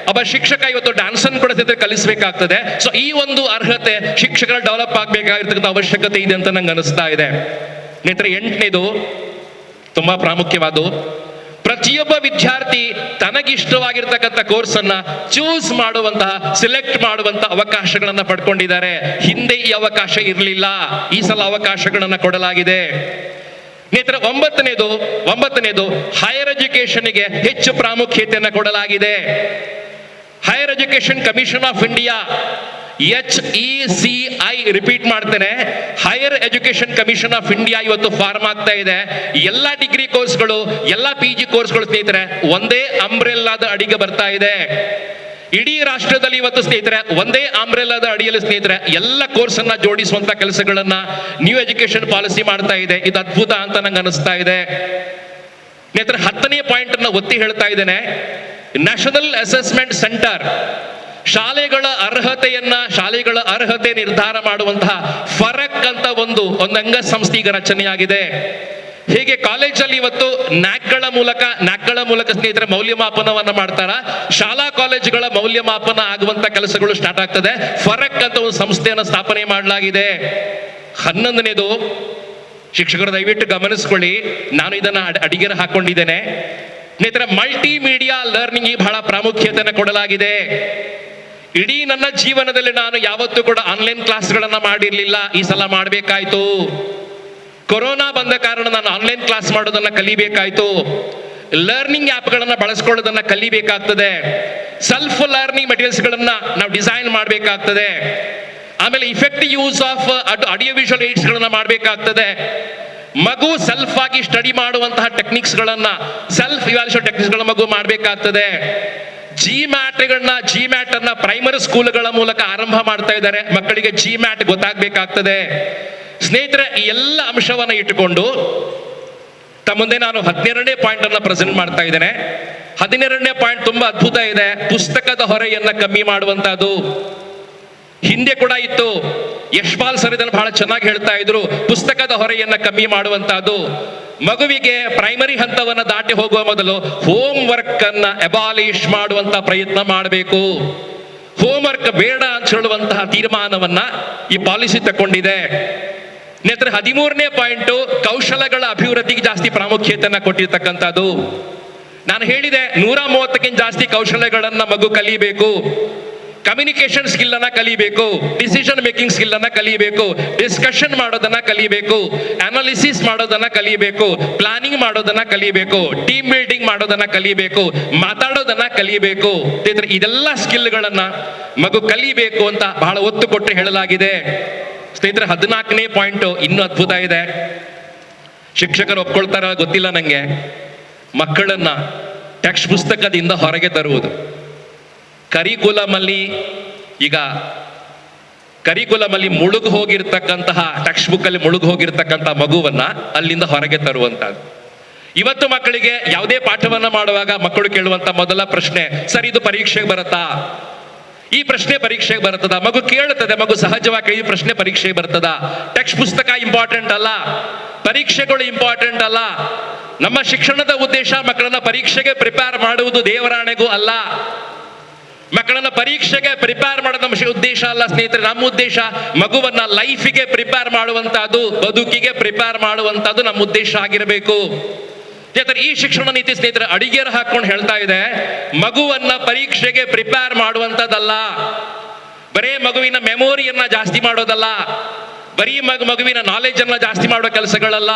ಒಬ್ಬ ಶಿಕ್ಷಕ ಇವತ್ತು ಡ್ಯಾನ್ಸ್ ಅನ್ನು ಕೂಡ ಕಲಿಸಬೇಕಾಗ್ತದೆ. ಸೊ ಈ ಒಂದು ಅರ್ಹತೆ ಶಿಕ್ಷಕರ ಡೆವಲಪ್ ಆಗಬೇಕಾಗಿರ್ತಕ್ಕಂಥ ಅವಶ್ಯಕತೆ ಇದೆ ಅಂತ ನಂಗೆ ಅನಿಸ್ತಾ ಇದೆ. ಸ್ನೇಹಿತರೆ, 8ನೇದು ತುಂಬಾ ಪ್ರಾಮುಖ್ಯವಾದ, ಪ್ರತಿಯೊಬ್ಬ ವಿದ್ಯಾರ್ಥಿ ತನಗಿಷ್ಟವಾಗಿರ್ತಕ್ಕಂಥ ಕೋರ್ಸ್ ಅನ್ನ ಚೂಸ್ ಮಾಡುವಂತಹ, ಸಿಲೆಕ್ಟ್ ಮಾಡುವಂತಹ ಅವಕಾಶಗಳನ್ನ ಪಡ್ಕೊಂಡಿದ್ದಾರೆ. ಹಿಂದೆ ಈ ಅವಕಾಶ ಇರಲಿಲ್ಲ, ಈ ಸಲ ಅವಕಾಶಗಳನ್ನ ಕೊಡಲಾಗಿದೆ. ಸ್ನೇಹಿತರೆ, 9ನೇದು ಹೈಯರ್ ಎಜುಕೇಶನ್ಗೆ ಹೆಚ್ಚು ಪ್ರಾಮುಖ್ಯತೆಯನ್ನು ಕೊಡಲಾಗಿದೆ. Higher education commission of India, HECI, repeat ಮಾಡ್ತೇನೆ, higher education commission of India ಇವತ್ತು ಫಾರ್ಮ್ ಆಗ್ತಾ ಇದೆ. ಎಲ್ಲ ಡಿಗ್ರಿ ಕೋರ್ಸ್ಗಳು, ಎಲ್ಲ PG ಕೋರ್ಸ್ಗಳು ಸ್ನೇಹಿತರೆ ಒಂದೇ ಅಂಬ್ರೆಲ್ಲಾದ ಅಡಿಗೆ ಬರ್ತಾ ಇದೆ. ಇಡೀ ರಾಷ್ಟ್ರದಲ್ಲಿ ಇವತ್ತು ಸ್ನೇಹಿತರೆ ಒಂದೇ ಅಂಬ್ರೆಲ್ಲಾದ ಅಡಿಯಲ್ಲಿ ಸ್ನೇಹಿತರೆ ಎಲ್ಲ ಕೋರ್ಸ್ ಅನ್ನ ಜೋಡಿಸುವಂತ ಕೆಲಸಗಳನ್ನ ನ್ಯೂ ಎಜುಕೇಶನ್ ಪಾಲಿಸಿ ಮಾಡ್ತಾ ಇದೆ. ಇದು ಅದ್ಭುತ ಅಂತ ನಂಗೆ ಅನಿಸ್ತಾ ಇದೆ. ಸ್ನೇಹಿತರೆ, 10ನೇ ಪಾಯಿಂಟ್ ಅನ್ನ ಒತ್ತಿ ಹೇಳ್ತಾ ಇದ್ದೇನೆ. ನ್ಯಾಷನಲ್ ಅಸೆಸ್ಮೆಂಟ್ ಸೆಂಟರ್ ಶಾಲೆಗಳ ಅರ್ಹತೆ ನಿರ್ಧಾರ ಮಾಡುವಂತಹ ಫರಕ್ ಅಂತ ಒಂದು ಅಂಗ ಸಂಸ್ಥೆ ಈಗ ರಚನೆಯಾಗಿದೆ. ಹೀಗೆ ಕಾಲೇಜಲ್ಲಿ ಇವತ್ತು ನ್ಯಾಕ್ಗಳ ಮೂಲಕ ಸ್ನೇಹಿತರೆ ಮೌಲ್ಯಮಾಪನವನ್ನ ಮಾಡ್ತಾರ, ಶಾಲಾ ಕಾಲೇಜುಗಳ ಮೌಲ್ಯಮಾಪನ ಆಗುವಂತ ಕೆಲಸಗಳು ಸ್ಟಾರ್ಟ್ ಆಗ್ತದೆ. ಫರಕ್ ಅಂತ ಒಂದು ಸಂಸ್ಥೆಯನ್ನು ಸ್ಥಾಪನೆ ಮಾಡಲಾಗಿದೆ. 11ನೇದು, ಶಿಕ್ಷಕರು ದಯವಿಟ್ಟು ಗಮನಿಸ್ಕೊಳ್ಳಿ, ನಾನು ಇದನ್ನ ಅಡಿಗೆರ ಹಾಕೊಂಡಿದ್ದೇನೆ ಸ್ನೇಹಿತರೆ. ಮಲ್ಟಿಮೀಡಿಯಾ ಲರ್ನಿಂಗ್ ಬಹಳ ಪ್ರಾಮುಖ್ಯತೆಯನ್ನು ಕೊಡಲಾಗಿದೆ. ಇಡೀ ನನ್ನ ಜೀವನದಲ್ಲಿ ನಾನು ಯಾವತ್ತೂ ಕೂಡ ಆನ್ಲೈನ್ ಕ್ಲಾಸ್ಗಳನ್ನ ಮಾಡಿರ್ಲಿಲ್ಲ, ಈ ಸಲ ಮಾಡಬೇಕಾಯ್ತು. ಕೊರೋನಾ ಬಂದ ಕಾರಣ ನಾನು ಆನ್ಲೈನ್ ಕ್ಲಾಸ್ ಮಾಡೋದನ್ನ ಕಲಿಬೇಕಾಯ್ತು. ಲರ್ನಿಂಗ್ ಆ್ಯಪ್ಗಳನ್ನ ಬಳಸ್ಕೊಳ್ಳೋದನ್ನ ಕಲಿಬೇಕಾಗ್ತದೆ. ಸೆಲ್ಫ್ ಲರ್ನಿಂಗ್ ಮೆಟೀರಿಯಲ್ಸ್ಗಳನ್ನ ನಾವು ಡಿಸೈನ್ ಮಾಡಬೇಕಾಗ್ತದೆ. ಆಮೇಲೆ effective use of audio visual ಏಡ್ಸ್ಗಳನ್ನ ಮಾಡಬೇಕಾಗ್ತದೆ. ಮಗು ಸೆಲ್ಫ್ ಆಗಿ ಸ್ಟಡಿ ಮಾಡುವಂತಹ ಟೆಕ್ನಿಕ್ಸ್ಗಳನ್ನ, ಸೆಲ್ಫ್ ಇವ್ಯಾಲ್ಯೂಯೇಷನ್ ಟೆಕ್ನಿಕ್ಸ್ಗಳನ್ನ ಮಗು ಮಾಡಬೇಕಾಗ್ತದೆ. ಜಿಮ್ಯಾಟ್ ಅನ್ನ ಪ್ರೈಮರಿ ಸ್ಕೂಲ್ಗಳ ಮೂಲಕ ಆರಂಭ ಮಾಡ್ತಾ ಇದ್ದಾರೆ. ಮಕ್ಕಳಿಗೆ ಜಿಮ್ಯಾಟ್ ಗೊತ್ತಾಗಬೇಕಾಗ್ತದೆ. ಸ್ನೇಹಿತರೆ, ಈ ಎಲ್ಲ ಅಂಶವನ್ನ ಇಟ್ಟುಕೊಂಡು ತಮ್ಮ ಮುಂದೆ ನಾನು 12ನೇ ಪಾಯಿಂಟ್ ಅನ್ನ ಪ್ರೆಸೆಂಟ್ ಮಾಡ್ತಾ ಇದ್ದೇನೆ. 12ನೇ ಪಾಯಿಂಟ್ ತುಂಬಾ ಅದ್ಭುತ ಇದೆ. ಪುಸ್ತಕದ ಹೊರೆಯನ್ನ ಕಮ್ಮಿ ಮಾಡುವಂತಹದ್ದು. ಹಿಂದೆ ಕೂಡ ಇತ್ತು, ಯಶ್ಪಾಲ್ ಸರ್ ಇದನ್ನು ಬಹಳ ಚೆನ್ನಾಗಿ ಹೇಳ್ತಾ ಇದ್ರು. ಪುಸ್ತಕದ ಹೊರೆಯನ್ನ ಕಮ್ಮಿ ಮಾಡುವಂತಹದ್ದು. ಮಗುವಿಗೆ ಪ್ರೈಮರಿ ಹಂತವನ್ನ ದಾಟಿ ಹೋಗುವ ಮೊದಲು ಹೋಮ್ ವರ್ಕ್ ಅನ್ನ ಅಬಾಲಿಷ್ ಮಾಡುವಂತ ಪ್ರಯತ್ನ ಮಾಡಬೇಕು. ಹೋಮ್ ವರ್ಕ್ ಬೇಡ ಅಂತ ಹೇಳುವಂತಹ ತೀರ್ಮಾನವನ್ನ ಈ ಪಾಲಿಸಿ ತಗೊಂಡಿದೆ. ಸ್ನೇಹಿತರೆ, 13ನೇ ಪಾಯಿಂಟು ಕೌಶಲಗಳ ಅಭಿವೃದ್ಧಿಗೆ ಜಾಸ್ತಿ ಪ್ರಾಮುಖ್ಯತೆಯನ್ನ ಕೊಟ್ಟಿರ್ತಕ್ಕಂಥದ್ದು. ನಾನು ಹೇಳಿದೆ 130ಕ್ಕಿಂತ ಜಾಸ್ತಿ ಕೌಶಲ್ಯಗಳನ್ನ ಮಗು ಕಲಿಬೇಕು. ಕಮ್ಯುನಿಕೇಶನ್ ಸ್ಕಿಲ್ ಅನ್ನ ಕಲಿಬೇಕು, ಡಿಸಿಷನ್ ಮೇಕಿಂಗ್ ಸ್ಕಿಲ್ ಅನ್ನ ಕಲಿಬೇಕು, ಡಿಸ್ಕಷನ್ ಮಾಡೋದನ್ನ ಕಲಿಬೇಕು, ಅನಾಲಿಸಿಸ್ ಮಾಡೋದನ್ನ ಕಲಿಬೇಕು, ಪ್ಲಾನಿಂಗ್ ಮಾಡೋದನ್ನ ಕಲಿಬೇಕು, ಟೀಮ್ ಬಿಲ್ಡಿಂಗ್ ಮಾಡೋದನ್ನ ಕಲಿಬೇಕು, ಮಾತಾಡೋದನ್ನ ಕಲಿಬೇಕು. ಇದೆಲ್ಲ ಸ್ಕಿಲ್ಗಳನ್ನ ಮಗು ಕಲಿಬೇಕು ಅಂತ ಬಹಳ ಒತ್ತು ಕೊಟ್ಟು ಹೇಳಲಾಗಿದೆ. ಸ್ನೇಹಿತರೆ, 14ನೇ ಪಾಯಿಂಟ್ ಇನ್ನೂ ಅದ್ಭುತ ಇದೆ. ಶಿಕ್ಷಕರು ಒಪ್ಕೊಳ್ತಾರ ಗೊತ್ತಿಲ್ಲ ನಂಗೆ. ಮಕ್ಕಳನ್ನ ಟೆಕ್ಸ್ಟ್ ಪುಸ್ತಕದಿಂದ ಹೊರಗೆ ತರುವುದು. ಕರಿಕುಲಮ್ ಅಲ್ಲಿ ಮುಳುಗು ಹೋಗಿರ್ತಕ್ಕಂತಹ, ಟೆಕ್ಸ್ಟ್ ಬುಕ್ ಅಲ್ಲಿ ಮುಳುಗು ಹೋಗಿರ್ತಕ್ಕಂತಹ ಮಗುವನ್ನ ಅಲ್ಲಿಂದ ಹೊರಗೆ ತರುವಂತದ್ದು. ಇವತ್ತು ಮಕ್ಕಳಿಗೆ ಯಾವುದೇ ಪಾಠವನ್ನ ಮಾಡುವಾಗ ಮಕ್ಕಳು ಕೇಳುವಂತ ಮೊದಲ ಪ್ರಶ್ನೆ, ಸರ್ ಇದು ಪರೀಕ್ಷೆಗೆ ಬರುತ್ತಾ? ಈ ಪ್ರಶ್ನೆ ಪರೀಕ್ಷೆಗೆ ಬರ್ತದ? ಮಗು ಕೇಳುತ್ತದೆ, ಮಗು ಸಹಜವಾಗಿ ಈ ಪ್ರಶ್ನೆ ಪರೀಕ್ಷೆಗೆ ಬರ್ತದ? ಟೆಕ್ಸ್ಟ್ ಪುಸ್ತಕ ಇಂಪಾರ್ಟೆಂಟ್ ಅಲ್ಲ, ಪರೀಕ್ಷೆಗಳು ಇಂಪಾರ್ಟೆಂಟ್ ಅಲ್ಲ. ನಮ್ಮ ಶಿಕ್ಷಣದ ಉದ್ದೇಶ ಮಕ್ಕಳನ್ನ ಪರೀಕ್ಷೆಗೆ ಪ್ರಿಪೇರ್ ಮಾಡುವುದು ದೇವರಾಣೆಗೂ ಅಲ್ಲ. ಮಕ್ಕಳನ್ನ ಪರೀಕ್ಷೆಗೆ ಪ್ರಿಪೇರ್ ಮಾಡೋದು ನಮ್ಮ ಉದ್ದೇಶ ಅಲ್ಲ ಸ್ನೇಹಿತರೆ. ನಮ್ಮ ಉದ್ದೇಶ ಮಗುವನ್ನ ಲೈಫಿಗೆ ಪ್ರಿಪೇರ್ ಮಾಡುವಂತಹದ್ದು, ಬದುಕಿಗೆ ಪ್ರಿಪೇರ್ ಮಾಡುವಂತಹದ್ದು ನಮ್ಮ ಉದ್ದೇಶ ಆಗಿರಬೇಕು. ಈ ಶಿಕ್ಷಣ ನೀತಿ ಸ್ನೇಹಿತರೆ ಅಡಿಗೆರ ಹಾಕೊಂಡು ಹೇಳ್ತಾ ಇದೆ, ಮಗುವನ್ನ ಪರೀಕ್ಷೆಗೆ ಪ್ರಿಪೇರ್ ಮಾಡುವಂತದ್ದಲ್ಲ, ಬರೇ ಮಗುವಿನ ಮೆಮೊರಿಯನ್ನ ಜಾಸ್ತಿ ಮಾಡೋದಲ್ಲ, ಬರೀ ಮಗುವಿನ ನಾಲೆಜ್ ಅನ್ನ ಜಾಸ್ತಿ ಮಾಡೋ ಕೆಲಸಗಳಲ್ಲ,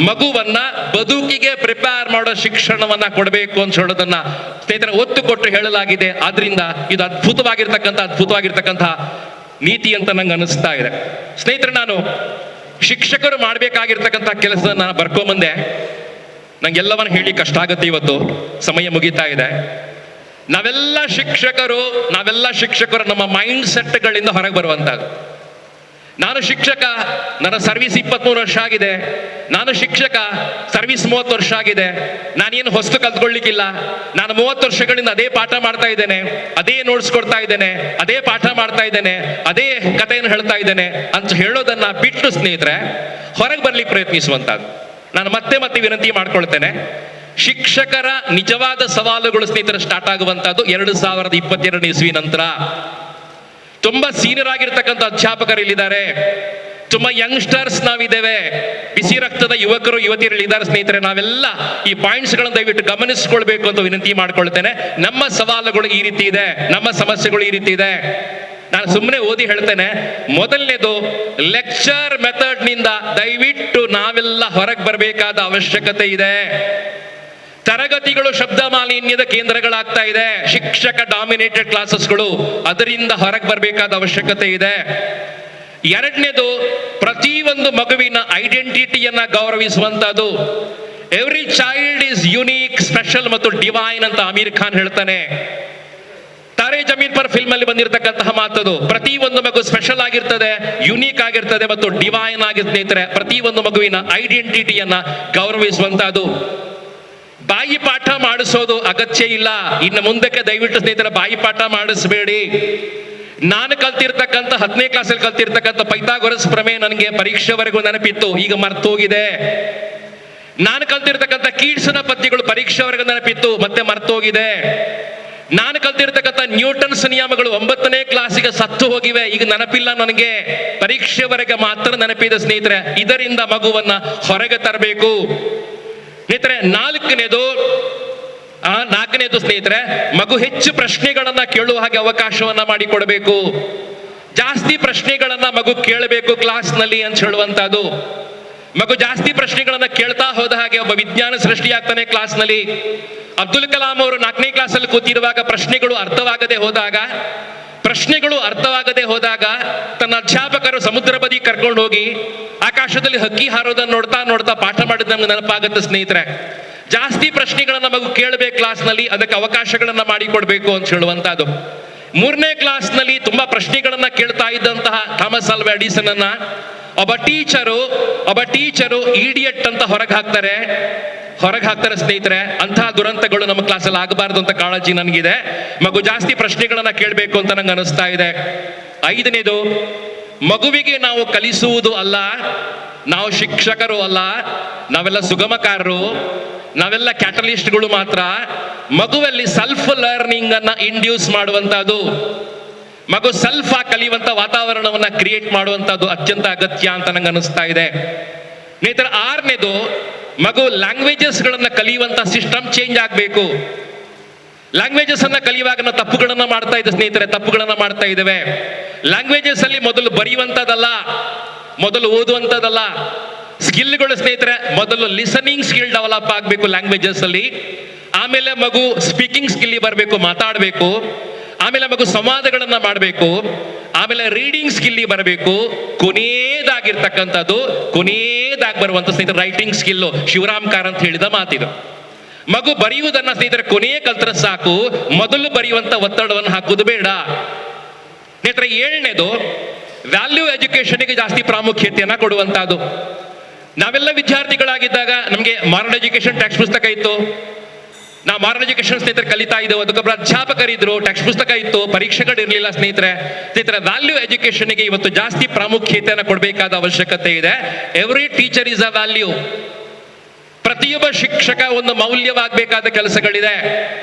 ಮಗುವನ್ನ ಬದುಕಿಗೆ ಪ್ರಿಪೇರ್ ಮಾಡೋ ಶಿಕ್ಷಣವನ್ನ ಕೊಡಬೇಕು ಅಂತ ಹೇಳೋದನ್ನ ಸ್ನೇಹಿತರೆ ಒತ್ತು ಕೊಟ್ಟು ಹೇಳಲಾಗಿದೆ. ಆದ್ರಿಂದ ಇದು ಅದ್ಭುತವಾಗಿರ್ತಕ್ಕಂಥ ನೀತಿ ಅಂತ ನಂಗೆ ಅನಿಸ್ತಾ ಇದೆ. ಸ್ನೇಹಿತರೆ, ನಾನು ಶಿಕ್ಷಕರು ಮಾಡಬೇಕಾಗಿರ್ತಕ್ಕಂಥ ಕೆಲಸ ನಾನು ಬರ್ಕೊಂಬಂದೆ. ನಂಗೆಲ್ಲವನ್ನ ಹೇಳಿ ಕಷ್ಟ ಆಗುತ್ತೆ, ಇವತ್ತು ಸಮಯ ಮುಗಿತಾ ಇದೆ. ನಾವೆಲ್ಲ ಶಿಕ್ಷಕರು ನಮ್ಮ ಮೈಂಡ್ ಸೆಟ್ಗಳಿಂದ ಹೊರಗೆ ಬರುವಂತದ್ದು. ನಾನು ಶಿಕ್ಷಕ, ನನ್ನ ಸರ್ವಿಸ್ 23 ವರ್ಷ ಆಗಿದೆ. ನಾನು ಶಿಕ್ಷಕ, ಸರ್ವಿಸ್ 30 ವರ್ಷ ಆಗಿದೆ. ನಾನೇನು ಹೊಸ್ತು ಕಲ್ತ್ಕೊಳ್ಳಿಕ್ಕಿಲ್ಲ. ನಾನು 30 ವರ್ಷಗಳಿಂದ ಅದೇ ಪಾಠ ಮಾಡ್ತಾ ಇದ್ದೇನೆ, ಅದೇ ನೋಟ್ಸ್ ಕೊಡ್ತಾ ಇದ್ದೇನೆ, ಅದೇ ಪಾಠ ಮಾಡ್ತಾ ಇದ್ದೇನೆ, ಅದೇ ಕಥೆಯನ್ನು ಹೇಳ್ತಾ ಇದ್ದೇನೆ ಅಂತ ಹೇಳೋದನ್ನ ಬಿಟ್ಟು ಸ್ನೇಹಿತರೆ ಹೊರಗೆ ಬರ್ಲಿಕ್ಕೆ ಪ್ರಯತ್ನಿಸುವಂತದ್ದು. ನಾನು ಮತ್ತೆ ವಿನಂತಿ ಮಾಡ್ಕೊಳ್ತೇನೆ, ಶಿಕ್ಷಕರ ನಿಜವಾದ ಸವಾಲುಗಳು ಸ್ನೇಹಿತರೆ ಸ್ಟಾರ್ಟ್ ಆಗುವಂತದ್ದು 2022 ಇಸ್ವಿ ನಂತರ. ತುಂಬಾ ಸೀನಿಯರ್ ಆಗಿರ್ತಕ್ಕಂಥ ಅಧ್ಯಾಪಕರು ಇಲ್ಲಿದ್ದಾರೆ, ತುಂಬಾ ಯಂಗ್ಸ್ಟರ್ಸ್ ನಾವಿದ್ದೇವೆ, ಬಿಸಿ ರಕ್ತದ ಯುವಕರು ಯುವತಿಯರು ಇದ್ದಾರೆ. ಸ್ನೇಹಿತರೆ, ನಾವೆಲ್ಲ ಈ ಪಾಯಿಂಟ್ಸ್ ಗಳನ್ನು ದಯವಿಟ್ಟು ಗಮನಿಸಿಕೊಳ್ಬೇಕು ಅಂತ ವಿನಂತಿ ಮಾಡ್ಕೊಳ್ತೇನೆ. ನಮ್ಮ ಸವಾಲುಗಳು ಈ ರೀತಿ ಇದೆ, ನಮ್ಮ ಸಮಸ್ಯೆಗಳು ಈ ರೀತಿ ಇದೆ. ನಾನು ಸುಮ್ಮನೆ ಓದಿ ಹೇಳ್ತೇನೆ. ಮೊದಲನೇದು, ಲೆಕ್ಚರ್ ಮೆಥಡ್ ನಿಂದ ದಯವಿಟ್ಟು ನಾವೆಲ್ಲ ಹೊರಗೆ ಬರಬೇಕಾದ ಅವಶ್ಯಕತೆ ಇದೆ. ತರಗತಿಗಳು ಶಬ್ದ ಮಾಲಿನ್ಯದ ಕೇಂದ್ರಗಳಾಗ್ತಾ ಇದೆ, ಶಿಕ್ಷಕ ಡಾಮಿನೇಟೆಡ್ ಕ್ಲಾಸಸ್ಗಳು, ಅದರಿಂದ ಹೊರಗೆ ಬರಬೇಕಾದ ಅವಶ್ಯಕತೆ ಇದೆ. ಎರಡನೇದು, ಪ್ರತಿಯೊಂದು ಮಗುವಿನ ಐಡೆಂಟಿಟಿಯನ್ನ ಗೌರವಿಸುವಂತದ್ದು. Every child is unique, special ಮತ್ತು ಡಿವೈನ್ ಅಂತ ಅಮೀರ್ ಖಾನ್ ಹೇಳ್ತಾನೆ. ತಾರೆ ಜಮೀನ್ ಪರ್ ಫಿಲ್ಮ್ ಅಲ್ಲಿ ಬಂದಿರತಕ್ಕಂತಹ ಮಾತದು. ಪ್ರತಿಯೊಂದು ಮಗು ಸ್ಪೆಷಲ್ ಆಗಿರ್ತದೆ, ಯುನೀಕ್ ಆಗಿರ್ತದೆ ಮತ್ತು ಡಿವೈನ್ ಆಗಿ ಸ್ನೇಹಿತರೆ ಪ್ರತಿಯೊಂದು ಮಗುವಿನ ಐಡೆಂಟಿಟಿಯನ್ನ ಗೌರವಿಸುವಂತದ್ದು. ಬಾಯಿ ಪಾಠ ಮಾಡಿಸೋದು ಅಗತ್ಯ ಇಲ್ಲ. ಇನ್ನು ಮುಂದಕ್ಕೆ ದಯವಿಟ್ಟು ಸ್ನೇಹಿತರ ಬಾಯಿ ಪಾಠ ಮಾಡಿಸಬೇಡಿ. ನಾನು ಕಲ್ತಿರ್ತಕ್ಕಂಥ 10ನೇ ಕ್ಲಾಸಲ್ಲಿ ಕಲ್ತಿರ್ತಕ್ಕಂಥ ಪೈಥಾಗೊರಸ್ ಪ್ರಮೇಯ ನನಗೆ ಪರೀಕ್ಷೆವರೆಗೂ ನೆನಪಿತ್ತು, ಈಗ ಮರ್ತೋಗಿದೆ. ನಾನು ಕಲ್ತಿರ್ತಕ್ಕಂಥ ಕೀಟ್ಸನ ಪದ್ಯಗಳು ಪರೀಕ್ಷೆವರೆಗೂ ನೆನಪಿತ್ತು, ಮತ್ತೆ ಮರ್ತೋಗಿದೆ. ನಾನು ಕಲ್ತಿರ್ತಕ್ಕಂಥ ನ್ಯೂಟನ್ಸ್ ನಿಯಮಗಳು 9ನೇ ಕ್ಲಾಸಿಗೆ ಸತ್ತು ಹೋಗಿವೆ, ಈಗ ನೆನಪಿಲ್ಲ ನನಗೆ, ಪರೀಕ್ಷೆವರೆಗೆ ಮಾತ್ರ ನೆನಪಿದೆ ಸ್ನೇಹಿತರೆ. ಇದರಿಂದ ಮಗುವನ್ನ ಹೊರಗೆ ತರಬೇಕು ಸ್ನೇಹಿತರೆ. ನಾಲ್ಕನೇದು ಸ್ನೇಹಿತರೆ, ಮಗು ಹೆಚ್ಚು ಪ್ರಶ್ನೆಗಳನ್ನ ಕೇಳುವ ಹಾಗೆ ಅವಕಾಶವನ್ನ ಮಾಡಿಕೊಡಬೇಕು. ಜಾಸ್ತಿ ಪ್ರಶ್ನೆಗಳನ್ನ ಮಗು ಕೇಳಬೇಕು ಕ್ಲಾಸ್ನಲ್ಲಿ ಅಂತ ಹೇಳುವಂತದ್ದು. ಮಗು ಜಾಸ್ತಿ ಪ್ರಶ್ನೆಗಳನ್ನ ಕೇಳ್ತಾ ಹೋದ ಹಾಗೆ ಒಬ್ಬ ವಿಜ್ಞಾನ ಸೃಷ್ಟಿಯಾಗ್ತಾನೆ ಕ್ಲಾಸ್ನಲ್ಲಿ. ಅಬ್ದುಲ್ ಕಲಾಂ ಅವರು 4ನೇ ಕ್ಲಾಸಲ್ಲಿ ಕೂತಿರುವಾಗ ಪ್ರಶ್ನೆಗಳು ಅರ್ಥವಾಗದೆ ಹೋದಾಗ ತನ್ನ ಅಧ್ಯಾಪಕರು ಸಮುದ್ರ ಬದಿ ಕರ್ಕೊಂಡು ಹೋಗಿ ಆಕಾಶದಲ್ಲಿ ಹಕ್ಕಿ ಹಾರೋದನ್ನ ನೋಡ್ತಾ ಪಾಠ ಮಾಡಿದ ನಮ್ಗೆ ನೆನಪಾಗುತ್ತೆ ಸ್ನೇಹಿತರೆ. ಜಾಸ್ತಿ ಪ್ರಶ್ನೆಗಳನ್ನ ಮಗು ಕೇಳಬೇಕು ಕ್ಲಾಸ್ನಲ್ಲಿ, ಅದಕ್ಕೆ ಅವಕಾಶಗಳನ್ನ ಮಾಡಿಕೊಡ್ಬೇಕು ಅಂತ ಹೇಳುವಂತದ್ದು. 3ನೇ ಕ್ಲಾಸ್ನಲ್ಲಿ ತುಂಬಾ ಪ್ರಶ್ನೆಗಳನ್ನ ಕೇಳ್ತಾ ಇದ್ದಂತಹ ಥಾಮಸ್ ಆಲ್ವಾ ಎಡಿಸನ್ ಅನ್ನ ಒಬ್ಬ ಟೀಚರು ಈಡಿಯಟ್ ಅಂತ ಹೊರಗೆ ಹಾಕ್ತಾರೆ ಸ್ನೇಹಿತರೆ. ಅಂತಹ ದುರಂತಗಳು ನಮ್ಮ ಕ್ಲಾಸಲ್ಲಿ ಆಗಬಾರ್ದು ಅಂತ ಕಾಳಜಿ ನನಗಿದೆ. ಮಗು ಜಾಸ್ತಿ ಪ್ರಶ್ನೆಗಳನ್ನ ಕೇಳಬೇಕು ಅಂತ ನಂಗೆ ಅನಿಸ್ತಾ ಇದೆ. 5ನೇದು, ಮಗುವಿಗೆ ನಾವು ಕಲಿಸುವುದು ಅಲ್ಲ, ನಾವು ಶಿಕ್ಷಕರು ಅಲ್ಲ, ನಾವೆಲ್ಲ ಸುಗಮಕಾರರು, ನಾವೆಲ್ಲ ಕ್ಯಾಟಲಿಸ್ಟ್ಗಳು ಮಾತ್ರ. ಮಗುವಲ್ಲಿ ಸೆಲ್ಫ್ ಲರ್ನಿಂಗ್ ಅನ್ನ ಇಂಡ್ಯೂಸ್ ಮಾಡುವಂತದ್ದು, ಮಗು ಸೆಲ್ಫ್ ಆಗಿ ಕಲಿಯುವಂತ ವಾತಾವರಣವನ್ನ ಕ್ರಿಯೇಟ್ ಮಾಡುವಂತದ್ದು ಅತ್ಯಂತ ಅಗತ್ಯ ಅಂತ ನಂಗೆ ಅನಿಸ್ತಾ ಇದೆ ಸ್ನೇಹಿತರೆ. 6ನೇದು, ಮಗು ಲ್ಯಾಂಗ್ವೇಜಸ್ ಗಳನ್ನ ಕಲಿಯುವಂತ ಸಿಸ್ಟಮ್ ಚೇಂಜ್ ಆಗಬೇಕು. ಲ್ಯಾಂಗ್ವೇಜಸ್ ಅನ್ನ ಕಲಿಯುವಾಗ ನಾವು ತಪ್ಪುಗಳನ್ನ ಮಾಡ್ತಾ ಇದ್ದೇವೆ. ಲ್ಯಾಂಗ್ವೇಜಸ್ ಅಲ್ಲಿ ಮೊದಲು ಬರೆಯುವಂತದಲ್ಲ, ಮೊದಲು ಓದುವಂತದಲ್ಲ. ಸ್ಕಿಲ್ಗಳು ಸ್ನೇಹಿತರೆ, ಮೊದಲು ಲಿಸನಿಂಗ್ ಸ್ಕಿಲ್ ಡೆವಲಪ್ ಆಗಬೇಕು ಲ್ಯಾಂಗ್ವೇಜಸ್ ಅಲ್ಲಿ. ಆಮೇಲೆ ಮಗು ಸ್ಪೀಕಿಂಗ್ ಸ್ಕಿಲ್ ಬರಬೇಕು, ಮಾತಾಡಬೇಕು. ಆಮೇಲೆ ಮಗು ಸಂವಾದಗಳನ್ನ ಮಾಡಬೇಕು. ಆಮೇಲೆ ರೀಡಿಂಗ್ ಸ್ಕಿಲ್ ಬರಬೇಕು. ಕೊನೆಯದಾಗಿ ಬರುವಂತ ಸ್ನೇಹಿತರೆ ರೈಟಿಂಗ್ ಸ್ಕಿಲ್. ಶಿವರಾಮ್ ಕಾರಂತ್ ಹೇಳಿದ ಮಾತಿದು. ಮಗು ಬರೆಯುವುದನ್ನ ಸ್ನೇಹಿತರೆ ಕೊನೆಯ ಕಲ್ತ್ರೆ ಸಾಕು, ಮೊದಲು ಬರೆಯುವಂತ ಒತ್ತಡವನ್ನು ಹಾಕುವುದು ಬೇಡ ಸ್ನೇಹಿತರೆ. 7ನೇದು, ವ್ಯಾಲ್ಯೂ ಎಜುಕೇಶನ್ಗೆ ಜಾಸ್ತಿ ಪ್ರಾಮುಖ್ಯತೆಯನ್ನ ಕೊಡುವಂತದ್ದು. ನಾವೆಲ್ಲ ವಿದ್ಯಾರ್ಥಿಗಳಾಗಿದ್ದಾಗ ನಮಗೆ ಮಾರಲ್ ಎಜುಕೇಶನ್ ಟೆಕ್ಸ್ಟ್ ಪುಸ್ತಕ ಇತ್ತು. ನಾವು ಮಾರಲ್ ಎಜುಕೇಶನ್ ಸ್ನೇಹಿತರೆ ಕಲಿತಾ ಇದ್ದೆವು. ಅದಕ್ಕೊಬ್ಬರು ಅಧ್ಯಾಪಕರಿದ್ರು, ಟೆಕ್ಸ್ಟ್ ಪುಸ್ತಕ ಇತ್ತು, ಪರೀಕ್ಷೆಗಳಿರ್ಲಿಲ್ಲ ಸ್ನೇಹಿತರೆ. ವ್ಯಾಲ್ಯೂ ಎಜುಕೇಶನ್ಗೆ ಇವತ್ತು ಜಾಸ್ತಿ ಪ್ರಾಮುಖ್ಯತೆಯನ್ನು ಕೊಡಬೇಕಾದ ಅವಶ್ಯಕತೆ ಇದೆ. Every teacher is a value. ಪ್ರತಿಯೊಬ್ಬ ಶಿಕ್ಷಕ ಒಂದು ಮೌಲ್ಯವಾಗಬೇಕಾದ ಕೆಲಸಗಳಿದೆ.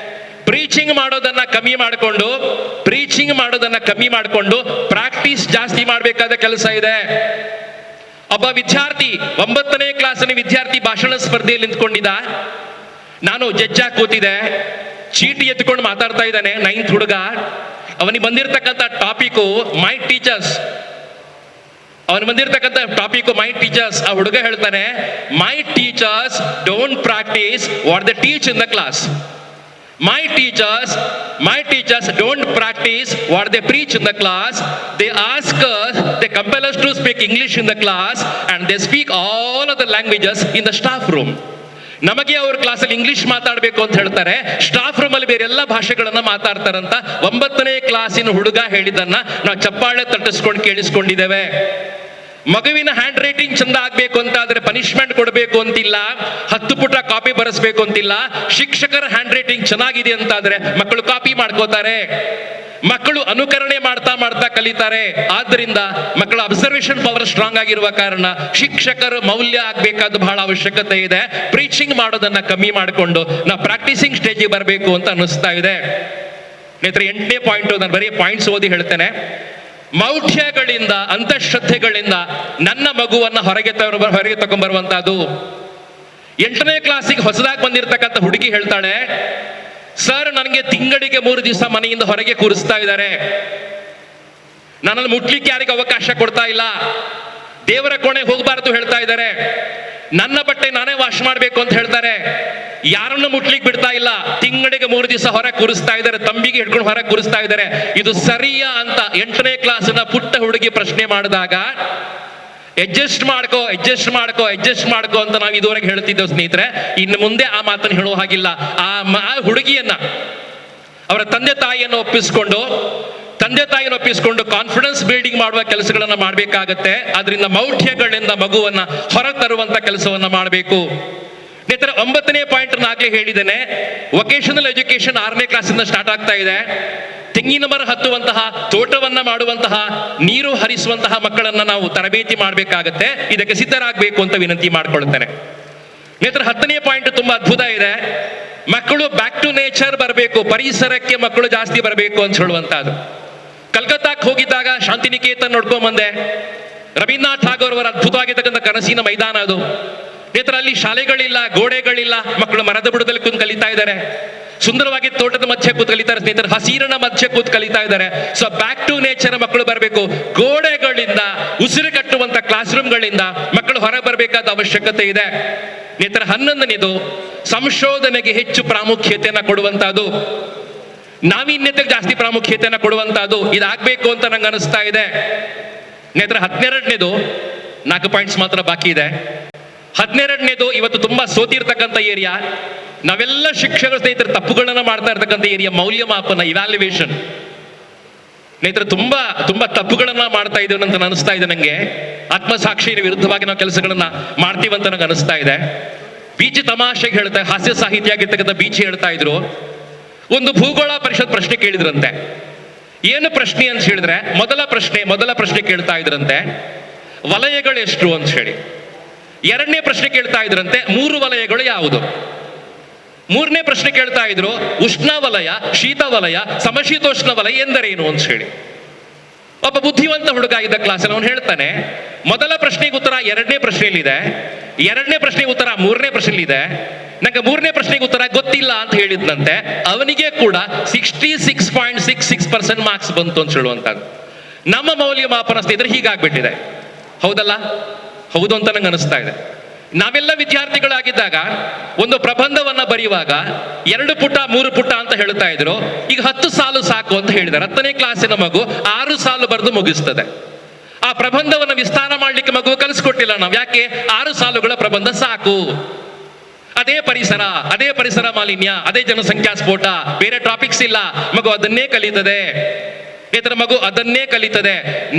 ಪ್ರೀಚಿಂಗ್ ಮಾಡೋದನ್ನ ಕಮ್ಮಿ ಮಾಡಿಕೊಂಡು ಪ್ರಾಕ್ಟೀಸ್ ಜಾಸ್ತಿ ಮಾಡಬೇಕಾದ ಕೆಲಸ ಇದೆ. ಒಬ್ಬ ವಿದ್ಯಾರ್ಥಿ 9ನೇ ಕ್ಲಾಸಿನ ವಿದ್ಯಾರ್ಥಿ ಭಾಷಣ ಸ್ಪರ್ಧೆಯಲ್ಲಿ ನಿಂತ್ಕೊಂಡಿದ್ದ. ನಾನು ಜಡ್ಜಾಗಿ ಕೂತಿದೆ. ಚೀಟಿ ಎತ್ಕೊಂಡು ಮಾತಾಡ್ತಾ ಇದ್ದಾನೆ 9th ಹುಡುಗ. ಅವನಿಗೆ ಬಂದಿರತಕ್ಕಂಥ ಟಾಪಿಕ್ ಮೈ ಟೀಚರ್ಸ್. ಆ ಹುಡುಗ ಹೇಳ್ತಾನೆ, ಮೈ teachers don't practice what they teach in the class. My teachers don't practice what they preach in the class. They ask us, they compel us to speak English in the class, and they speak all of the languages in the staff room. ನಮಗೆ ಅವ್ರ ಕ್ಲಾಸಲ್ಲಿ English ಮಾತಾಡಬೇಕು ಅಂತ ಹೇಳ್ತಾರೆ, staff room ಅಲ್ಲಿ ಬೇರೆ ಎಲ್ಲ ಭಾಷೆಗಳನ್ನ ಮಾತಾಡ್ತಾರಂತ 9ನೇ ಕ್ಲಾಸಿನ ಹುಡುಗ ಹೇಳಿದ್ದನ್ನ ನಾವು ಚಪ್ಪಾಳೆ ತಟ್ಟಿಸ್ಕೊಂಡು ಕೇಳಿಸ್ಕೊಂಡಿದ್ದೇವೆ. ಮಗುವಿನ ಹ್ಯಾಂಡ್ ರೈಟಿಂಗ್ ಚಂದ ಆಗ್ಬೇಕು ಅಂತ ಆದ್ರೆ ಪನಿಷ್ಮೆಂಟ್ ಕೊಡಬೇಕು ಅಂತಿಲ್ಲ, 10 ಪುಟ ಕಾಪಿ ಬರೆಸ್ಬೇಕು ಅಂತಿಲ್ಲ. ಶಿಕ್ಷಕರ ಹ್ಯಾಂಡ್ ರೈಟಿಂಗ್ ಚೆನ್ನಾಗಿದೆ ಅಂತ ಆದ್ರೆ ಮಕ್ಕಳು ಕಾಪಿ ಮಾಡ್ಕೋತಾರೆ, ಮಕ್ಕಳು ಅನುಕರಣೆ ಮಾಡ್ತಾ ಕಲಿತಾರೆ. ಆದ್ದರಿಂದ ಮಕ್ಕಳ ಅಬ್ಸರ್ವೇಷನ್ ಪವರ್ ಸ್ಟ್ರಾಂಗ್ ಆಗಿರುವ ಕಾರಣ ಶಿಕ್ಷಕರು ಮೌಲ್ಯ ಆಗ್ಬೇಕಾದ ಬಹಳ ಅವಶ್ಯಕತೆ ಇದೆ. ಪ್ರೀಚಿಂಗ್ ಮಾಡೋದನ್ನ ಕಮ್ಮಿ ಮಾಡಿಕೊಂಡು ನಾವು ಪ್ರಾಕ್ಟೀಸಿಂಗ್ ಸ್ಟೇಜಿಗೆ ಬರಬೇಕು ಅಂತ ಅನ್ನಿಸ್ತಾ ಇದೆ. ಸ್ನೇಹಿತರೆ, 8ನೇ ಪಾಯಿಂಟ್, ನಾನು ಬರೀ ಪಾಯಿಂಟ್ಸ್ ಓದಿ ಹೇಳ್ತೇನೆ. ಮೌಢ್ಯಗಳಿಂದ, ಅಂತಃಶ್ರದ್ಧೆಗಳಿಂದ ನನ್ನ ಮಗುವನ್ನ ಹೊರಗೆ ತಗೊಂಡ್ಬರುವಂತಹದ್ದು. 8ನೇ ಕ್ಲಾಸಿಗೆ ಹೊಸದಾಗಿ ಬಂದಿರತಕ್ಕಂಥ ಹುಡುಗಿ ಹೇಳ್ತಾಳೆ, ಸರ್ ನನಗೆ ತಿಂಗಳಿಗೆ 3 ದಿವಸ ಮನೆಯಿಂದ ಹೊರಗೆ ಕೂರಿಸ್ತಾ ಇದ್ದಾರೆ, ನನ್ನಲ್ಲಿ ಮುಟ್ಲಿಕ್ಕೆ ಯಾರಿಗೆ ಅವಕಾಶ ಕೊಡ್ತಾ ಇಲ್ಲ, ದೇವರ ಕೋಣೆ ಹೋಗಬಾರ್ದು ಹೇಳ್ತಾ ಇದ್ದಾರೆ, ನನ್ನ ಬಟ್ಟೆ ನಾನೇ ವಾಶ್ ಮಾಡ್ಬೇಕು ಅಂತ ಹೇಳ್ತಾರೆ, ಯಾರನ್ನು ಮುಟ್ಲಿಕ್ಕೆ ಬಿಡ್ತಾ ಇಲ್ಲ, ತಿಂಗಳಿಗೆ 3 ದಿವಸ ಹೊರಗೆ ಕೂರಿಸ್ತಾ ಇದ್ದಾರೆ, ತಂಬಿಗೆ ಹಿಡ್ಕೊಂಡು ಹೊರಗೆ ಕೂರಿಸ್ತಾ ಇದ್ದಾರೆ. ಇದು ಸರಿಯಾ ಅಂತ 8ನೇ ಕ್ಲಾಸಿನ ಪುಟ್ಟ ಹುಡುಗಿ ಪ್ರಶ್ನೆ ಮಾಡಿದಾಗ, ಅಡ್ಜಸ್ಟ್ ಮಾಡ್ಕೋ ಅಂತ ನಾವು ಇದುವರೆಗೆ ಹೇಳ್ತಿದ್ದೇವೆ ಸ್ನೇಹಿತರೆ. ಇನ್ನು ಮುಂದೆ ಆ ಮಾತನ್ನು ಹೇಳುವ ಹಾಗಿಲ್ಲ. ಆ ಹುಡುಗಿಯನ್ನ ಅವರ ತಂದೆ ತಾಯಿಯನ್ನು ಒಪ್ಪಿಸ್ಕೊಂಡು ಕಾನ್ಫಿಡೆನ್ಸ್ ಬಿಲ್ಡಿಂಗ್ ಮಾಡುವ ಕೆಲಸಗಳನ್ನ ಮಾಡಬೇಕಾಗತ್ತೆ. ಅದರಿಂದ ಮೌಢ್ಯಗಳಿಂದ ಮಗುವನ್ನ ಹೊರ ತರುವಂತ ಕೆಲಸವನ್ನ ಮಾಡಬೇಕು. ಸ್ನೇಹಿತರೆ, 9ನೇ ಪಾಯಿಂಟ್ ಆಗಲೇ ಹೇಳಿದ್ದೇನೆ, ವೊಕೇಶನಲ್ ಎಜುಕೇಶನ್ 6ನೇ ಕ್ಲಾಸಿಂದ ಸ್ಟಾರ್ಟ್ ಆಗ್ತಾ ಇದೆ. ತೆಂಗಿನ ಮರ ಹತ್ತುವಂತಹ, ತೋಟವನ್ನ ಮಾಡುವಂತಹ, ನೀರು ಹರಿಸುವಂತಹ ಮಕ್ಕಳನ್ನ ನಾವು ತರಬೇತಿ ಮಾಡಬೇಕಾಗತ್ತೆ. ಇದಕ್ಕೆ ಸಿದ್ಧರಾಗಬೇಕು ಅಂತ ವಿನಂತಿ ಮಾಡ್ಕೊಳ್ತೇನೆ. ಸ್ನೇಹಿತರೆ, 10ನೇ ಪಾಯಿಂಟ್ ತುಂಬಾ ಅದ್ಭುತ ಇದೆ. ಮಕ್ಕಳು ಬ್ಯಾಕ್ ಟು ನೇಚರ್ ಬರಬೇಕು, ಪರಿಸರಕ್ಕೆ ಮಕ್ಕಳು ಜಾಸ್ತಿ ಬರಬೇಕು ಅಂತ ಹೇಳುವಂತಹದ್ದು. ಕಲ್ಕತ್ತಾಕ್ಕೆ ಹೋಗಿದ್ದಾಗ ಶಾಂತಿನಿಕೇತನ್ ನೋಡ್ಕೊಂಡ್ ಬಂದೆ. ರವೀಂದ್ರನಾಥ್ ಠಾಗೋರ್ ಅವರ ಅದ್ಭುತವಾಗಿರ್ತಕ್ಕಂಥ ಕನಸಿನ ಮೈದಾನ ಅದು. ಸ್ನೇಹಿತರೆ, ಅಲ್ಲಿ ಶಾಲೆಗಳಿಲ್ಲ, ಗೋಡೆಗಳಿಲ್ಲ, ಮಕ್ಕಳು ಮರದ ಬುಡದಲ್ಲಿ ಕೂತು ಕಲಿತಾ ಇದ್ದಾರೆ. ಸುಂದರವಾಗಿ ತೋಟದ ಮಧ್ಯೆ ಕೂತ್ ಕಲಿತಾರೆ ಸ್ನೇಹಿತರೆ, ಹಸಿರಿನ ಮಧ್ಯೆ ಕೂತ್ ಕಲಿತಾ ಇದ್ದಾರೆ. ಸೊ ಬ್ಯಾಕ್ ಟು ನೇಚರ್ ಮಕ್ಕಳು ಬರಬೇಕು. ಗೋಡೆಗಳಿಂದ, ಉಸಿರು ಕಟ್ಟುವಂತ ಕ್ಲಾಸ್ ರೂಮ್ಗಳಿಂದ ಮಕ್ಕಳು ಹೊರ ಬರಬೇಕಾದ ಅವಶ್ಯಕತೆ ಇದೆ. ಸ್ನೇಹಿತರೆ, 11ನೇದು ಸಂಶೋಧನೆಗೆ ಹೆಚ್ಚು ಪ್ರಾಮುಖ್ಯತೆಯನ್ನ ಕೊಡುವಂತಹದ್ದು, ನಾವೀನ್ಯತೆಗೆ ಜಾಸ್ತಿ ಪ್ರಾಮುಖ್ಯತೆಯನ್ನ ಕೊಡುವಂತಹದ್ದು. ಇದಾಗಬೇಕು ಅಂತ ನಂಗೆ ಅನಿಸ್ತಾ ಇದೆ. ಸ್ನೇಹಿತರೆ, 12ನೇದು 4 ಪಾಯಿಂಟ್ಸ್ ಮಾತ್ರ ಬಾಕಿ ಇದೆ. 12ನೇದು ಇವತ್ತು ತುಂಬಾ ಸೋತಿರ್ತಕ್ಕಂಥ ಏರಿಯಾ, ನಾವೆಲ್ಲ ಶಿಕ್ಷಕರು ಸ್ನೇಹಿತರೆ ತಪ್ಪುಗಳನ್ನ ಮಾಡ್ತಾ ಇರ್ತಕ್ಕಂಥ ಏರಿಯಾ, ಮೌಲ್ಯಮಾಪನ, ಇವ್ಯಾಲ್ಯುವೇಷನ್. ಸ್ನೇಹಿತರೆ, ತುಂಬಾ ತಪ್ಪುಗಳನ್ನ ಮಾಡ್ತಾ ಇದ್ದೇವೆ ಅಂತ ಅನಿಸ್ತಾ ಇದೆ ನಂಗೆ. ಆತ್ಮಸಾಕ್ಷಿಯ ವಿರುದ್ಧವಾಗಿ ನಾವು ಕೆಲಸಗಳನ್ನ ಮಾಡ್ತೀವಂತ ನಂಗೆ ಅನಿಸ್ತಾ ಇದೆ. ಬೀಚಿ ತಮಾಷೆಗೆ ಹೇಳ್ತಾ, ಹಾಸ್ಯ ಸಾಹಿತಿ ಆಗಿರ್ತಕ್ಕಂಥ ಬೀಚಿ ಹೇಳ್ತಾ ಇದ್ರು, ಒಂದು ಭೂಗೋಳ ಪರಿಷತ್ ಪ್ರಶ್ನೆ ಕೇಳಿದ್ರಂತೆ. ಏನು ಪ್ರಶ್ನೆ ಅಂತ ಹೇಳಿದ್ರೆ, ಮೊದಲ ಪ್ರಶ್ನೆ ಕೇಳ್ತಾ ಇದ್ರಂತೆ, ವಲಯಗಳು ಎಷ್ಟು ಅಂತ ಹೇಳಿ. 2ನೇ ಪ್ರಶ್ನೆ ಕೇಳ್ತಾ ಇದ್ರಂತೆ, 3 ವಲಯಗಳು ಯಾವುದು. 3ನೇ ಪ್ರಶ್ನೆ ಕೇಳ್ತಾ ಇದ್ರು, ಉಷ್ಣವಲಯ, ಶೀತವಲಯ, ಸಮಶೀತೋಷ್ಣ ವಲಯ ಎಂದರೇನು ಅಂತ ಹೇಳಿ. ಒಬ್ಬ ಬುದ್ಧಿವಂತ ಹುಡುಗ ಇದ್ದ ಕ್ಲಾಸಲ್ಲಿ ಅವನು ಹೇಳ್ತಾನೆ, ಮೊದಲ ಪ್ರಶ್ನೆಗೆ ಉತ್ತರ 2ನೇ ಪ್ರಶ್ನೆಯಲ್ಲಿದೆ, 2ನೇ ಪ್ರಶ್ನೆಗೆ ಉತ್ತರ 3ನೇ ಪ್ರಶ್ನೆಯಲ್ಲಿದೆ, ನಂಗೆ 3ನೇ ಪ್ರಶ್ನೆಗೆ ಉತ್ತರ ಗೊತ್ತಿಲ್ಲ ಅಂತ ಹೇಳಿದ್ನಂತೆ. ಅವನಿಗೆ ಕೂಡ 66.66% ಮಾರ್ಕ್ಸ್ ಬಂತು ಅಂತ ಹೇಳುವಂತದ್ದು. ನಮ್ಮ ಮೌಲ್ಯಮಾಪನ ಸ್ನೇಹಿತರೆ ಹೀಗಾಗ್ಬಿಟ್ಟಿದೆ. ಹೌದಲ್ಲ? ಹೌದು ಅಂತ ನಂಗೆ ಅನಿಸ್ತಾ ಇದೆ. ನಾವೆಲ್ಲ ವಿದ್ಯಾರ್ಥಿಗಳಾಗಿದ್ದಾಗ ಒಂದು ಪ್ರಬಂಧವನ್ನ ಬರೆಯುವಾಗ 2 ಪುಟ 3 ಪುಟ ಅಂತ ಹೇಳ್ತಾ ಇದ್ರು. ಈಗ 10 ಸಾಲು ಸಾಕು ಅಂತ ಹೇಳಿದ್ದಾರೆ. 10ನೇ ಕ್ಲಾಸಿನ ಮಗು 6 ಸಾಲು ಬರೆದು ಮುಗಿಸ್ತದೆ. ಆ ಪ್ರಬಂಧವನ್ನ ವಿಸ್ತಾರ ಮಾಡ್ಲಿಕ್ಕೆ ಮಗು ಕಲಿಸ್ಕೊಟ್ಟಿಲ್ಲ ನಾವು. ಯಾಕೆ? 6 ಸಾಲುಗಳ ಪ್ರಬಂಧ ಸಾಕು. ಅದೇ ಪರಿಸರ ಮಾಲಿನ್ಯ, ಅದೇ ಜನಸಂಖ್ಯಾ ಸ್ಫೋಟ, ಬೇರೆ ಟಾಪಿಕ್ಸ್ ಇಲ್ಲ, ಮಗು ಅದನ್ನೇ ಕಲಿತದೆ. ಮಗು ಅದನ್ನೇ ಕಲಿತದೆ.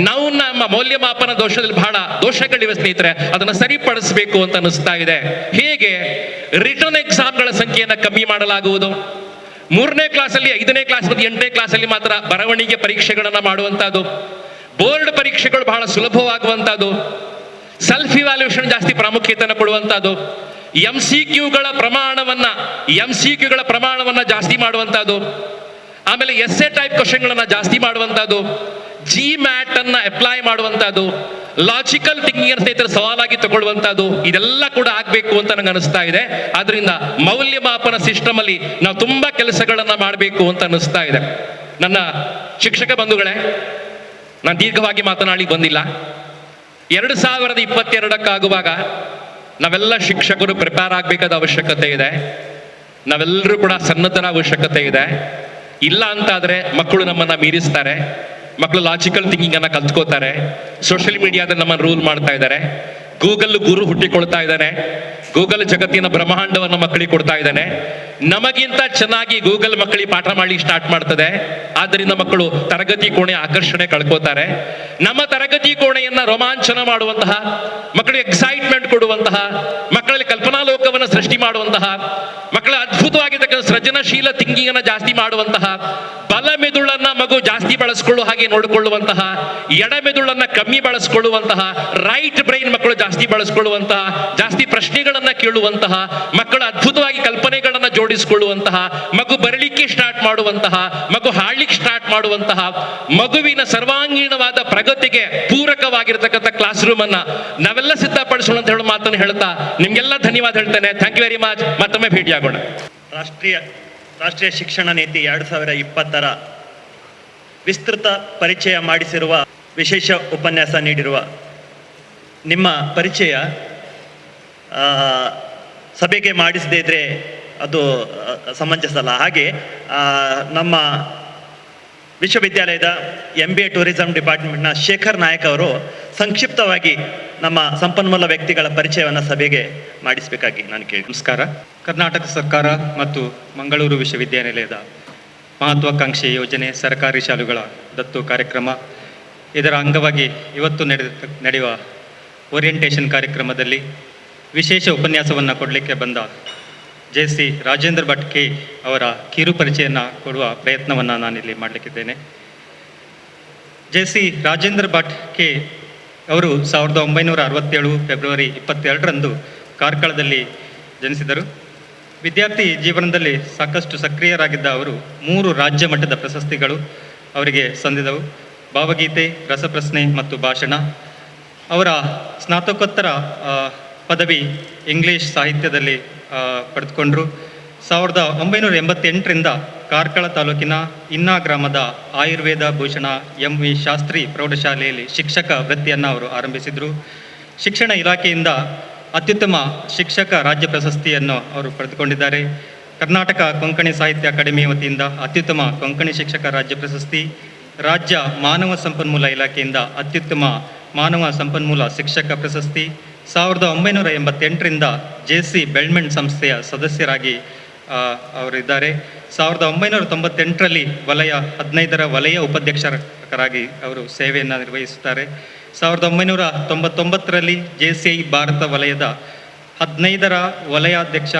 ನಾವು ನಮ್ಮ ಮೌಲ್ಯಮಾಪನ ದೋಷದಲ್ಲಿ ಬಹಳ ದೋಷಗಳಿವೆ ಸ್ನೇಹಿತರೆ, ಅದನ್ನ ಸರಿಪಡಿಸಬೇಕು ಅಂತ ಅನಿಸ್ತಾ ಇದೆ. ಹೇಗೆ? ರಿಟರ್ನ್ ಎಕ್ಸಾಮ್ಗಳ ಸಂಖ್ಯೆಯನ್ನ ಕಮ್ಮಿ ಮಾಡಲಾಗುವುದು. 3ನೇ ಕ್ಲಾಸಲ್ಲಿ, 5ನೇ ಕ್ಲಾಸ್ ಮತ್ತು 8ನೇ ಕ್ಲಾಸಲ್ಲಿ ಮಾತ್ರ ಬರವಣಿಗೆ ಪರೀಕ್ಷೆಗಳನ್ನ ಮಾಡುವಂತಹದ್ದು. ಬೋರ್ಡ್ ಪರೀಕ್ಷೆಗಳು ಬಹಳ ಸುಲಭವಾಗುವಂತಹದ್ದು. ಸೆಲ್ಫ್ ಇವ್ಯಾಲ್ಯೂಯೇಷನ್ ಜಾಸ್ತಿ ಪ್ರಾಮುಖ್ಯತೆಯನ್ನು ಕೊಡುವಂತಹದ್ದು. MCQಗಳ ಪ್ರಮಾಣವನ್ನ ಜಾಸ್ತಿ ಮಾಡುವಂತಹದ್ದು. ಆಮೇಲೆ ಎಸ್ಸೆ ಟೈಪ್ ಕ್ವಶನ್ಗಳನ್ನ ಜಾಸ್ತಿ ಮಾಡುವಂತಹದ್ದು. GMAT ಅನ್ನ ಅಪ್ಲೈ ಮಾಡುವಂತಹದ್ದು, ಲಾಜಿಕಲ್ ಥಿಂಕಿಂಗ್ ಅನ್ನು ಸ್ನೇಹಿತರೆ ಸವಾಲಾಗಿ ತಗೊಳ್ಳುವಂತಹದ್ದು, ಇದೆಲ್ಲ ಕೂಡ ಆಗ್ಬೇಕು ಅಂತ ನಂಗೆ ಅನಿಸ್ತಾ ಇದೆ. ಆದ್ರಿಂದ ಮೌಲ್ಯಮಾಪನ ಸಿಸ್ಟಮ್ ಅಲ್ಲಿ ನಾವು ತುಂಬಾ ಕೆಲಸಗಳನ್ನ ಮಾಡಬೇಕು ಅಂತ ಅನಿಸ್ತಾ ಇದೆ. ನನ್ನ ಶಿಕ್ಷಕ ಬಂಧುಗಳೇ, ನಾನು ದೀರ್ಘವಾಗಿ ಮಾತನಾಡಿ ಬಂದಿಲ್ಲ. 2022 ನಾವೆಲ್ಲ ಶಿಕ್ಷಕರು ಪ್ರಿಪೇರ್ ಆಗಬೇಕಾದ ಅವಶ್ಯಕತೆ ಇದೆ. ನಾವೆಲ್ಲರೂ ಕೂಡ ಸನ್ನದ್ಧರ ಅವಶ್ಯಕತೆ ಇದೆ. ಇಲ್ಲ ಅಂತಾದ್ರೆ ಮಕ್ಕಳು ನಮ್ಮನ್ನ ಮೀರಿಸ್ತಾರೆ. ಮಕ್ಕಳು ಲಾಜಿಕಲ್ ಥಿಂಕಿಂಗ್ ಅನ್ನ ಕಲ್ತ್ಕೋತಾರೆ. ಸೋಷಿಯಲ್ ಮೀಡಿಯಾದಲ್ಲಿ ನಮ್ಮನ್ನು ರೂಲ್ ಮಾಡ್ತಾ ಇದ್ದಾರೆ. ಗೂಗಲ್ ಗುರು ಹುಟ್ಟಿಕೊಳ್ತಾ ಇದ್ದಾನೆ. ಗೂಗಲ್ ಜಗತ್ತಿನ ಬ್ರಹ್ಮಾಂಡವನ್ನು ಮಕ್ಕಳಿಗೆ ಕೊಡ್ತಾ ಇದ್ದಾನೆ. ನಮಗಿಂತ ಚೆನ್ನಾಗಿ ಗೂಗಲ್ ಮಕ್ಕಳಿಗೆ ಪಾಠ ಮಾಡ್ಲಿಕ್ಕೆ ಸ್ಟಾರ್ಟ್ ಮಾಡ್ತದೆ. ಆದ್ದರಿಂದ ಮಕ್ಕಳು ತರಗತಿ ಕೋಣೆ ಆಕರ್ಷಣೆ ಕಳ್ಕೋತಾರೆ. ನಮ್ಮ ತರಗತಿ ಕೋಣೆಯನ್ನ ರೋಮಾಂಚನ ಮಾಡುವಂತಹ, ಮಕ್ಕಳಿಗೆ ಎಕ್ಸೈಟ್ಮೆಂಟ್ ಕೊಡುವಂತಹ, ಮಕ್ಕಳಲ್ಲಿ ಕಲ್ಪನಾ ಲೋಕವನ್ನು ಸೃಷ್ಟಿ ಮಾಡುವಂತಹ, ಮಕ್ಕಳ ಅದ್ಭುತವಾಗಿರ್ತಕ್ಕಂಥ ಸೃಜನಶೀಲ ಥಿಂಕಿಂಗ್ ಅನ್ನ ಜಾಸ್ತಿ ಮಾಡುವಂತಹ, ಬಲ ಮೆದುಳನ್ನ ಮಗು ಜಾಸ್ತಿ ಬಳಸ್ಕೊಳ್ಳುವ ಹಾಗೆ ನೋಡಿಕೊಳ್ಳುವಂತಹ, ಎಡ ಮೆದುಳನ್ನ ಕಮ್ಮಿ ಬಳಸ್ಕೊಳ್ಳುವಂತಹ, ರೈಟ್ ಬ್ರೈನ್ ಮಕ್ಕಳು ಜಾಸ್ತಿ ಬಳಸ್ಕೊಳ್ಳುವಂತಹ, ಜಾಸ್ತಿ ಪ್ರಶ್ನೆಗಳನ್ನ ಕೇಳುವಂತಹ, ಮಕ್ಕಳು ಅದ್ಭುತವಾಗಿ ಕಲ್ಪನೆಗಳನ್ನ ಜೋಡಿಸಿಕೊಳ್ಳುವಂತಹ, ಮಗು ಬರಲಿಕ್ಕೆ ಸ್ಟಾರ್ಟ್ ಮಾಡುವಂತಹ, ಮಗು ಹಾಡ್ಲಿಕ್ಕೆ ಸ್ಟಾರ್ಟ್ ಮಾಡುವಂತಹ, ಮಗುವಿನ ಸರ್ವಾಂಗೀಣವಾದ ಪ್ರಗತಿಗೆ ಪೂರಕವಾಗಿರ್ತಕ್ಕಂಥ ಕ್ಲಾಸ್ ರೂಮ್ ಅನ್ನ ನಾವೆಲ್ಲ ಸಿದ್ಧಪಡಿಸೋಣ ಅಂತ ಹೇಳೋ ಮಾತನ್ನು ಹೇಳ್ತಾ ನಿಮ್ಗೆಲ್ಲ ಧನ್ಯವಾದ ಹೇಳ್ತೇನೆ. Thank you very much. ಮತ್ತೊಮ್ಮೆ ಭೇಟಿಯಾಗೋಣ. ರಾಷ್ಟ್ರೀಯ ಶಿಕ್ಷಣ ನೀತಿ 2020 ವಿಸ್ತೃತ ಪರಿಚಯ ಮಾಡಿಸಿರುವ, ವಿಶೇಷ ಉಪನ್ಯಾಸ ನೀಡಿರುವ ನಿಮ್ಮ ಪರಿಚಯ ಸಭೆಗೆ ಮಾಡಿಸದೇ ಇದ್ರೆ ಅದು ಸಮಂಜಸ ಅಲ್ಲ. ಹಾಗೆ ನಮ್ಮ ವಿಶ್ವವಿದ್ಯಾಲಯದ MBA ಟೂರಿಸಂ ಡಿಪಾರ್ಟ್ಮೆಂಟ್ನ ಶೇಖರ್ ನಾಯಕ್ ಅವರು ಸಂಕ್ಷಿಪ್ತವಾಗಿ ನಮ್ಮ ಸಂಪನ್ಮೂಲ ವ್ಯಕ್ತಿಗಳ ಪರಿಚಯವನ್ನು ಸಭೆಗೆ ಮಾಡಿಸಬೇಕಾಗಿ ನಾನು ಕೇಳಿ. ನಮಸ್ಕಾರ. ಕರ್ನಾಟಕ ಸರ್ಕಾರ ಮತ್ತು ಮಂಗಳೂರು ವಿಶ್ವವಿದ್ಯಾನಿಲಯದ ಮಹತ್ವಾಕಾಂಕ್ಷಿ ಯೋಜನೆ ಸರ್ಕಾರಿ ಶಾಲೆಗಳ ದತ್ತು ಕಾರ್ಯಕ್ರಮ, ಇದರ ಅಂಗವಾಗಿ ಇವತ್ತು ನಡೆಯುವ ಓರಿಯೆಂಟೇಷನ್ ಕಾರ್ಯಕ್ರಮದಲ್ಲಿ ವಿಶೇಷ ಉಪನ್ಯಾಸವನ್ನು ಕೊಡಲಿಕ್ಕೆ ಬಂದ JC ರಾಜೇಂದ್ರ ಭಟ್ ಕೆ ಅವರ ಕಿರು ಪರಿಚಯನ ಕೊಡುವ ಪ್ರಯತ್ನವನ್ನು ನಾನಿಲ್ಲಿ ಮಾಡಲಿಕ್ಕಿದ್ದೇನೆ. JC ರಾಜೇಂದ್ರ ಭಟ್ ಕೆ ಅವರು 1967 ಫೆಬ್ರವರಿ 22ರಂದು ಕಾರ್ಕಳದಲ್ಲಿ ಜನಿಸಿದರು. ವಿದ್ಯಾರ್ಥಿ ಜೀವನದಲ್ಲಿ ಸಾಕಷ್ಟು ಸಕ್ರಿಯರಾಗಿದ್ದ ಅವರು 3 ರಾಜ್ಯ ಮಟ್ಟದ ಪ್ರಶಸ್ತಿಗಳು ಅವರಿಗೆ ಸಂದಿದವು. ಭಾವಗೀತೆ, ರಸಪ್ರಶ್ನೆ ಮತ್ತು ಭಾಷಣ. ಅವರ ಸ್ನಾತಕೋತ್ತರ ಪದವಿ ಇಂಗ್ಲಿಷ್ ಸಾಹಿತ್ಯದಲ್ಲಿ ಪಡೆದುಕೊಂಡರು. 1988ರಿಂದ ಕಾರ್ಕಳ ತಾಲೂಕಿನ ಇನ್ನಾ ಗ್ರಾಮದ ಆಯುರ್ವೇದ ಭೂಷಣ MV ಶಾಸ್ತ್ರಿ ಪ್ರೌಢಶಾಲೆಯಲ್ಲಿ ಶಿಕ್ಷಕ ವೃತ್ತಿಯನ್ನು ಅವರು ಆರಂಭಿಸಿದರು. ಶಿಕ್ಷಣ ಇಲಾಖೆಯಿಂದ ಅತ್ಯುತ್ತಮ ಶಿಕ್ಷಕ ರಾಜ್ಯ ಪ್ರಶಸ್ತಿಯನ್ನು ಅವರು ಪಡೆದುಕೊಂಡಿದ್ದಾರೆ. ಕರ್ನಾಟಕ ಕೊಂಕಣಿ ಸಾಹಿತ್ಯ ಅಕಾಡೆಮಿ ವತಿಯಿಂದ ಅತ್ಯುತ್ತಮ ಕೊಂಕಣಿ ಶಿಕ್ಷಕ ರಾಜ್ಯ ಪ್ರಶಸ್ತಿ, ರಾಜ್ಯ ಮಾನವ ಸಂಪನ್ಮೂಲ ಇಲಾಖೆಯಿಂದ ಅತ್ಯುತ್ತಮ ಮಾನವ ಸಂಪನ್ಮೂಲ ಶಿಕ್ಷಕ ಪ್ರಶಸ್ತಿ, 1988ರಿಂದ JC ಬೆಲ್ಮೆಂಟ್ ಸಂಸ್ಥೆಯ ಸದಸ್ಯರಾಗಿ ಅವರಿದ್ದಾರೆ. 1998ರಲ್ಲಿ ವಲಯ 15ರ ವಲಯ ಉಪಾಧ್ಯಕ್ಷರಾಗಿ ಅವರು ಸೇವೆಯನ್ನು ನಿರ್ವಹಿಸುತ್ತಾರೆ. 1999ರಲ್ಲಿ JCI ಭಾರತ ವಲಯದ 15ರ ವಲಯಾಧ್ಯಕ್ಷ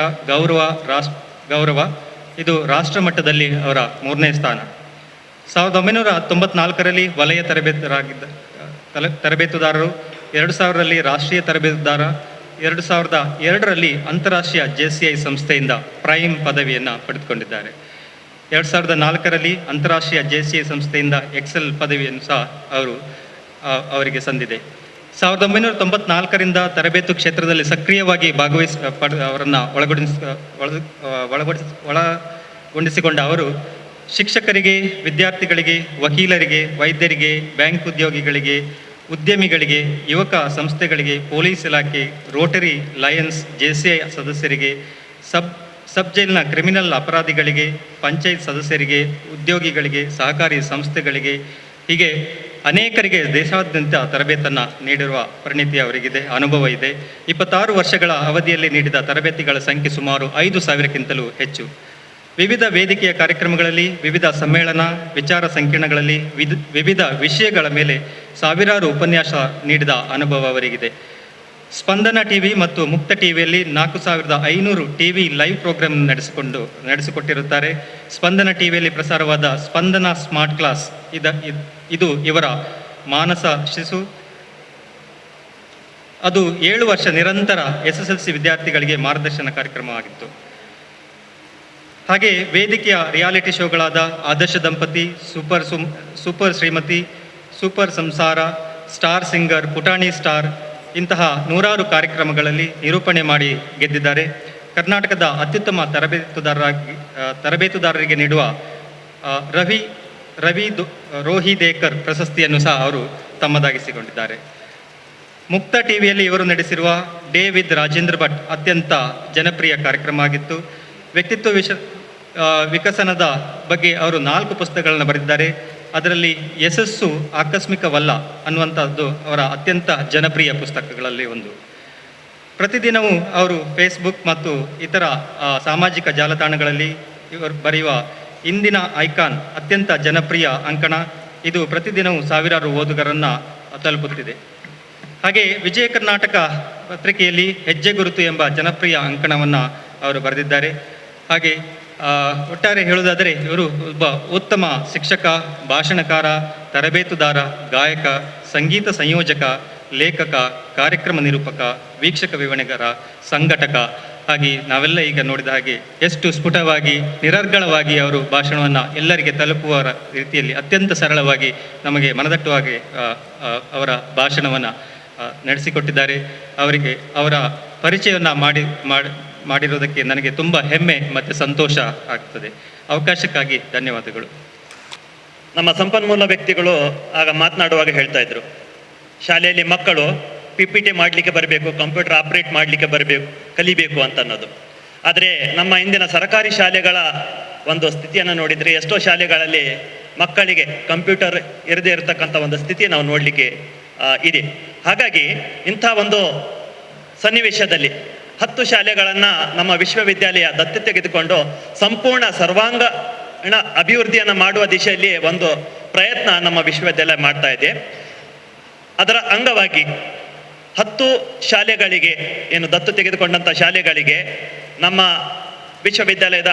ಗೌರವ ಇದು ರಾಷ್ಟ್ರ ಮಟ್ಟದಲ್ಲಿ ಅವರ 3ನೇ ಸ್ಥಾನ. 1994ರಲ್ಲಿ ವಲಯ ತರಬೇತುದಾರರು, 2000ರಲ್ಲಿ ರಾಷ್ಟ್ರೀಯ ತರಬೇತುದಾರ, 2002ರಲ್ಲಿ ಅಂತಾರಾಷ್ಟ್ರೀಯ JCI ಸಂಸ್ಥೆಯಿಂದ ಪ್ರೈಮ್ ಪದವಿಯನ್ನು ಪಡೆದುಕೊಂಡಿದ್ದಾರೆ. 2004ರಲ್ಲಿ ಅಂತಾರಾಷ್ಟ್ರೀಯ JCI ಸಂಸ್ಥೆಯಿಂದ ಎಕ್ಸೆಲ್ ಪದವಿಯನ್ನು ಸಹ ಅವರಿಗೆ ಸಂದಿದೆ. 1994ರಿಂದ ತರಬೇತು ಕ್ಷೇತ್ರದಲ್ಲಿ ಸಕ್ರಿಯವಾಗಿ ಅವರನ್ನು ಒಳಗೊಂಡಿಸಿಕೊಂಡ ಅವರು ಶಿಕ್ಷಕರಿಗೆ, ವಿದ್ಯಾರ್ಥಿಗಳಿಗೆ, ವಕೀಲರಿಗೆ, ವೈದ್ಯರಿಗೆ, ಬ್ಯಾಂಕ್ ಉದ್ಯೋಗಿಗಳಿಗೆ, ಉದ್ಯಮಿಗಳಿಗೆ, ಯುವಕ ಸಂಸ್ಥೆಗಳಿಗೆ, ಪೊಲೀಸ್ ಇಲಾಖೆ, ರೋಟರಿ ಲಯನ್ಸ್, JCI ಸದಸ್ಯರಿಗೆ, ಸಬ್ ಜೈಲ್ನ ಕ್ರಿಮಿನಲ್ ಅಪರಾಧಿಗಳಿಗೆ, ಪಂಚಾಯತ್ ಸದಸ್ಯರಿಗೆ, ಉದ್ಯೋಗಿಗಳಿಗೆ, ಸಹಕಾರಿ ಸಂಸ್ಥೆಗಳಿಗೆ, ಹೀಗೆ ಅನೇಕರಿಗೆ ದೇಶಾದ್ಯಂತ ತರಬೇತನ್ನು ನೀಡಿರುವ ಪರಿಣಿತಿ ಅವರಿಗಿದೆ, ಅನುಭವ ಇದೆ. 26 ವರ್ಷಗಳ ಅವಧಿಯಲ್ಲಿ ನೀಡಿದ ತರಬೇತಿಗಳ ಸಂಖ್ಯೆ ಸುಮಾರು 5,000ಕ್ಕಿಂತಲೂ ಹೆಚ್ಚು. ವಿವಿಧ ವೇದಿಕೆಯ ಕಾರ್ಯಕ್ರಮಗಳಲ್ಲಿ, ವಿವಿಧ ಸಮ್ಮೇಳನ, ವಿಚಾರ ಸಂಕಿರಣಗಳಲ್ಲಿ, ವಿವಿಧ ವಿಷಯಗಳ ಮೇಲೆ ಸಾವಿರಾರು ಉಪನ್ಯಾಸ ನೀಡಿದ ಅನುಭವ ಅವರಿಗಿದೆ. ಸ್ಪಂದನ ಟಿವಿ ಮತ್ತು ಮುಕ್ತ ಟಿವಿಯಲ್ಲಿ 4,500 ಟಿವಿ ಲೈವ್ ಪ್ರೋಗ್ರಾಮ್ ನಡೆಸಿಕೊಟ್ಟಿರುತ್ತಾರೆ. ಸ್ಪಂದನ ಟಿವಿಯಲ್ಲಿ ಪ್ರಸಾರವಾದ ಸ್ಪಂದನ ಸ್ಮಾರ್ಟ್ ಕ್ಲಾಸ್ ಇದು ಇವರ ಮಾನಸ ಶಿಶು. ಅದು 7 ವರ್ಷ ನಿರಂತರ SSLC ವಿದ್ಯಾರ್ಥಿಗಳಿಗೆ ಮಾರ್ಗದರ್ಶನ ಕಾರ್ಯಕ್ರಮವಾಗಿತ್ತು. ಹಾಗೆ ವೇದಿಕೆಯ ರಿಯಾಲಿಟಿ ಶೋಗಳಾದ ಆದರ್ಶ ದಂಪತಿ, ಸೂಪರ್ ಶ್ರೀಮತಿ, ಸೂಪರ್ ಸಂಸಾರ, ಸ್ಟಾರ್ ಸಿಂಗರ್, ಪುಟಾಣಿ ಸ್ಟಾರ್ ಇಂತಹ ನೂರಾರು ಕಾರ್ಯಕ್ರಮಗಳಲ್ಲಿ ನಿರೂಪಣೆ ಮಾಡಿ ಗೆದ್ದಿದ್ದಾರೆ. ಕರ್ನಾಟಕದ ಅತ್ಯುತ್ತಮ ತರಬೇತುದಾರರಿಗೆ ನೀಡುವ ರೋಹಿದೇಕರ್ ಪ್ರಶಸ್ತಿಯನ್ನು ಸಹ ಅವರು ತಮ್ಮದಾಗಿಸಿಕೊಂಡಿದ್ದಾರೆ. ಮುಕ್ತ ಟಿವಿಯಲ್ಲಿ ಇವರು ನಡೆಸಿರುವ ಡೇ ವಿತ್ ರಾಜೇಂದ್ರ ಭಟ್ ಅತ್ಯಂತ ಜನಪ್ರಿಯ ಕಾರ್ಯಕ್ರಮ ಆಗಿತ್ತು. ವ್ಯಕ್ತಿತ್ವ ವಿಕಸನದ ಬಗ್ಗೆ ಅವರು 4 ಪುಸ್ತಕಗಳನ್ನು ಬರೆದಿದ್ದಾರೆ. ಅದರಲ್ಲಿ ಯಶಸ್ಸು ಆಕಸ್ಮಿಕವಲ್ಲ ಅನ್ನುವಂಥದ್ದು ಅವರ ಅತ್ಯಂತ ಜನಪ್ರಿಯ ಪುಸ್ತಕಗಳಲ್ಲಿ ಒಂದು. ಪ್ರತಿದಿನವೂ ಅವರು ಫೇಸ್ಬುಕ್ ಮತ್ತು ಇತರ ಸಾಮಾಜಿಕ ಜಾಲತಾಣಗಳಲ್ಲಿ ಇವರು ಬರೆಯುವ ಇಂದಿನ ಐಕಾನ್ ಅತ್ಯಂತ ಜನಪ್ರಿಯ ಅಂಕಣ. ಇದು ಪ್ರತಿದಿನವೂ ಸಾವಿರಾರು ಓದುಗರನ್ನು ತಲುಪುತ್ತಿದೆ. ಹಾಗೆ ವಿಜಯ ಕರ್ನಾಟಕ ಪತ್ರಿಕೆಯಲ್ಲಿ ಹೆಜ್ಜೆ ಗುರುತು ಎಂಬ ಜನಪ್ರಿಯ ಅಂಕಣವನ್ನು ಅವರು ಬರೆದಿದ್ದಾರೆ. ಹಾಗೆ ಒಟ್ಟಾರೆ ಹೇಳುವುದಾದರೆ ಇವರು ಒಬ್ಬ ಉತ್ತಮ ಶಿಕ್ಷಕ, ಭಾಷಣಕಾರ, ತರಬೇತುದಾರ, ಗಾಯಕ, ಸಂಗೀತ ಸಂಯೋಜಕ, ಲೇಖಕ, ಕಾರ್ಯಕ್ರಮ ನಿರೂಪಕ, ವೀಕ್ಷಕ ವಿವರಣೆಗಾರ, ಸಂಘಟಕ. ಹಾಗೆ ನಾವೆಲ್ಲ ಈಗ ನೋಡಿದ ಹಾಗೆ ಎಷ್ಟು ಸ್ಫುಟವಾಗಿ, ನಿರರ್ಗಳವಾಗಿ ಅವರು ಭಾಷಣವನ್ನು ಎಲ್ಲರಿಗೆ ತಲುಪುವ ರೀತಿಯಲ್ಲಿ ಅತ್ಯಂತ ಸರಳವಾಗಿ ನಮಗೆ ಮನದಟ್ಟುವಾಗಿ ಅವರ ಭಾಷಣವನ್ನು ನಡೆಸಿಕೊಟ್ಟಿದ್ದಾರೆ. ಅವರಿಗೆ ಅವರ ಪರಿಚಯವನ್ನು ಮಾಡಿರೋದಕ್ಕೆ ನನಗೆ ತುಂಬ ಹೆಮ್ಮೆ ಮತ್ತು ಸಂತೋಷ ಆಗ್ತದೆ. ಅವಕಾಶಕ್ಕಾಗಿ ಧನ್ಯವಾದಗಳು. ನಮ್ಮ ಸಂಪನ್ಮೂಲ ವ್ಯಕ್ತಿಗಳು ಆಗ ಮಾತನಾಡುವಾಗ ಹೇಳ್ತಾ ಇದ್ರು, ಶಾಲೆಯಲ್ಲಿ ಮಕ್ಕಳು PPT ಮಾಡಲಿಕ್ಕೆ ಬರಬೇಕು, ಕಂಪ್ಯೂಟರ್ ಆಪರೇಟ್ ಮಾಡಲಿಕ್ಕೆ ಕಲಿಬೇಕು ಅಂತ ಅನ್ನೋದು. ಆದರೆ ನಮ್ಮ ಇಂದಿನ ಸರ್ಕಾರಿ ಶಾಲೆಗಳ ಒಂದು ಸ್ಥಿತಿಯನ್ನು ನೋಡಿದರೆ ಎಷ್ಟೋ ಶಾಲೆಗಳಲ್ಲಿ ಮಕ್ಕಳಿಗೆ ಕಂಪ್ಯೂಟರ್ ಇರದೇ ಇರತಕ್ಕಂಥ ಒಂದು ಸ್ಥಿತಿ ನಾವು ನೋಡಲಿಕ್ಕೆ ಇದೆ. ಹಾಗಾಗಿ ಇಂಥ ಒಂದು ಸನ್ನಿವೇಶದಲ್ಲಿ 10 ಶಾಲೆಗಳನ್ನು ನಮ್ಮ ವಿಶ್ವವಿದ್ಯಾಲಯ ದತ್ತು ತೆಗೆದುಕೊಂಡು ಸಂಪೂರ್ಣ ಸರ್ವಾಂಗೀಣ ಅಭಿವೃದ್ಧಿಯನ್ನು ಮಾಡುವ ದಿಶೆಯಲ್ಲಿ ಒಂದು ಪ್ರಯತ್ನ ನಮ್ಮ ವಿಶ್ವವಿದ್ಯಾಲಯ ಮಾಡ್ತಾ ಇದೆ. ಅದರ ಅಂಗವಾಗಿ 10 ಶಾಲೆಗಳಿಗೆ ಏನು ದತ್ತು ತೆಗೆದುಕೊಂಡಂಥ ಶಾಲೆಗಳಿಗೆ ನಮ್ಮ ವಿಶ್ವವಿದ್ಯಾಲಯದ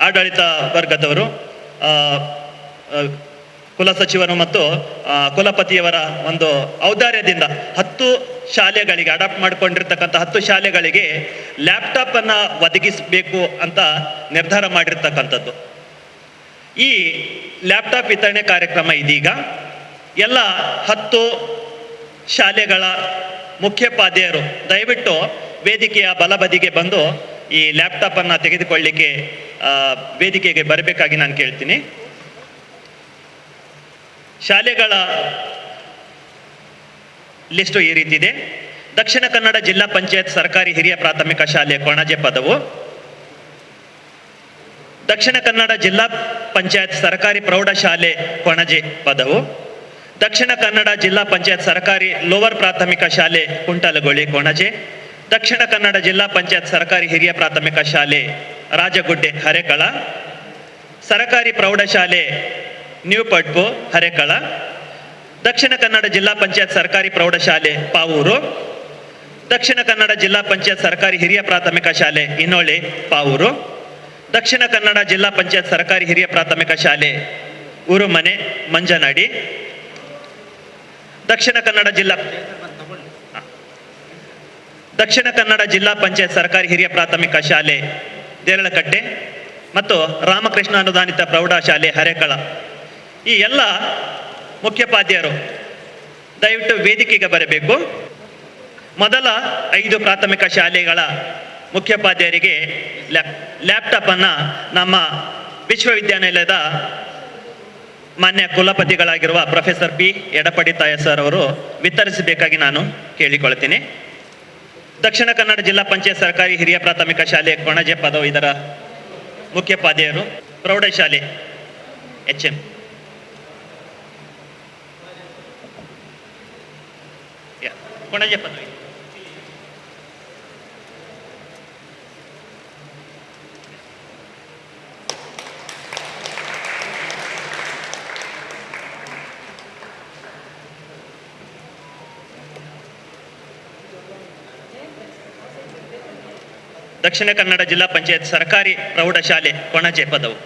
ಆಡಳಿತ ವರ್ಗದವರು, ಕುಲಸಚಿವರು ಮತ್ತು ಕುಲಪತಿಯವರ ಒಂದು ಔದಾರ್ಯದಿಂದ 10 ಶಾಲೆಗಳಿಗೆ ಅಡಾಪ್ಟ್ ಮಾಡಿಕೊಂಡಿರ್ತಕ್ಕಂಥ 10 ಶಾಲೆಗಳಿಗೆ ಲ್ಯಾಪ್ಟಾಪನ್ನು ಒದಗಿಸಬೇಕು ಅಂತ ನಿರ್ಧಾರ ಮಾಡಿರ್ತಕ್ಕಂಥದ್ದು. ಈ ಲ್ಯಾಪ್ಟಾಪ್ ವಿತರಣೆ ಕಾರ್ಯಕ್ರಮ ಇದೀಗ ಎಲ್ಲ 10 ಶಾಲೆಗಳ ಮುಖ್ಯೋಪಾಧ್ಯಾಯರು ದಯವಿಟ್ಟು ವೇದಿಕೆಯ ಬಲಬದಿಗೆ ಬಂದು ಈ ಲ್ಯಾಪ್ಟಾಪನ್ನು ತೆಗೆದುಕೊಳ್ಳಿಕ್ಕೆ ವೇದಿಕೆಗೆ ಬರಬೇಕಾಗಿ ನಾನು ಕೇಳ್ತೀನಿ. ಶಾಲೆಗಳ ಲಿಸ್ಟು ಈ ರೀತಿ ಇದೆ. ದಕ್ಷಿಣ ಕನ್ನಡ ಜಿಲ್ಲಾ ಪಂಚಾಯತ್ ಸರ್ಕಾರಿ ಹಿರಿಯ ಪ್ರಾಥಮಿಕ ಶಾಲೆ ಕೊಣಾಜೆ ಪದವು, ದಕ್ಷಿಣ ಕನ್ನಡ ಜಿಲ್ಲಾ ಪಂಚಾಯತ್ ಸರ್ಕಾರಿ ಪ್ರೌಢಶಾಲೆ ಕೊಣಾಜೆ ಪದವು, ದಕ್ಷಿಣ ಕನ್ನಡ ಜಿಲ್ಲಾ ಪಂಚಾಯತ್ ಸರ್ಕಾರಿ ಲೋವರ್ ಪ್ರಾಥಮಿಕ ಶಾಲೆ ಕುಂಟಲಗೊಳಿ ಕೊಣಾಜೆ, ದಕ್ಷಿಣ ಕನ್ನಡ ಜಿಲ್ಲಾ ಪಂಚಾಯತ್ ಸರ್ಕಾರಿ ಹಿರಿಯ ಪ್ರಾಥಮಿಕ ಶಾಲೆ ರಾಜಗುಡ್ಡೆ ಹರೇಕಳ, ಸರ್ಕಾರಿ ಪ್ರೌಢಶಾಲೆ ನ್ಯೂ ಪಡ್ಪು ಹರೇಕಳ, ದಕ್ಷಿಣ ಕನ್ನಡ ಜಿಲ್ಲಾ ಪಂಚಾಯತ್ ಸರ್ಕಾರಿ ಪ್ರೌಢಶಾಲೆ ಪಾವೂರು, ದಕ್ಷಿಣ ಕನ್ನಡ ಜಿಲ್ಲಾ ಪಂಚಾಯತ್ ಸರ್ಕಾರಿ ಹಿರಿಯ ಪ್ರಾಥಮಿಕ ಶಾಲೆ ಇನೋಳೆ ಪಾವೂರು, ದಕ್ಷಿಣ ಕನ್ನಡ ಜಿಲ್ಲಾ ಪಂಚಾಯತ್ ಸರ್ಕಾರಿ ಹಿರಿಯ ಪ್ರಾಥಮಿಕ ಶಾಲೆ ಊರುಮನೆ ಮಂಜನಾಡಿ, ದಕ್ಷಿಣ ಕನ್ನಡ ಜಿಲ್ಲಾ ಪಂಚಾಯತ್ ಸರ್ಕಾರಿ ಹಿರಿಯ ಪ್ರಾಥಮಿಕ ಶಾಲೆ ದೇರಳಕಟ್ಟೆ ಮತ್ತು ರಾಮಕೃಷ್ಣ ಅನುದಾನಿತ ಪ್ರೌಢಶಾಲೆ ಹರೇಕಳ. ಈ ಎಲ್ಲ ಮುಖ್ಯೋಪಾಧ್ಯಾಯರು ದಯವಿಟ್ಟು ವೇದಿಕೆಗೆ ಬರಬೇಕು. ಮೊದಲ 5 ಪ್ರಾಥಮಿಕ ಶಾಲೆಗಳ ಮುಖ್ಯೋಪಾಧ್ಯಾಯರಿಗೆ ಲ್ಯಾಪ್ಟಾಪ್ ಅನ್ನು ನಮ್ಮ ವಿಶ್ವವಿದ್ಯಾನಿಲಯದ ಮಾನ್ಯ ಕುಲಪತಿಗಳಾಗಿರುವ ಪ್ರೊಫೆಸರ್ P. ಎಡಪಡಿ ತಾಯ ಸರ್ ಅವರು ವಿತರಿಸಬೇಕಾಗಿ ನಾನು ಕೇಳಿಕೊಳ್ತೀನಿ. ದಕ್ಷಿಣ ಕನ್ನಡ ಜಿಲ್ಲಾ ಪಂಚಾಯತ್ ಸರ್ಕಾರಿ ಹಿರಿಯ ಪ್ರಾಥಮಿಕ ಶಾಲೆ ಕೊಣಾಜೆ ಪದವು ಇದರ ಮುಖ್ಯೋಪಾಧ್ಯಾಯರು, ಪ್ರೌಢಶಾಲೆ HM ಕೊಣಾಜೆ ಪದವಿ, ದಕ್ಷಿಣ ಕನ್ನಡ ಜಿಲ್ಲಾ ಪಂಚಾಯತ್ ಸರ್ಕಾರಿ ಪ್ರೌಢಶಾಲೆ ಕೊಣಾಜೆ ಪದವು,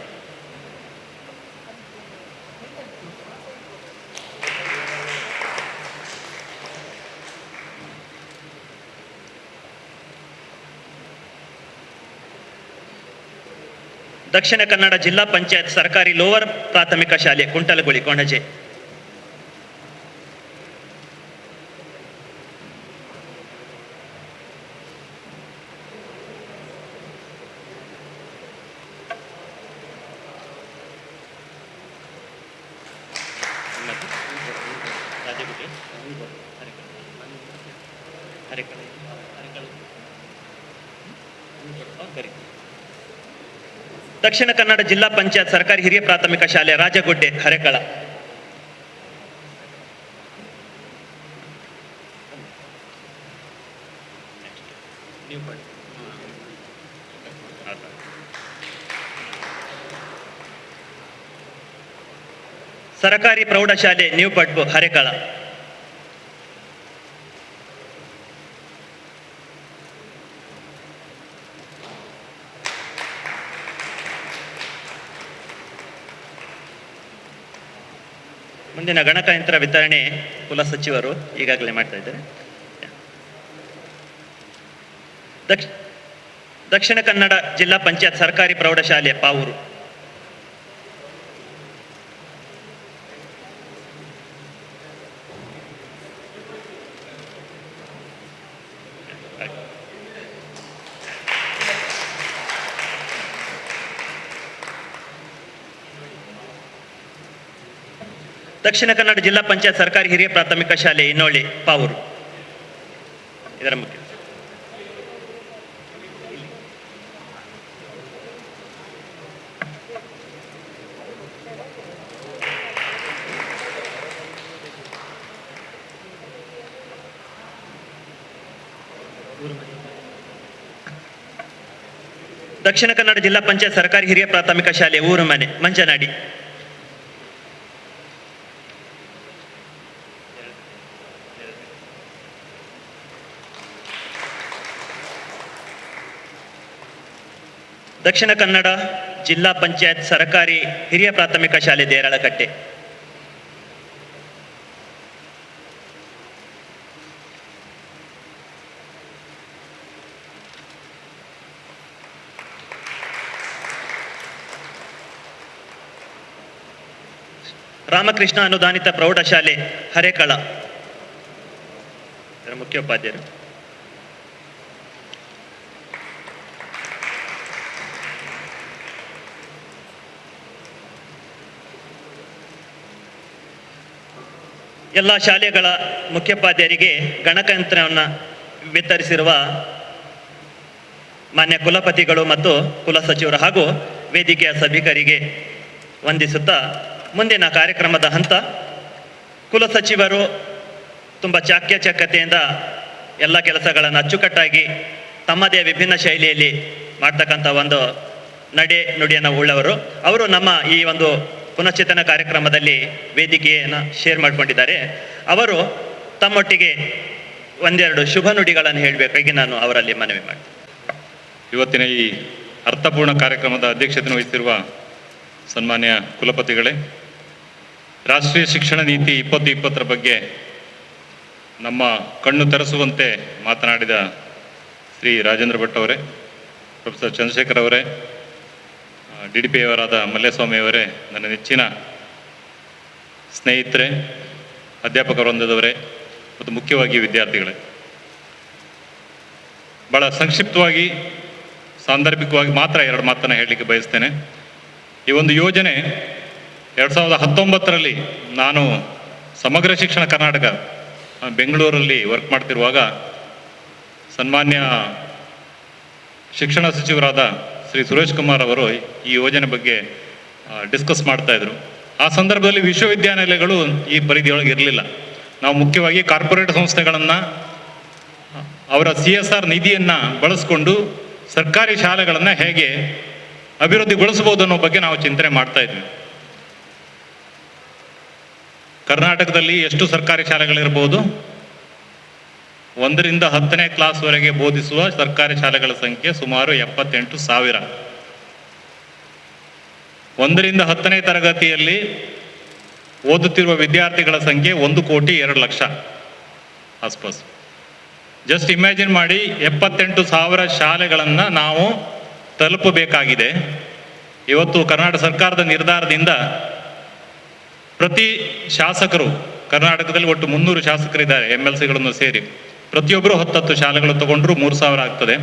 ದಕ್ಷಿಣ ಕನ್ನಡ ಜಿಲ್ಲಾ ಪಂಚಾಯತ್ ಸರ್ಕಾರಿ ಲೋವರ್ ಪ್ರಾಥಮಿಕ ಶಾಲೆ ಕುಂಟಲಗುಳಿ ಕೊಣಜೆ. ದಕ್ಷಿಣ ಕನ್ನಡ ಜಿಲ್ಲಾ ಪಂಚಾಯತ್ ಸರ್ಕಾರಿ ಹಿರಿಯ ಪ್ರಾಥಮಿಕ ಶಾಲೆ ರಾಜಗುಡ್ಡೆ ಹರೇಕಳ. ಸರಕಾರಿ ಪ್ರೌಢಶಾಲೆ ನ್ಯೂ ಪಡ್ಪು ಹರೇಕಳ. ಮುಂದಿನ ಗಣಕಯಂತ್ರ ವಿತರಣೆ ಕುಲಸಚಿವರು ಈಗಾಗಲೇ ಮಾಡ್ತಾ ಇದ್ದಾರೆ. ದಕ್ಷಿಣ ಕನ್ನಡ ಜಿಲ್ಲಾ ಪಂಚಾಯತ್ ಸರ್ಕಾರಿ ಪ್ರೌಢಶಾಲೆ ಪಾವೂರು. ದಕ್ಷಿಣ ಕನ್ನಡ ಜಿಲ್ಲಾ ಪಂಚಾಯತ್ ಸರ್ಕಾರಿ ಹಿರಿಯ ಪ್ರಾಥಮಿಕ ಶಾಲೆ ಇನ್ನೋಳಿ ಪಾವೂರು. ಇದರ ಮುಖ್ಯ ದಕ್ಷಿಣ ಕನ್ನಡ ಜಿಲ್ಲಾ ಪಂಚಾಯತ್ ಸರ್ಕಾರಿ ಹಿರಿಯ ಪ್ರಾಥಮಿಕ ಶಾಲೆ ಊರು ಮನೆ ಮಂಚನಾಡಿ. ದಕ್ಷಿಣ ಕನ್ನಡ ಜಿಲ್ಲಾ ಪಂಚಾಯತ್ ಸರ್ಕಾರಿ ಹಿರಿಯ ಪ್ರಾಥಮಿಕ ಶಾಲೆ ದೇರಳಕಟ್ಟೆ. ರಾಮಕೃಷ್ಣ ಅನುದಾನಿತ ಪ್ರೌಢಶಾಲೆ ಹರೇಕಳ. ಇದರ ಮುಖ್ಯೋಪಾಧ್ಯಾಯರು. ಎಲ್ಲ ಶಾಲೆಗಳ ಮುಖ್ಯೋಪಾಧ್ಯಾಯರಿಗೆ ಗಣಕಯಂತ್ರವನ್ನು ವಿತರಿಸಿರುವ ಮಾನ್ಯ ಕುಲಪತಿಗಳು ಮತ್ತು ಕುಲಸಚಿವರು ಹಾಗೂ ವೇದಿಕೆಯ ಸಭಿಕರಿಗೆ ವಂದಿಸುತ್ತಾ ಮುಂದಿನ ಕಾರ್ಯಕ್ರಮದ ಹಂತ ಕುಲಸಚಿವರು ತುಂಬ ಚಾಕಚಕ್ಯತೆಯಿಂದ ಎಲ್ಲ ಕೆಲಸಗಳನ್ನು ಅಚ್ಚುಕಟ್ಟಾಗಿ ತಮ್ಮದೇ ವಿಭಿನ್ನ ಶೈಲಿಯಲ್ಲಿ ಮಾಡ್ತಕ್ಕಂಥ ಒಂದು ನಡೆ ನುಡಿಯನ್ನು ಉಳ್ಳವರು. ಅವರು ನಮ್ಮ ಈ ಒಂದು ಪುನಶ್ಚೇತನ ಕಾರ್ಯಕ್ರಮದಲ್ಲಿ ವೇದಿಕೆಯನ್ನು ಶೇರ್ ಮಾಡಿಕೊಂಡಿದ್ದಾರೆ. ಅವರು ತಮ್ಮೊಟ್ಟಿಗೆ ಒಂದೆರಡು ಶುಭ ನುಡಿಗಳನ್ನು ಹೇಳಬೇಕಾಗಿ ನಾನು ಅವರಲ್ಲಿ ಮನವಿ ಮಾಡ್ತೀನಿ. ಇವತ್ತಿನ ಈ ಅರ್ಥಪೂರ್ಣ ಕಾರ್ಯಕ್ರಮದ ಅಧ್ಯಕ್ಷತೆಯನ್ನು ವಹಿಸಿರುವ ಸನ್ಮಾನ್ಯ ಕುಲಪತಿಗಳೇ, ರಾಷ್ಟ್ರೀಯ ಶಿಕ್ಷಣ ನೀತಿ 2020 ಬಗ್ಗೆ ನಮ್ಮ ಕಣ್ಣು ತೆರೆಸುವಂತೆ ಮಾತನಾಡಿದ ಶ್ರೀ ರಾಜೇಂದ್ರ ಭಟ್ ಅವರೇ, ಪ್ರೊಫೆಸರ್ ಚಂದ್ರಶೇಖರ್ ಅವರೇ, DDP ಅವರಾದ ಮಲ್ಲೇಸ್ವಾಮಿ ಅವರೇ, ನನ್ನ ನೆಚ್ಚಿನ ಸ್ನೇಹಿತರೆ, ಅಧ್ಯಾಪಕ ವೃಂದದವರೇ ಮತ್ತು ಮುಖ್ಯವಾಗಿ ವಿದ್ಯಾರ್ಥಿಗಳೇ, ಭಾಳ ಸಂಕ್ಷಿಪ್ತವಾಗಿ ಸಾಂದರ್ಭಿಕವಾಗಿ ಮಾತ್ರ 2 ಮಾತನ್ನು ಹೇಳಲಿಕ್ಕೆ ಬಯಸ್ತೇನೆ. ಈ ಒಂದು ಯೋಜನೆ 2019ರಲ್ಲಿ ನಾನು ಸಮಗ್ರ ಶಿಕ್ಷಣ ಕರ್ನಾಟಕ ಬೆಂಗಳೂರಲ್ಲಿ ವರ್ಕ್ ಮಾಡ್ತಿರುವಾಗ ಸನ್ಮಾನ್ಯ ಶಿಕ್ಷಣ ಸಚಿವರಾದ ಶ್ರೀ ಸುರೇಶ್ ಕುಮಾರ್ ಅವರು ಈ ಯೋಜನೆ ಬಗ್ಗೆ ಡಿಸ್ಕಸ್ ಮಾಡ್ತಾಯಿದ್ರು. ಆ ಸಂದರ್ಭದಲ್ಲಿ ವಿಶ್ವವಿದ್ಯಾನಿಲಯಗಳು ಈ ಪರಿಧಿಯೊಳಗೆ ಇರಲಿಲ್ಲ. ನಾವು ಮುಖ್ಯವಾಗಿ ಕಾರ್ಪೊರೇಟ್ ಸಂಸ್ಥೆಗಳನ್ನು ಅವರ CSR ನಿಧಿಯನ್ನು ಬಳಸ್ಕೊಂಡು ಸರ್ಕಾರಿ ಶಾಲೆಗಳನ್ನು ಹೇಗೆ ಅಭಿವೃದ್ಧಿಗೊಳಿಸ್ಬೋದು ಅನ್ನೋ ಬಗ್ಗೆ ನಾವು ಚಿಂತನೆ ಮಾಡ್ತಾ ಇದ್ವಿ. ಕರ್ನಾಟಕದಲ್ಲಿ ಎಷ್ಟು ಸರ್ಕಾರಿ ಶಾಲೆಗಳಿರ್ಬೋದು? 1ರಿಂದ 10ನೇ ಕ್ಲಾಸ್ವರೆಗೆ ಬೋಧಿಸುವ ಸರ್ಕಾರಿ ಶಾಲೆಗಳ ಸಂಖ್ಯೆ ಸುಮಾರು 78,000. 1ರಿಂದ 10ನೇ ತರಗತಿಯಲ್ಲಿ ಓದುತ್ತಿರುವ ವಿದ್ಯಾರ್ಥಿಗಳ ಸಂಖ್ಯೆ 1,02,00,000 ಆಸ್ಪಾಸ್. ಜಸ್ಟ್ ಇಮ್ಯಾಜಿನ್ ಮಾಡಿ, 78,000 ಶಾಲೆಗಳನ್ನು ನಾವು ತಲುಪಬೇಕಾಗಿದೆ. ಇವತ್ತು ಕರ್ನಾಟಕ ಸರ್ಕಾರದ ನಿರ್ಧಾರದಿಂದ ಪ್ರತಿ ಶಾಸಕರು, ಕರ್ನಾಟಕದಲ್ಲಿ ಒಟ್ಟು 300 ಶಾಸಕರಿದ್ದಾರೆ MLCಗಳನ್ನು ಸೇರಿ, ಪ್ರತಿಯೊಬ್ಬರು 10 ಶಾಲೆಗಳು ತಗೊಂಡ್ರು 3,000 ಆಗ್ತದೆ.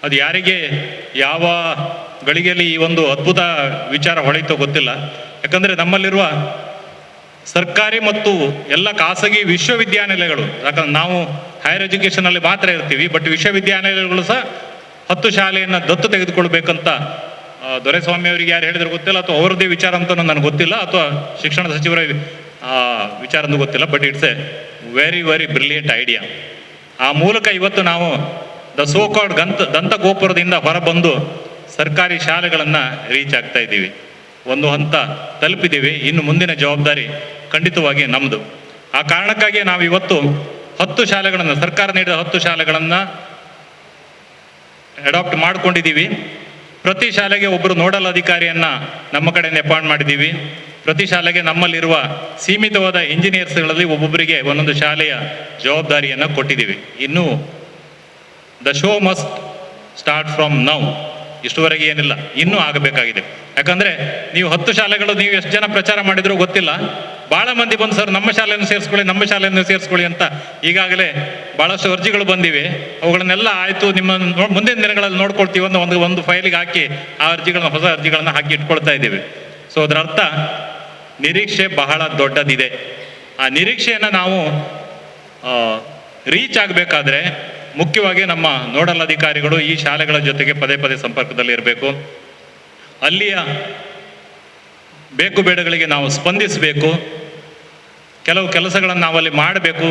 ಅದು ಯಾರಿಗೆ ಯಾವ ಗಳಿಗೆಯಲ್ಲಿ ಈ ಒಂದು ಅದ್ಭುತ ವಿಚಾರ ಹೊಳೆಯಿತೋ ಗೊತ್ತಿಲ್ಲ. ಯಾಕಂದರೆ ನಮ್ಮಲ್ಲಿರುವ ಸರ್ಕಾರಿ ಮತ್ತು ಎಲ್ಲ ಖಾಸಗಿ ವಿಶ್ವವಿದ್ಯಾನಿಲಯಗಳು, ಯಾಕಂದ್ರೆ ನಾವು ಹೈಯರ್ ಎಜುಕೇಷನಲ್ಲಿ ಮಾತ್ರ ಇರ್ತೀವಿ, ಬಟ್ ವಿಶ್ವವಿದ್ಯಾನಿಲಯಗಳು ಸಹ 10 ಶಾಲೆಯನ್ನು ದತ್ತು ತೆಗೆದುಕೊಳ್ಬೇಕಂತ ದೊರೆಸ್ವಾಮಿ ಅವರಿಗೆ ಯಾರು ಹೇಳಿದ್ರು ಗೊತ್ತಿಲ್ಲ, ಅಥವಾ ಅವರದ್ದೇ ವಿಚಾರ ಅಂತ ನನಗೆ ಗೊತ್ತಿಲ್ಲ, ಅಥವಾ ಶಿಕ್ಷಣ ಸಚಿವರ ವಿಚಾರ ಅಂತ ಗೊತ್ತಿಲ್ಲ. But it's A very very brilliant idea. ಆ ಮೂಲಕ ಇವತ್ತು ನಾವು ದ ಸೋಕಾಲ್ಡ್ ದಂತ ಗೋಪುರದಿಂದ ಹೊರಬಂದು ಸರ್ಕಾರಿ ಶಾಲೆಗಳನ್ನು ರೀಚ್ ಆಗ್ತಾ ಇದ್ದೀವಿ. ಒಂದು ಹಂತ ತಲುಪಿದ್ದೀವಿ. ಇನ್ನು ಮುಂದಿನ ಜವಾಬ್ದಾರಿ ಖಂಡಿತವಾಗಿ ನಮ್ಮದು. ಆ ಕಾರಣಕ್ಕಾಗಿ ನಾವು ಇವತ್ತು 10 ಶಾಲೆಗಳನ್ನು, ಸರ್ಕಾರ ನೀಡಿದ 10 ಶಾಲೆಗಳನ್ನು ಅಡಾಪ್ಟ್ ಮಾಡ್ಕೊಂಡಿದ್ದೀವಿ. ಪ್ರತಿ ಶಾಲೆಗೆ ಒಬ್ಬರು ನೋಡಲ್ ಅಧಿಕಾರಿಯನ್ನು ನಮ್ಮ ಕಡೆಯಿಂದ ಅಪಾಯಿಂಟ್ ಮಾಡಿದ್ದೀವಿ. ಪ್ರತಿ ಶಾಲೆಗೆ ನಮ್ಮಲ್ಲಿರುವ ಸೀಮಿತವಾದ ಇಂಜಿನಿಯರ್ಸ್ಗಳಲ್ಲಿ ಒಬ್ಬೊಬ್ಬರಿಗೆ ಒಂದೊಂದು ಶಾಲೆಯ ಜವಾಬ್ದಾರಿಯನ್ನು ಕೊಟ್ಟಿದ್ದೀವಿ. ಇನ್ನು the show must start from now. ಇಷ್ಟುವರೆಗೆ ಏನಿಲ್ಲ, ಇನ್ನೂ ಆಗಬೇಕಾಗಿದೆ. ಯಾಕಂದರೆ ನೀವು 10 ಶಾಲೆಗಳು ನೀವು ಎಷ್ಟು ಜನ ಪ್ರಚಾರ ಮಾಡಿದ್ರೂ ಗೊತ್ತಿಲ್ಲ. ಭಾಳ ಮಂದಿ ಬಂದು ಸರ್ ನಮ್ಮ ಶಾಲೆಯನ್ನು ಸೇರಿಸ್ಕೊಳ್ಳಿ, ನಮ್ಮ ಶಾಲೆಯನ್ನು ಸೇರಿಸ್ಕೊಳ್ಳಿ ಅಂತ ಈಗಾಗಲೇ ಭಾಳಷ್ಟು ಅರ್ಜಿಗಳು ಬಂದಿವೆ. ಅವುಗಳನ್ನೆಲ್ಲ ಆಯಿತು, ನಿಮ್ಮ ಮುಂದಿನ ದಿನಗಳಲ್ಲಿ ನೋಡ್ಕೊಳ್ತೀವಿ ಅಂತ ಒಂದು ಫೈಲಿಗೆ ಹಾಕಿ ಆ ಅರ್ಜಿಗಳನ್ನ, ಹೊಸ ಅರ್ಜಿಗಳನ್ನ ಹಾಕಿ ಇಟ್ಕೊಳ್ತಾ ಇದ್ದೀವಿ. ಸೊ ಅದರ ಅರ್ಥ ನಿರೀಕ್ಷೆ ಬಹಳ ದೊಡ್ಡದಿದೆ. ಆ ನಿರೀಕ್ಷೆಯನ್ನು ನಾವು ರೀಚ್ ಆಗಬೇಕಾದ್ರೆ ಮುಖ್ಯವಾಗಿ ನಮ್ಮ ನೋಡಲ್ ಅಧಿಕಾರಿಗಳು ಈ ಶಾಲೆಗಳ ಜೊತೆಗೆ ಪದೇ ಪದೇ ಸಂಪರ್ಕದಲ್ಲಿ ಇರಬೇಕು. ಅಲ್ಲಿಯ ಬೇಕು ಬೇಡಗಳಿಗೆ ನಾವು ಸ್ಪಂದಿಸಬೇಕು. ಕೆಲವು ಕೆಲಸಗಳನ್ನು ನಾವಲ್ಲಿ ಮಾಡಬೇಕು.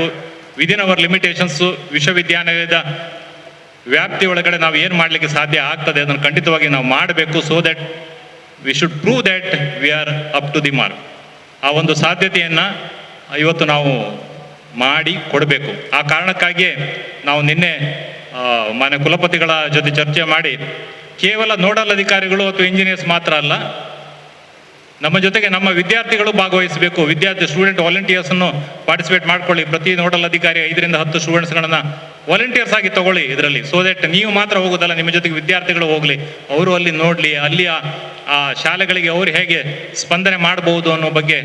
ವಿದಿನ್ ಅವರ್ ಲಿಮಿಟೇಷನ್ಸು, ವಿಶ್ವವಿದ್ಯಾನಿಲಯದ ವ್ಯಾಪ್ತಿ ಒಳಗಡೆ ನಾವು ಏನು ಮಾಡಲಿಕ್ಕೆ ಸಾಧ್ಯ ಆಗ್ತದೆ ಅದನ್ನು ಖಂಡಿತವಾಗಿ ನಾವು ಮಾಡಬೇಕು. So that we should prove that we are up to the mark. ಆ ಒಂದು ಸಾಧ್ಯತೆಯನ್ನು ಇವತ್ತು ನಾವು ಮಾಡಿ ಕೊಡಬೇಕು. ಆ ಕಾರಣಕ್ಕಾಗಿಯೇ ನಾವು ನಿನ್ನೆ ಮಾನ್ಯ ಕುಲಪತಿಗಳ ಜೊತೆ ಚರ್ಚೆ ಮಾಡಿ ಕೇವಲ ನೋಡಲ್ ಅಧಿಕಾರಿಗಳು ಅಥವಾ ಇಂಜಿನಿಯರ್ಸ್ ಮಾತ್ರ ಅಲ್ಲ, ನಮ್ಮ ಜೊತೆಗೆ ನಮ್ಮ ವಿದ್ಯಾರ್ಥಿಗಳು ಭಾಗವಹಿಸಬೇಕು. ಸ್ಟೂಡೆಂಟ್ ವಾಲಂಟಿಯರ್ಸನ್ನು ಪಾರ್ಟಿಸಿಪೇಟ್ ಮಾಡ್ಕೊಳ್ಳಿ. ಪ್ರತಿ ನೋಡಲ್ ಅಧಿಕಾರಿ 5 ರಿಂದ 10 ಸ್ಟೂಡೆಂಟ್ಸ್ಗಳನ್ನು ವಾಲಂಟಿಯರ್ಸ್ ಆಗಿ ತಗೊಳ್ಳಿ ಇದರಲ್ಲಿ. ಸೋ ದಟ್ ನೀವು ಮಾತ್ರ ಹೋಗೋದಲ್ಲ, ನಿಮ್ಮ ಜೊತೆಗೆ ವಿದ್ಯಾರ್ಥಿಗಳು ಹೋಗಲಿ, ಅವರು ಅಲ್ಲಿ ನೋಡಲಿ, ಅಲ್ಲಿಯ ಆ ಶಾಲೆಗಳಿಗೆ ಅವರು ಹೇಗೆ ಸ್ಪಂದನೆ ಮಾಡ್ಬೋದು ಅನ್ನೋ ಬಗ್ಗೆ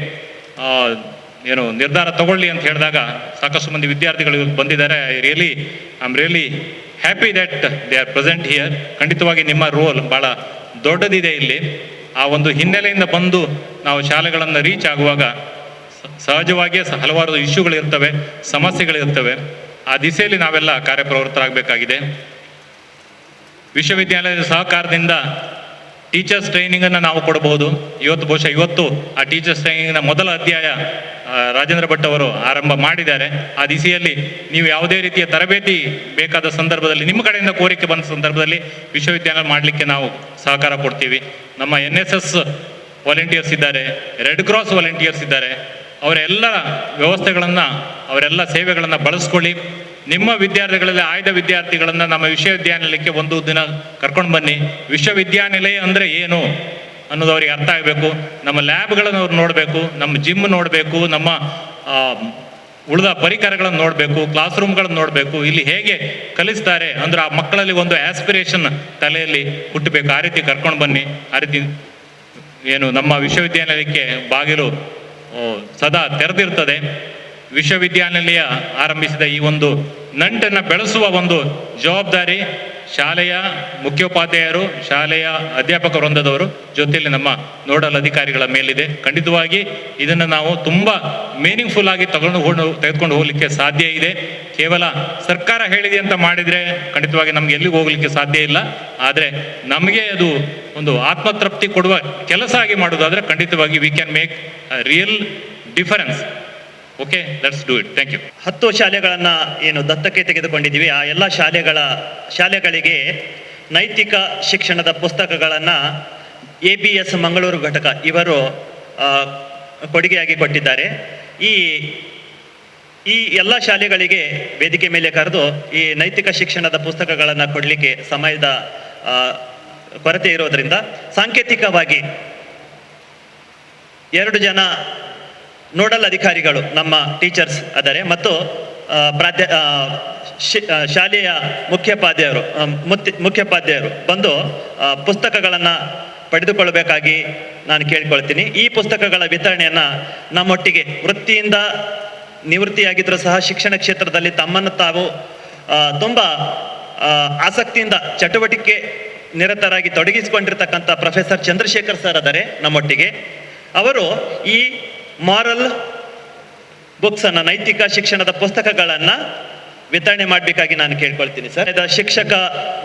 ನಿರ್ಧಾರ ತಗೊಳ್ಳಿ ಅಂತ ಹೇಳಿದಾಗ ಸಾಕಷ್ಟು ಮಂದಿ ವಿದ್ಯಾರ್ಥಿಗಳು ಬಂದಿದ್ದಾರೆ. I am really happy that they are present here. ಖಂಡಿತವಾಗಿ ನಿಮ್ಮ ರೋಲ್ ಭಾಳ ದೊಡ್ಡದಿದೆ ಇಲ್ಲಿ. ಆ ಒಂದು ಹಿನ್ನೆಲೆಯಿಂದ ಬಂದು ನಾವು ಶಾಲೆಗಳನ್ನು ರೀಚ್ ಆಗುವಾಗ ಸಹಜವಾಗಿಯೇ ಹಲವಾರು ಇಶ್ಯೂಗಳಿರ್ತವೆ, ಸಮಸ್ಯೆಗಳಿರ್ತವೆ. ಆ ದಿಸೆಯಲ್ಲಿ ನಾವೆಲ್ಲ ಕಾರ್ಯಪ್ರವೃತ್ತರಾಗಬೇಕಾಗಿದೆ. ವಿಶ್ವವಿದ್ಯಾಲಯದ ಸಹಕಾರದಿಂದ ಟೀಚರ್ಸ್ ಟ್ರೈನಿಂಗನ್ನು ನಾವು ಕೊಡಬಹುದು. ಇವತ್ತು ಆ ಟೀಚರ್ಸ್ ಟ್ರೈನಿಂಗ್ನ ಮೊದಲ ಅಧ್ಯಾಯ ರಾಜೇಂದ್ರ ಭಟ್ ಅವರು ಆರಂಭ ಮಾಡಿದ್ದಾರೆ. ಆ ದಿಸೆಯಲ್ಲಿ ನೀವು ಯಾವುದೇ ರೀತಿಯ ತರಬೇತಿ ಬೇಕಾದ ಸಂದರ್ಭದಲ್ಲಿ, ನಿಮ್ಮ ಕಡೆಯಿಂದ ಕೋರಿಕೆ ಬಂದ ಸಂದರ್ಭದಲ್ಲಿ ವಿಶ್ವವಿದ್ಯಾಲಯ ಮಾಡಲಿಕ್ಕೆ ನಾವು ಸಹಕಾರ ಕೊಡ್ತೀವಿ. ನಮ್ಮ NSS ವಾಲಂಟಿಯರ್ಸ್ ಇದ್ದಾರೆ, ರೆಡ್ ಕ್ರಾಸ್ ವಾಲಂಟಿಯರ್ಸ್ ಇದ್ದಾರೆ. ಅವರೆಲ್ಲ ವ್ಯವಸ್ಥೆಗಳನ್ನು, ಅವರೆಲ್ಲ ಸೇವೆಗಳನ್ನು ಬಳಸ್ಕೊಳ್ಳಿ. ನಿಮ್ಮ ವಿದ್ಯಾರ್ಥಿಗಳಲ್ಲಿ ಆಯ್ದ ವಿದ್ಯಾರ್ಥಿಗಳನ್ನು ನಮ್ಮ ವಿಶ್ವವಿದ್ಯಾನಿಲಯಕ್ಕೆ ಒಂದು ದಿನ ಕರ್ಕೊಂಡು ಬನ್ನಿ. ವಿಶ್ವವಿದ್ಯಾನಿಲಯ ಅಂದರೆ ಏನು ಅನ್ನೋದು ಅವ್ರಿಗೆ ಅರ್ಥ ಆಗಬೇಕು. ನಮ್ಮ ಲ್ಯಾಬ್ಗಳನ್ನು ಅವ್ರು ನೋಡಬೇಕು, ನಮ್ಮ ಜಿಮ್ ನೋಡಬೇಕು, ನಮ್ಮ ಉಳಿದ ಪರಿಕರಗಳನ್ನು ನೋಡಬೇಕು, ಕ್ಲಾಸ್ ರೂಮ್ಗಳನ್ನು ನೋಡಬೇಕು. ಇಲ್ಲಿ ಹೇಗೆ ಕಲಿಸ್ತಾರೆ ಅಂದ್ರೆ ಆ ಮಕ್ಕಳಲ್ಲಿ ಒಂದು ಆಸ್ಪಿರೇಷನ್ ತಲೆಯಲ್ಲಿ ಹುಟ್ಟಬೇಕು. ಆ ರೀತಿ ಕರ್ಕೊಂಡು ಬನ್ನಿ. ಆ ರೀತಿ ನಮ್ಮ ವಿಶ್ವವಿದ್ಯಾನಿಲಯಕ್ಕೆ ಬಾಗಿಲು ಸದಾ ತೆರೆದಿರ್ತದೆ. ವಿಶ್ವವಿದ್ಯಾನಿಲಯ ಆರಂಭಿಸಿದ ಈ ಒಂದು ನಂಟನ್ನು ಬೆಳೆಸುವ ಒಂದು ಜವಾಬ್ದಾರಿ ಶಾಲೆಯ ಮುಖ್ಯೋಪಾಧ್ಯಾಯರು, ಶಾಲೆಯ ಅಧ್ಯಾಪಕ ವೃಂದದವರು ಜೊತೆಯಲ್ಲಿ ನಮ್ಮ ನೋಡಲ್ ಅಧಿಕಾರಿಗಳ ಮೇಲಿದೆ. ಖಂಡಿತವಾಗಿ ಇದನ್ನು ನಾವು ತುಂಬ ಮೀನಿಂಗ್ಫುಲ್ ಆಗಿ ತೆಗೆದುಕೊಂಡು ಹೋಗಲಿಕ್ಕೆ ಸಾಧ್ಯ ಇದೆ. ಕೇವಲ ಸರ್ಕಾರ ಹೇಳಿದೆ ಅಂತ ಮಾಡಿದರೆ ಖಂಡಿತವಾಗಿ ನಮ್ಗೆ ಎಲ್ಲಿಗೆ ಹೋಗ್ಲಿಕ್ಕೆ ಸಾಧ್ಯ ಇಲ್ಲ. ಆದರೆ ನಮಗೆ ಅದು ಒಂದು ಆತ್ಮತೃಪ್ತಿ ಕೊಡುವ ಕೆಲಸ ಆಗಿ ಮಾಡೋದಾದರೆ ಖಂಡಿತವಾಗಿ we can make real difference. Okay, let's do it. Thank you. 10 ಶಾಲೆಗಳನ್ನು ದತ್ತಕ್ಕೆ ತೆಗೆದುಕೊಂಡಿದ್ದೀವಿ. ಆ ಎಲ್ಲ ಶಾಲೆಗಳಿಗೆ ನೈತಿಕ ಶಿಕ್ಷಣದ ಪುಸ್ತಕಗಳನ್ನು ABS ಮಂಗಳೂರು ಘಟಕ ಇವರು ಕೊಡುಗೆಯಾಗಿ ಕೊಟ್ಟಿದ್ದಾರೆ. ಈ ಎಲ್ಲ ಶಾಲೆಗಳಿಗೆ ವೇದಿಕೆ ಮೇಲೆ ಕರೆದು ಈ ನೈತಿಕ ಶಿಕ್ಷಣದ ಪುಸ್ತಕಗಳನ್ನು ಕೊಡಲಿಕ್ಕೆ ಸಮಯದ ಕೊರತೆ ಇರೋದರಿಂದ ಸಾಂಕೇತಿಕವಾಗಿ 2 ಜನ ನೋಡಲ್ ಅಧಿಕಾರಿಗಳು ನಮ್ಮ ಟೀಚರ್ಸ್ ಆದರೆ ಮತ್ತು ಶಾಲೆಯ ಮುಖ್ಯೋಪಾಧ್ಯಾಯರು ಬಂದು ಪುಸ್ತಕಗಳನ್ನು ಪಡೆದುಕೊಳ್ಳಬೇಕಾಗಿ ನಾನು ಕೇಳ್ಕೊಳ್ತೀನಿ. ಈ ಪುಸ್ತಕಗಳ ವಿತರಣೆಯನ್ನು ನಮ್ಮೊಟ್ಟಿಗೆ ವೃತ್ತಿಯಿಂದ ನಿವೃತ್ತಿಯಾಗಿದ್ದರೂ ಸಹ ಶಿಕ್ಷಣ ಕ್ಷೇತ್ರದಲ್ಲಿ ತಮ್ಮನ್ನು ತಾವು ತುಂಬ ಆಸಕ್ತಿಯಿಂದ ಚಟುವಟಿಕೆ ನಿರತರಾಗಿ ತೊಡಗಿಸಿಕೊಂಡಿರ್ತಕ್ಕಂಥ ಪ್ರೊಫೆಸರ್ ಚಂದ್ರಶೇಖರ್ ಸರ್ ಆದರೆ ನಮ್ಮೊಟ್ಟಿಗೆ. ಅವರು ಈ ಮಾರಲ್ ಬುಕ್ಸನ್ನು, ನೈತಿಕ ಶಿಕ್ಷಣದ ಪುಸ್ತಕಗಳನ್ನು ವಿತರಣೆ ಮಾಡಬೇಕಾಗಿ ನಾನು ಕೇಳ್ಕೊಳ್ತೀನಿ ಸರ್. ಶಿಕ್ಷಕ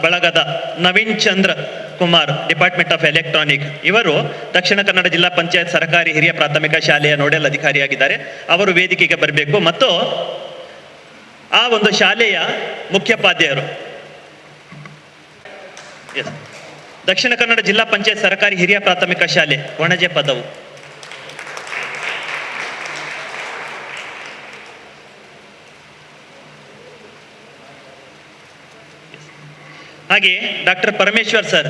ಬಳಗದ Naveen Chandra Kumar, department of electronic, ಇವರು ದಕ್ಷಿಣ ಕನ್ನಡ ಜಿಲ್ಲಾ ಪಂಚಾಯತ್ ಸರ್ಕಾರಿ ಹಿರಿಯ ಪ್ರಾಥಮಿಕ ಶಾಲೆಯ ನೋಡಲ್ ಅಧಿಕಾರಿಯಾಗಿದ್ದಾರೆ. ಅವರು ವೇದಿಕೆಗೆ ಬರಬೇಕು. ಮತ್ತು ಆ ಒಂದು ಶಾಲೆಯ ಮುಖ್ಯೋಪಾಧ್ಯಾಯರು, ದಕ್ಷಿಣ ಕನ್ನಡ ಜಿಲ್ಲಾ ಪಂಚಾಯತ್ ಸರ್ಕಾರಿ ಹಿರಿಯ ಪ್ರಾಥಮಿಕ ಶಾಲೆ ಒಣಜೆ ಪದವು, ಹಾಗೆ ಡಾಕ್ಟರ್ ಪರಮೇಶ್ವರ್ ಸರ್,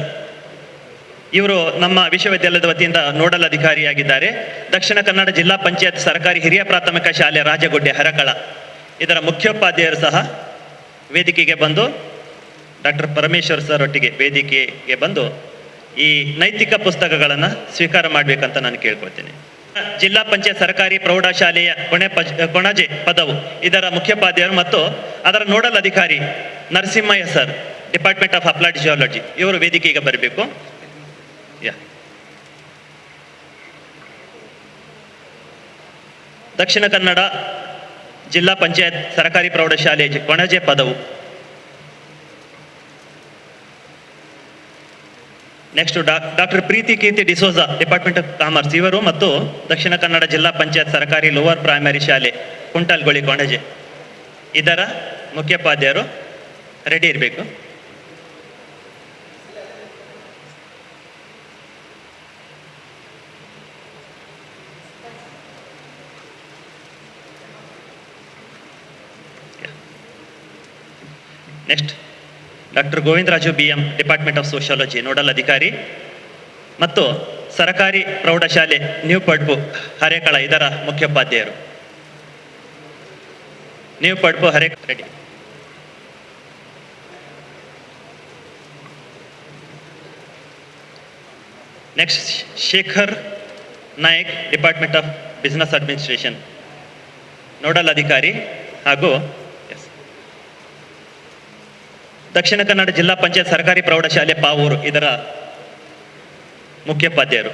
ಇವರು ನಮ್ಮ ವಿಶ್ವವಿದ್ಯಾಲಯದ ವತಿಯಿಂದ ನೋಡಲ್ ಅಧಿಕಾರಿಯಾಗಿದ್ದಾರೆ. ದಕ್ಷಿಣ ಕನ್ನಡ ಜಿಲ್ಲಾ ಪಂಚಾಯತ್ ಸರ್ಕಾರಿ ಹಿರಿಯ ಪ್ರಾಥಮಿಕ ಶಾಲೆ ರಾಜಗುಡ್ಡೆ ಹರಕಳ, ಇದರ ಮುಖ್ಯೋಪಾಧ್ಯಾಯರು ಸಹ ವೇದಿಕೆಗೆ ಬಂದು, ಡಾಕ್ಟರ್ ಪರಮೇಶ್ವರ್ ಸರ್ ಒಟ್ಟಿಗೆ ವೇದಿಕೆಗೆ ಬಂದು ಈ ನೈತಿಕ ಪುಸ್ತಕಗಳನ್ನು ಸ್ವೀಕಾರ ಮಾಡಬೇಕಂತ ನಾನು ಕೇಳ್ಕೊಳ್ತೀನಿ. ಜಿಲ್ಲಾ ಪಂಚಾಯತ್ ಸರ್ಕಾರಿ ಪ್ರೌಢಶಾಲೆಯ ಕೊಣಜೆ ಪದವು, ಇದರ ಮುಖ್ಯೋಪಾಧ್ಯಾಯರು ಮತ್ತು ಅದರ ನೋಡಲ್ ಅಧಿಕಾರಿ Narasimhaiah sir, department of applied geology, ಇವರು ವೇದಿಕೆಗೆ ಬರಬೇಕು. ದಕ್ಷಿಣ ಕನ್ನಡ ಜಿಲ್ಲಾ ಪಂಚಾಯತ್ ಸರ್ಕಾರಿ ಪ್ರೌಢಶಾಲೆ Konaje Padavu. Next doctor Preethi Keerthi D'Souza, department of commerce, ಇವರು ಮತ್ತು ದಕ್ಷಿಣ ಕನ್ನಡ ಜಿಲ್ಲಾ ಪಂಚಾಯತ್ ಸರ್ಕಾರಿ ಲೋವರ್ ಪ್ರೈಮರಿ ಶಾಲೆ ಕುಂಟಲ್ಗೊಳಿ ಕೊಣಜೆ, ಇದರ ಮುಖ್ಯೋಪಾಧ್ಯಾಯರು ರೆಡಿ ಇರಬೇಕು. Next doctor Govindaraju BM, department of sociology, nodal ಅಧಿಕಾರಿ ಮತ್ತು ಸರ್ಕಾರಿ ಪ್ರೌಢಶಾಲೆ ನ್ಯೂ ಪಡ್ಪು ಹರೇಕಳ, ಇದರ ಮುಖ್ಯೋಪಾಧ್ಯಾಯರು. New Padpu Harekala ready. Next Shekhar Nayak, department of business administration, nodal ಅಧಿಕಾರಿ ಹಾಗೂ ದಕ್ಷಿಣ ಕನ್ನಡ ಜಿಲ್ಲಾ ಪಂಚಾಯತ್ ಸರ್ಕಾರಿ ಪ್ರೌಢಶಾಲೆ ಪಾವೂರು, ಇದರ ಮುಖ್ಯೋಪಾಧ್ಯಾಯರು.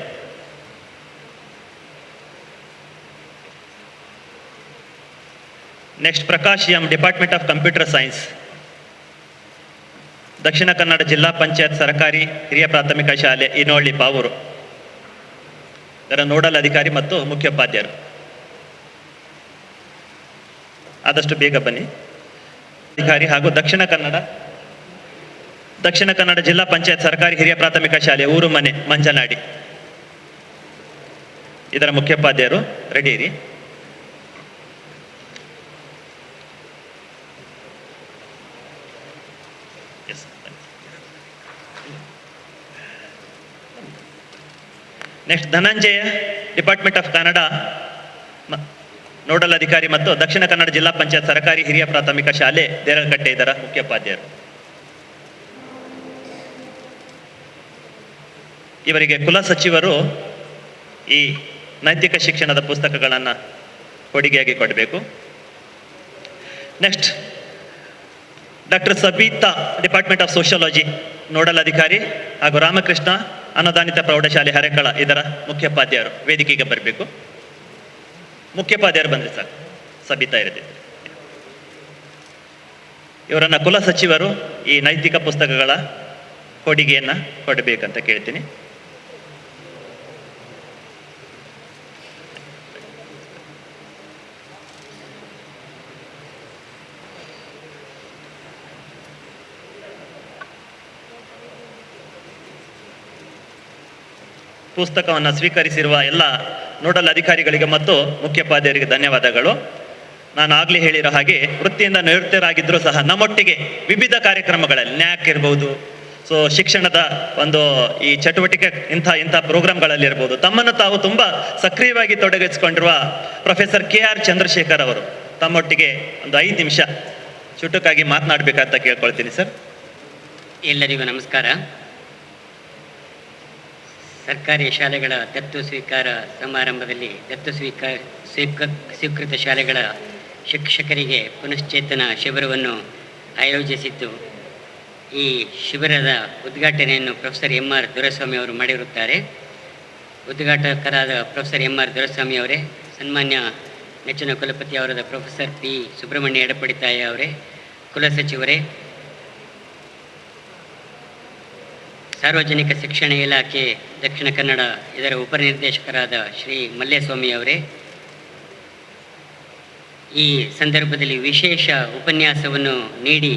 Next Prakash M, department of computer science, Dakshina Kannada ಜಿಲ್ಲಾ ಪಂಚಾಯತ್ ಸರ್ಕಾರಿ ಹಿರಿಯ ಪ್ರಾಥಮಿಕ ಶಾಲೆ ಇನೋಳ್ಳಿ ಪಾವೂರು, ಇದರ ನೋಡಲ್ ಅಧಿಕಾರಿ ಮತ್ತು ಮುಖ್ಯೋಪಾಧ್ಯಾಯರು. ಆದಷ್ಟು ಬೇಗ ಬನ್ನಿ. ಅಧಿಕಾರಿ ಹಾಗೂ ದಕ್ಷಿಣ ಕನ್ನಡ ಜಿಲ್ಲಾ ಪಂಚಾಯತ್ ಸರ್ಕಾರಿ ಹಿರಿಯ ಪ್ರಾಥಮಿಕ ಶಾಲೆ ಊರು ಮನೆ ಮಂಜನಾಡಿ, ಇದರ ಮುಖ್ಯೋಪಾಧ್ಯಾಯರು ರೆಡಿ ಇರಿ. Next Dhananjaya, department of Kannada, nodal ಅಧಿಕಾರಿ ಮತ್ತು ದಕ್ಷಿಣ ಕನ್ನಡ ಜಿಲ್ಲಾ ಪಂಚಾಯತ್ ಸರ್ಕಾರಿ ಹಿರಿಯ ಪ್ರಾಥಮಿಕ ಶಾಲೆ ದೇರಳಕಟ್ಟೆ, ಇದರ ಮುಖ್ಯೋಪಾಧ್ಯಾಯರು. ಇವರಿಗೆ ಕುಲ ಸಚಿವರು ಈ ನೈತಿಕ ಶಿಕ್ಷಣದ ಪುಸ್ತಕಗಳನ್ನು ಕೊಡುಗೆಯಾಗಿ ಕೊಡಬೇಕು. Next doctor Sabitha, department of sociology, nodal ಅಧಿಕಾರಿ ಹಾಗೂ ರಾಮಕೃಷ್ಣ ಅನುದಾನಿತ ಪ್ರೌಢಶಾಲೆ ಹರೇಕಳ, ಇದರ ಮುಖ್ಯೋಪಾಧ್ಯಾಯರು ವೇದಿಕೆಗೆ ಬರಬೇಕು. ಮುಖ್ಯೋಪಾಧ್ಯಾಯರು ಬಂದರೆ ಸರ್, ಸಬೀತಾ ಇರದಿದ್ದರೆ. ಇವರನ್ನು ಕುಲ ಸಚಿವರು ಈ ನೈತಿಕ ಪುಸ್ತಕಗಳ ಕೊಡುಗೆಯನ್ನು ಕೊಡಬೇಕಂತ ಕೇಳ್ತೀನಿ. ಪುಸ್ತಕವನ್ನು ಸ್ವೀಕರಿಸಿರುವ ಎಲ್ಲ ನೋಡಲ್ ಅಧಿಕಾರಿಗಳಿಗೆ ಮತ್ತು ಮುಖ್ಯೋಪಾಧ್ಯಾಯರಿಗೆ ಧನ್ಯವಾದಗಳು. ನಾನು ಆಗಲೇ ಹೇಳಿರೋ ಹಾಗೆ ವೃತ್ತಿಯಿಂದ ನಿವೃತ್ತರಾಗಿದ್ದರೂ ಸಹ ನಮ್ಮೊಟ್ಟಿಗೆ ವಿವಿಧ ಕಾರ್ಯಕ್ರಮಗಳಲ್ಲಿ ನ್ಯಾಕ್ ಇರ್ಬೋದು, ಸೊ ಶಿಕ್ಷಣದ ಒಂದು ಈ ಚಟುವಟಿಕೆ ಇಂಥ ಪ್ರೋಗ್ರಾಮ್ಗಳಲ್ಲಿ ಇರ್ಬೋದು, ತಮ್ಮನ್ನು ತಾವು ತುಂಬ ಸಕ್ರಿಯವಾಗಿ ತೊಡಗಿಸಿಕೊಂಡಿರುವ ಪ್ರೊಫೆಸರ್ KR ಚಂದ್ರಶೇಖರ್ ಅವರು ತಮ್ಮೊಟ್ಟಿಗೆ ಒಂದು 5 ನಿಮಿಷ ಚುಟುಕಾಗಿ ಮಾತನಾಡಬೇಕಂತ ಕೇಳ್ಕೊಳ್ತೀನಿ ಸರ್. ಎಲ್ಲರಿಗೂ ನಮಸ್ಕಾರ. ಸರ್ಕಾರಿ ಶಾಲೆಗಳ ದತ್ತು ಸ್ವೀಕಾರ ಸಮಾರಂಭದಲ್ಲಿ ಸ್ವೀಕೃತ ಶಾಲೆಗಳ ಶಿಕ್ಷಕರಿಗೆ ಪುನಶ್ಚೇತನ ಶಿಬಿರವನ್ನು ಆಯೋಜಿಸಿದ್ದು, ಈ ಶಿಬಿರದ ಉದ್ಘಾಟನೆಯನ್ನು ಪ್ರೊಫೆಸರ್ ಎಂ.ಆರ್. ದೊರೆಸ್ವಾಮಿ ಅವರು ಮಾಡಿರುತ್ತಾರೆ. ಉದ್ಘಾಟಕರಾದ ಪ್ರೊಫೆಸರ್ ಎಂ.ಆರ್. ದೊರೆಸ್ವಾಮಿ ಅವರೇ, ಸನ್ಮಾನ್ಯ ನೆಚ್ಚಿನ ಕುಲಪತಿ ಅವರಾದ ಪ್ರೊಫೆಸರ್ ಪಿ. ಸುಬ್ರಹ್ಮಣ್ಯ ಎಡಪಡಿತಾಯ ಅವರೇ, ಕುಲಸಚಿವರೇ, ಸಾರ್ವಜನಿಕ ಶಿಕ್ಷಣ ಇಲಾಖೆ ದಕ್ಷಿಣ ಕನ್ನಡ ಇದರ ಉಪನಿರ್ದೇಶಕರಾದ ಶ್ರೀ ಮಲ್ಲೇಸ್ವಾಮಿ ಅವರೇ, ಈ ಸಂದರ್ಭದಲ್ಲಿ ವಿಶೇಷ ಉಪನ್ಯಾಸವನ್ನು ನೀಡಿ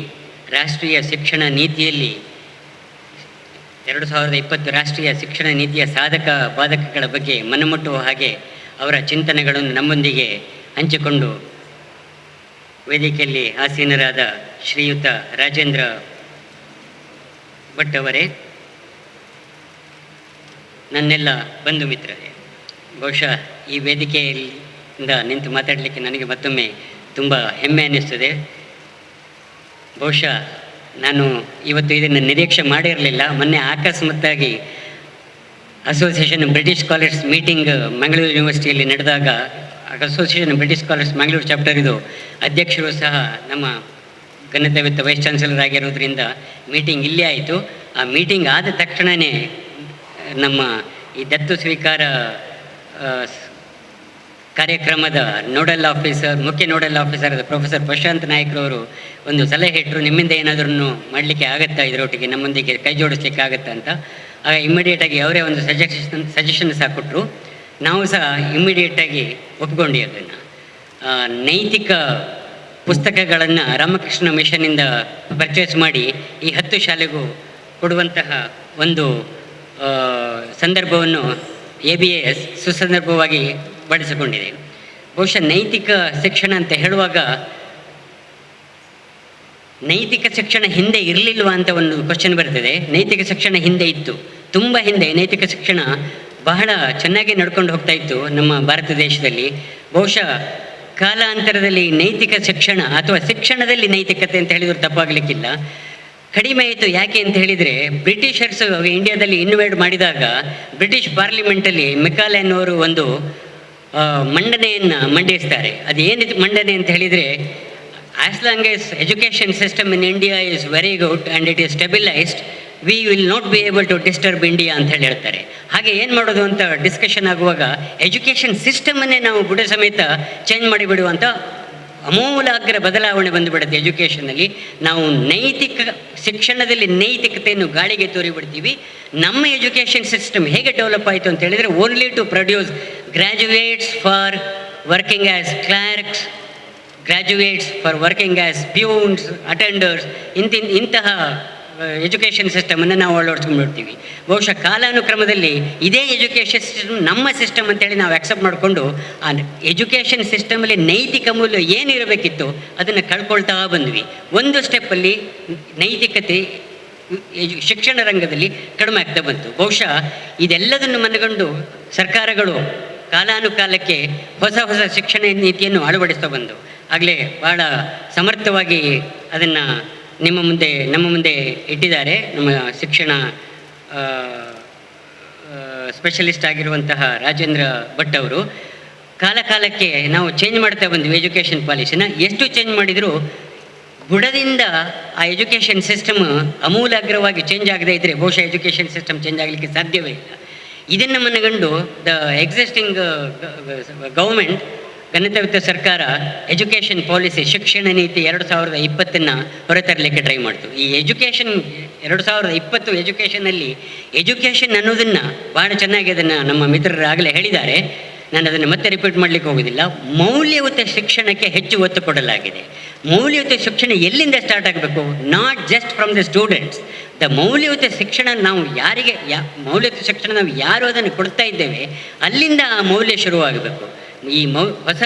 ರಾಷ್ಟ್ರೀಯ ಶಿಕ್ಷಣ ನೀತಿಯಲ್ಲಿ 2020 ರಾಷ್ಟ್ರೀಯ ಶಿಕ್ಷಣ ನೀತಿಯ ಸಾಧಕ ಬಾಧಕಗಳ ಬಗ್ಗೆ ಮನಮುಟ್ಟುವ ಹಾಗೆ ಅವರ ಚಿಂತನೆಗಳನ್ನು ನಮ್ಮೊಂದಿಗೆ ಹಂಚಿಕೊಂಡು ವೇದಿಕೆಯಲ್ಲಿ ಆಸೀನರಾದ ಶ್ರೀಯುತ ರಾಜೇಂದ್ರ ಭಟ್ ಅವರೇ, ನನ್ನೆಲ್ಲ ಬಂಧು ಮಿತ್ರರೇ, ಬಹುಶಃ ಈ ವೇದಿಕೆಯಿಂದ ನಿಂತು ಮಾತಾಡಲಿಕ್ಕೆ ನನಗೆ ಮತ್ತೊಮ್ಮೆ ತುಂಬ ಹೆಮ್ಮೆ ಅನ್ನಿಸ್ತದೆ. ಬಹುಶಃ ನಾನು ಇವತ್ತು ಇದನ್ನು ನಿರೀಕ್ಷೆ ಮಾಡಿರಲಿಲ್ಲ. ಮೊನ್ನೆ ಅಕಸ್ಮಾತ್ತಾಗಿ association British scholars meeting Mangaluru ಯೂನಿವರ್ಸಿಟಿಯಲ್ಲಿ ನಡೆದಾಗ, association British scholars Mangaluru chapter ಇದು ಅಧ್ಯಕ್ಷರು ಸಹ ನಮ್ಮ ಘನತೆವಿತ್ತ ವೈಸ್ ಚಾನ್ಸಲರ್ ಆಗಿರೋದ್ರಿಂದ ಮೀಟಿಂಗ್ ಇಲ್ಲೇ ಆಯಿತು. ಆ ಮೀಟಿಂಗ್ ಆದ ತಕ್ಷಣವೇ ನಮ್ಮ ಈ ದತ್ತು ಸ್ವೀಕಾರ ಕಾರ್ಯಕ್ರಮದ ಮುಖ್ಯ ನೋಡಲ್ ಆಫೀಸರ್ ಪ್ರೊಫೆಸರ್ ಪ್ರಶಾಂತ್ ನಾಯ್ಕರವರು ಒಂದು ಸಲಹೆ ಇಟ್ಟರು, ನಿಮ್ಮಿಂದ ಏನಾದರೂ ಮಾಡಲಿಕ್ಕೆ ಆಗುತ್ತಾ ಇದರೊಟ್ಟಿಗೆ ನಮ್ಮೊಂದಿಗೆ ಕೈ ಜೋಡಿಸ್ಲಿಕ್ಕೆ ಆಗುತ್ತಾ ಅಂತ. ಆಗ ಇಮ್ಮಿಡಿಯೇಟಾಗಿ ಅವರೇ ಒಂದು ಸಜೆಷನ್ ಸಹ ಕೊಟ್ಟರು. ನಾವು ಸಹ ಇಮ್ಮಿಡಿಯೇಟಾಗಿ ಒಪ್ಕೊಂಡ್ವಿ ಅದನ್ನು. ನೈತಿಕ ಪುಸ್ತಕಗಳನ್ನು ರಾಮಕೃಷ್ಣ ಮಿಷನ್ನಿಂದ ಪರ್ಚೇಸ್ ಮಾಡಿ ಈ 10 ಶಾಲೆಗೂ ಕೊಡುವಂತಹ ಒಂದು ಸಂದರ್ಭವನ್ನು ABS ಸುಸಂದರ್ಭವಾಗಿ ಬಳಸಿಕೊಂಡಿದೆ. ಬಹುಶಃ ನೈತಿಕ ಶಿಕ್ಷಣ ಅಂತ ಹೇಳುವಾಗ ನೈತಿಕ ಶಿಕ್ಷಣ ಹಿಂದೆ ಇರಲಿಲ್ವಾ ಅಂತ ಒಂದು ಕ್ವಶನ್ ಬರ್ತದೆ. ನೈತಿಕ ಶಿಕ್ಷಣ ಹಿಂದೆ ಇತ್ತು, ತುಂಬ ಹಿಂದೆ ನೈತಿಕ ಶಿಕ್ಷಣ ಬಹಳ ಚೆನ್ನಾಗಿ ನಡ್ಕೊಂಡು ಹೋಗ್ತಾ ಇತ್ತು ನಮ್ಮ ಭಾರತ ದೇಶದಲ್ಲಿ. ಬಹುಶಃ ಕಾಲಾಂತರದಲ್ಲಿ ನೈತಿಕ ಶಿಕ್ಷಣ ಅಥವಾ ಶಿಕ್ಷಣದಲ್ಲಿ ನೈತಿಕತೆ ಅಂತ ಹೇಳಿದ್ರು ತಪ್ಪಾಗಲಿಕ್ಕಿಲ್ಲ, ಕಡಿಮೆ ಆಯಿತು. ಯಾಕೆ ಅಂತ ಹೇಳಿದರೆ, ಬ್ರಿಟಿಷರ್ಸ್ ಇಂಡಿಯಾದಲ್ಲಿ ಇನ್ವೈಡ್ ಮಾಡಿದಾಗ ಬ್ರಿಟಿಷ್ ಪಾರ್ಲಿಮೆಂಟಲ್ಲಿ ಮೆಕಾಲೆ ಅನ್ನೋರು ಒಂದು ಮಂಡನೆಯನ್ನು ಮಂಡಿಸ್ತಾರೆ. ಅದು ಏನಿದು ಮಂಡನೆ ಅಂತ ಹೇಳಿದರೆ, as long as education system in India is very good and it is stabilised, we will not be able to disturb India ಅಂತ ಹೇಳಿ ಹೇಳ್ತಾರೆ. ಹಾಗೆ ಏನು ಮಾಡೋದು ಅಂತ ಡಿಸ್ಕಷನ್ ಆಗುವಾಗ ಎಜುಕೇಷನ್ ಸಿಸ್ಟಮನ್ನೇ ನಾವು ಬುಡ ಸಮೇತ ಚೇಂಜ್ ಮಾಡಿಬಿಡುವಂಥ ಅಮೂಲಾಗ್ರ ಬದಲಾವಣೆ ಬಂದುಬಿಡುತ್ತೆ. ಎಜುಕೇಷನಲ್ಲಿ ನಾವು ನೈತಿಕ ಶಿಕ್ಷಣದಲ್ಲಿ ನೈತಿಕತೆಯನ್ನು ಗಾಳಿಗೆ ತೋರಿಬಿಡ್ತೀವಿ. ನಮ್ಮ ಎಜುಕೇಷನ್ ಸಿಸ್ಟಮ್ ಹೇಗೆ ಡೆವಲಪ್ ಆಯಿತು ಅಂತ ಹೇಳಿದರೆ, only to produce graduates for working as clerks, graduates for working as peons, attenders, ಇಂತಹ ಎಜುಕೇಷನ್ ಸಿಸ್ಟಮನ್ನು ನಾವು ಅಳವಡಿಸ್ಕೊಂಡ್ಬಿಡ್ತೀವಿ. ಬಹುಶಃ ಕಾಲಾನುಕ್ರಮದಲ್ಲಿ ಇದೇ ಎಜುಕೇಷನ್ ಸಿಸ್ಟಮ್ ನಮ್ಮ ಸಿಸ್ಟಮ್ ಅಂತೇಳಿ ನಾವು ಆಕ್ಸೆಪ್ಟ್ ಮಾಡಿಕೊಂಡು ಆ ಎಜುಕೇಷನ್ ಸಿಸ್ಟಮಲ್ಲಿ ನೈತಿಕ ಮೌಲ್ಯ ಏನಿರಬೇಕಿತ್ತು ಅದನ್ನು ಕಳ್ಕೊಳ್ತಾ ಬಂದ್ವಿ. ಒಂದು ಸ್ಟೆಪ್ಪಲ್ಲಿ ನೈತಿಕತೆ ಶಿಕ್ಷಣ ರಂಗದಲ್ಲಿ ಕಡಿಮೆ ಆಗ್ತಾ ಬಂತು. ಬಹುಶಃ ಇದೆಲ್ಲದನ್ನು ಮನಗಂಡು ಸರ್ಕಾರಗಳು ಕಾಲಾನುಕಾಲಕ್ಕೆ ಹೊಸ ಹೊಸ ಶಿಕ್ಷಣ ನೀತಿಯನ್ನು ಅಳವಡಿಸ್ತಾ ಬಂದು ಆಗಲೇ ಭಾಳ ಸಮರ್ಥವಾಗಿ ಅದನ್ನು ನಮ್ಮ ಮುಂದೆ ಇಟ್ಟಿದ್ದಾರೆ. ನಮ್ಮ ಶಿಕ್ಷಣ ಸ್ಪೆಷಲಿಸ್ಟ್ ಆಗಿರುವಂತಹ ರಾಜೇಂದ್ರ ಭಟ್ ಅವರು. ಕಾಲಕ್ಕೆ ನಾವು ಚೇಂಜ್ ಮಾಡ್ತಾ ಬಂದ್ವಿ ಎಜುಕೇಷನ್ ಪಾಲಿಸಿನ. ಎಷ್ಟು ಚೇಂಜ್ ಮಾಡಿದರೂ ಬುಡದಿಂದ ಆ ಎಜುಕೇಷನ್ ಸಿಸ್ಟಮ್ ಅಮೂಲಾಗ್ರವಾಗಿ ಚೇಂಜ್ ಆಗದೇ ಇದ್ದರೆ ಬಹುಶಃ ಎಜುಕೇಷನ್ ಸಿಸ್ಟಮ್ ಚೇಂಜ್ ಆಗಲಿಕ್ಕೆ ಸಾಧ್ಯವೇ ಇಲ್ಲ. ಇದನ್ನು ಮನಗಂಡು ದ ಎಕ್ಸಿಸ್ಟಿಂಗ್ ಗೌರ್ಮೆಂಟ್, ಘನತೆಯುತ ಸರ್ಕಾರ ಎಜುಕೇಷನ್ ಪಾಲಿಸಿ ಶಿಕ್ಷಣ ನೀತಿ 2020 ಹೊರತರಲಿಕ್ಕೆ ಟ್ರೈ ಮಾಡ್ತು. ಈ ಎಜುಕೇಷನ್ 2020 ಎಜುಕೇಷನಲ್ಲಿ ಎಜುಕೇಷನ್ ಅನ್ನೋದನ್ನು ಭಾಳ ಚೆನ್ನಾಗಿ ಅದನ್ನು ನಮ್ಮ ಮಿತ್ರರು ಆಗಲೇ ಹೇಳಿದ್ದಾರೆ, ನಾನು ಅದನ್ನು ಮತ್ತೆ ರಿಪೀಟ್ ಮಾಡಲಿಕ್ಕೆ ಹೋಗೋದಿಲ್ಲ. ಮೌಲ್ಯಯುತ ಶಿಕ್ಷಣಕ್ಕೆ ಹೆಚ್ಚು ಒತ್ತು ಕೊಡಲಾಗಿದೆ. ಮೌಲ್ಯಯುತ ಶಿಕ್ಷಣ ಎಲ್ಲಿಂದ ಸ್ಟಾರ್ಟ್ ಆಗಬೇಕು? Not just from the students. The ಮೌಲ್ಯಯುತ ಶಿಕ್ಷಣ ನಾವು ಯಾರಿಗೆ ಮೌಲ್ಯಯುತ ಶಿಕ್ಷಣ ನಾವು ಯಾರು ಅದನ್ನು ಕೊಡ್ತಾ ಇದ್ದೇವೆ ಅಲ್ಲಿಂದ ಆ ಮೌಲ್ಯ ಶುರುವಾಗಬೇಕು. ಈ ಹೊಸ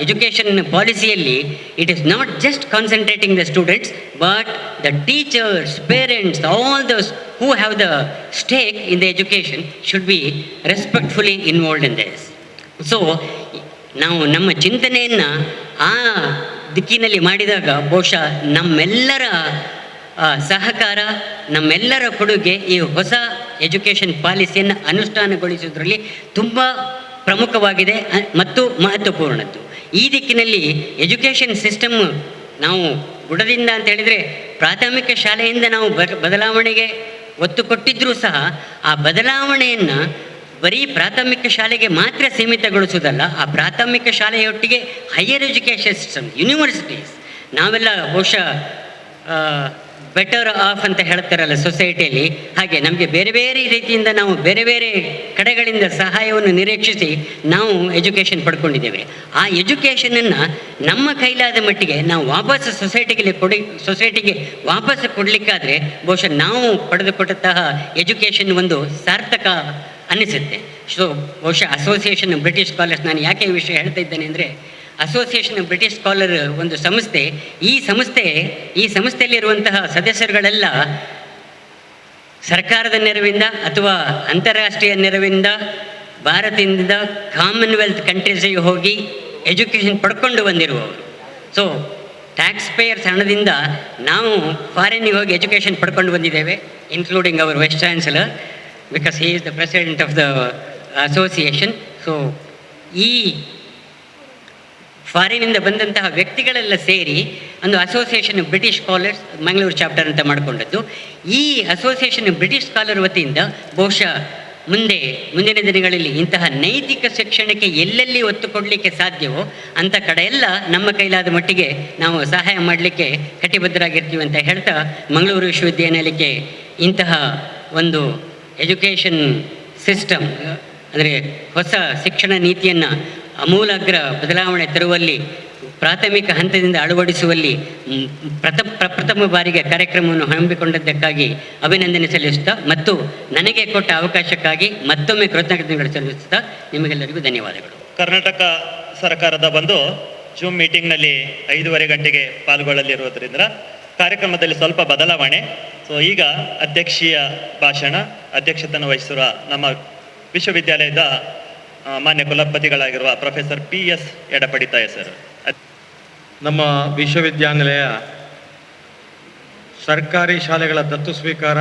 ಎಜುಕೇಷನ್ ಪಾಲಿಸಿಯಲ್ಲಿ it is not just concentrating the students but the teachers, parents, all those who have the stake in the education should be respectfully involved in this. So ನಾವು ನಮ್ಮ ಚಿಂತನೆಯನ್ನು ಆ ದಿಕ್ಕಿನಲ್ಲಿ ಮಾಡಿದಾಗ ಬಹುಶಃ ನಮ್ಮೆಲ್ಲರ ಸಹಕಾರ, ನಮ್ಮೆಲ್ಲರ ಕೊಡುಗೆ ಈ ಹೊಸ ಎಜುಕೇಷನ್ ಪಾಲಿಸಿಯನ್ನು ಅನುಷ್ಠಾನಗೊಳಿಸುವುದರಲ್ಲಿ ತುಂಬ ಪ್ರಮುಖವಾಗಿದೆ ಮತ್ತು ಮಹತ್ವಪೂರ್ಣದ್ದು. ಈ ದಿಕ್ಕಿನಲ್ಲಿ ಎಜುಕೇಷನ್ ಸಿಸ್ಟಮ್ ನಾವು ಬುಡದಿಂದ ಅಂತ ಹೇಳಿದರೆ ಪ್ರಾಥಮಿಕ ಶಾಲೆಯಿಂದ ನಾವು ಬದಲಾವಣೆಗೆ ಒತ್ತು ಕೊಟ್ಟಿದ್ದರೂ ಸಹ ಆ ಬದಲಾವಣೆಯನ್ನು ಬರೀ ಪ್ರಾಥಮಿಕ ಶಾಲೆಗೆ ಮಾತ್ರ ಸೀಮಿತಗೊಳಿಸುವುದಲ್ಲ, ಆ ಪ್ರಾಥಮಿಕ ಶಾಲೆಯೊಟ್ಟಿಗೆ ಹೈಯರ್ ಎಜುಕೇಷನ್ ಸಿಸ್ಟಮ್, ಯೂನಿವರ್ಸಿಟೀಸ್, ನಾವೆಲ್ಲ ಬಹುಶಃ ಬೆಟರ್ ಆಫ್ ಅಂತ ಹೇಳ್ತಾರಲ್ಲ ಸೊಸೈಟಿಯಲ್ಲಿ, ಹಾಗೆ ನಮಗೆ ಬೇರೆ ಬೇರೆ ರೀತಿಯಿಂದ ನಾವು ಬೇರೆ ಬೇರೆ ಕಡೆಗಳಿಂದ ಸಹಾಯವನ್ನು ನಿರೀಕ್ಷಿಸಿ ನಾವು ಎಜುಕೇಷನ್ ಪಡ್ಕೊಂಡಿದ್ದೇವೆ. ಆ ಎಜುಕೇಷನನ್ನು ನಮ್ಮ ಕೈಲಾದ ಮಟ್ಟಿಗೆ ನಾವು ವಾಪಸ್ ಸೊಸೈಟಿಗೆ ವಾಪಸ್ ಕೊಡಲಿಕ್ಕಾದರೆ ಬಹುಶಃ ನಾವು ಪಡೆದುಕೊಟ್ಟಂತಹ ಎಜುಕೇಷನ್ ಒಂದು ಸಾರ್ಥಕ ಅನ್ನಿಸುತ್ತೆ. ಸೊ ಬಹುಶಃ ಅಸೋಸಿಯೇಷನ್ ಬ್ರಿಟಿಷ್ ಸ್ಕಾಲರ್ಸ್, ನಾನು ಯಾಕೆ ಈ ವಿಷಯ ಹೇಳ್ತಾ ಇದ್ದೇನೆ ಅಂದರೆ, ಅಸೋಸಿಯೇಷನ್ ಬ್ರಿಟಿಷ್ ಸ್ಕಾಲರ್ ಒಂದು ಸಂಸ್ಥೆ. ಈ ಸಂಸ್ಥೆಯಲ್ಲಿರುವಂತಹ ಸದಸ್ಯರುಗಳೆಲ್ಲ ಸರ್ಕಾರದ ನೆರವಿಂದ ಅಥವಾ ಅಂತಾರಾಷ್ಟ್ರೀಯ ನೆರವಿಂದ ಭಾರತದಿಂದ ಕಾಮನ್ವೆಲ್ತ್ ಕಂಟ್ರೀಸಿಗೆ ಹೋಗಿ ಎಜುಕೇಷನ್ ಪಡ್ಕೊಂಡು ಬಂದಿರುವವರು. ಸೊ ಟ್ಯಾಕ್ಸ್ ಪೇಯರ್ಸ್ ಹಣದಿಂದ ನಾವು ಫಾರಿನ್ನಿಗೆ ಹೋಗಿ ಎಜುಕೇಷನ್ ಪಡ್ಕೊಂಡು ಬಂದಿದ್ದೇವೆ, including our vice chancellor, because he is the president of the association. So ಈ ಫಾರಿನಿಂದ ಬಂದಂತಹ ವ್ಯಕ್ತಿಗಳೆಲ್ಲ ಸೇರಿ ಒಂದು association British scholars Mangaluru chapter ಅಂತ ಮಾಡಿಕೊಂಡದ್ದು. ಈ ಅಸೋಸಿಯೇಷನ್ ಬ್ರಿಟಿಷ್ ಸ್ಕಾಲರ್ ವತಿಯಿಂದ ಬಹುಶಃ ಮುಂದಿನ ದಿನಗಳಲ್ಲಿ ಇಂತಹ ನೈತಿಕ ಶಿಕ್ಷಣಕ್ಕೆ ಎಲ್ಲೆಲ್ಲಿ ಒತ್ತು ಕೊಡಲಿಕ್ಕೆ ಸಾಧ್ಯವೋ ಅಂಥ ಕಡೆ ಎಲ್ಲ ನಮ್ಮ ಕೈಲಾದ ಮಟ್ಟಿಗೆ ನಾವು ಸಹಾಯ ಮಾಡಲಿಕ್ಕೆ ಕಟಿಬದ್ಧರಾಗಿರ್ತೀವಿ ಅಂತ ಹೇಳ್ತಾ, ಮಂಗಳೂರು ವಿಶ್ವವಿದ್ಯಾನಿಲಯಕ್ಕೆ ಇಂತಹ ಒಂದು ಎಜುಕೇಷನ್ ಸಿಸ್ಟಮ್ ಅಂದರೆ ಹೊಸ ಶಿಕ್ಷಣ ನೀತಿಯನ್ನು ಅಮೂಲಾಗ್ರ ಬದಲಾವಣೆ ತರುವಲ್ಲಿ, ಪ್ರಾಥಮಿಕ ಹಂತದಿಂದ ಅಳವಡಿಸುವಲ್ಲಿ ಪ್ರಪ್ರಥಮ ಬಾರಿಗೆ ಕಾರ್ಯಕ್ರಮವನ್ನು ಹಮ್ಮಿಕೊಂಡದ್ದಕ್ಕಾಗಿ ಅಭಿನಂದನೆ ಸಲ್ಲಿಸುತ್ತಾ ಮತ್ತು ನನಗೆ ಕೊಟ್ಟ ಅವಕಾಶಕ್ಕಾಗಿ ಮತ್ತೊಮ್ಮೆ ಕೃತಜ್ಞತೆಗಳು ಸಲ್ಲಿಸುತ್ತಾ ನಿಮಗೆಲ್ಲರಿಗೂ ಧನ್ಯವಾದಗಳು. ಕರ್ನಾಟಕ ಸರ್ಕಾರದ ಒಂದು ಜೂಮ್ ಮೀಟಿಂಗ್ನಲ್ಲಿ 5:30 ಗಂಟೆಗೆ ಪಾಲ್ಗೊಳ್ಳಲಿರುವುದರಿಂದ ಕಾರ್ಯಕ್ರಮದಲ್ಲಿ ಸ್ವಲ್ಪ ಬದಲಾವಣೆ. ಸೊ ಈಗ ಅಧ್ಯಕ್ಷೀಯ ಭಾಷಣ, ಅಧ್ಯಕ್ಷತೆಯನ್ನು ವಹಿಸಿರುವ ನಮ್ಮ ವಿಶ್ವವಿದ್ಯಾಲಯದ ಮಾನ್ಯ ಕುಲಪತಿಗಳಾಗಿರುವ ಪ್ರೊಫೆಸರ್ PS ಎಡಪಡಿತಾಯ ಸರ್. ನಮ್ಮ ವಿಶ್ವವಿದ್ಯಾನಿಲಯ ಸರ್ಕಾರಿ ಶಾಲೆಗಳ ದತ್ತು ಸ್ವೀಕಾರ,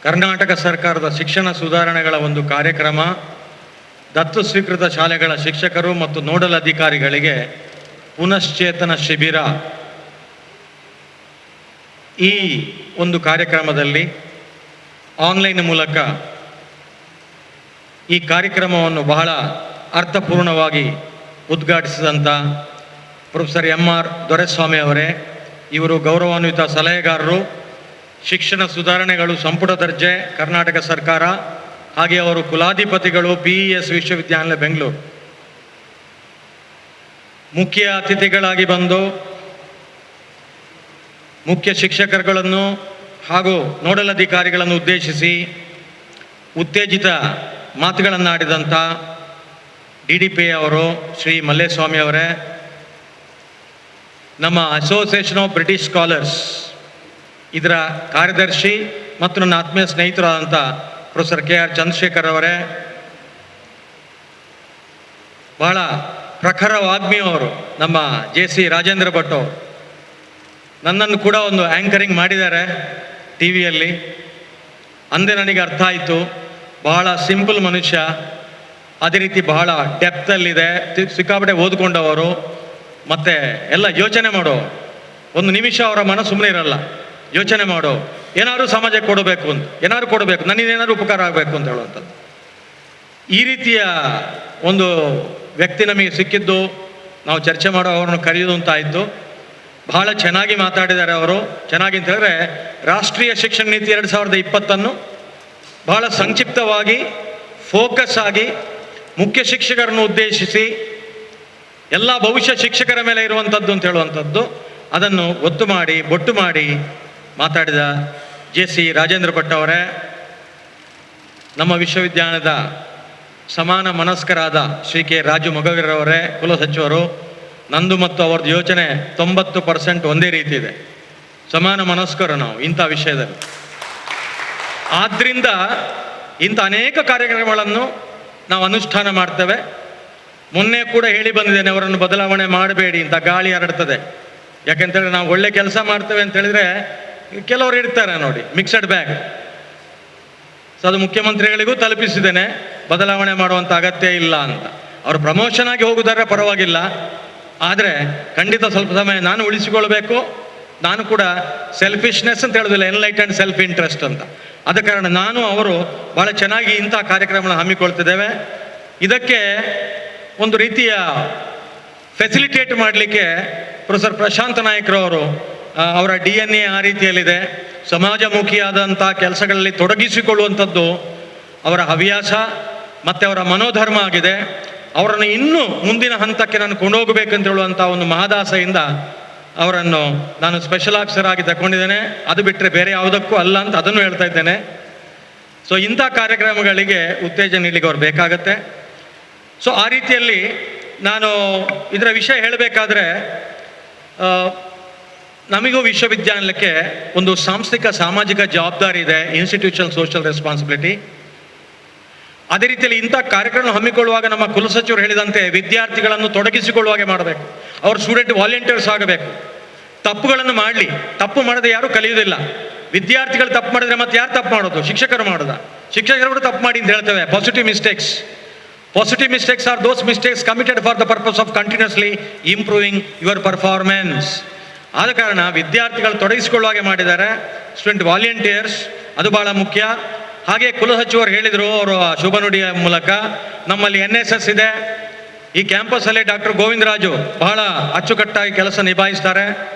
ಕರ್ನಾಟಕ ಸರ್ಕಾರದ ಶಿಕ್ಷಣ ಸುಧಾರಣೆಗಳ ಒಂದು ಕಾರ್ಯಕ್ರಮ, ದತ್ತು ಸ್ವೀಕೃತ ಶಾಲೆಗಳ ಶಿಕ್ಷಕರು ಮತ್ತು ನೋಡಲ್ ಅಧಿಕಾರಿಗಳಿಗೆ ಪುನಶ್ಚೇತನ ಶಿಬಿರ, ಈ ಒಂದು ಕಾರ್ಯಕ್ರಮದಲ್ಲಿ ಆನ್ಲೈನ್ ಮೂಲಕ ಈ ಕಾರ್ಯಕ್ರಮವನ್ನು ಬಹಳ ಅರ್ಥಪೂರ್ಣವಾಗಿ ಉದ್ಘಾಟಿಸಿದಂಥ ಪ್ರೊಫೆಸರ್ MR ದೊರೆಸ್ವಾಮಿ ಅವರೇ, ಇವರು ಗೌರವಾನ್ವಿತ ಸಲಹೆಗಾರರು, ಶಿಕ್ಷಣ ಸುಧಾರಣೆಗಳು ಸಂಪುಟ ದರ್ಜೆ ಕರ್ನಾಟಕ ಸರ್ಕಾರ, ಹಾಗೆ ಅವರು ಕುಲಾಧಿಪತಿಗಳು PES ವಿಶ್ವವಿದ್ಯಾನಿಲಯ ಬೆಂಗಳೂರು. ಮುಖ್ಯ ಅತಿಥಿಗಳಾಗಿ ಬಂದು ಮುಖ್ಯ ಶಿಕ್ಷಕರುಗಳನ್ನು ಹಾಗೂ ನೋಡಲ್ ಅಧಿಕಾರಿಗಳನ್ನು ಉದ್ದೇಶಿಸಿ ಉತ್ತೇಜಿತ ಮಾತುಗಳನ್ನಾಡಿದಂಥ DDP ಅವರು ಶ್ರೀ ಮಲ್ಲೇಸ್ವಾಮಿ ಅವರೇ, ನಮ್ಮ ಅಸೋಸಿಯೇಷನ್ ಆಫ್ ಬ್ರಿಟಿಷ್ ಸ್ಕಾಲರ್ಸ್ ಇದರ ಕಾರ್ಯದರ್ಶಿ ಮತ್ತು ನನ್ನ ಆತ್ಮೀಯ ಸ್ನೇಹಿತರಾದಂಥ ಪ್ರೊಫೆಸರ್ KR ಚಂದ್ರಶೇಖರ್ ಅವರೇ, ಬಹಳ ಪ್ರಖರ ವಾಗ್ಮಿಯವರು ನಮ್ಮ JC ರಾಜೇಂದ್ರ ಭಟ್ ಅವರು, ನನ್ನನ್ನು ಕೂಡ ಒಂದು ಆ್ಯಂಕರಿಂಗ್ ಮಾಡಿದ್ದಾರೆ ಟಿವಿಯಲ್ಲಿ. ಅಂದೇ ನನಗೆ ಅರ್ಥ ಆಯಿತು, ಬಹಳ ಸಿಂಪಲ್ ಮನುಷ್ಯ, ಅದೇ ರೀತಿ ಬಹಳ ಡೆಪ್ತಲ್ಲಿದೆ, ಸಿಕ್ಕಾಪಟ್ಟೆ ಓದ್ಕೊಂಡವರು, ಮತ್ತು ಎಲ್ಲ ಯೋಚನೆ ಮಾಡೋ, ಒಂದು ನಿಮಿಷ ಅವರ ಮನ ಸುಮ್ಮನೆ ಇರಲ್ಲ, ಯೋಚನೆ ಮಾಡೋ, ಏನಾದರೂ ಸಮಾಜಕ್ಕೆ ಕೊಡಬೇಕು ಅಂತ, ಏನಾದ್ರು ಕೊಡಬೇಕು, ನನಗೇನಾದ್ರು ಉಪಕಾರ ಆಗಬೇಕು ಅಂತ ಹೇಳುವಂಥದ್ದು. ಈ ರೀತಿಯ ಒಂದು ವ್ಯಕ್ತಿ ನಮಗೆ ಸಿಕ್ಕಿದ್ದು, ನಾವು ಚರ್ಚೆ ಮಾಡೋ ಅವ್ರನ್ನ ಕರೆಯೋದು ಅಂತ ಆಯಿತು. ಬಹಳ ಚೆನ್ನಾಗಿ ಮಾತಾಡಿದ್ದಾರೆ ಅವರು. ಚೆನ್ನಾಗಿ ಅಂತ ಹೇಳಿದ್ರೆ, ರಾಷ್ಟ್ರೀಯ ಶಿಕ್ಷಣ ನೀತಿ 2020 ಬಹಳ ಸಂಕ್ಷಿಪ್ತವಾಗಿ ಫೋಕಸ್ ಆಗಿ ಮುಖ್ಯ ಶಿಕ್ಷಕರನ್ನು ಉದ್ದೇಶಿಸಿ ಎಲ್ಲ ಭವಿಷ್ಯ ಶಿಕ್ಷಕರ ಮೇಲೆ ಇರುವಂಥದ್ದು ಅಂತ ಹೇಳುವಂಥದ್ದು, ಅದನ್ನು ಒತ್ತು ಮಾಡಿ ಬೊಟ್ಟು ಮಾಡಿ ಮಾತಾಡಿದ JC ರಾಜೇಂದ್ರ ಭಟ್ ಅವರೇ, ನಮ್ಮ ವಿಶ್ವವಿದ್ಯಾಲಯದ ಸಮಾನ ಮನಸ್ಕರಾದ ಶ್ರೀ K ರಾಜು ಮೊಗವೀರವರೇ, ಕುಲಸಚಿವರು, ನಂದು ಮತ್ತು ಅವ್ರದ್ದು ಯೋಚನೆ 90% ಒಂದೇ ರೀತಿ ಇದೆ, ಸಮಾನ ಮನಸ್ಕರು ನಾವು ಇಂಥ ವಿಷಯದಲ್ಲಿ. ಆದ್ದರಿಂದ ಇಂಥ ಅನೇಕ ಕಾರ್ಯಕ್ರಮಗಳನ್ನು ನಾವು ಅನುಷ್ಠಾನ ಮಾಡ್ತೇವೆ. ಮೊನ್ನೆ ಕೂಡ ಹೇಳಿ ಬಂದಿದ್ದೇನೆ, ಅವರನ್ನು ಬದಲಾವಣೆ ಮಾಡಬೇಡಿ ಅಂತ, ಗಾಳಿ ಹರಡ್ತದೆ. ಯಾಕೆಂತೇಳಿದ್ರೆ ನಾವು ಒಳ್ಳೆ ಕೆಲಸ ಮಾಡ್ತೇವೆ ಅಂತ ಹೇಳಿದ್ರೆ ಕೆಲವರು ಇರ್ತಾರೆ ನೋಡಿ, ಮಿಕ್ಸಡ್ ಬ್ಯಾಗ್, ಸೊ ಅದು ಮುಖ್ಯಮಂತ್ರಿಗಳಿಗೂ ತಲುಪಿಸಿದ್ದೇನೆ, ಬದಲಾವಣೆ ಮಾಡುವಂಥ ಅಗತ್ಯ ಇಲ್ಲ ಅಂತ. ಅವರು ಪ್ರಮೋಷನ್ ಆಗಿ ಹೋಗುವುದಾದ್ರೆ ಪರವಾಗಿಲ್ಲ, ಆದರೆ ಖಂಡಿತ ಸ್ವಲ್ಪ ಸಮಯ ನಾನು ಉಳಿಸಿಕೊಳ್ಬೇಕು. ನಾನು ಕೂಡ ಸೆಲ್ಫಿಶ್ನೆಸ್ ಅಂತ ಹೇಳೋದಿಲ್ಲ, ಎನ್ಲೈಟೆಂಡ್ ಸೆಲ್ಫ್ ಇಂಟ್ರೆಸ್ಟ್ ಅಂತ. ಆದ ಕಾರಣ ನಾನು ಅವರು ಭಾಳ ಚೆನ್ನಾಗಿ ಇಂಥ ಕಾರ್ಯಕ್ರಮಗಳನ್ನು ಹಮ್ಮಿಕೊಳ್ತಿದ್ದೇವೆ. ಇದಕ್ಕೆ ಒಂದು ರೀತಿಯ ಫೆಸಿಲಿಟೇಟ್ ಮಾಡಲಿಕ್ಕೆ ಪ್ರೊಫೆಸರ್ ಪ್ರಶಾಂತ ನಾಯಕ್ರವರು ಅವರ DNA ಆ ರೀತಿಯಲ್ಲಿದೆ. ಸಮಾಜಮುಖಿಯಾದಂಥ ಕೆಲಸಗಳಲ್ಲಿ ತೊಡಗಿಸಿಕೊಳ್ಳುವಂಥದ್ದು ಅವರ ಹವ್ಯಾಸ ಮತ್ತು ಅವರ ಮನೋಧರ್ಮ ಆಗಿದೆ. ಅವರನ್ನು ಇನ್ನೂ ಮುಂದಿನ ಹಂತಕ್ಕೆ ನಾನು ಕೊಂಡೋಗಬೇಕಂತ ಹೇಳುವಂಥ ಒಂದು ಮಹದಾಸೆಯಿಂದ ಅವರನ್ನು ನಾನು ಸ್ಪೆಷಲ್ ಆಫೀಸರ್ ಆಗಿ ತಗೊಂಡಿದ್ದೇನೆ. ಅದು ಬಿಟ್ಟರೆ ಬೇರೆ ಯಾವುದಕ್ಕೂ ಅಲ್ಲ ಅಂತ ಅದನ್ನು ಹೇಳ್ತಾ ಇದ್ದೇನೆ. ಸೊ ಇಂಥ ಕಾರ್ಯಕ್ರಮಗಳಿಗೆ ಉತ್ತೇಜನ ನೀಡಲಿಕ್ಕೆ ಅವ್ರು ಬೇಕಾಗತ್ತೆ. ಸೊ ಆ ರೀತಿಯಲ್ಲಿ ನಾನು ಇದರ ವಿಷಯ ಹೇಳಬೇಕಾದ್ರೆ, ನಮಗೂ ವಿಶ್ವವಿದ್ಯಾನಿಲಯಕ್ಕೆ ಒಂದು ಸಾಂಸ್ಥಿಕ ಸಾಮಾಜಿಕ ಜವಾಬ್ದಾರಿ ಇದೆ, ಇನ್ಸ್ಟಿಟ್ಯೂಷನಲ್ ಸೋಷಿಯಲ್ ರೆಸ್ಪಾನ್ಸಿಬಿಲಿಟಿ. ಅದೇ ರೀತಿಯಲ್ಲಿ ಇಂಥ ಕಾರ್ಯಕ್ರಮ ಹಮ್ಮಿಕೊಳ್ಳುವಾಗ ನಮ್ಮ ಕುಲಸಚಿವರು ಹೇಳಿದಂತೆ ವಿದ್ಯಾರ್ಥಿಗಳನ್ನು ತೊಡಗಿಸಿಕೊಳ್ಳುವಾಗೆ ಮಾಡಬೇಕು. ಅವರು ಸ್ಟೂಡೆಂಟ್ ವಾಲಂಟಿಯರ್ಸ್ ಆಗಬೇಕು. ತಪ್ಪುಗಳನ್ನು ಮಾಡಲಿ, ತಪ್ಪು ಮಾಡದೆ ಯಾರೂ ಕಲಿಯುವುದಿಲ್ಲ. ವಿದ್ಯಾರ್ಥಿಗಳು ತಪ್ಪು ಮಾಡಿದ್ರೆ ಮತ್ತೆ ಯಾರು ತಪ್ಪು ಮಾಡೋದು? ಶಿಕ್ಷಕರು ಮಾಡೋದ? ಶಿಕ್ಷಕರು ಕೂಡ ತಪ್ಪು ಮಾಡಿ ಅಂತ ಹೇಳ್ತೇವೆ. Positive mistakes are those mistakes committed for the purpose of continuously improving your performance. ಆದ ಕಾರಣ ವಿದ್ಯಾರ್ಥಿಗಳು ತೊಡಗಿಸಿಕೊಳ್ಳುವಾಗೆ ಮಾಡಿದ್ದಾರೆ. ಸ್ಟೂಡೆಂಟ್ ವಾಲಂಟಿಯರ್ಸ್ ಅದು ಬಹಳ ಮುಖ್ಯ. ಹಾಗೆ ಕುಲಸಚಿವರು ಹೇಳಿದರು ಅವರು ಶುಭ ನುಡಿಯ ಮೂಲಕ, ನಮ್ಮಲ್ಲಿ NSS ಇದೆ. ಈ ಕ್ಯಾಂಪಸ್ಸಲ್ಲಿ ಡಾಕ್ಟರ್ ಗೋವಿಂದರಾಜು ಬಹಳ ಅಚ್ಚುಕಟ್ಟಾಗಿ ಕೆಲಸ ನಿಭಾಯಿಸ್ತಾರೆ.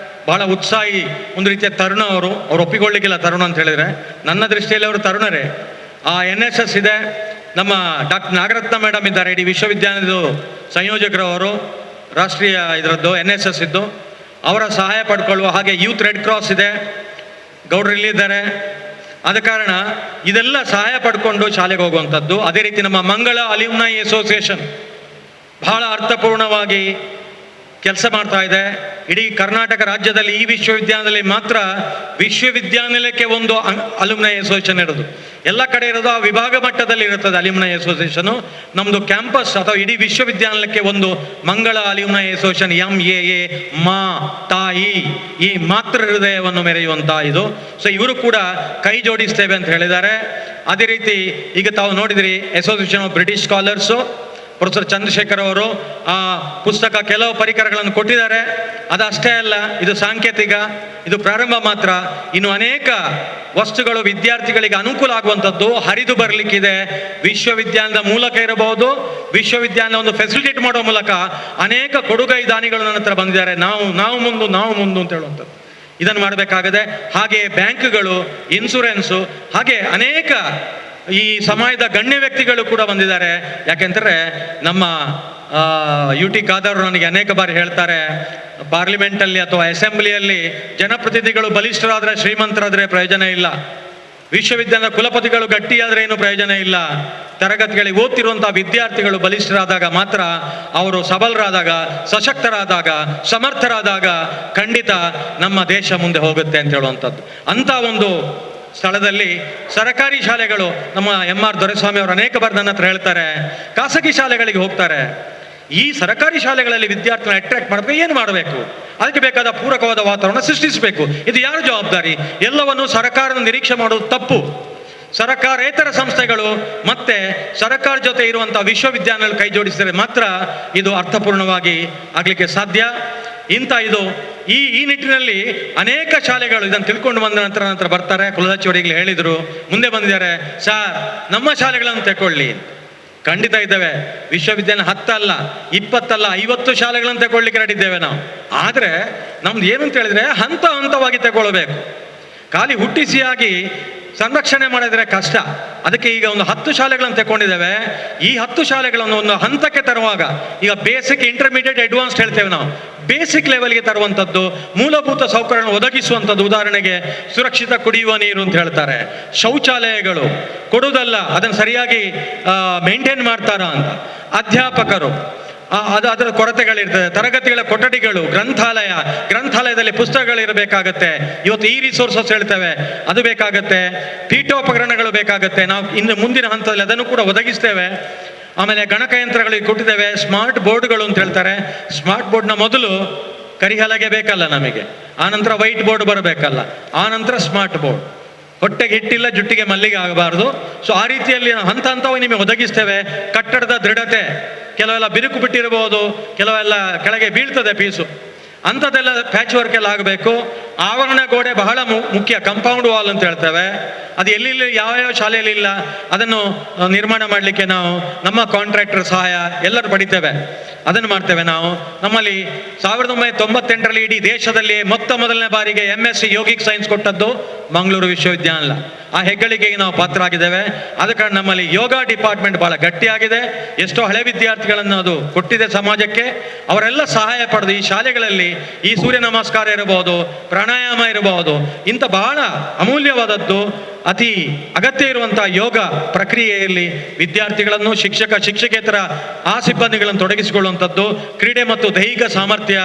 ಬಹಳ ಉತ್ಸಾಹಿ, ಒಂದು ರೀತಿಯ ತರುಣ ಅವರು ಒಪ್ಪಿಕೊಳ್ಳಿಕ್ಕಿಲ್ಲ ತರುಣ ಅಂತ ಹೇಳಿದರೆ, ನನ್ನ ದೃಷ್ಟಿಯಲ್ಲಿ ಅವರು ತರುಣರೇ. ಆ NSS ಇದೆ. ನಮ್ಮ ಡಾಕ್ಟರ್ ನಾಗರತ್ನ ಮೇಡಮ್ ಇದ್ದಾರೆ, ಇಡೀ ವಿಶ್ವವಿದ್ಯಾಲಯದ ಸಂಯೋಜಕರವರು, ರಾಷ್ಟ್ರೀಯ ಇದರದ್ದು NSS ಇದ್ದು, ಅವರ ಸಹಾಯ ಪಡ್ಕೊಳ್ಳುವ ಹಾಗೆ ಯೂತ್ ರೆಡ್ ಕ್ರಾಸ್ ಇದೆ, ಗೌಡ್ರು ಇಲ್ಲಿದ್ದಾರೆ. ಆದ ಕಾರಣ ಇದೆಲ್ಲ ಸಹಾಯ ಪಡ್ಕೊಂಡು ಶಾಲೆಗೆ ಹೋಗುವಂಥದ್ದು. ಅದೇ ರೀತಿ ನಮ್ಮ ಮಂಗಳ ಅಲ್ಯುಮ್ನೈ ಅಸೋಸಿಯೇಷನ್ ಬಹಳ ಅರ್ಥಪೂರ್ಣವಾಗಿ ಕೆಲಸ ಮಾಡ್ತಾ ಇದೆ. ಇಡೀ ಕರ್ನಾಟಕ ರಾಜ್ಯದಲ್ಲಿ ಈ ವಿಶ್ವವಿದ್ಯಾಲಯದಲ್ಲಿ ಮಾತ್ರ ವಿಶ್ವವಿದ್ಯಾನಿಲಯಕ್ಕೆ ಒಂದು ಅಲ್ಯುಮ್ನೈ ಅಸೋಸಿಯೇಷನ್ ಇರೋದು. ಎಲ್ಲ ಕಡೆ ಇರೋದು ಆ ವಿಭಾಗ ಮಟ್ಟದಲ್ಲಿ ಇರುತ್ತದೆ ಅಲ್ಯುಮ್ನೈ ಅಸೋಸಿಯೇಷನು. ನಮ್ಮದು ಕ್ಯಾಂಪಸ್ ಅಥವಾ ಇಡೀ ವಿಶ್ವವಿದ್ಯಾನಿಲಯಕ್ಕೆ ಒಂದು ಮಂಗಳ ಅಲ್ಯುಮ್ನೈ ಅಸೋಸಿಯೇಷನ್, MAA, ಮಾ ತಾಯಿ, ಈ ಮಾತೃ ಹೃದಯವನ್ನು ಮೆರೆಯುವಂಥ ಇದು. ಸೊ ಇವರು ಕೂಡ ಕೈ ಜೋಡಿಸ್ತೇವೆ ಅಂತ ಹೇಳಿದ್ದಾರೆ. ಅದೇ ರೀತಿ ಈಗ ತಾವು ನೋಡಿದ್ರಿ association of British scholars, professor Chandrashekar ಅವರು ಆ ಪುಸ್ತಕ ಕೆಲವು ಪರಿಕರಗಳನ್ನು ಕೊಟ್ಟಿದ್ದಾರೆ. ಅದಷ್ಟೇ ಅಲ್ಲ, ಇದು ಸಾಂಕೇತಿಕ, ಇದು ಪ್ರಾರಂಭ ಮಾತ್ರ. ಇನ್ನು ಅನೇಕ ವಸ್ತುಗಳು ವಿದ್ಯಾರ್ಥಿಗಳಿಗೆ ಅನುಕೂಲ ಆಗುವಂಥದ್ದು ಹರಿದು ಬರಲಿಕ್ಕಿದೆ. ವಿಶ್ವವಿದ್ಯಾಲಯದ ಮೂಲಕ ಇರಬಹುದು, ವಿಶ್ವವಿದ್ಯಾಲಯ ಒಂದು ಫೆಸಿಲಿಟೇಟ್ ಮಾಡುವ ಮೂಲಕ ಅನೇಕ ಕೊಡುಗೈ ದಾನಿಗಳು ನನ್ನ ಹತ್ರ ಬಂದಿದ್ದಾರೆ. ನಾವು ಮುಂದು ಅಂತ ಹೇಳುವಂಥದ್ದು ಇದನ್ನು ಮಾಡಬೇಕಾಗದೆ. ಹಾಗೆ ಬ್ಯಾಂಕ್ಗಳು, ಇನ್ಶೂರೆನ್ಸು, ಹಾಗೆ ಅನೇಕ ಈ ಸಮಾಜದ ಗಣ್ಯ ವ್ಯಕ್ತಿಗಳು ಕೂಡ ಬಂದಿದ್ದಾರೆ. ಯಾಕೆಂದರೆ ನಮ್ಮ UT ಖಾದರ್ ನನಗೆ ಅನೇಕ ಬಾರಿ ಹೇಳ್ತಾರೆ, ಪಾರ್ಲಿಮೆಂಟಲ್ಲಿ ಅಥವಾ ಅಸೆಂಬ್ಲಿಯಲ್ಲಿ ಜನಪ್ರತಿನಿಧಿಗಳು ಬಲಿಷ್ಠರಾದರೆ, ಶ್ರೀಮಂತರಾದರೆ ಪ್ರಯೋಜನ ಇಲ್ಲ. ವಿಶ್ವವಿದ್ಯಾಲಯದ ಕುಲಪತಿಗಳು ಗಟ್ಟಿಯಾದರೆ ಏನು ಪ್ರಯೋಜನ ಇಲ್ಲ. ತರಗತಿಗಳಿಗೆ ಓದ್ತಿರುವಂಥ ವಿದ್ಯಾರ್ಥಿಗಳು ಬಲಿಷ್ಠರಾದಾಗ ಮಾತ್ರ, ಅವರು ಸಬಲರಾದಾಗ, ಸಶಕ್ತರಾದಾಗ, ಸಮರ್ಥರಾದಾಗ ಖಂಡಿತ ನಮ್ಮ ದೇಶ ಮುಂದೆ ಹೋಗುತ್ತೆ ಅಂತ ಹೇಳುವಂಥದ್ದು. ಅಂಥ ಒಂದು ಸ್ಥಳದಲ್ಲಿ ಸರ್ಕಾರಿ ಶಾಲೆಗಳು, ನಮ್ಮ MR ದೊರೆಸ್ವಾಮಿ ಅವರು ಅನೇಕ ಬಾರಿ ನನ್ನ ಹತ್ರ ಹೇಳ್ತಾರೆ, ಖಾಸಗಿ ಶಾಲೆಗಳಿಗೆ ಹೋಗ್ತಾರೆ. ಈ ಸರ್ಕಾರಿ ಶಾಲೆಗಳಲ್ಲಿ ವಿದ್ಯಾರ್ಥಿಗಳನ್ನ ಅಟ್ರಾಕ್ಟ್ ಮಾಡಬೇಕು. ಏನು ಮಾಡಬೇಕು? ಅದಕ್ಕೆ ಬೇಕಾದ ಪೂರಕವಾದ ವಾತಾವರಣ ಸೃಷ್ಟಿಸಬೇಕು. ಇದು ಯಾರ ಜವಾಬ್ದಾರಿ? ಎಲ್ಲವನ್ನು ಸರ್ಕಾರದ ನಿರೀಕ್ಷೆ ಮಾಡೋದು ತಪ್ಪು. ಸರ್ಕಾರೇತರ ಸಂಸ್ಥೆಗಳು ಮತ್ತೆ ಸರ್ಕಾರ ಜೊತೆ ಇರುವಂತಹ ವಿಶ್ವವಿದ್ಯಾಲಯಗಳು ಕೈ ಜೋಡಿಸಿದರೆ ಮಾತ್ರ ಇದು ಅರ್ಥಪೂರ್ಣವಾಗಿ ಆಗಲಿಕ್ಕೆ ಸಾಧ್ಯ. ಇದು ಈ ನಿಟ್ಟಿನಲ್ಲಿ ಅನೇಕ ಶಾಲೆಗಳು ಇದನ್ನು ತಿಳ್ಕೊಂಡು ಬಂದ ನಂತರ ಬರ್ತಾರೆ. ಕುಲಸಚಿವರಿಗೆ ಹೇಳಿದರು, ಮುಂದೆ ಬಂದಿದ್ದಾರೆ, ಸರ್ ನಮ್ಮ ಶಾಲೆಗಳನ್ನು ತಗೊಳ್ಳಿ. ಖಂಡಿತ ಇದ್ದೇವೆ. ವಿಶ್ವವಿದ್ಯಾಲಯ 10 ಅಲ್ಲ, 20 ಅಲ್ಲ, 50 ಶಾಲೆಗಳನ್ನು ತಗೊಳ್ಳಿಕ್ಕೆ ರೆಡಿದ್ದೇವೆ ನಾವು. ಆದರೆ ನಮ್ದು ಏನು ಅಂತ ಹೇಳಿದ್ರೆ ಹಂತವಾಗಿ ತಗೊಳ್ಬೇಕು. ಖಾಲಿ ಹುಟ್ಟಿಸಿಯಾಗಿ ಸಂರಕ್ಷಣೆ ಮಾಡಿದರೆ ಕಷ್ಟ. ಅದಕ್ಕೆ ಈಗ ಒಂದು 10 ಶಾಲೆಗಳನ್ನು ತಗೊಂಡಿದ್ದೇವೆ. ಈ 10 ಶಾಲೆಗಳನ್ನು ಒಂದು ಹಂತಕ್ಕೆ ತರುವಾಗ, ಈಗ ಬೇಸಿಕ್, ಇಂಟರ್ಮೀಡಿಯೇಟ್, ಅಡ್ವಾನ್ಸ್ಡ್ ಹೇಳ್ತೇವೆ ನಾವು. ಬೇಸಿಕ್ ಲೆವೆಲ್ಗೆ ತರುವಂಥದ್ದು, ಮೂಲಭೂತ ಸೌಕರ್ಯಗಳನ್ನು ಒದಗಿಸುವಂಥದ್ದು. ಉದಾಹರಣೆಗೆ ಸುರಕ್ಷಿತ ಕುಡಿಯುವ ನೀರು ಅಂತ ಹೇಳ್ತಾರೆ, ಶೌಚಾಲಯಗಳು ಕೊಡುವುದಲ್ಲ, ಅದನ್ನು ಸರಿಯಾಗಿ ಮೇಂಟೈನ್ ಮಾಡ್ತಾರ ಅಂತ. ಅಧ್ಯಾಪಕರು, ಅದರ ಕೊರತೆಗಳಿರ್ತದೆ. ತರಗತಿಗಳ ಕೊಠಡಿಗಳು, ಗ್ರಂಥಾಲಯದಲ್ಲಿ ಪುಸ್ತಕಗಳಿರಬೇಕಾಗತ್ತೆ. ಇವತ್ತು ಈ ರಿಸೋರ್ಸಸ್ ಹೇಳ್ತೇವೆ, ಅದು ಬೇಕಾಗತ್ತೆ. ಪೀಠೋಪಕರಣಗಳು ಬೇಕಾಗತ್ತೆ. ನಾವು ಇನ್ನು ಮುಂದಿನ ಹಂತದಲ್ಲಿ ಅದನ್ನು ಕೂಡ ಒದಗಿಸ್ತೇವೆ. ಆಮೇಲೆ ಗಣಕಯಂತ್ರಗಳಿಗೆ ಕೊಟ್ಟಿದ್ದೇವೆ. ಸ್ಮಾರ್ಟ್ ಬೋರ್ಡ್ಗಳು ಅಂತ ಹೇಳ್ತಾರೆ. ಸ್ಮಾರ್ಟ್ ಬೋರ್ಡ್ನ ಮೊದಲು ಕರಿಹಲಗೆ ಬೇಕಲ್ಲ ನಮಗೆ, ಆನಂತರ ವೈಟ್ ಬೋರ್ಡ್ ಬರಬೇಕಲ್ಲ, ಆನಂತರ ಸ್ಮಾರ್ಟ್ ಬೋರ್ಡ್. ಹೊಟ್ಟೆಗೆ ಹಿಟ್ಟಿಲ್ಲ ಜುಟ್ಟಿಗೆ ಮಲ್ಲಿಗೆ ಆಗಬಾರ್ದು. ಸೊ ಆ ರೀತಿಯಲ್ಲಿ ಹಂತ ಹಂತವಾಗಿ ನಿಮಗೆ ಒದಗಿಸ್ತೇವೆ. ಕಟ್ಟಡದ ದೃಢತೆ, ಕೆಲವೆಲ್ಲ ಬಿರುಕು ಬಿಟ್ಟಿರಬಹುದು, ಕೆಲವೆಲ್ಲ ಕೆಳಗೆ ಬೀಳ್ತದೆ ಪೀಸು, ಅಂಥದ್ದೆಲ್ಲ ಪ್ಯಾಚ್ ವರ್ಕ್ ಎಲ್ಲ ಆಗಬೇಕು. ಆವರಣ ಗೋಡೆ ಬಹಳ ಮುಖ್ಯ, ಕಂಪೌಂಡ್ ವಾಲ್ ಅಂತ ಹೇಳ್ತೇವೆ. ಅದು ಎಲ್ಲಿ ಯಾವ ಶಾಲೆಯಲ್ಲಿ ಇಲ್ಲ, ಅದನ್ನು ನಿರ್ಮಾಣ ಮಾಡಲಿಕ್ಕೆ ನಾವು ನಮ್ಮ ಕಾಂಟ್ರಾಕ್ಟರ್ ಸಹಾಯ ಎಲ್ಲರೂ ಪಡಿತೇವೆ, ಅದನ್ನು ಮಾಡ್ತೇವೆ ನಾವು. ನಮ್ಮಲ್ಲಿ 1998ರಲ್ಲಿ ಇಡೀ ದೇಶದಲ್ಲಿ ಮೊದಲನೇ ಬಾರಿಗೆ MSc ಯೋಗಿಕ್ ಸೈನ್ಸ್ ಕೊಟ್ಟದ್ದು ಮಂಗಳೂರು ವಿಶ್ವವಿದ್ಯಾನಿಲಯ. ಆ ಹೆಗ್ಗಳಿಕೆಗೆ ನಾವು ಪಾತ್ರರಾಗಿದ್ದೇವೆ. ಆದ ಕಾರಣ ನಮ್ಮಲ್ಲಿ ಯೋಗ ಡಿಪಾರ್ಟ್ಮೆಂಟ್ ಬಹಳ ಗಟ್ಟಿಯಾಗಿದೆ. ಎಷ್ಟೋ ಹಳೆ ವಿದ್ಯಾರ್ಥಿಗಳನ್ನು ಅದು ಕೊಟ್ಟಿದೆ ಸಮಾಜಕ್ಕೆ. ಅವರೆಲ್ಲ ಸಹಾಯ ಪಡೆದು ಈ ಶಾಲೆಗಳಲ್ಲಿ ಈ ಸೂರ್ಯ ನಮಸ್ಕಾರ ಇರಬಹುದು, ಪ್ರಾಣಾಯಾಮ ಇರಬಹುದು, ಇಂಥ ಬಹಳ ಅಮೂಲ್ಯವಾದದ್ದು, ಅತಿ ಅಗತ್ಯ ಇರುವಂತಹ ಯೋಗ ಪ್ರಕ್ರಿಯೆಯಲ್ಲಿ ವಿದ್ಯಾರ್ಥಿಗಳನ್ನು, ಶಿಕ್ಷಕೇತರ ಆ ಸಿಬ್ಬಂದಿಗಳನ್ನು ತೊಡಗಿಸಿಕೊಳ್ಳುವಂಥದ್ದು, ಕ್ರೀಡೆ ಮತ್ತು ದೈಹಿಕ ಸಾಮರ್ಥ್ಯ,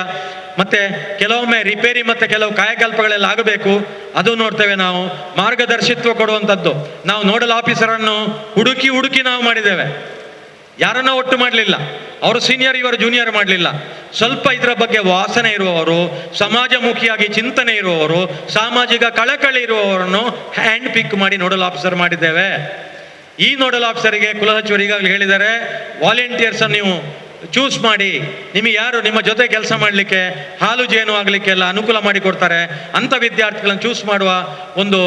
ಮತ್ತೆ ಕೆಲವೊಮ್ಮೆ ರಿಪೇರಿ ಮತ್ತೆ ಕೆಲವು ಕಾಯಕಲ್ಪಗಳೆಲ್ಲ ಆಗಬೇಕು, ಅದು ನೋಡ್ತೇವೆ ನಾವು. ಮಾರ್ಗದರ್ಶಿತ್ವ ಕೊಡುವಂಥದ್ದು, ನಾವು ನೋಡಲ್ ಆಫೀಸರನ್ನು ಹುಡುಕಿ ನಾವು ಮಾಡಿದ್ದೇವೆ. ಯಾರನ್ನ ಒಟ್ಟು ಮಾಡಲಿಲ್ಲ, ಅವರು ಸೀನಿಯರ್ ಇವರು ಜೂನಿಯರ್ ಮಾಡಲಿಲ್ಲ. ಸ್ವಲ್ಪ ಇದರ ಬಗ್ಗೆ ವಾಸನೆ ಇರುವವರು, ಸಮಾಜಮುಖಿಯಾಗಿ ಚಿಂತನೆ ಇರುವವರು, ಸಾಮಾಜಿಕ ಕಳಕಳಿ ಇರುವವರನ್ನು ಹ್ಯಾಂಡ್ ಪಿಕ್ ಮಾಡಿ ನೋಡಲ್ ಆಫೀಸರ್ ಮಾಡಿದ್ದೇವೆ. ಈ ನೋಡಲ್ ಆಫೀಸರಿಗೆ ಕುಲಸಚಿವರು ಈಗಾಗಲೇ ಹೇಳಿದ್ದಾರೆ, ವಾಲಂಟಿಯರ್ಸ್ ನೀವು ಚೂಸ್ ಮಾಡಿ, ನಿಮಗೆ ಯಾರು ನಿಮ್ಮ ಜೊತೆ ಕೆಲಸ ಮಾಡಲಿಕ್ಕೆ, ಹಾಲು ಜೇನು ಆಗಲಿಕ್ಕೆಲ್ಲ ಅನುಕೂಲ ಮಾಡಿಕೊಡ್ತಾರೆ ಅಂಥ ವಿದ್ಯಾರ್ಥಿಗಳನ್ನು ಚೂಸ್ ಮಾಡುವ ಒಂದು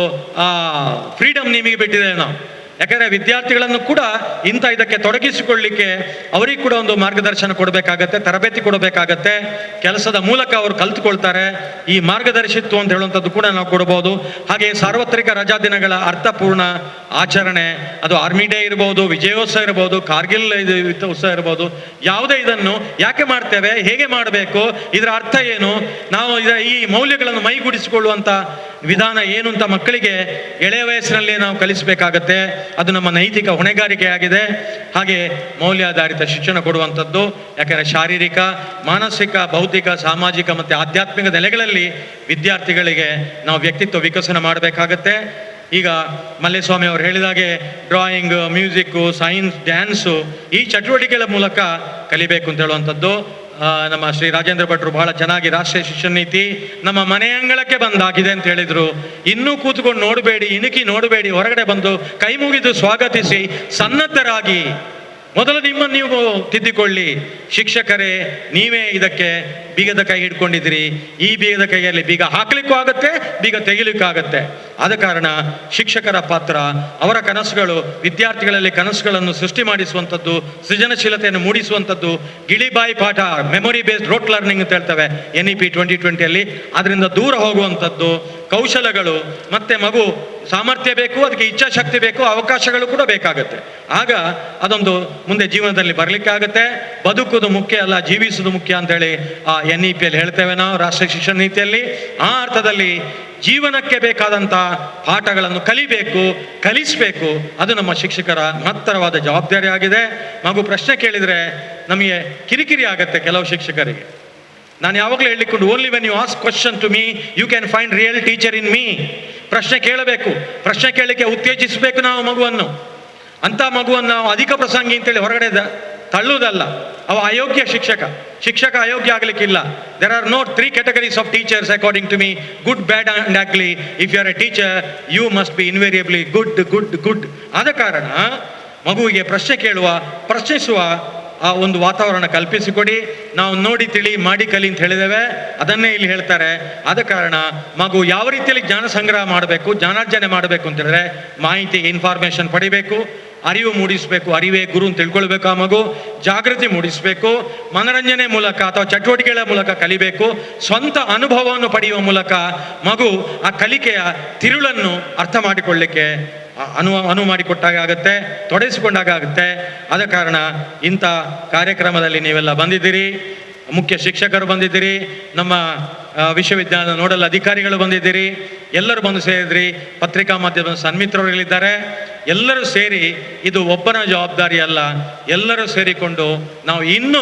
ಫ್ರೀಡಮ್ ನಿಮಗೆ ಬಿಟ್ಟಿದ್ದೇವೆ ನಾವು. ಯಾಕಂದರೆ ವಿದ್ಯಾರ್ಥಿಗಳನ್ನು ಕೂಡ ಇದಕ್ಕೆ ತೊಡಗಿಸಿಕೊಳ್ಳಲಿಕ್ಕೆ ಅವರಿಗೆ ಕೂಡ ಒಂದು ಮಾರ್ಗದರ್ಶನ ಕೊಡಬೇಕಾಗತ್ತೆ, ತರಬೇತಿ ಕೊಡಬೇಕಾಗತ್ತೆ. ಕೆಲಸದ ಮೂಲಕ ಅವರು ಕಲ್ತುಕೊಳ್ತಾರೆ. ಈ ಮಾರ್ಗದರ್ಶಿತ್ವ ಅಂತ ಹೇಳುವಂಥದ್ದು ಕೂಡ ನಾವು ಕೊಡಬಹುದು. ಹಾಗೆ ಸಾರ್ವತ್ರಿಕ ರಜಾ ದಿನಗಳ ಅರ್ಥಪೂರ್ಣ ಆಚರಣೆ, ಅದು ಆರ್ಮಿ ಡೇ ಇರ್ಬೋದು, ವಿಜಯೋತ್ಸವ ಇರ್ಬೋದು, ಕಾರ್ಗಿಲ್ ಉತ್ಸವ ಇರ್ಬೋದು, ಯಾವುದೇ ಇದನ್ನು ಯಾಕೆ ಮಾಡ್ತೇವೆ, ಹೇಗೆ ಮಾಡಬೇಕು, ಇದರ ಅರ್ಥ ಏನು, ನಾವು ಈ ಮೌಲ್ಯಗಳನ್ನು ಮೈಗೂಡಿಸಿಕೊಳ್ಳುವಂಥ ವಿಧಾನ ಏನು ಅಂತ ಮಕ್ಕಳಿಗೆ ಎಳೆಯ ವಯಸ್ಸಿನಲ್ಲಿ ನಾವು ಕಲಿಸಬೇಕಾಗತ್ತೆ. ಅದು ನಮ್ಮ ನೈತಿಕ ಹೊಣೆಗಾರಿಕೆ ಆಗಿದೆ. ಹಾಗೆ ಮೌಲ್ಯಾಧಾರಿತ ಶಿಕ್ಷಣ ಕೊಡುವಂಥದ್ದು, ಯಾಕಂದರೆ ಶಾರೀರಿಕ, ಮಾನಸಿಕ, ಭೌತಿಕ, ಸಾಮಾಜಿಕ ಮತ್ತು ಆಧ್ಯಾತ್ಮಿಕ ನೆಲೆಗಳಲ್ಲಿ ವಿದ್ಯಾರ್ಥಿಗಳಿಗೆ ನಾವು ವ್ಯಕ್ತಿತ್ವ ವಿಕಸನ ಮಾಡಬೇಕಾಗತ್ತೆ. ಈಗ ಮಲ್ಲೇಸ್ವಾಮಿ ಅವರು ಹೇಳಿದಾಗೆ ಡ್ರಾಯಿಂಗ್, ಮ್ಯೂಸಿಕ್ಕು, ಸೈನ್ಸ್, ಡ್ಯಾನ್ಸು ಈ ಚಟುವಟಿಕೆಗಳ ಮೂಲಕ ಕಲಿಬೇಕು ಅಂತ ಹೇಳುವಂಥದ್ದು. ನಮ್ಮ ಶ್ರೀ ರಾಜೇಂದ್ರ ಭಟ್ರು ಬಹಳ ಚೆನ್ನಾಗಿ ರಾಷ್ಟ್ರೀಯ ಶಿಕ್ಷಣ ನೀತಿ ನಮ್ಮ ಮನೆ ಅಂಗಳಕ್ಕೆ ಬಂದಾಗಿದೆ ಅಂತ ಹೇಳಿದ್ರು. ಇನ್ನೂ ಕೂತ್ಕೊಂಡು ನೋಡಬೇಡಿ, ಇಣುಕಿ ನೋಡಬೇಡಿ, ಹೊರಗಡೆ ಬಂದು ಕೈ ಮುಗಿದು ಸ್ವಾಗತಿಸಿ ಸನ್ನದ್ಧರಾಗಿ ಮೊದಲು ನಿಮ್ಮನ್ನು ನೀವು ತಿದ್ದಿಕೊಳ್ಳಿ. ಶಿಕ್ಷಕರೇ, ನೀವೇ ಇದಕ್ಕೆ ಬೀಗದ ಕೈ ಹಿಡ್ಕೊಂಡಿದ್ದೀರಿ. ಈ ಬೀಗದ ಕೈಯಲ್ಲಿ ಬೀಗ ಹಾಕ್ಲಿಕ್ಕೂ ಆಗುತ್ತೆ, ಬೀಗ ತೆಗಿಲಿಕ್ಕೂ ಆಗುತ್ತೆ. ಆದ ಕಾರಣ ಶಿಕ್ಷಕರ ಪಾತ್ರ, ಅವರ ಕನಸುಗಳು, ವಿದ್ಯಾರ್ಥಿಗಳಲ್ಲಿ ಕನಸುಗಳನ್ನು ಸೃಷ್ಟಿ ಮಾಡಿಸುವಂಥದ್ದು, ಸೃಜನಶೀಲತೆಯನ್ನು ಮೂಡಿಸುವಂಥದ್ದು, ಗಿಳಿಬಾಯಿ ಪಾಠ, ಮೆಮೊರಿ ಬೇಸ್ಡ್ ರೋಟ್ ಲರ್ನಿಂಗ್ ಅಂತ ಹೇಳ್ತೇವೆ NEP 2020ಯಲ್ಲಿ, ಅದರಿಂದ ದೂರ ಹೋಗುವಂಥದ್ದು, ಕೌಶಲಗಳು, ಮತ್ತೆ ಮಗು ಸಾಮರ್ಥ್ಯ ಬೇಕು, ಅದಕ್ಕೆ ಇಚ್ಛಾಶಕ್ತಿ ಬೇಕು, ಅವಕಾಶಗಳು ಕೂಡ ಬೇಕಾಗುತ್ತೆ. ಆಗ ಅದೊಂದು ಮುಂದೆ ಜೀವನದಲ್ಲಿ ಬರಲಿಕ್ಕಾಗತ್ತೆ. ಬದುಕುವುದು ಮುಖ್ಯ ಅಲ್ಲ, ಜೀವಿಸುವುದು ಮುಖ್ಯ ಅಂತೇಳಿ ಆ NEPಯಲ್ಲಿ ಹೇಳ್ತೇವೆ ನಾವು, ರಾಷ್ಟ್ರೀಯ ಶಿಕ್ಷಣ ನೀತಿಯಲ್ಲಿ. ಆ ಅರ್ಥದಲ್ಲಿ ಜೀವನಕ್ಕೆ ಬೇಕಾದಂಥ ಪಾಠಗಳನ್ನು ಕಲಿಸಬೇಕು. ಅದು ನಮ್ಮ ಶಿಕ್ಷಕರ ಮಹತ್ತರವಾದ ಜವಾಬ್ದಾರಿ ಆಗಿದೆ. ಮಗು ಪ್ರಶ್ನೆ ಕೇಳಿದರೆ ನಮಗೆ ಕಿರಿಕಿರಿ ಆಗತ್ತೆ ಕೆಲವು ಶಿಕ್ಷಕರಿಗೆ. ನಾನು ಯಾವಾಗಲೂ ಹೇಳಿಕೊಂಡು, only when you ask question to me you can find real teacher in me. ಪ್ರಶ್ನೆ ಕೇಳಬೇಕು, ಪ್ರಶ್ನೆ ಕೇಳಲಿಕ್ಕೆ ಉತ್ತೇಜಿಸಬೇಕು ನಾವು ಮಗುವನ್ನು. ಅಂಥ ಮಗುವನ್ನು ನಾವು ಅಧಿಕ ಪ್ರಸಂಗಿ ಅಂತೇಳಿ ಹೊರಗಡೆ ತಳ್ಳುವುದಲ್ಲ. ಅವ ಅಯೋಗ್ಯ ಶಿಕ್ಷಕ ಅಯೋಗ್ಯ ಆಗಲಿಕ್ಕಿಲ್ಲ. There are no 3 categories of teachers according to me, good, bad and ugly. If you are a teacher you must be invariably good. ಆದ ಕಾರಣ ಮಗುವಿಗೆ ಪ್ರಶ್ನಿಸುವ ಆ ಒಂದು ವಾತಾವರಣ ಕಲ್ಪಿಸಿಕೊಡಿ. ನಾವು ನೋಡಿ ತಿಳಿ ಮಾಡಿ ಕಲಿ ಅಂತ ಹೇಳಿದ್ದೇವೆ, ಅದನ್ನೇ ಇಲ್ಲಿ ಹೇಳ್ತಾರೆ. ಆದ ಕಾರಣ ಮಗು ಯಾವ ರೀತಿಯಲ್ಲಿ ಜ್ಞಾನ ಸಂಗ್ರಹ ಮಾಡಬೇಕು, ಜ್ಞಾನಾರ್ಜನೆ ಮಾಡಬೇಕು ಅಂತ ಹೇಳಿದ್ರೆ ಮಾಹಿತಿ, ಇನ್ಫಾರ್ಮೇಶನ್ ಪಡಿಬೇಕು, ಅರಿವು ಮೂಡಿಸಬೇಕು. ಅರಿವೇ ಗುರು ಅಂತ ತಿಳ್ಕೊಳ್ಬೇಕು. ಆ ಮಗು ಜಾಗೃತಿ ಮೂಡಿಸಬೇಕು. ಮನರಂಜನೆ ಮೂಲಕ ಅಥವಾ ಚಟುವಟಿಕೆಗಳ ಮೂಲಕ ಕಲಿಬೇಕು. ಸ್ವಂತ ಅನುಭವವನ್ನು ಪಡೆಯುವ ಮೂಲಕ ಮಗು ಆ ಕಲಿಕೆಯ ತಿರುಳನ್ನು ಅರ್ಥ ಮಾಡಿಕೊಳ್ಳಲಿಕ್ಕೆ ಅನುವು ಮಾಡಿಕೊಟ್ಟಾಗ ಆಗುತ್ತೆ, ತೊಡಗಿಸಿಕೊಂಡಾಗ ಆಗುತ್ತೆ. ಆದ ಕಾರಣ ಇಂಥ ಕಾರ್ಯಕ್ರಮದಲ್ಲಿ ನೀವೆಲ್ಲ ಬಂದಿದ್ದೀರಿ, ಮುಖ್ಯ ಶಿಕ್ಷಕರು ಬಂದಿದ್ದೀರಿ, ನಮ್ಮ ವಿಶ್ವವಿದ್ಯಾಲಯದ ನೋಡಲ್ ಅಧಿಕಾರಿಗಳು ಬಂದಿದ್ದೀರಿ, ಎಲ್ಲರೂ ಬಂದು ಸೇರಿದ್ರಿ. ಪತ್ರಿಕಾ ಮಾಧ್ಯಮದ ಸನ್ಮಿತ್ರರಿದ್ದಾರೆ. ಎಲ್ಲರೂ ಸೇರಿ, ಇದು ಒಬ್ಬನ ಜವಾಬ್ದಾರಿ ಅಲ್ಲ, ಎಲ್ಲರೂ ಸೇರಿಕೊಂಡು ನಾವು ಇನ್ನೂ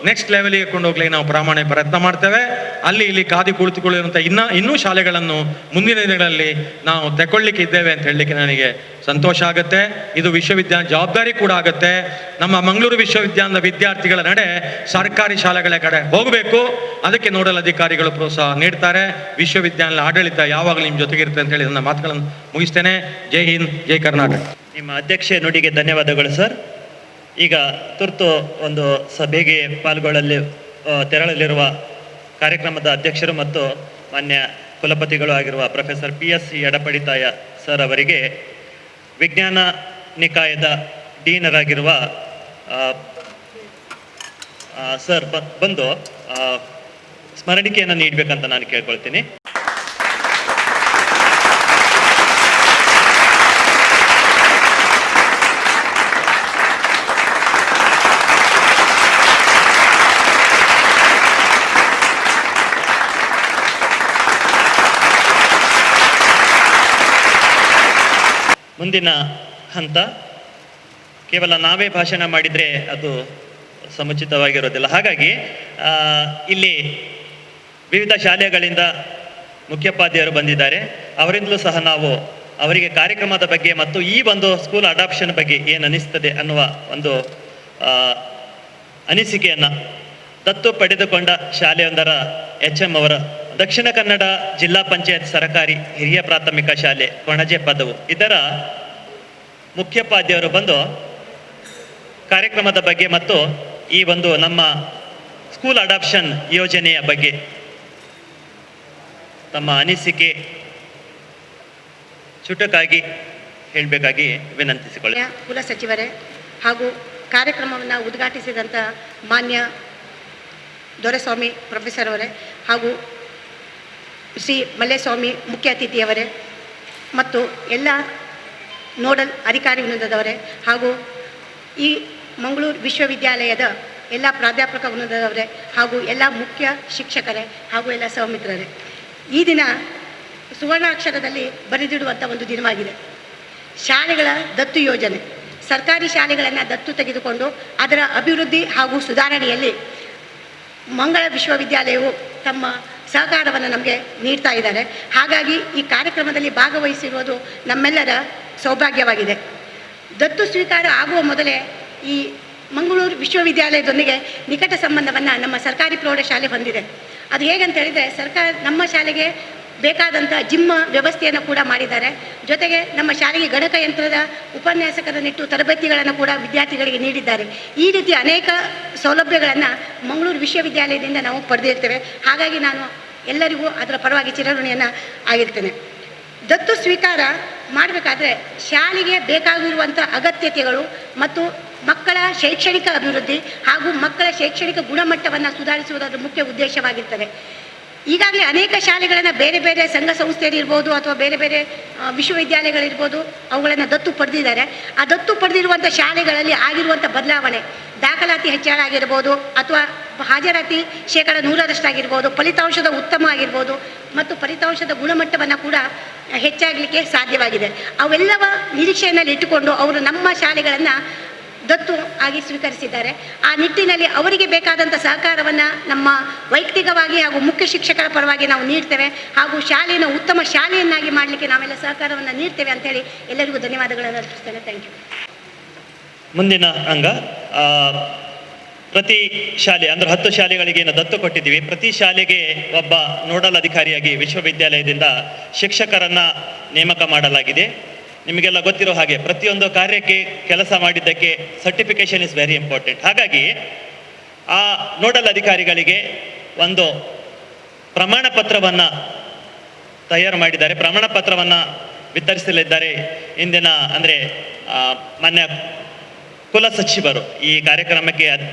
ನೆಕ್ಸ್ಟ್ ಲೆವೆಲ್ಗೆ ಕೊಂಡೋಗ್ಲಿಕ್ಕೆ ನಾವು ಪ್ರಾಮಾಣಿಕ ಪ್ರಯತ್ನ ಮಾಡ್ತೇವೆ. ಅಲ್ಲಿ ಇಲ್ಲಿ ಕಾದಿ ಕುಳಿತುಕೊಳ್ಳಿರುವಂಥ ಇನ್ನೂ ಶಾಲೆಗಳನ್ನು ಮುಂದಿನ ದಿನಗಳಲ್ಲಿ ನಾವು ತಗೊಳ್ಳಿಕ್ಕೆ ಇದ್ದೇವೆ ಅಂತ ಹೇಳಲಿಕ್ಕೆ ನನಗೆ ಸಂತೋಷ ಆಗುತ್ತೆ. ಇದು ವಿಶ್ವವಿದ್ಯಾಲಯ ಜವಾಬ್ದಾರಿ ಕೂಡ ಆಗುತ್ತೆ. ನಮ್ಮ ಮಂಗಳೂರು ವಿಶ್ವವಿದ್ಯಾಲಯದ ವಿದ್ಯಾರ್ಥಿಗಳ ನಡೆ ಸರ್ಕಾರಿ ಶಾಲೆಗಳ ಕಡೆ ಹೋಗಬೇಕು. ಅದಕ್ಕೆ ನೋಡಲ್ ಅಧಿಕಾರಿಗಳು ಪ್ರೋತ್ಸಾಹ ಪ್ರೋತ್ಸಾಹ ನೀಡ್ತಾರೆ. ವಿಶ್ವವಿದ್ಯಾನಿಲಯ ಆಡಳಿತ ಯಾವಾಗಲೂ ನಿಮ್ಮ ಜೊತೆಗಿರುತ್ತೆ ಅಂತೇಳಿ ನನ್ನ ಮಾತುಗಳನ್ನು ಮುಗಿಸ್ತೇನೆ. ಜೈ ಹಿಂದ್, ಜೈ ಕರ್ನಾಟಕ. ನಿಮ್ಮ ಅಧ್ಯಕ್ಷೆ ನುಡಿಗೆ ಧನ್ಯವಾದಗಳು ಸರ್. ಈಗ ತುರ್ತು ಒಂದು ಸಭೆಗೆ ತೆರಳಲಿರುವ ಕಾರ್ಯಕ್ರಮದ ಅಧ್ಯಕ್ಷರು ಮತ್ತು ಮಾನ್ಯ ಕುಲಪತಿಗಳು ಆಗಿರುವ ಪ್ರೊಫೆಸರ್ PS ಎಡಪಡಿತಾಯ ಸರ್ ಅವರಿಗೆ ವಿಜ್ಞಾನ ನಿಕಾಯದ ಡೀನರಾಗಿರುವ ಸರ್ ಬಂದು ಸ್ಮರಣಿಕೆಯನ್ನು ನೀಡಬೇಕಂತ ನಾನು ಕೇಳ್ಕೊಳ್ತೀನಿ. ಮುಂದಿನ ಹಂತ ಕೇವಲ ನಾವೇ ಭಾಷಣ ಮಾಡಿದರೆ ಅದು ಸಮುಚಿತವಾಗಿರೋದಿಲ್ಲ. ಹಾಗಾಗಿ ಇಲ್ಲಿ ವಿವಿಧ ಶಾಲೆಗಳಿಂದ ಮುಖ್ಯೋಪಾಧ್ಯಾಯರು ಬಂದಿದ್ದಾರೆ. ಅವರಿಂದಲೂ ಸಹ ನಾವು ಅವರಿಗೆ ಕಾರ್ಯಕ್ರಮದ ಬಗ್ಗೆ ಮತ್ತು ಈ ಒಂದು ಸ್ಕೂಲ್ ಅಡಾಪ್ಷನ್ ಬಗ್ಗೆ ಏನು ಅನಿಸ್ತದೆ ಅನ್ನುವ ಒಂದು ಅನಿಸಿಕೆಯನ್ನು ದತ್ತು ಪಡೆದುಕೊಂಡ ಶಾಲೆಯೊಂದರ HM ಅವರ ದಕ್ಷಿಣ ಕನ್ನಡ ಜಿಲ್ಲಾ ಪಂಚಾಯತ್ ಸರ್ಕಾರಿ ಹಿರಿಯ ಪ್ರಾಥಮಿಕ ಶಾಲೆ ಕೊಣಜೆ ಪದವು ಇದರ ಮುಖ್ಯೋಪಾಧ್ಯಾಯರು ಬಂದು ಕಾರ್ಯಕ್ರಮದ ಬಗ್ಗೆ ಮತ್ತು ಈ ಒಂದು ನಮ್ಮ ಸ್ಕೂಲ್ ಅಡಾಪ್ಷನ್ ಯೋಜನೆಯ ಬಗ್ಗೆ ತಮ್ಮ ಅನಿಸಿಕೆ ಚುಟುಕಾಗಿ ಹೇಳಬೇಕಾಗಿ ವಿನಂತಿಸಿಕೊಳ್ಳಿ. ಕುಲಸಚಿವರೇ ಹಾಗೂ ಕಾರ್ಯಕ್ರಮವನ್ನು ಉದ್ಘಾಟಿಸಿದಂಥ ಮಾನ್ಯ ದೊರೆಸ್ವಾಮಿ ಪ್ರೊಫೆಸರ್ ಅವರೇ ಹಾಗೂ ಶ್ರೀ ಮಲ್ಲೇಸ್ವಾಮಿ ಮುಖ್ಯ ಅತಿಥಿಯವರೇ ಮತ್ತು ಎಲ್ಲ ನೋಡಲ್ ಅಧಿಕಾರಿ ವೃಂದದವರೇ ಹಾಗೂ ಈ ಮಂಗಳೂರು ವಿಶ್ವವಿದ್ಯಾಲಯದ ಎಲ್ಲ ಪ್ರಾಧ್ಯಾಪಕ ವೃಂದದವರೇ ಹಾಗೂ ಎಲ್ಲ ಮುಖ್ಯ ಶಿಕ್ಷಕರೇ ಹಾಗೂ ಎಲ್ಲ ಸಹಮಿತ್ರರೇ, ಈ ದಿನ ಸುವರ್ಣಾಕ್ಷರದಲ್ಲಿ ಬರೆದಿಡುವಂಥ ಒಂದು ದಿನವಾಗಿದೆ. ಶಾಲೆಗಳ ದತ್ತು ಯೋಜನೆ, ಸರ್ಕಾರಿ ಶಾಲೆಗಳನ್ನು ದತ್ತು ತೆಗೆದುಕೊಂಡು ಅದರ ಅಭಿವೃದ್ಧಿ ಹಾಗೂ ಸುಧಾರಣೆಯಲ್ಲಿ ಮಂಗಳ ವಿಶ್ವವಿದ್ಯಾಲಯವು ತಮ್ಮ ಸಹಕಾರವನ್ನು ನಮಗೆ ನೀಡ್ತಾ ಇದ್ದಾರೆ. ಹಾಗಾಗಿ ಈ ಕಾರ್ಯಕ್ರಮದಲ್ಲಿ ಭಾಗವಹಿಸಿರುವುದು ನಮ್ಮೆಲ್ಲರ ಸೌಭಾಗ್ಯವಾಗಿದೆ. ದತ್ತು ಸ್ವೀಕಾರ ಆಗುವ ಮೊದಲೇ ಈ ಮಂಗಳೂರು ವಿಶ್ವವಿದ್ಯಾಲಯದೊಂದಿಗೆ ನಿಕಟ ಸಂಬಂಧವನ್ನು ನಮ್ಮ ಸರ್ಕಾರಿ ಪ್ರೌಢಶಾಲೆ ಹೊಂದಿದೆ. ಅದು ಹೇಗಂತ ಹೇಳಿದರೆ, ನಮ್ಮ ಶಾಲೆಗೆ ಬೇಕಾದಂಥ ಜಿಮ್ ವ್ಯವಸ್ಥೆಯನ್ನು ಕೂಡ ಮಾಡಿದ್ದಾರೆ. ಜೊತೆಗೆ ನಮ್ಮ ಶಾಲೆಗೆ ಗಣಕಯಂತ್ರದ ಉಪನ್ಯಾಸಕರನ್ನಿಟ್ಟು ತರಬೇತಿಗಳನ್ನು ಕೂಡ ವಿದ್ಯಾರ್ಥಿಗಳಿಗೆ ನೀಡಿದ್ದಾರೆ. ಈ ರೀತಿ ಅನೇಕ ಸೌಲಭ್ಯಗಳನ್ನು ಮಂಗಳೂರು ವಿಶ್ವವಿದ್ಯಾಲಯದಿಂದ ನಾವು ಪಡೆದಿರ್ತೇವೆ. ಹಾಗಾಗಿ ನಾನು ಎಲ್ಲರಿಗೂ ಅದರ ಪರವಾಗಿ ಚಿರಋಣಿಯನ್ನು ಆಗಿರ್ತೇನೆ. ದತ್ತು ಸ್ವೀಕಾರ ಮಾಡಬೇಕಾದ್ರೆ ಶಾಲೆಗೆ ಬೇಕಾಗಿರುವಂಥ ಅಗತ್ಯತೆಗಳು ಮತ್ತು ಮಕ್ಕಳ ಶೈಕ್ಷಣಿಕ ಅಭಿವೃದ್ಧಿ ಹಾಗೂ ಮಕ್ಕಳ ಶೈಕ್ಷಣಿಕ ಗುಣಮಟ್ಟವನ್ನು ಸುಧಾರಿಸುವುದರ ಮುಖ್ಯ ಉದ್ದೇಶವಾಗಿರ್ತದೆ. ಈಗಾಗಲೇ ಅನೇಕ ಶಾಲೆಗಳನ್ನು ಬೇರೆ ಬೇರೆ ಸಂಘ ಸಂಸ್ಥೆಯಲ್ಲಿರ್ಬೋದು ಅಥವಾ ಬೇರೆ ಬೇರೆ ವಿಶ್ವವಿದ್ಯಾಲಯಗಳಿರ್ಬೋದು ಅವುಗಳನ್ನು ದತ್ತು ಪಡೆದಿದ್ದಾರೆ. ಆ ದತ್ತು ಪಡೆದಿರುವಂಥ ಶಾಲೆಗಳಲ್ಲಿ ಆಗಿರುವಂಥ ಬದಲಾವಣೆ, ದಾಖಲಾತಿ ಹೆಚ್ಚಳ ಆಗಿರ್ಬೋದು ಅಥವಾ ಹಾಜರಾತಿ 100% ಫಲಿತಾಂಶದ ಉತ್ತಮ ಆಗಿರ್ಬೋದು ಮತ್ತು ಫಲಿತಾಂಶದ ಗುಣಮಟ್ಟವನ್ನು ಕೂಡ ಹೆಚ್ಚಾಗಲಿಕ್ಕೆ ಸಾಧ್ಯವಾಗಿದೆ. ಅವೆಲ್ಲವ ನಿರೀಕ್ಷೆಯಲ್ಲಿ ಇಟ್ಟುಕೊಂಡು ಅವರು ನಮ್ಮ ಶಾಲೆಗಳನ್ನು ದತ್ತು ಆಗಿ ಸ್ವೀಕರಿಸಿದ್ದಾರೆ. ಆ ನಿಟ್ಟಿನಲ್ಲಿ ಅವರಿಗೆ ಬೇಕಾದಂಥ ಸಹಕಾರವನ್ನು ನಮ್ಮ ವೈಯಕ್ತಿಕವಾಗಿ ಹಾಗೂ ಮುಖ್ಯ ಶಿಕ್ಷಕರ ಪರವಾಗಿ ನಾವು ನೀಡ್ತೇವೆ ಹಾಗೂ ಶಾಲೆಯನ್ನು ಉತ್ತಮ ಶಾಲೆಯನ್ನಾಗಿ ಮಾಡಲಿಕ್ಕೆ ನಾವೆಲ್ಲ ಸಹಕಾರವನ್ನು ನೀಡ್ತೇವೆ ಅಂತೇಳಿ ಎಲ್ಲರಿಗೂ ಧನ್ಯವಾದಗಳನ್ನು ಅರ್ಪಿಸ್ತೇನೆ. Thank you. ಮುಂದಿನ ಅಂಗ ಪ್ರತಿ ಶಾಲೆ ಅಂದರೆ 10 ಶಾಲೆಗಳಿಗೆ ಏನು ದತ್ತು ಕೊಟ್ಟಿದ್ದೀವಿ. ಪ್ರತಿ ಶಾಲೆಗೆ ಒಬ್ಬ ನೋಡಲ್ ಅಧಿಕಾರಿಯಾಗಿ ವಿಶ್ವವಿದ್ಯಾಲಯದಿಂದ ಶಿಕ್ಷಕರನ್ನು ನೇಮಕ ಮಾಡಲಾಗಿದೆ. ನಿಮಗೆಲ್ಲ ಗೊತ್ತಿರೋ ಹಾಗೆ ಪ್ರತಿಯೊಂದು ಕಾರ್ಯಕ್ಕೆ ಕೆಲಸ ಮಾಡಿದ್ದಕ್ಕೆ ಸರ್ಟಿಫಿಕೇಶನ್ ಇಸ್ ವೆರಿ ಇಂಪಾರ್ಟೆಂಟ್. ಹಾಗಾಗಿ ಆ ನೋಡಲ್ ಅಧಿಕಾರಿಗಳಿಗೆ ಒಂದು ಪ್ರಮಾಣ ಪತ್ರವನ್ನು ತಯಾರು ಮಾಡಿದ್ದಾರೆ. ಪ್ರಮಾಣ ಪತ್ರವನ್ನು ವಿತರಿಸಲಿದ್ದಾರೆ. ಇಂದಿನ ಅಂದರೆ ಮಾನ್ಯ ಕುಲ ಸಚಿವರು ಈ ಕಾರ್ಯಕ್ರಮಕ್ಕೆ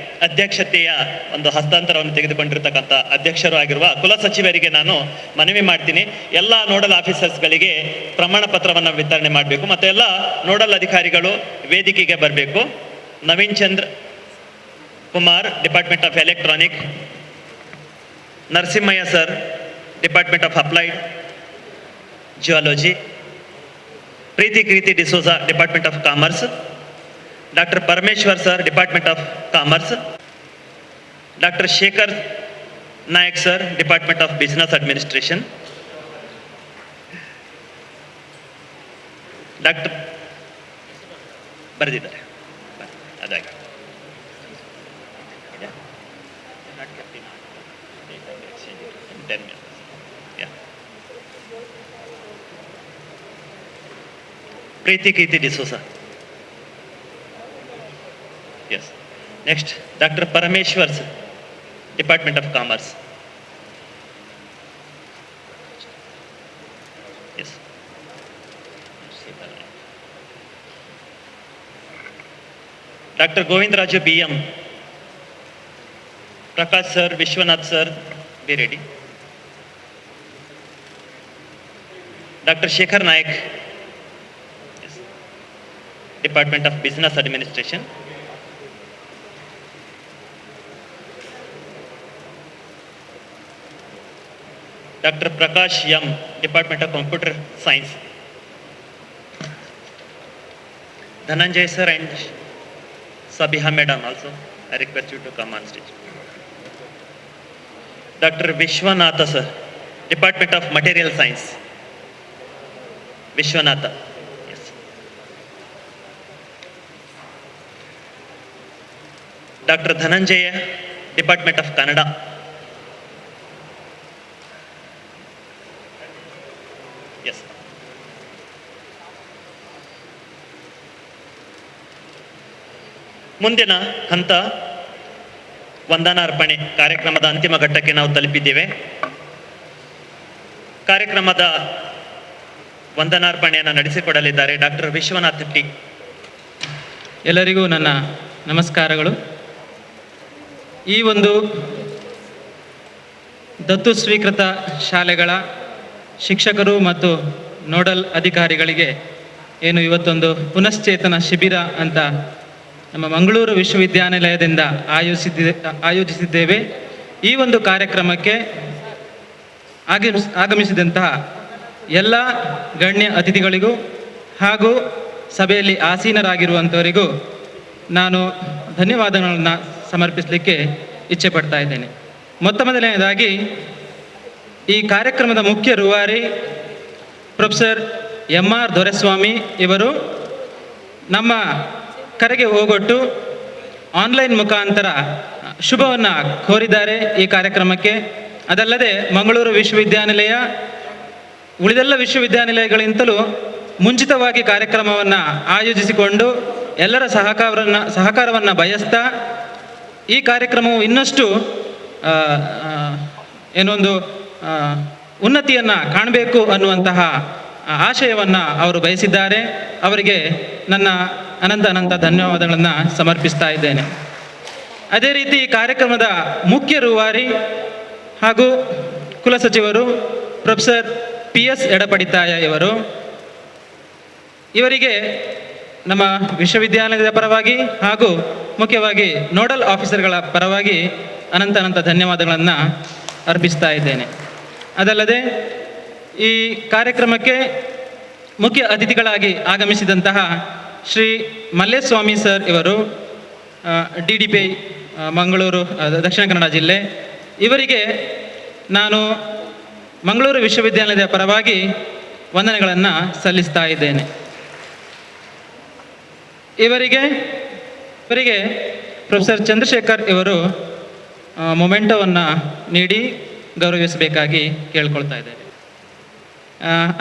ಅಧ್ಯಕ್ಷತೆಯ ಒಂದು ಹಸ್ತಾಂತರವನ್ನು ತೆಗೆದುಕೊಂಡಿರ್ತಕ್ಕಂಥ ಅಧ್ಯಕ್ಷರು ಆಗಿರುವ ಕುಲ ಸಚಿವರಿಗೆ ನಾನು ಮನವಿ ಮಾಡ್ತೀನಿ, ಎಲ್ಲ ನೋಡಲ್ ಆಫೀಸರ್ಸ್ಗಳಿಗೆ ಪ್ರಮಾಣ ಪತ್ರವನ್ನು ವಿತರಣೆ ಮಾಡಬೇಕು ಮತ್ತು ಎಲ್ಲ ನೋಡಲ್ ಅಧಿಕಾರಿಗಳು ವೇದಿಕೆಗೆ ಬರಬೇಕು. Naveen Chandra Kumar, department of electronic. Narasimhaiah sir, department of applied geology. Preethi Keerthi D'Souza, department of commerce. Doctor Parameshwar sir, department of commerce. Doctor Shekhar Nayak sir, department of business administration. Doctor ಬರೆದಿದ್ದಾರೆ ಅದಾಗಿ. Preethi Keerthi D'Souza. Yes. Next doctor Parameshwar sir, department of commerce. Yes. Doctor Govindaraju BM. Prakash sir, Vishwanath sir, be ready. Doctor Shekhar Nayak, department of business administration. Doctor Prakash M, department of computer science. Dhananjay sir and Sabiha madam also, I request you to come on stage. Dr. Vishwanatha sir, Department of Material Science. Vishwanatha. Yes. Dr. Dhananjaya, Department of Kannada. Yes. ಮುಂದಿನ ಹಂತ ವಂದನಾರ್ಪಣೆ ಕಾರ್ಯಕ್ರಮದ ಅಂತಿಮ ಘಟ್ಟಕ್ಕೆ ನಾವು ತಲುಪಿದ್ದೇವೆ. ಕಾರ್ಯಕ್ರಮದ ವಂದನಾರ್ಪಣೆಯನ್ನು ನಡೆಸಿಕೊಡಲಿದ್ದಾರೆ doctor Vishwanath T. ಎಲ್ಲರಿಗೂ ನನ್ನ ನಮಸ್ಕಾರಗಳು. ಈ ಒಂದು ದತ್ತು ಸ್ವೀಕೃತ ಶಾಲೆಗಳ ಶಿಕ್ಷಕರು ಮತ್ತು ನೋಡಲ್ ಅಧಿಕಾರಿಗಳಿಗೆ ಏನು ಇವತ್ತೊಂದು ಪುನಶ್ಚೇತನ ಶಿಬಿರ ಅಂತ ನಮ್ಮ ಮಂಗಳೂರು ವಿಶ್ವವಿದ್ಯಾನಿಲಯದಿಂದ ಆಯೋಜಿಸಿದ್ದೇವೆ. ಈ ಒಂದು ಕಾರ್ಯಕ್ರಮಕ್ಕೆ ಆಗಮಿಸಿದಂತಹ ಎಲ್ಲ ಗಣ್ಯ ಅತಿಥಿಗಳಿಗೂ ಹಾಗೂ ಸಭೆಯಲ್ಲಿ ಆಸೀನರಾಗಿರುವಂಥವರಿಗೂ ನಾನು ಧನ್ಯವಾದಗಳನ್ನು ಸಮರ್ಪಿಸಲಿಕ್ಕೆ ಇಚ್ಛೆ ಪಡ್ತಾ ಇದ್ದೇನೆ. ಮೊದಲನೇದಾಗಿ ಈ ಕಾರ್ಯಕ್ರಮದ ಮುಖ್ಯ ರೂವಾರಿ ಪ್ರೊಫೆಸರ್ MR ದೊರೆಸ್ವಾಮಿ ಇವರು ನಮ್ಮ ಕರೆಗೆ ಹೋಗೊಟ್ಟು ಆನ್ಲೈನ್ ಮುಖಾಂತರ ಶುಭವನ್ನು ಕೋರಿದ್ದಾರೆ ಈ ಕಾರ್ಯಕ್ರಮಕ್ಕೆ. ಅದಲ್ಲದೆ ಮಂಗಳೂರು ವಿಶ್ವವಿದ್ಯಾನಿಲಯ ಉಳಿದೆಲ್ಲ ವಿಶ್ವವಿದ್ಯಾನಿಲಯಗಳಿಂತಲೂ ಮುಂಚಿತವಾಗಿ ಕಾರ್ಯಕ್ರಮವನ್ನು ಆಯೋಜಿಸಿಕೊಂಡು ಎಲ್ಲರ ಸಹಕಾರವನ್ನು ಬಯಸ್ತಾ ಈ ಕಾರ್ಯಕ್ರಮವು ಇನ್ನಷ್ಟು ಏನೊಂದು ಉನ್ನತಿಯನ್ನು ಕಾಣಬೇಕು ಅನ್ನುವಂತಹ ಆಶಯವನ್ನು ಅವರು ಬಯಸಿದ್ದಾರೆ. ಅವರಿಗೆ ನನ್ನ ಅನಂತ ಧನ್ಯವಾದಗಳನ್ನು ಸಮರ್ಪಿಸ್ತಾ ಇದ್ದೇನೆ. ಅದೇ ರೀತಿ ಈ ಕಾರ್ಯಕ್ರಮದ ಮುಖ್ಯ ರೂವಾರಿ ಹಾಗೂ ಕುಲಸಚಿವರು ಪ್ರೊಫೆಸರ್ PS ಎಡಪಡಿತಾಯ ಇವರಿಗೆ ನಮ್ಮ ವಿಶ್ವವಿದ್ಯಾಲಯದ ಪರವಾಗಿ ಹಾಗೂ ಮುಖ್ಯವಾಗಿ ನೋಡಲ್ ಆಫೀಸರ್ಗಳ ಪರವಾಗಿ ಅನಂತ ಧನ್ಯವಾದಗಳನ್ನು ಅರ್ಪಿಸ್ತಾ ಇದ್ದೇನೆ. ಅದಲ್ಲದೆ ಈ ಕಾರ್ಯಕ್ರಮಕ್ಕೆ ಮುಖ್ಯ ಅತಿಥಿಗಳಾಗಿ ಆಗಮಿಸಿದಂತಹ ಶ್ರೀ ಮಲ್ಲೇಸ್ವಾಮಿ ಸರ್ ಇವರು DDPI ಮಂಗಳೂರು ದಕ್ಷಿಣ ಕನ್ನಡ ಜಿಲ್ಲೆ, ಇವರಿಗೆ ನಾನು ಮಂಗಳೂರು ವಿಶ್ವವಿದ್ಯಾಲಯದ ಪರವಾಗಿ ವಂದನೆಗಳನ್ನು ಸಲ್ಲಿಸ್ತಾ ಇದ್ದೇನೆ. ಇವರಿಗೆ ಪ್ರೊಫೆಸರ್ ಚಂದ್ರಶೇಖರ್ ಇವರು ಮೊಮೆಂಟೋವನ್ನು ನೀಡಿ ಗೌರವಿಸಬೇಕಾಗಿ ಕೇಳ್ಕೊಳ್ತಾ ಇದ್ದೇನೆ.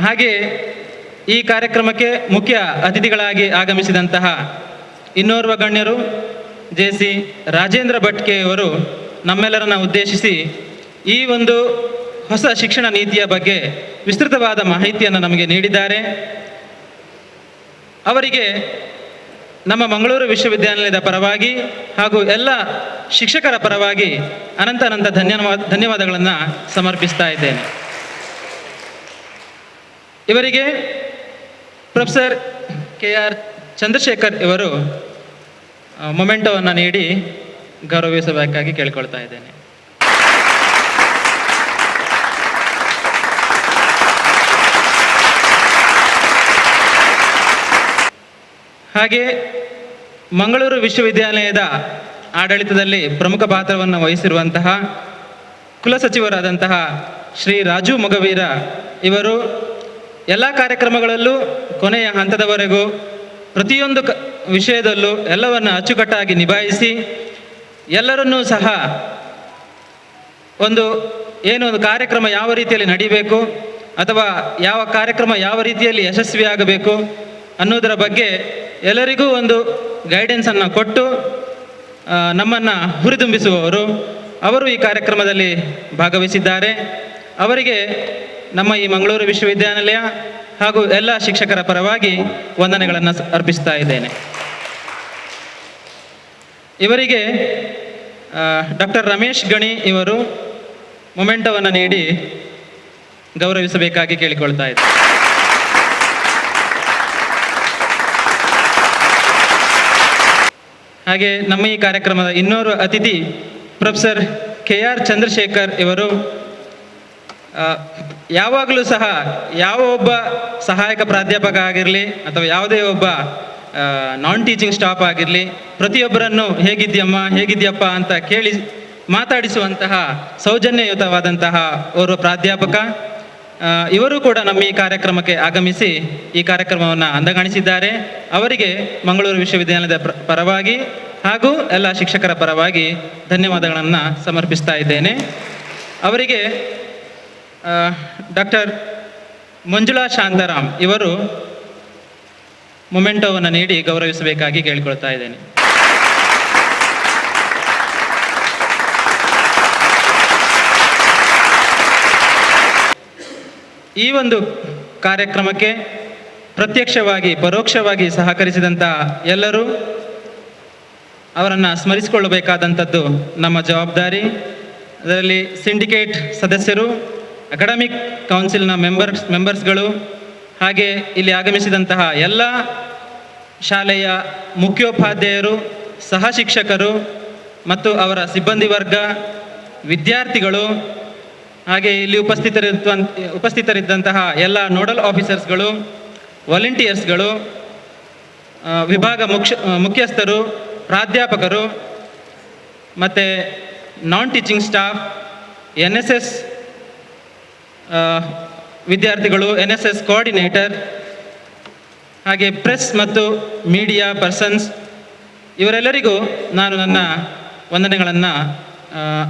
ಹಾಗೆ ಈ ಕಾರ್ಯಕ್ರಮಕ್ಕೆ ಮುಖ್ಯ ಅತಿಥಿಗಳಾಗಿ ಆಗಮಿಸಿದಂತಹ ಇನ್ನೋರ್ವ ಗಣ್ಯರು JC ರಾಜೇಂದ್ರ ಭಟ್ಕೆ ಅವರು ನಮ್ಮೆಲ್ಲರನ್ನ ಉದ್ದೇಶಿಸಿ ಈ ಒಂದು ಹೊಸ ಶಿಕ್ಷಣ ನೀತಿಯ ಬಗ್ಗೆ ವಿಸ್ತೃತವಾದ ಮಾಹಿತಿಯನ್ನು ನಮಗೆ ನೀಡಿದ್ದಾರೆ. ಅವರಿಗೆ ನಮ್ಮ ಮಂಗಳೂರು ವಿಶ್ವವಿದ್ಯಾನಿಲಯದ ಪರವಾಗಿ ಹಾಗೂ ಎಲ್ಲ ಶಿಕ್ಷಕರ ಪರವಾಗಿ ಅನಂತ ಧನ್ಯವಾದಗಳನ್ನು ಸಮರ್ಪಿಸ್ತಾ ಇದ್ದೇನೆ. ಇವರಿಗೆ ಪ್ರೊಫೆಸರ್ KR ಚಂದ್ರಶೇಖರ್ ಇವರು ಮೊಮೆಂಟೋವನ್ನು ನೀಡಿ ಗೌರವಿಸಬೇಕಾಗಿ ಕೇಳಿಕೊಳ್ತಾ ಇದ್ದೇನೆ. ಹಾಗೆ ಮಂಗಳೂರು ವಿಶ್ವವಿದ್ಯಾಲಯದ ಆಡಳಿತದಲ್ಲಿ ಪ್ರಮುಖ ಪಾತ್ರವನ್ನು ವಹಿಸಿರುವಂತಹ ಕುಲಸಚಿವರಾದಂತಹ ಶ್ರೀ ರಾಜು ಮೊಗವೀರ ಇವರು ಎಲ್ಲ ಕಾರ್ಯಕ್ರಮಗಳಲ್ಲೂ ಕೊನೆಯ ಹಂತದವರೆಗೂ ಪ್ರತಿಯೊಂದು ವಿಷಯದಲ್ಲೂ ಎಲ್ಲವನ್ನು ಅಚ್ಚುಕಟ್ಟಾಗಿ ನಿಭಾಯಿಸಿ ಎಲ್ಲರನ್ನೂ ಸಹ ಒಂದು ಕಾರ್ಯಕ್ರಮ ಯಾವ ರೀತಿಯಲ್ಲಿ ನಡೀಬೇಕು ಅಥವಾ ಯಾವ ಕಾರ್ಯಕ್ರಮ ಯಾವ ರೀತಿಯಲ್ಲಿ ಯಶಸ್ವಿಯಾಗಬೇಕು ಅನ್ನೋದರ ಬಗ್ಗೆ ಎಲ್ಲರಿಗೂ ಒಂದು ಗೈಡೆನ್ಸನ್ನು ಕೊಟ್ಟು ನಮ್ಮನ್ನು ಹುರಿದುಂಬಿಸುವವರು ಅವರು ಈ ಕಾರ್ಯಕ್ರಮದಲ್ಲಿ ಭಾಗವಹಿಸಿದ್ದಾರೆ. ಅವರಿಗೆ ನಮ್ಮ ಈ ಮಂಗಳೂರು ವಿಶ್ವವಿದ್ಯಾನಿಲಯ ಹಾಗೂ ಎಲ್ಲ ಶಿಕ್ಷಕರ ಪರವಾಗಿ ವಂದನೆಗಳನ್ನು ಅರ್ಪಿಸ್ತಾ ಇದ್ದೇನೆ. ಇವರಿಗೆ ಡಾಕ್ಟರ್ ರಮೇಶ್ ಗಣಿ ಇವರು ಮೊಮೆಂಟೋವನ್ನು ನೀಡಿ ಗೌರವಿಸಬೇಕಾಗಿ ಕೇಳಿಕೊಳ್ತಾ ಇದ್ದಾರೆ. ಹಾಗೆ ನಮ್ಮ ಈ ಕಾರ್ಯಕ್ರಮದ ಇನ್ನೋರ್ವ ಅತಿಥಿ ಪ್ರೊಫೆಸರ್ KR ಚಂದ್ರಶೇಖರ್ ಇವರು ಯಾವಾಗಲೂ ಸಹ ಯಾವ ಒಬ್ಬ ಸಹಾಯಕ ಪ್ರಾಧ್ಯಾಪಕ ಆಗಿರಲಿ ಅಥವಾ ಯಾವುದೇ ಒಬ್ಬ ನಾನ್ ಟೀಚಿಂಗ್ ಸ್ಟಾಫ್ ಆಗಿರಲಿ ಪ್ರತಿಯೊಬ್ಬರನ್ನು ಹೇಗಿದ್ಯಪ್ಪ ಅಂತ ಕೇಳಿ ಮಾತಾಡಿಸುವಂತಹ ಸೌಜನ್ಯಯುತವಾದಂತಹ ಓರ್ವ ಪ್ರಾಧ್ಯಾಪಕ. ಇವರು ಕೂಡ ನಮ್ಮ ಈ ಕಾರ್ಯಕ್ರಮಕ್ಕೆ ಆಗಮಿಸಿ ಈ ಕಾರ್ಯಕ್ರಮವನ್ನು ಅಂದಗಾಣಿಸಿದ್ದಾರೆ. ಅವರಿಗೆ ಮಂಗಳೂರು ವಿಶ್ವವಿದ್ಯಾಲಯದ ಪರವಾಗಿ ಹಾಗೂ ಎಲ್ಲ ಶಿಕ್ಷಕರ ಪರವಾಗಿ ಧನ್ಯವಾದಗಳನ್ನು ಸಮರ್ಪಿಸ್ತಾ ಇದ್ದೇನೆ. ಅವರಿಗೆ ಡಾಕ್ಟರ್ ಮಂಜುಳಾ ಶಾಂತಾರಾಮ್ ಇವರು ಮೊಮೆಂಟೋವನ್ನು ನೀಡಿ ಗೌರವಿಸಬೇಕಾಗಿ ಕೇಳಿಕೊಳ್ತಾ ಇದ್ದೇನೆ. ಈ ಒಂದು ಕಾರ್ಯಕ್ರಮಕ್ಕೆ ಪ್ರತ್ಯಕ್ಷವಾಗಿ ಪರೋಕ್ಷವಾಗಿ ಸಹಕರಿಸಿದಂಥ ಎಲ್ಲರೂ ಅವರನ್ನು ಸ್ಮರಿಸಿಕೊಳ್ಳಬೇಕಾದಂಥದ್ದು ನಮ್ಮ ಜವಾಬ್ದಾರಿ. ಅದರಲ್ಲಿ ಸಿಂಡಿಕೇಟ್ ಸದಸ್ಯರು, ಅಕಾಡೆಮಿಕ್ ಕೌನ್ಸಿಲ್ನ ಮೆಂಬರ್ಸ್ಗಳು, ಹಾಗೆ ಇಲ್ಲಿ ಆಗಮಿಸಿದಂತಹ ಎಲ್ಲ ಶಾಲೆಯ ಮುಖ್ಯೋಪಾಧ್ಯಾಯರು, ಸಹ ಶಿಕ್ಷಕರು ಮತ್ತು ಅವರ ಸಿಬ್ಬಂದಿ ವರ್ಗ, ವಿದ್ಯಾರ್ಥಿಗಳು, ಹಾಗೆ ಇಲ್ಲಿ ಉಪಸ್ಥಿತರಿದ್ದಂತಹ ಎಲ್ಲ ನೋಡಲ್ ಆಫೀಸರ್ಸ್ಗಳು, ವಾಲಂಟಿಯರ್ಸ್ಗಳು, ವಿಭಾಗ ಮುಖ್ಯಸ್ಥರು, ಪ್ರಾಧ್ಯಾಪಕರು ಮತ್ತು ನಾನ್ ಟೀಚಿಂಗ್ ಸ್ಟಾಫ್, NSS ವಿದ್ಯಾರ್ಥಿಗಳು, NSS ಕೋಆರ್ಡಿನೇಟರ್, ಹಾಗೆ ಪ್ರೆಸ್ ಮತ್ತು ಮೀಡಿಯಾ ಪರ್ಸನ್ಸ್, ಇವರೆಲ್ಲರಿಗೂ ನಾನು ನನ್ನ ವಂದನೆಗಳನ್ನು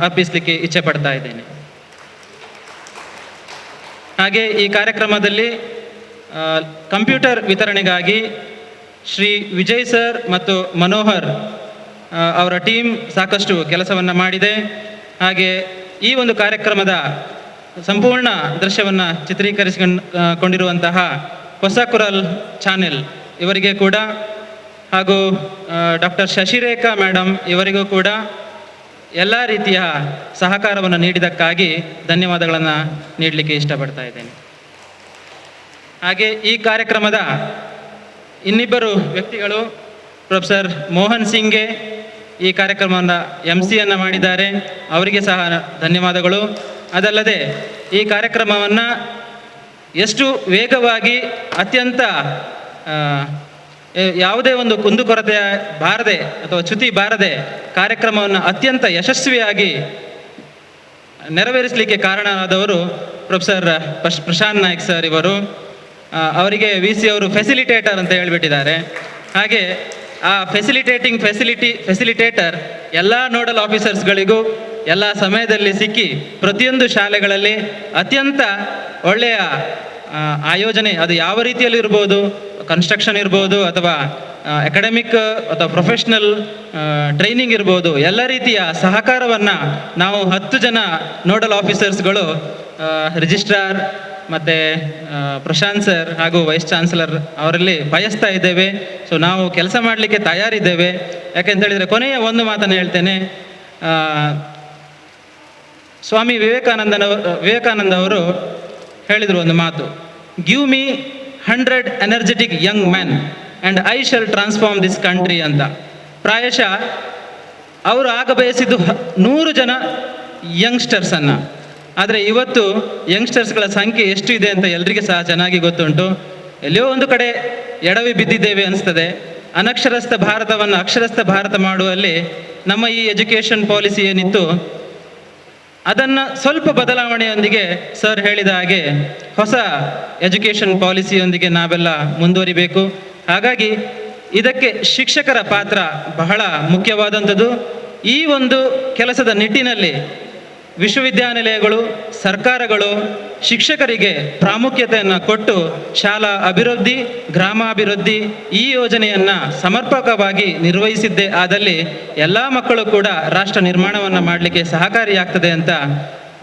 ಅರ್ಪಿಸಲಿಕ್ಕೆ ಇಚ್ಛೆ ಪಡ್ತಾ ಇದ್ದೇನೆ. ಹಾಗೆ ಈ ಕಾರ್ಯಕ್ರಮದಲ್ಲಿ ಕಂಪ್ಯೂಟರ್ ವಿತರಣೆಗಾಗಿ ಶ್ರೀ ವಿಜಯ್ ಸರ್ ಮತ್ತು ಮನೋಹರ್ ಅವರ ಟೀಮ್ ಸಾಕಷ್ಟು ಕೆಲಸವನ್ನು ಮಾಡಿದೆ. ಹಾಗೆ ಈ ಒಂದು ಕಾರ್ಯಕ್ರಮದ ಸಂಪೂರ್ಣ ದೃಶ್ಯವನ್ನು ಚಿತ್ರೀಕರಿಸಿಕೊಂಡಿರುವಂತಹ ಹೊಸ ಕುರಲ್ ಚಾನೆಲ್ ಇವರಿಗೆ ಕೂಡ, ಹಾಗೂ ಡಾಕ್ಟರ್ ಶಶಿರೇಖಾ ಮೇಡಮ್ ಇವರಿಗೂ ಕೂಡ ಎಲ್ಲ ರೀತಿಯ ಸಹಕಾರವನ್ನು ನೀಡಿದ್ದಕ್ಕಾಗಿ ಧನ್ಯವಾದಗಳನ್ನು ನೀಡಲಿಕ್ಕೆ ಇಷ್ಟಪಡ್ತಾ ಇದ್ದೇನೆ. ಹಾಗೆ ಈ ಕಾರ್ಯಕ್ರಮದ ಇನ್ನಿಬ್ಬರು ವ್ಯಕ್ತಿಗಳು, ಪ್ರೊಫೆಸರ್ ಮೋಹನ್ ಸಿಂಗ್ಗೆ ಈ ಕಾರ್ಯಕ್ರಮವನ್ನು MC ಮಾಡಿದ್ದಾರೆ, ಅವರಿಗೆ ಸಹ ಧನ್ಯವಾದಗಳು. ಅದಲ್ಲದೆ ಈ ಕಾರ್ಯಕ್ರಮವನ್ನು ಎಷ್ಟು ವೇಗವಾಗಿ ಅತ್ಯಂತ ಯಾವುದೇ ಒಂದು ಕುಂದುಕೊರತೆ ಬಾರದೆ ಅಥವಾ ಚ್ಯುತಿ ಬಾರದೆ ಕಾರ್ಯಕ್ರಮವನ್ನು ಅತ್ಯಂತ ಯಶಸ್ವಿಯಾಗಿ ನೆರವೇರಿಸಲಿಕ್ಕೆ ಕಾರಣರಾದವರು ಪ್ರೊಫೆಸರ್ ಪ್ರಶಾಂತ್ ನಾಯ್ಕ್ ಸರ್ ಇವರು. ಅವರಿಗೆ VC ಅವರು ಫೆಸಿಲಿಟೇಟರ್ ಅಂತ ಹೇಳಿಬಿಟ್ಟಿದ್ದಾರೆ. ಹಾಗೆ ಆ ಫೆಸಿಲಿಟೇಟರ್ ಎಲ್ಲ ನೋಡಲ್ ಆಫೀಸರ್ಸ್ಗಳಿಗೂ ಎಲ್ಲ ಸಮಯದಲ್ಲಿ ಸಿಕ್ಕಿ ಪ್ರತಿಯೊಂದು ಶಾಲೆಗಳಲ್ಲಿ ಅತ್ಯಂತ ಒಳ್ಳೆಯ ಆಯೋಜನೆ, ಅದು ಯಾವ ರೀತಿಯಲ್ಲಿ ಇರ್ಬೋದು, ಕನ್ಸ್ಟ್ರಕ್ಷನ್ ಇರ್ಬೋದು ಅಥವಾ ಅಕಾಡೆಮಿಕ್ ಅಥವಾ ಪ್ರೊಫೆಷ್ನಲ್ ಟ್ರೈನಿಂಗ್ ಇರ್ಬೋದು, ಎಲ್ಲ ರೀತಿಯ ಸಹಕಾರವನ್ನು ನಾವು 10 ಜನ ನೋಡಲ್ ಆಫೀಸರ್ಸ್ಗಳು, ರಿಜಿಸ್ಟ್ರಾರ್ ಮತ್ತು ಪ್ರಶಾಂತ್ ಸರ್ ಹಾಗೂ ವೈಸ್ ಚಾನ್ಸಲರ್ ಅವರಲ್ಲಿ ಬಯಸ್ತಾ ಇದ್ದೇವೆ. ಸೊ ನಾವು ಕೆಲಸ ಮಾಡಲಿಕ್ಕೆ ತಯಾರಿದ್ದೇವೆ. ಯಾಕೆಂತ ಹೇಳಿದರೆ ಕೊನೆಯ ಒಂದು ಮಾತನ್ನು ಹೇಳ್ತೇನೆ. ಸ್ವಾಮಿ ವಿವೇಕಾನಂದ ಅವರು ಹೇಳಿದರು ಒಂದು ಮಾತು, give me 100 energetic Young men and I shall transform this country ಅಂತ. ಪ್ರಾಯಶಃ ಅವರು ಆಗ ಬಯಸಿದ್ದು 100 ಜನ ಯಂಗ್ಸ್ಟರ್ಸನ್ನು. ಆದರೆ ಇವತ್ತು ಯಂಗ್ಸ್ಟರ್ಸ್ಗಳ ಸಂಖ್ಯೆ ಎಷ್ಟು ಇದೆ ಅಂತ ಎಲ್ರಿಗೂ ಸಹ ಚೆನ್ನಾಗಿ ಗೊತ್ತುಂಟು. ಎಲ್ಲಿಯೋ ಒಂದು ಕಡೆ ಎಡವಿ ಬಿದ್ದಿದ್ದೇವೆ ಅನಿಸ್ತದೆ. ಅನಕ್ಷರಸ್ಥ ಭಾರತವನ್ನು ಅಕ್ಷರಸ್ಥ ಭಾರತ ಮಾಡುವಲ್ಲಿ ನಮ್ಮ ಈ ಎಜುಕೇಷನ್ ಪಾಲಿಸಿ ಏನಿತ್ತು ಅದನ್ನು ಸ್ವಲ್ಪ ಬದಲಾವಣೆಯೊಂದಿಗೆ ಸರ್ ಹೇಳಿದ ಹಾಗೆ ಹೊಸ ಎಜುಕೇಷನ್ ಪಾಲಿಸಿಯೊಂದಿಗೆ ನಾವೆಲ್ಲ ಮುಂದುವರಿಬೇಕು. ಹಾಗಾಗಿ ಇದಕ್ಕೆ ಶಿಕ್ಷಕರ ಪಾತ್ರ ಬಹಳ ಮುಖ್ಯವಾದಂಥದ್ದು. ಈ ಒಂದು ಕೆಲಸದ ನಿಟ್ಟಿನಲ್ಲಿ ವಿಶ್ವವಿದ್ಯಾನಿಲಯಗಳು, ಸರ್ಕಾರಗಳು ಶಿಕ್ಷಕರಿಗೆ ಪ್ರಾಮುಖ್ಯತೆಯನ್ನು ಕೊಟ್ಟು ಶಾಲಾ ಅಭಿವೃದ್ಧಿ, ಗ್ರಾಮಾಭಿವೃದ್ಧಿ ಈ ಯೋಜನೆಯನ್ನು ಸಮರ್ಪಕವಾಗಿ ನಿರ್ವಹಿಸಿದ್ದೇ ಆದಲ್ಲಿ ಎಲ್ಲ ಮಕ್ಕಳು ಕೂಡ ರಾಷ್ಟ್ರ ನಿರ್ಮಾಣವನ್ನು ಮಾಡಲಿಕ್ಕೆ ಸಹಕಾರಿಯಾಗ್ತದೆ ಅಂತ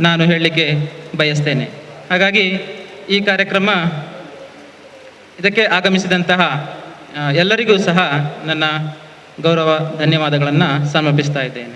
ನಾನು ಹೇಳಲಿಕ್ಕೆ ಬಯಸ್ತೇನೆ. ಹಾಗಾಗಿ ಈ ಕಾರ್ಯಕ್ರಮ ಇದಕ್ಕೆ ಆಗಮಿಸಿದಂತಹ ಎಲ್ಲರಿಗೂ ಸಹ ನನ್ನ ಗೌರವ ಧನ್ಯವಾದಗಳನ್ನು ಸಮರ್ಪಿಸ್ತಾ ಇದ್ದೇನೆ.